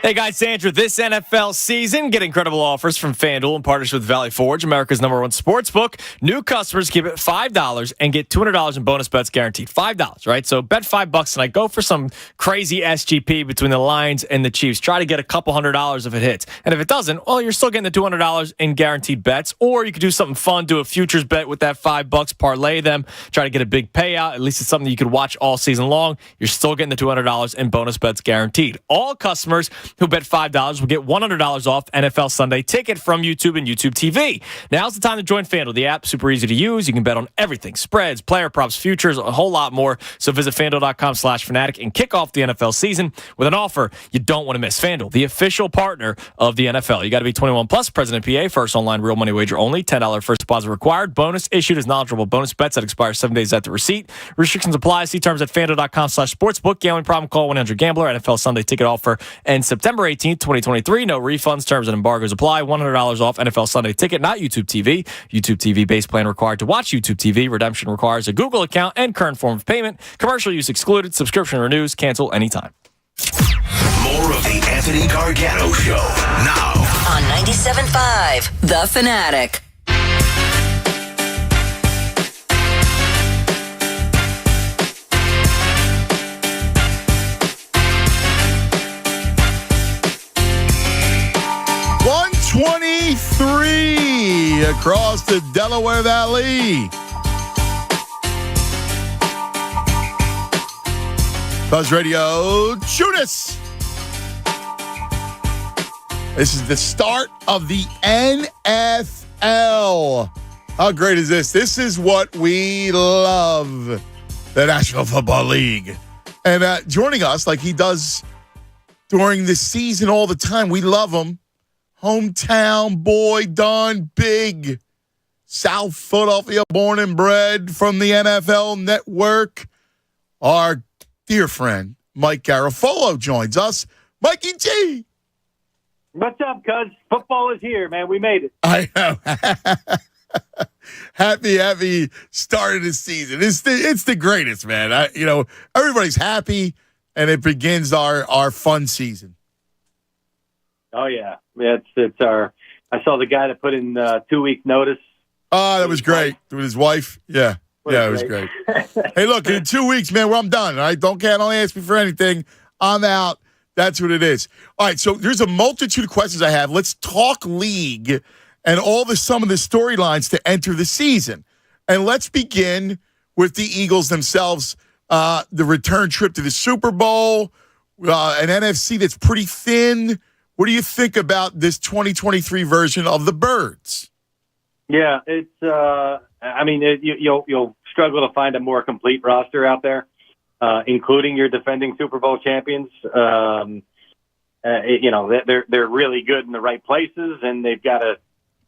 Speaker 7: Hey guys, Sandra, this NFL season, get incredible offers from FanDuel in partnership with Valley Forge, America's #1 sportsbook. New customers keep it $5 and get $200 in bonus bets guaranteed. $5, right? So bet $5 tonight. Go for some crazy SGP between the Lions and the Chiefs. Try to get a couple $100 if it hits. And if it doesn't, well, you're still getting the $200 in guaranteed bets. Or you could do something fun, do a futures bet with that $5, parlay them, try to get a big payout. At least it's something you could watch all season long. You're still getting the $200 in bonus bets guaranteed. All customers who bet $5 will get $100 off NFL Sunday ticket from YouTube and YouTube TV. Now's the time to join FanDuel. The app, super easy to use. You can bet on everything. Spreads, player props, futures, a whole lot more. So visit FanDuel.com/fanatic and kick off the NFL season with an offer you don't want to miss. FanDuel, the official partner of the NFL. You got to be 21 plus, present in PA. First online real money wager only. $10 first deposit required. Bonus issued as knowledgeable bonus bets that expire 7 days after receipt. Restrictions apply. See terms at FanDuel.com/sportsbook. Gambling problem? Call 1-800-GAMBLER. NFL Sunday ticket offer ends September 18th, 2023. No refunds, terms, and embargoes apply. $100 off NFL Sunday ticket, not YouTube TV. YouTube TV base plan required to watch YouTube TV. Redemption requires a Google account and current form of payment. Commercial use excluded. Subscription renews. Cancel anytime.
Speaker 14: More of the Anthony Anthony Gargano Show. Now.
Speaker 11: On 97.5, The Fanatic.
Speaker 4: .123 across the Delaware Valley. Buzz Radio, Judas. This is the start of the NFL. How great is this? This is what we love, the National Football League. And joining us like he does during the season all the time, we love him. Hometown boy, done big. South Philadelphia, born and bred from the NFL Network. Our dear friend, Mike Garofolo, joins us. Mikey G.
Speaker 1: What's up, cuz? Football is here, man. We made it.
Speaker 4: I know. happy start of the season. It's the greatest, man. Everybody's happy, and it begins our fun season.
Speaker 1: Oh yeah, it's our. I saw the guy that put in 2 week notice.
Speaker 4: Oh, that was great with his wife. Yeah, it was great. Hey, look, in 2 weeks, man, I'm done. All right, don't ask me for anything. I'm out. That's what it is. All right, so there's a multitude of questions I have. Let's talk league and some of the storylines to enter the season. And let's begin with the Eagles themselves. The return trip to the Super Bowl, an NFC that's pretty thin. What do you think about this 2023 version of the Birds?
Speaker 1: Yeah, it's. You'll struggle to find a more complete roster out there, including your defending Super Bowl champions. They're really good in the right places, and they've got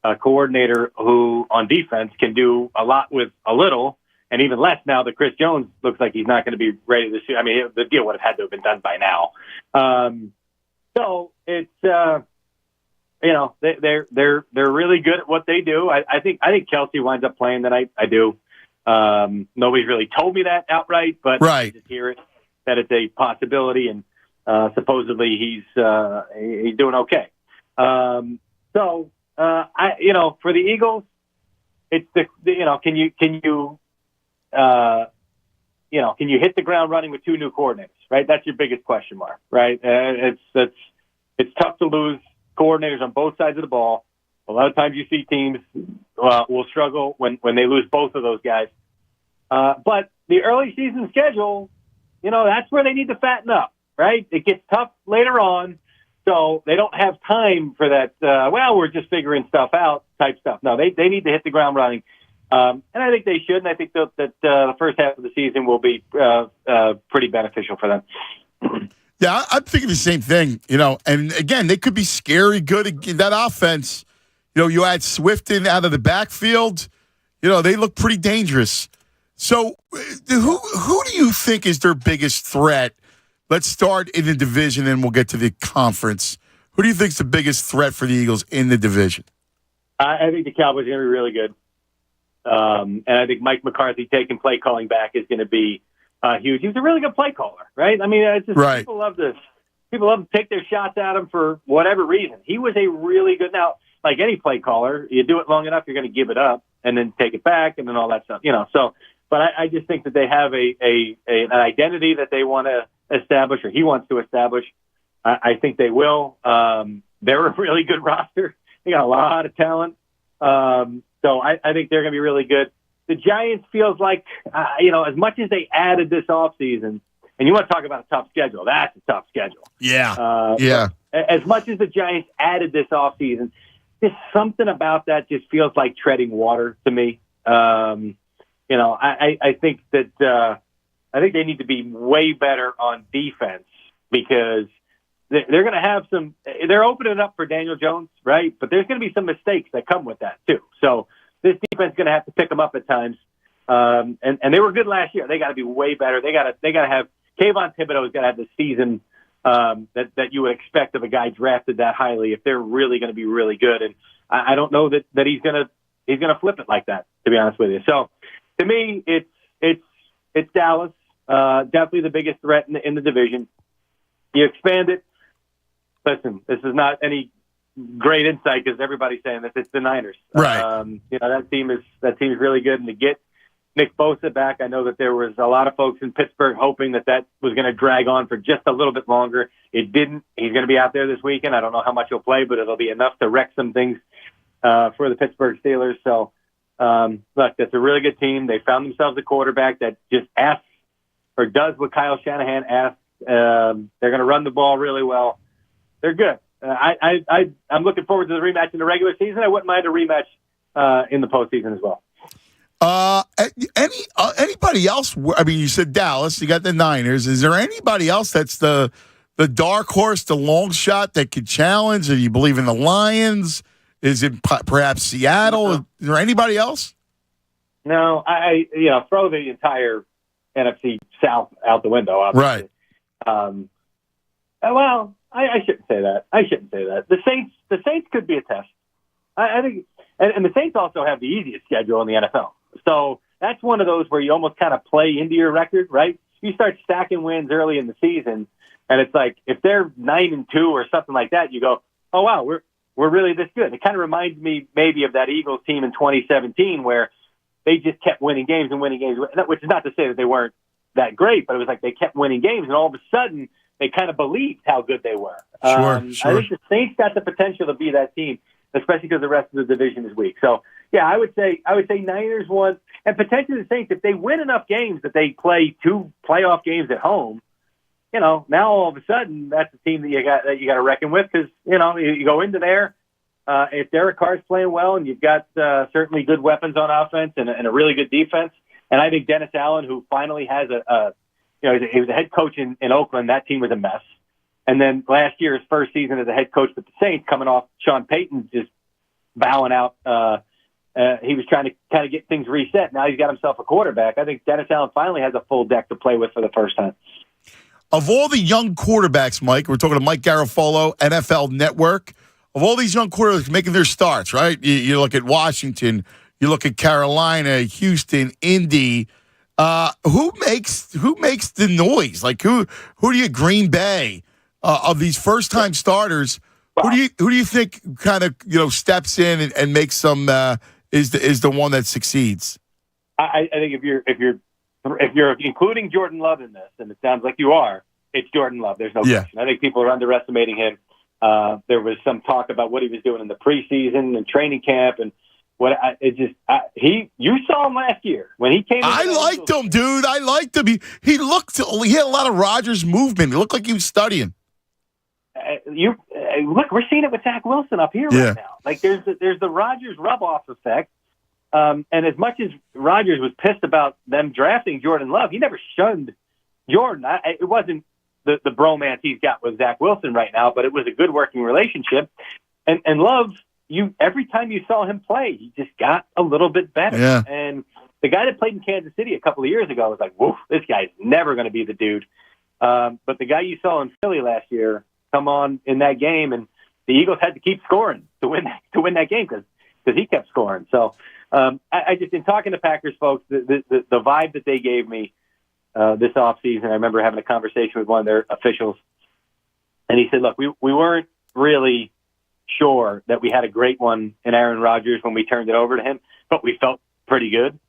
Speaker 1: a coordinator who, on defense, can do a lot with a little, and even less now that Chris Jones looks like he's not going to be ready to shoot. I mean, the deal would have had to have been done by now. So it's they're really good at what they do. I think Kelsey winds up playing tonight. I do. Nobody's really told me that outright, but
Speaker 4: right.
Speaker 1: I just hear it that it's a possibility, and supposedly he's doing okay. For the Eagles, it's can you hit the ground running with two new coordinators? Right, that's your biggest question mark. Right, it's tough to lose coordinators on both sides of the ball. A lot of times you see teams will struggle when they lose both of those guys. But the early season schedule, that's where they need to fatten up. Right, it gets tough later on, so they don't have time for that. We're just figuring stuff out type stuff. No, they need to hit the ground running. And I think they should, and I think that the first half of the season will be pretty beneficial for them.
Speaker 4: Yeah, I'm thinking the same thing, and again, they could be scary good in that offense. You add Swift in out of the backfield, they look pretty dangerous. So who do you think is their biggest threat? Let's start in the division, and we'll get to the conference. Who do you think is the biggest threat for the Eagles in the division?
Speaker 1: I think the Cowboys are going to be really good. And I think Mike McCarthy taking play calling back is going to be huge. He's a really good play caller, right? I mean, it's just
Speaker 4: right.
Speaker 1: People love to take their shots at him for whatever reason. He was a really good. Now, like any play caller, you do it long enough, you're going to give it up and then take it back and then all that stuff, So, but I just think that they have an identity that they want to establish, or he wants to establish. I think they will. They're a really good roster. They got a lot of talent. So I think they're going to be really good. The Giants feels like, as much as they added this offseason, and you want to talk about a tough schedule, that's a tough schedule.
Speaker 4: Yeah. Yeah.
Speaker 1: As much as the Giants added this offseason, there's something about that just feels like treading water to me. I think that I think they need to be way better on defense because they're going to have some. They're opening up for Daniel Jones, right? But there's going to be some mistakes that come with that too. So this defense is going to have to pick them up at times. And they were good last year. They got to be way better. They got to have Kayvon Thibodeau's got to have the season that you would expect of a guy drafted that highly if they're really going to be really good. And I don't know that he's going to flip it like that, to be honest with you. So to me, it's Dallas, definitely the biggest threat in the division. You expand it. listen, this is not any great insight because everybody's saying this. It's the Niners.
Speaker 4: Right.
Speaker 1: That team is really good, and to get Nick Bosa back, I know that there was a lot of folks in Pittsburgh hoping that was going to drag on for just a little bit longer. It didn't. He's going to be out there this weekend. I don't know how much he'll play, but it'll be enough to wreck some things for the Pittsburgh Steelers. So, look, that's a really good team. They found themselves a quarterback that just asks or does what Kyle Shanahan asks. They're going to run the ball really well. They're good. I'm looking forward to the rematch in the regular season. I wouldn't mind a rematch in the postseason as well.
Speaker 4: Anybody else? I mean, you said Dallas. You got the Niners. Is there anybody else that's the dark horse, the long shot that could challenge? Do you believe in the Lions? Is it perhaps Seattle? No. Is there anybody else?
Speaker 1: No, I throw the entire NFC South out the window. Obviously.
Speaker 4: Right.
Speaker 1: Well, I shouldn't say that. The Saints could be a test. I think, and the Saints also have the easiest schedule in the NFL. So that's one of those where you almost kind of play into your record, right? You start stacking wins early in the season, and it's like if they're 9-2 or something like that, you go, "Oh wow, we're really this good." It kind of reminds me maybe of that Eagles team in 2017 where they just kept winning games, which is not to say that they weren't that great, but it was like they kept winning games, and all of a sudden they kind of believed how good they were.
Speaker 4: Sure.
Speaker 1: I think the Saints got the potential to be that team, especially because the rest of the division is weak. So, yeah, I would say Niners won, and potentially the Saints, if they win enough games that they play 2 playoff games at home, now all of a sudden that's the team that you got to reckon with because you go into there. If Derek Carr's playing well, and you've got certainly good weapons on offense and a really good defense, and I think Dennis Allen, who finally has he was a head coach in Oakland. That team was a mess. And then last year, his first season as a head coach with the Saints, coming off Sean Payton just bowing out. He was trying to kind of get things reset. Now he's got himself a quarterback. I think Dennis Allen finally has a full deck to play with for the first time.
Speaker 4: Of all the young quarterbacks, Mike, we're talking to Mike Garafolo, NFL Network. Of all these young quarterbacks making their starts, right? You look at Washington, you look at Carolina, Houston, Indy. Who makes the noise? Like who do you Green Bay of these first time starters? Who do you think kind of steps in and makes some is the one that succeeds?
Speaker 1: I think if you're including Jordan Love in this, and it sounds like you are, it's Jordan Love. There's no question. I think people are underestimating him. There was some talk about what he was doing in the preseason and training camp, and you saw him last year when he came.
Speaker 4: I liked him, dude. I liked him. He had a lot of Rodgers movement. He looked like he was studying.
Speaker 1: Look, we're seeing it with Zach Wilson up here right now. Like there's the Rodgers rub-off effect. And as much as Rodgers was pissed about them drafting Jordan Love, he never shunned Jordan. It wasn't the bromance he's got with Zach Wilson right now, but it was a good working relationship. And Love, every time you saw him play, he just got a little bit better.
Speaker 4: Yeah.
Speaker 1: And the guy that played in Kansas City a couple of years ago was like, woof, this guy's never going to be the dude. But the guy you saw in Philly last year come on in that game, and the Eagles had to keep scoring to win that game because he kept scoring. So I just, in talking to Packers folks, the vibe that they gave me this offseason, I remember having a conversation with one of their officials, and he said, look, we weren't really sure that we had a great one in Aaron Rodgers when we turned it over to him, but we felt pretty good.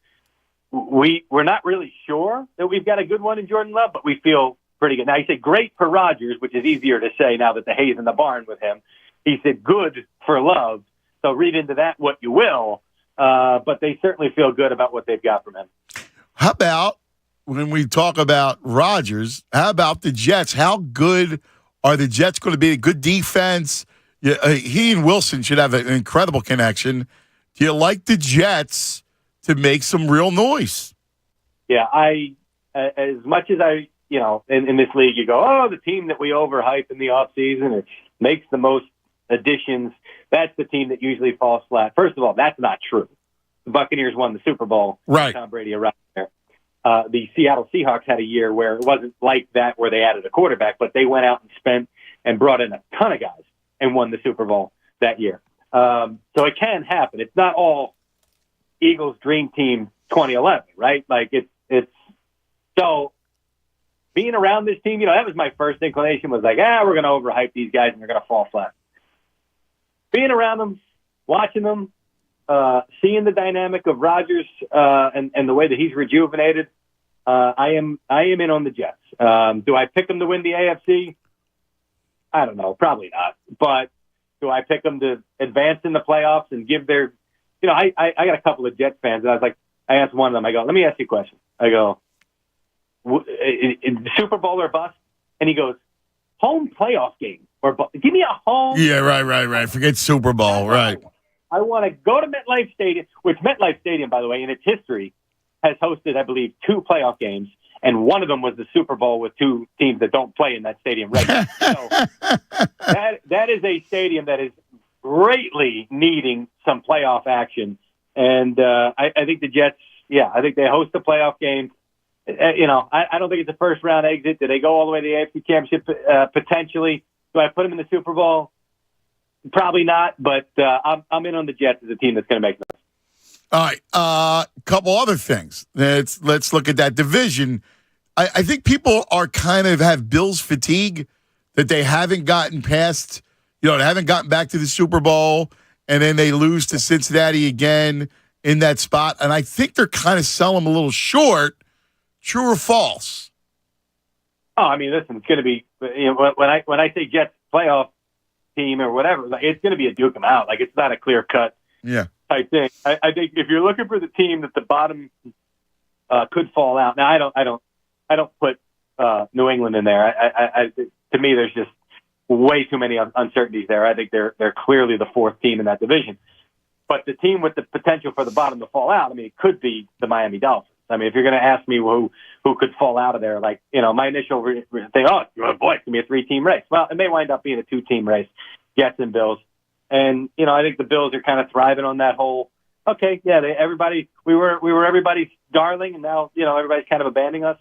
Speaker 1: We're not really sure that we've got a good one in Jordan Love, but we feel pretty good. Now, he said great for Rodgers, which is easier to say now that the hay's in the barn with him. He said good for Love, so read into that what you will, but they certainly feel good about what they've got from him.
Speaker 4: How about, when we talk about Rodgers, how about the Jets? How good are the Jets going to be? A good defense? Yeah, he and Wilson should have an incredible connection. Do you like the Jets to make some real noise?
Speaker 1: Yeah, as much as in this league, you go, oh, the team that we overhype in the offseason, it makes the most additions. That's the team that usually falls flat. First of all, that's not true. The Buccaneers won the Super Bowl.
Speaker 4: Right.
Speaker 1: Tom Brady arrived there. The Seattle Seahawks had a year where it wasn't like that, where they added a quarterback, but they went out and spent and brought in a ton of guys and won the Super Bowl that year. So it can happen. It's not all Eagles Dream Team 2011, right? Like it's so being around this team, that was my first inclination, was like, we're going to overhype these guys and they're going to fall flat. Being around them, watching them, seeing the dynamic of Rodgers and the way that he's rejuvenated, I am in on the Jets. Do I pick them to win the AFC? I don't know, probably not. But do I pick them to advance in the playoffs and give their, I got a couple of Jets fans, and I asked one of them, I go, let me ask you a question. I go, Super Bowl or bust? And he goes, home playoff game or bust. Give me a home.
Speaker 4: Yeah, right. Forget Super Bowl, right.
Speaker 1: I want to go to MetLife Stadium, which MetLife Stadium, by the way, in its history, has hosted, I believe, 2 playoff games, and one of them was the Super Bowl with 2 teams that don't play in that stadium regularly. So that is a stadium that is greatly needing some playoff action, and I think the Jets, I think they host a playoff game. I don't think it's a first-round exit. Do they go all the way to the AFC Championship? Potentially. Do I put them in the Super Bowl? Probably not, but I'm in on the Jets as a team that's going to make them.
Speaker 4: All right, couple other things. Let's look at that division. I think people are kind of have Bills fatigue, that they haven't gotten past, they haven't gotten back to the Super Bowl, and then they lose to Cincinnati again in that spot. And I think they're kind of selling them a little short. True or false?
Speaker 1: Oh, I mean, listen, it's going to be, when I say Jets playoff team or whatever, it's going to be a duke 'em out. Like, it's not a clear cut.
Speaker 4: Yeah.
Speaker 1: I think if you're looking for the team that the bottom could fall out. Now, I don't put New England in there. To me, there's just way too many uncertainties there. I think they're clearly the 4th team in that division. But the team with the potential for the bottom to fall out, I mean, it could be the Miami Dolphins. I mean, if you're going to ask me who could fall out of there, like, my initial thing, boy, it's going to be a 3-team race. Well, it may wind up being a 2-team race, Jets and Bills. And, I think the Bills are kind of thriving on that whole, we were everybody's darling, and now, everybody's kind of abandoning us.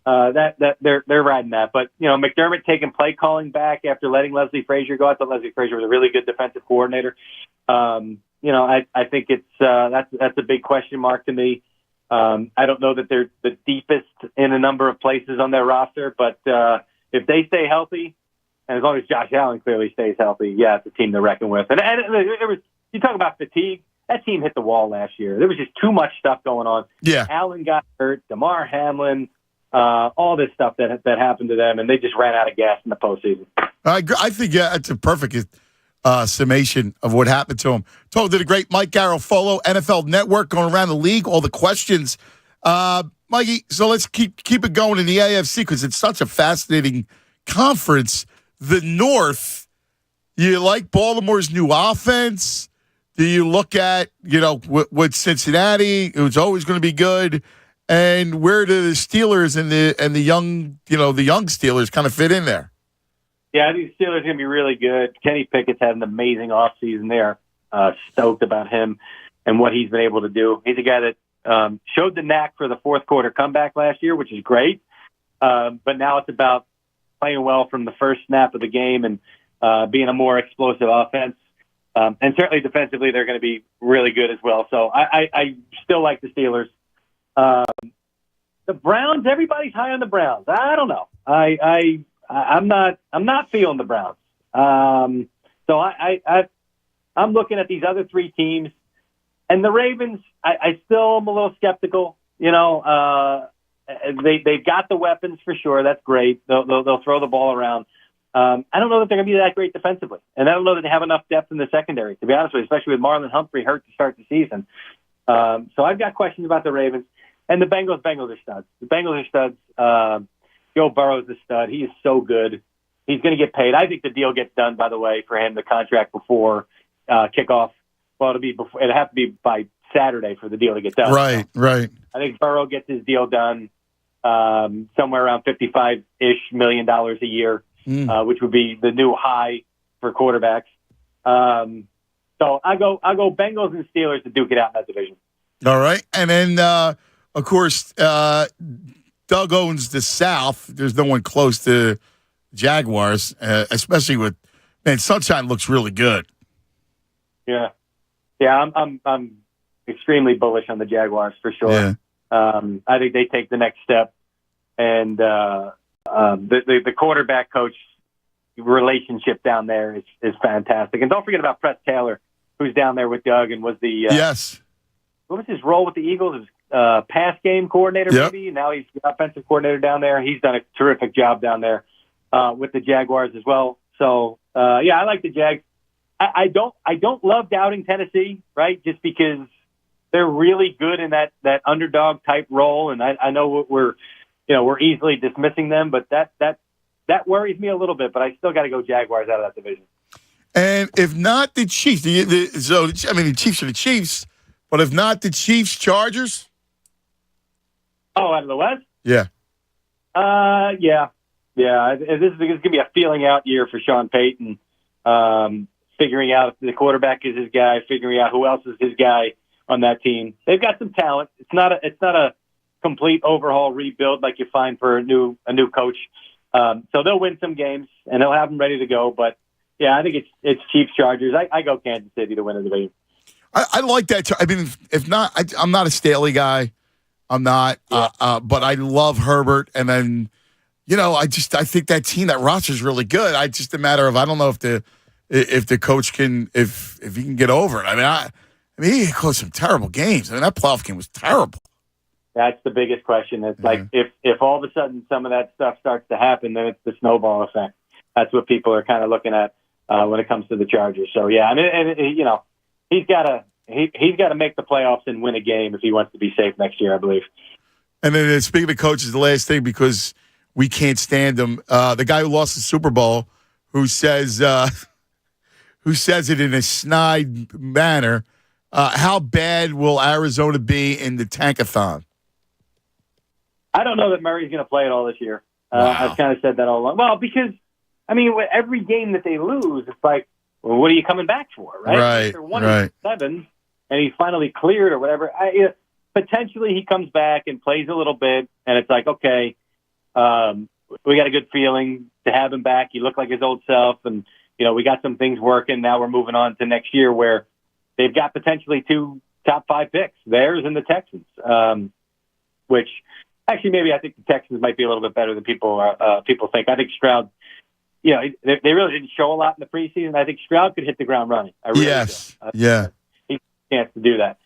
Speaker 1: That they're riding that. But, McDermott taking play calling back after letting Leslie Frazier go. I thought Leslie Frazier was a really good defensive coordinator. I think it's that's a big question mark to me. I don't know that they're the deepest in a number of places on their roster, but if they stay healthy, and as long as Josh Allen clearly stays healthy, it's a team to reckon with. And it was, you talk about fatigue, that team hit the wall last year. There was just too much stuff going on.
Speaker 4: Yeah.
Speaker 1: Allen got hurt, DeMar Hamlin, all this stuff that happened to them, and they just ran out of gas in the postseason.
Speaker 4: I think that's a perfect summation of what happened to him. Talking to the great Mike Garofolo, NFL Network, going around the league, all the questions. Mikey, so let's keep it going in the AFC because it's such a fascinating conference. The North, you like Baltimore's new offense? Do you look at, with Cincinnati, it was always going to be good? And where do the Steelers and the young, the young Steelers kind of fit in there?
Speaker 1: Yeah, I think the Steelers are going to be really good. Kenny Pickett's had an amazing offseason there. Stoked about him and what he's been able to do. He's a guy that showed the knack for the fourth quarter comeback last year, which is great. But now it's about playing well from the first snap of the game and being a more explosive offense. And certainly defensively, they're going to be really good as well. So I still like the Steelers. The Browns, everybody's high on the Browns. I don't know. I'm not feeling the Browns. So I'm looking at these other 3 teams, and the Ravens. I still am a little skeptical. They've got the weapons for sure. That's great. They'll throw the ball around. I don't know that they're going to be that great defensively, and I don't know that they have enough depth in the secondary, to be honest with you, especially with Marlon Humphrey hurt to start the season. So I've got questions about the Ravens. And the Bengals are studs. The Bengals are studs. Joe Burrow's a stud. He is so good. He's going to get paid. I think the deal gets done, by the way, for him, the contract before kickoff. Well, it'll have to be by Saturday for the deal to get done.
Speaker 4: Right,
Speaker 1: so
Speaker 4: right.
Speaker 1: I think Burrow gets his deal done somewhere around $55-ish million a year, which would be the new high for quarterbacks. So I go Bengals and Steelers to duke it out in that division.
Speaker 4: All right. And then, of course, Doug owns the South. There's no one close to Jaguars, especially with, Sunshine looks really good.
Speaker 1: Yeah. I'm extremely bullish on the Jaguars for sure.
Speaker 4: Yeah.
Speaker 1: I think they take the next step, and The quarterback coach relationship down there is fantastic. And don't forget about Press Taylor, who's down there with Doug and was the
Speaker 4: yes.
Speaker 1: What was his role with the Eagles? It was pass game coordinator, maybe. Now he's the offensive coordinator down there. He's done a terrific job down there with the Jaguars as well. So I like the Jags. I don't love doubting Tennessee, right? Just because they're really good in that underdog type role, and I know we're easily dismissing them, but that worries me a little bit. But I still got to go Jaguars out of that division.
Speaker 4: And if not the Chiefs, the Chiefs are the Chiefs, but if not the Chiefs, Chargers.
Speaker 1: Oh, out of the West?
Speaker 4: Yeah.
Speaker 1: Yeah. This is going to be a feeling out year for Sean Payton. Figuring out if the quarterback is his guy, figuring out who else is his guy on that team. They've got some talent. It's not a complete overhaul rebuild like you find for a new coach. So they'll win some games and they'll have them ready to go. But yeah, I think it's Chiefs Chargers. I go Kansas City to win the division.
Speaker 4: I like that. I mean, if not, I'm not a Staley guy. I'm not. Yeah. But I love Herbert, and then I think that team, that roster is really good. It's just a matter of I don't know if the coach can if he can get over it. I mean, he coached some terrible games. I mean, that playoff game was terrible.
Speaker 1: That's the biggest question. It's like if all of a sudden some of that stuff starts to happen, then it's the snowball effect. That's what people are kind of looking at when it comes to the Chargers. So yeah, and he's got to make the playoffs and win a game if he wants to be safe next year, I believe. And
Speaker 4: then speaking of coaches, the last thing, because we can't stand him, the guy who lost the Super Bowl, who says it in a snide manner. How bad will Arizona be in the tankathon?
Speaker 1: I don't know that Murray's going to play it all this year.
Speaker 4: Wow.
Speaker 1: I've kind of said that all along. Well, because, I mean, every game that they lose, it's like, well, what are you coming back for, right?
Speaker 4: Right,
Speaker 1: they're 1-7, and he's finally cleared or whatever. Potentially he comes back and plays a little bit, and it's like, okay, we got a good feeling to have him back. He looked like his old self, and, we got some things working. Now we're moving on to next year where they've got potentially 2 top 5 picks, theirs and the Texans, which actually maybe I think the Texans might be a little bit better than people think. I think Stroud, they really didn't show a lot in the preseason. I think Stroud could hit the ground running. I really do.
Speaker 4: Yeah.
Speaker 1: He has a chance to do that.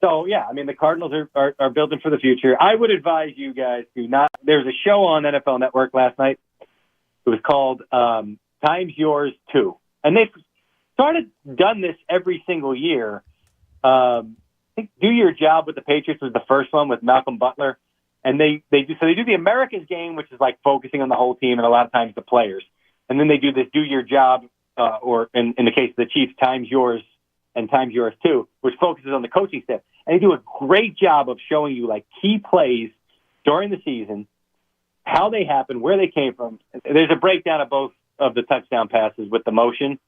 Speaker 1: So, yeah, I mean, the Cardinals are building for the future. I would advise you guys to not – there's a show on NFL Network last night. It was called Time's Yours 2. And they've done this every single year. I think Do Your Job with the Patriots was the first one with Malcolm Butler. And they do the America's game, which is like focusing on the whole team and a lot of times the players. And then they do this Do Your Job, or in the case of the Chiefs, Time's Yours and Time's Yours Too, which focuses on the coaching staff. And they do a great job of showing you like key plays during the season, how they happened, where they came from. There's a breakdown of both of the touchdown passes with the motion.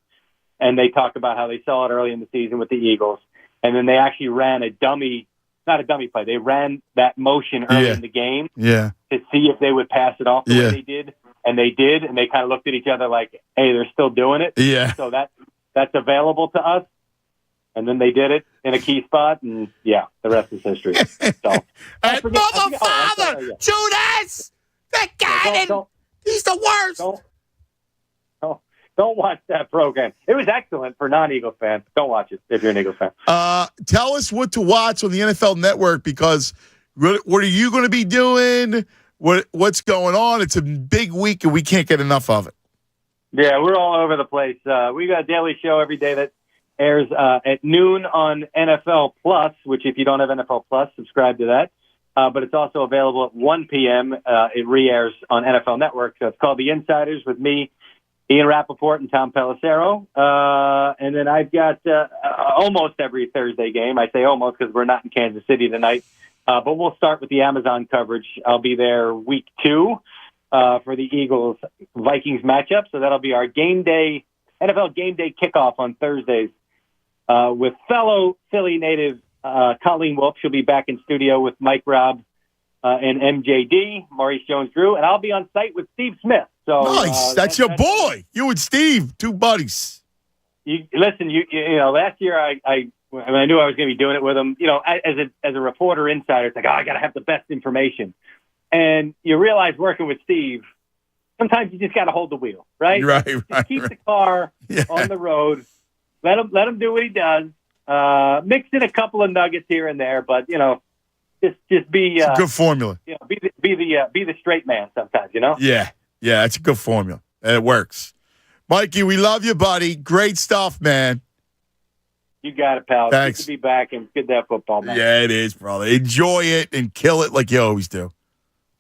Speaker 1: And they talk about how they saw it early in the season with the Eagles. And then they actually ran not a dummy play. They ran that motion early in the game to see if they would pass it off the way they did. And they did. And they kind of looked at each other like, hey, they're still doing it.
Speaker 4: Yeah.
Speaker 1: So that's available to us. And then they did it in a key spot. And, the rest is history. So,
Speaker 4: Father, Judas! That guy, he's the worst.
Speaker 1: Don't watch that program. It was excellent for non-Eagles fans. Don't watch it if you're an Eagles fan.
Speaker 4: Tell us what to watch on the NFL Network, because what are you going to be doing? What's going on? It's a big week, and we can't get enough of it.
Speaker 1: Yeah, we're all over the place. We got a daily show every day that airs at noon on NFL Plus, which if you don't have NFL Plus, subscribe to that. But it's also available at 1 p.m. It re-airs on NFL Network. So it's called The Insiders with me, Ian Rappaport, and Tom Pelissero. And then I've got almost every Thursday game. I say almost because we're not in Kansas City tonight. But we'll start with the Amazon coverage. I'll be there week 2 for the Eagles-Vikings matchup. So that'll be our NFL game day kickoff on Thursdays with fellow Philly native Colleen Wolfe. She'll be back in studio with Mike Robb and MJD, Maurice Jones-Drew. And I'll be on site with Steve Smith. So,
Speaker 4: nice. That's your boy. You and Steve, 2 buddies.
Speaker 1: Listen, last year I knew I was going to be doing it with him. As a reporter insider, it's like, I got to have the best information. And you realize working with Steve, sometimes you just got to hold the wheel, right?
Speaker 4: Right.
Speaker 1: Just keep the car on the road. Let him do what he does. Mix in a couple of nuggets here and there, but just be
Speaker 4: it's a good formula.
Speaker 1: Be the straight man sometimes.
Speaker 4: Yeah, it's a good formula. And it works. Mikey, we love you, buddy. Great stuff, man.
Speaker 1: You got it, pal.
Speaker 4: Thanks.
Speaker 1: Good to be back and good to have football, man.
Speaker 4: Yeah, it is, brother. Enjoy it and kill it like you always do.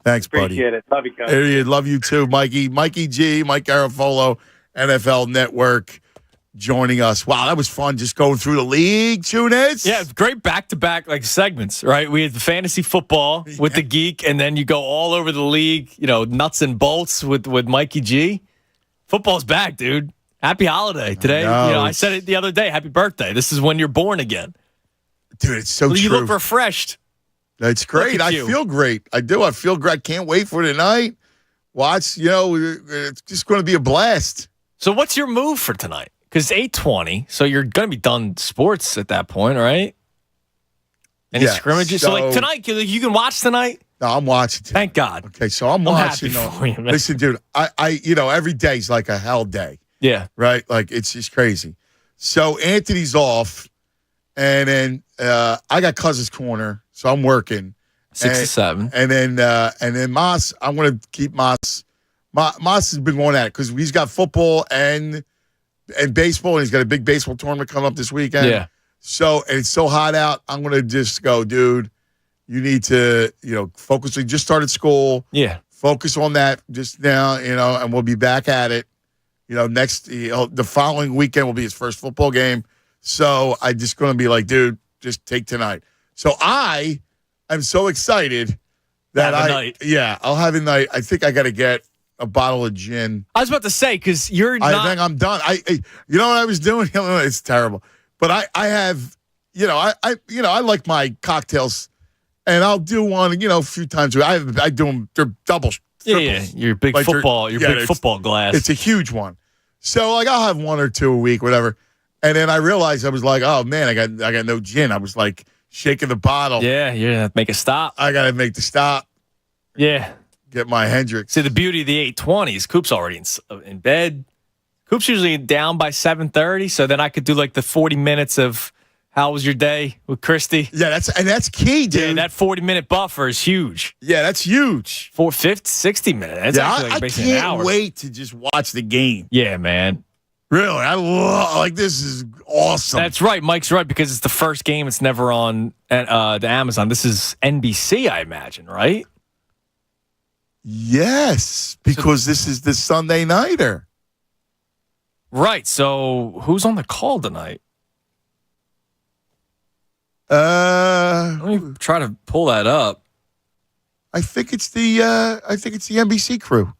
Speaker 4: Thanks, buddy.
Speaker 1: Appreciate it. Love you, Coach.
Speaker 4: Love you too, Mikey. Mikey G, Mike Garafolo, NFL Network, joining us. Wow, that was fun just going through the league, Tunis.
Speaker 7: Yeah, it's great back-to-back segments, right? We had the fantasy football with the geek, and then you go all over the league, nuts and bolts with Mikey G. Football's back, dude. Happy holiday today. I said it the other day. Happy birthday. This is when you're born again.
Speaker 4: Dude, it's so true.
Speaker 7: You look refreshed.
Speaker 4: That's great. I feel great. I do. I feel great. I can't wait for tonight. Watch, it's just going to be a blast.
Speaker 7: So what's your move for tonight? Because it's 8:20, so you're going to be done sports at that point, right? Any scrimmages? So tonight, you can watch tonight?
Speaker 4: No, I'm watching tonight.
Speaker 7: Thank God.
Speaker 4: Okay, so I'm watching.
Speaker 7: Happy for you, man.
Speaker 4: Listen, dude, I every day's like a hell day.
Speaker 7: Yeah.
Speaker 4: Right? Like, it's just crazy. So Anthony's off, and then I got Cousins Corner, so I'm working.
Speaker 7: 6 to 7.
Speaker 4: And then Moss, I'm going to keep Moss. Moss has been going at it because he's got football and baseball, and he's got a big baseball tournament coming up this weekend.
Speaker 7: Yeah.
Speaker 4: So, and it's so hot out, I'm going to just go, dude, you need to, focus. We just started school.
Speaker 7: Yeah.
Speaker 4: Focus on that just now, and we'll be back at it. The following weekend will be his first football game. So I'm just going to be like, dude, just take tonight. So I am so excited that I'll have a night. I think I got to get a bottle of gin.
Speaker 7: I was about to say, because you're not.
Speaker 4: I think I'm done. You know what I was doing? It's terrible. But I have, I like my cocktails, and I'll do one, a few times. I do them. They're double.
Speaker 7: Yeah, your big football, big football glass.
Speaker 4: It's a huge one. So I'll have one or two a week, whatever. And then I realized I was like, oh man, I got no gin. I was like shaking the bottle.
Speaker 7: Yeah, you're gonna have to make a stop.
Speaker 4: I gotta make the stop.
Speaker 7: Yeah.
Speaker 4: Get my Hendrix.
Speaker 7: See, the beauty of the 8:20s, Coop's already in bed. Coop's usually down by 7:30, so then I could do like the 40 minutes of how was your day with Christy.
Speaker 4: Yeah, that's key, dude.
Speaker 7: Yeah, that 40-minute buffer is huge.
Speaker 4: Yeah, that's huge.
Speaker 7: 50, 60 minutes. That's actually basically an hour.
Speaker 4: I can't wait to just watch the game.
Speaker 7: Yeah, man.
Speaker 4: Really, I love this is awesome.
Speaker 7: That's right. Mike's right because it's the first game. It's never on the Amazon. This is NBC, I imagine, right?
Speaker 4: Yes, because this is the Sunday nighter.
Speaker 7: Right. So who's on the call tonight? Let me try to pull that up.
Speaker 4: I think it's the NBC crew,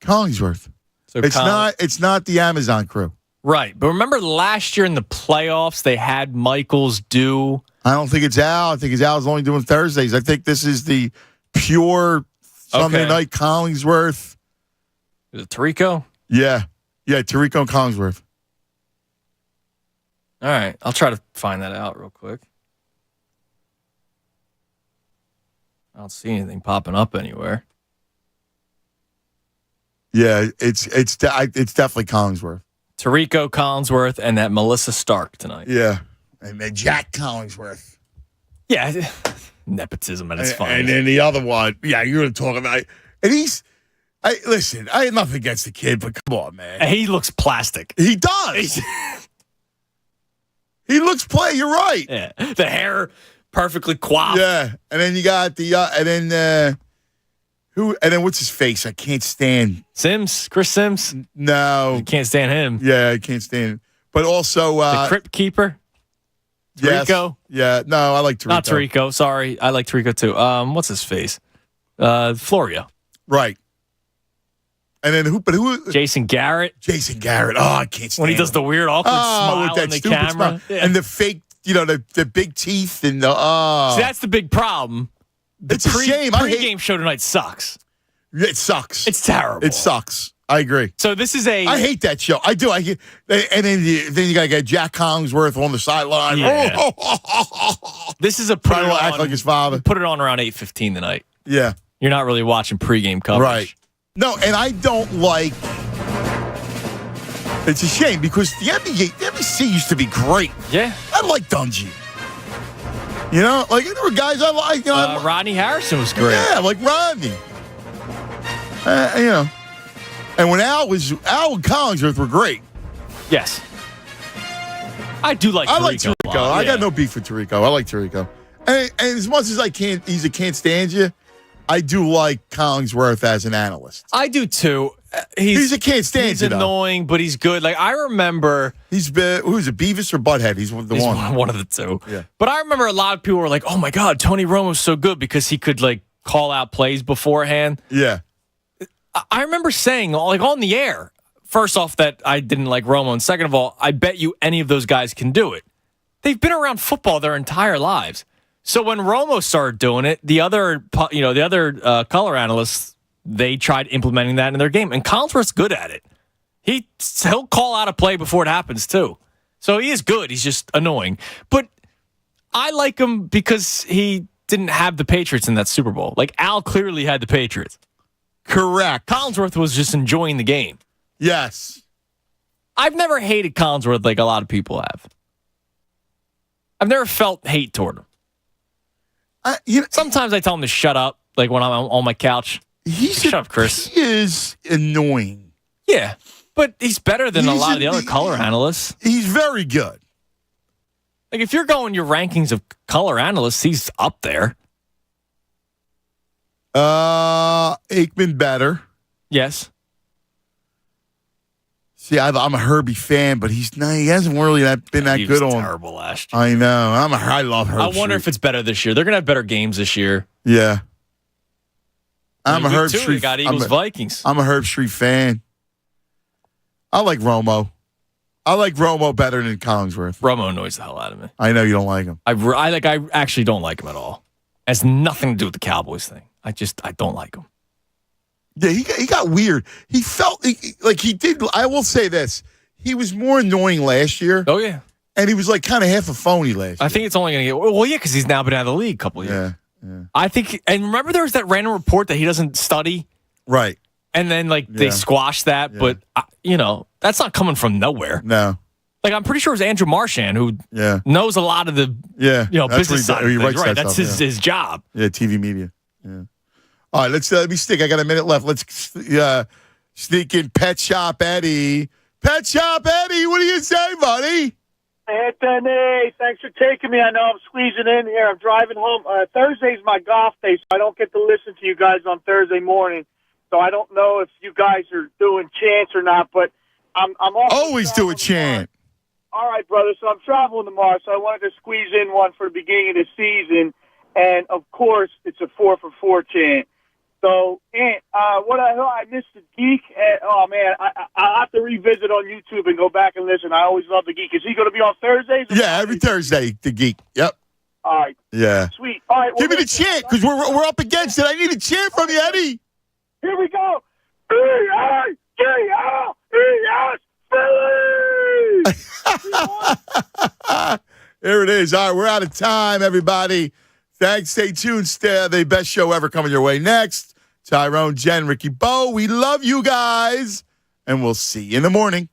Speaker 4: Collingsworth.
Speaker 7: So
Speaker 4: it's not the Amazon crew.
Speaker 7: Right. But remember last year in the playoffs, they had Michaels do.
Speaker 4: I don't think it's Al. I think Al's only doing Thursdays. I think this is the pure Sunday night Collingsworth.
Speaker 7: Is it Tirico?
Speaker 4: Yeah. Yeah, Tirico and Collingsworth.
Speaker 7: All right. I'll try to find that out real quick. I don't see anything popping up anywhere.
Speaker 4: Yeah, it's definitely Collingsworth.
Speaker 7: Tirico Collingsworth and that Melissa Stark tonight.
Speaker 4: Yeah. And then Jack Collingsworth.
Speaker 7: Yeah. Nepotism at its finest.
Speaker 4: And then the other one, yeah, you're going to talk about. And listen, I had nothing against the kid, but come on, man.
Speaker 7: He looks plastic.
Speaker 4: He does. He looks you're right.
Speaker 7: Yeah. The hair perfectly coiffed.
Speaker 4: Yeah. And then you got and then what's his face? I can't stand.
Speaker 7: Chris Sims?
Speaker 4: No.
Speaker 7: You can't stand him.
Speaker 4: Yeah, I can't stand him. But also
Speaker 7: the Crypt Keeper? Tirico?
Speaker 4: Yes. Yeah. No, I like Tirico.
Speaker 7: Not Tirico. Sorry. I like Tirico too. What's his face? Florio.
Speaker 4: Right. And then who?
Speaker 7: Jason Garrett.
Speaker 4: Jason Garrett. Oh, I can't stand
Speaker 7: when he does the weird awkward smile
Speaker 4: with that
Speaker 7: in the
Speaker 4: stupid
Speaker 7: camera.
Speaker 4: Smile. Yeah. And the fake, the big teeth and the
Speaker 7: See, that's the big problem.
Speaker 4: It's a shame.
Speaker 7: Pre-game show tonight sucks.
Speaker 4: It sucks.
Speaker 7: It's terrible.
Speaker 4: It sucks. I agree.
Speaker 7: So this is
Speaker 4: I hate that show. I do. And then you got to get Jack Collingsworth on the sideline.
Speaker 7: Yeah. This is a
Speaker 4: trying to act like his father.
Speaker 7: Put it on around 8:15 tonight.
Speaker 4: Yeah.
Speaker 7: You're not really watching pregame coverage.
Speaker 4: Right. No, and I don't like. It's a shame because the NBC used to be great.
Speaker 7: Yeah.
Speaker 4: I like Dungy. You know, like there were guys I like. You know,
Speaker 7: Rodney Harrison was great.
Speaker 4: Yeah, like Rodney. You know, and when Al and Collingsworth were great.
Speaker 7: Yes. I do like Tirico.
Speaker 4: I like Tirico. I got no beef with Tirico. I like Tirico. And as much as I can't stand you, I do like Collingsworth as an analyst.
Speaker 7: I do too.
Speaker 4: He's a can't stand you.
Speaker 7: He's annoying, but he's good. Like I remember,
Speaker 4: who's it, Beavis or Butthead? He's one
Speaker 7: of the two.
Speaker 4: Yeah.
Speaker 7: But I remember a lot of people were like, "Oh my God, Tony Romo's so good because he could like call out plays beforehand."
Speaker 4: Yeah.
Speaker 7: I remember saying like on the air, first off, that I didn't like Romo, and second of all, I bet you any of those guys can do it. They've been around football their entire lives. So when Romo started doing it, the other color analysts, they tried implementing that in their game, and Collinsworth's good at it. He'll call out a play before it happens too. So he is good. He's just annoying. But I like him because he didn't have the Patriots in that Super Bowl. Like Al clearly had the Patriots.
Speaker 4: Correct.
Speaker 7: Collinsworth was just enjoying the game.
Speaker 4: Yes.
Speaker 7: I've never hated Collinsworth like a lot of people have. I've never felt hate toward him. Sometimes I tell him to shut up, like when I'm on my couch. Shut up, Chris.
Speaker 4: He is annoying.
Speaker 7: Yeah, but he's better than a lot of the other color analysts.
Speaker 4: He's very good.
Speaker 7: Like if you're going your rankings of color analysts, he's up there.
Speaker 4: Aikman better.
Speaker 7: Yes.
Speaker 4: See, I'm a Herbie fan, but he hasn't really been that good on.
Speaker 7: Terrible last year.
Speaker 4: I know. I love Herb.
Speaker 7: I wonder if it's better this year. They're gonna have better games this year.
Speaker 4: Yeah. I'm a Herb Street.
Speaker 7: Got Eagles Vikings.
Speaker 4: I'm a Herb Street fan. I like Romo. I like Romo better than Collingsworth.
Speaker 7: Romo annoys the hell out of me.
Speaker 4: I know you don't like him.
Speaker 7: I actually don't like him at all. It has nothing to do with the Cowboys thing. I don't like him.
Speaker 4: Yeah, he got weird. He felt like he did. I will say this. He was more annoying last year.
Speaker 7: Oh, yeah.
Speaker 4: And he was like kind of half a phony last year.
Speaker 7: I think it's only going to get... Well, yeah, because he's now been out of the league a couple of years.
Speaker 4: Yeah.
Speaker 7: I think... And remember there was that random report that he doesn't study?
Speaker 4: Right.
Speaker 7: And then, they squashed that. Yeah. But, that's not coming from nowhere.
Speaker 4: No.
Speaker 7: Like, I'm pretty sure it was Andrew Marchand who knows a lot of the business side of things. Right, that's his job.
Speaker 4: Yeah, TV media. Yeah. All right, let me stick. I got a minute left. Let's sneak in Pet Shop Eddie. Pet Shop Eddie, what do you say, buddy?
Speaker 3: Anthony, thanks for taking me. I know I'm squeezing in here. I'm driving home. Thursday's my golf day, so I don't get to listen to you guys on Thursday morning. So I don't know if you guys are doing chants or not, but I'm
Speaker 4: always do a chant.
Speaker 3: All right, brother. So I'm traveling tomorrow, so I wanted to squeeze in one for the beginning of the season. And, of course, it's a 4 for 4 chant. So, I missed the Geek. And, oh, man, I have to revisit on YouTube and go back and listen. I always love the Geek. Is he going to be on Thursdays?
Speaker 4: Yeah, every Thursday, the Geek. Yep.
Speaker 3: All right.
Speaker 4: Yeah.
Speaker 3: Sweet. All right.
Speaker 4: Give me the chant, because we're up against it. I need a chant from you, Eddie.
Speaker 3: Here we go. E-A-G-L-E-S, Philly!
Speaker 4: There it is. All right, we're out of time, everybody. Thanks. Stay tuned. The best show ever coming your way next. Tyrone, Jen, Ricky Bo, we love you guys, and we'll see you in the morning.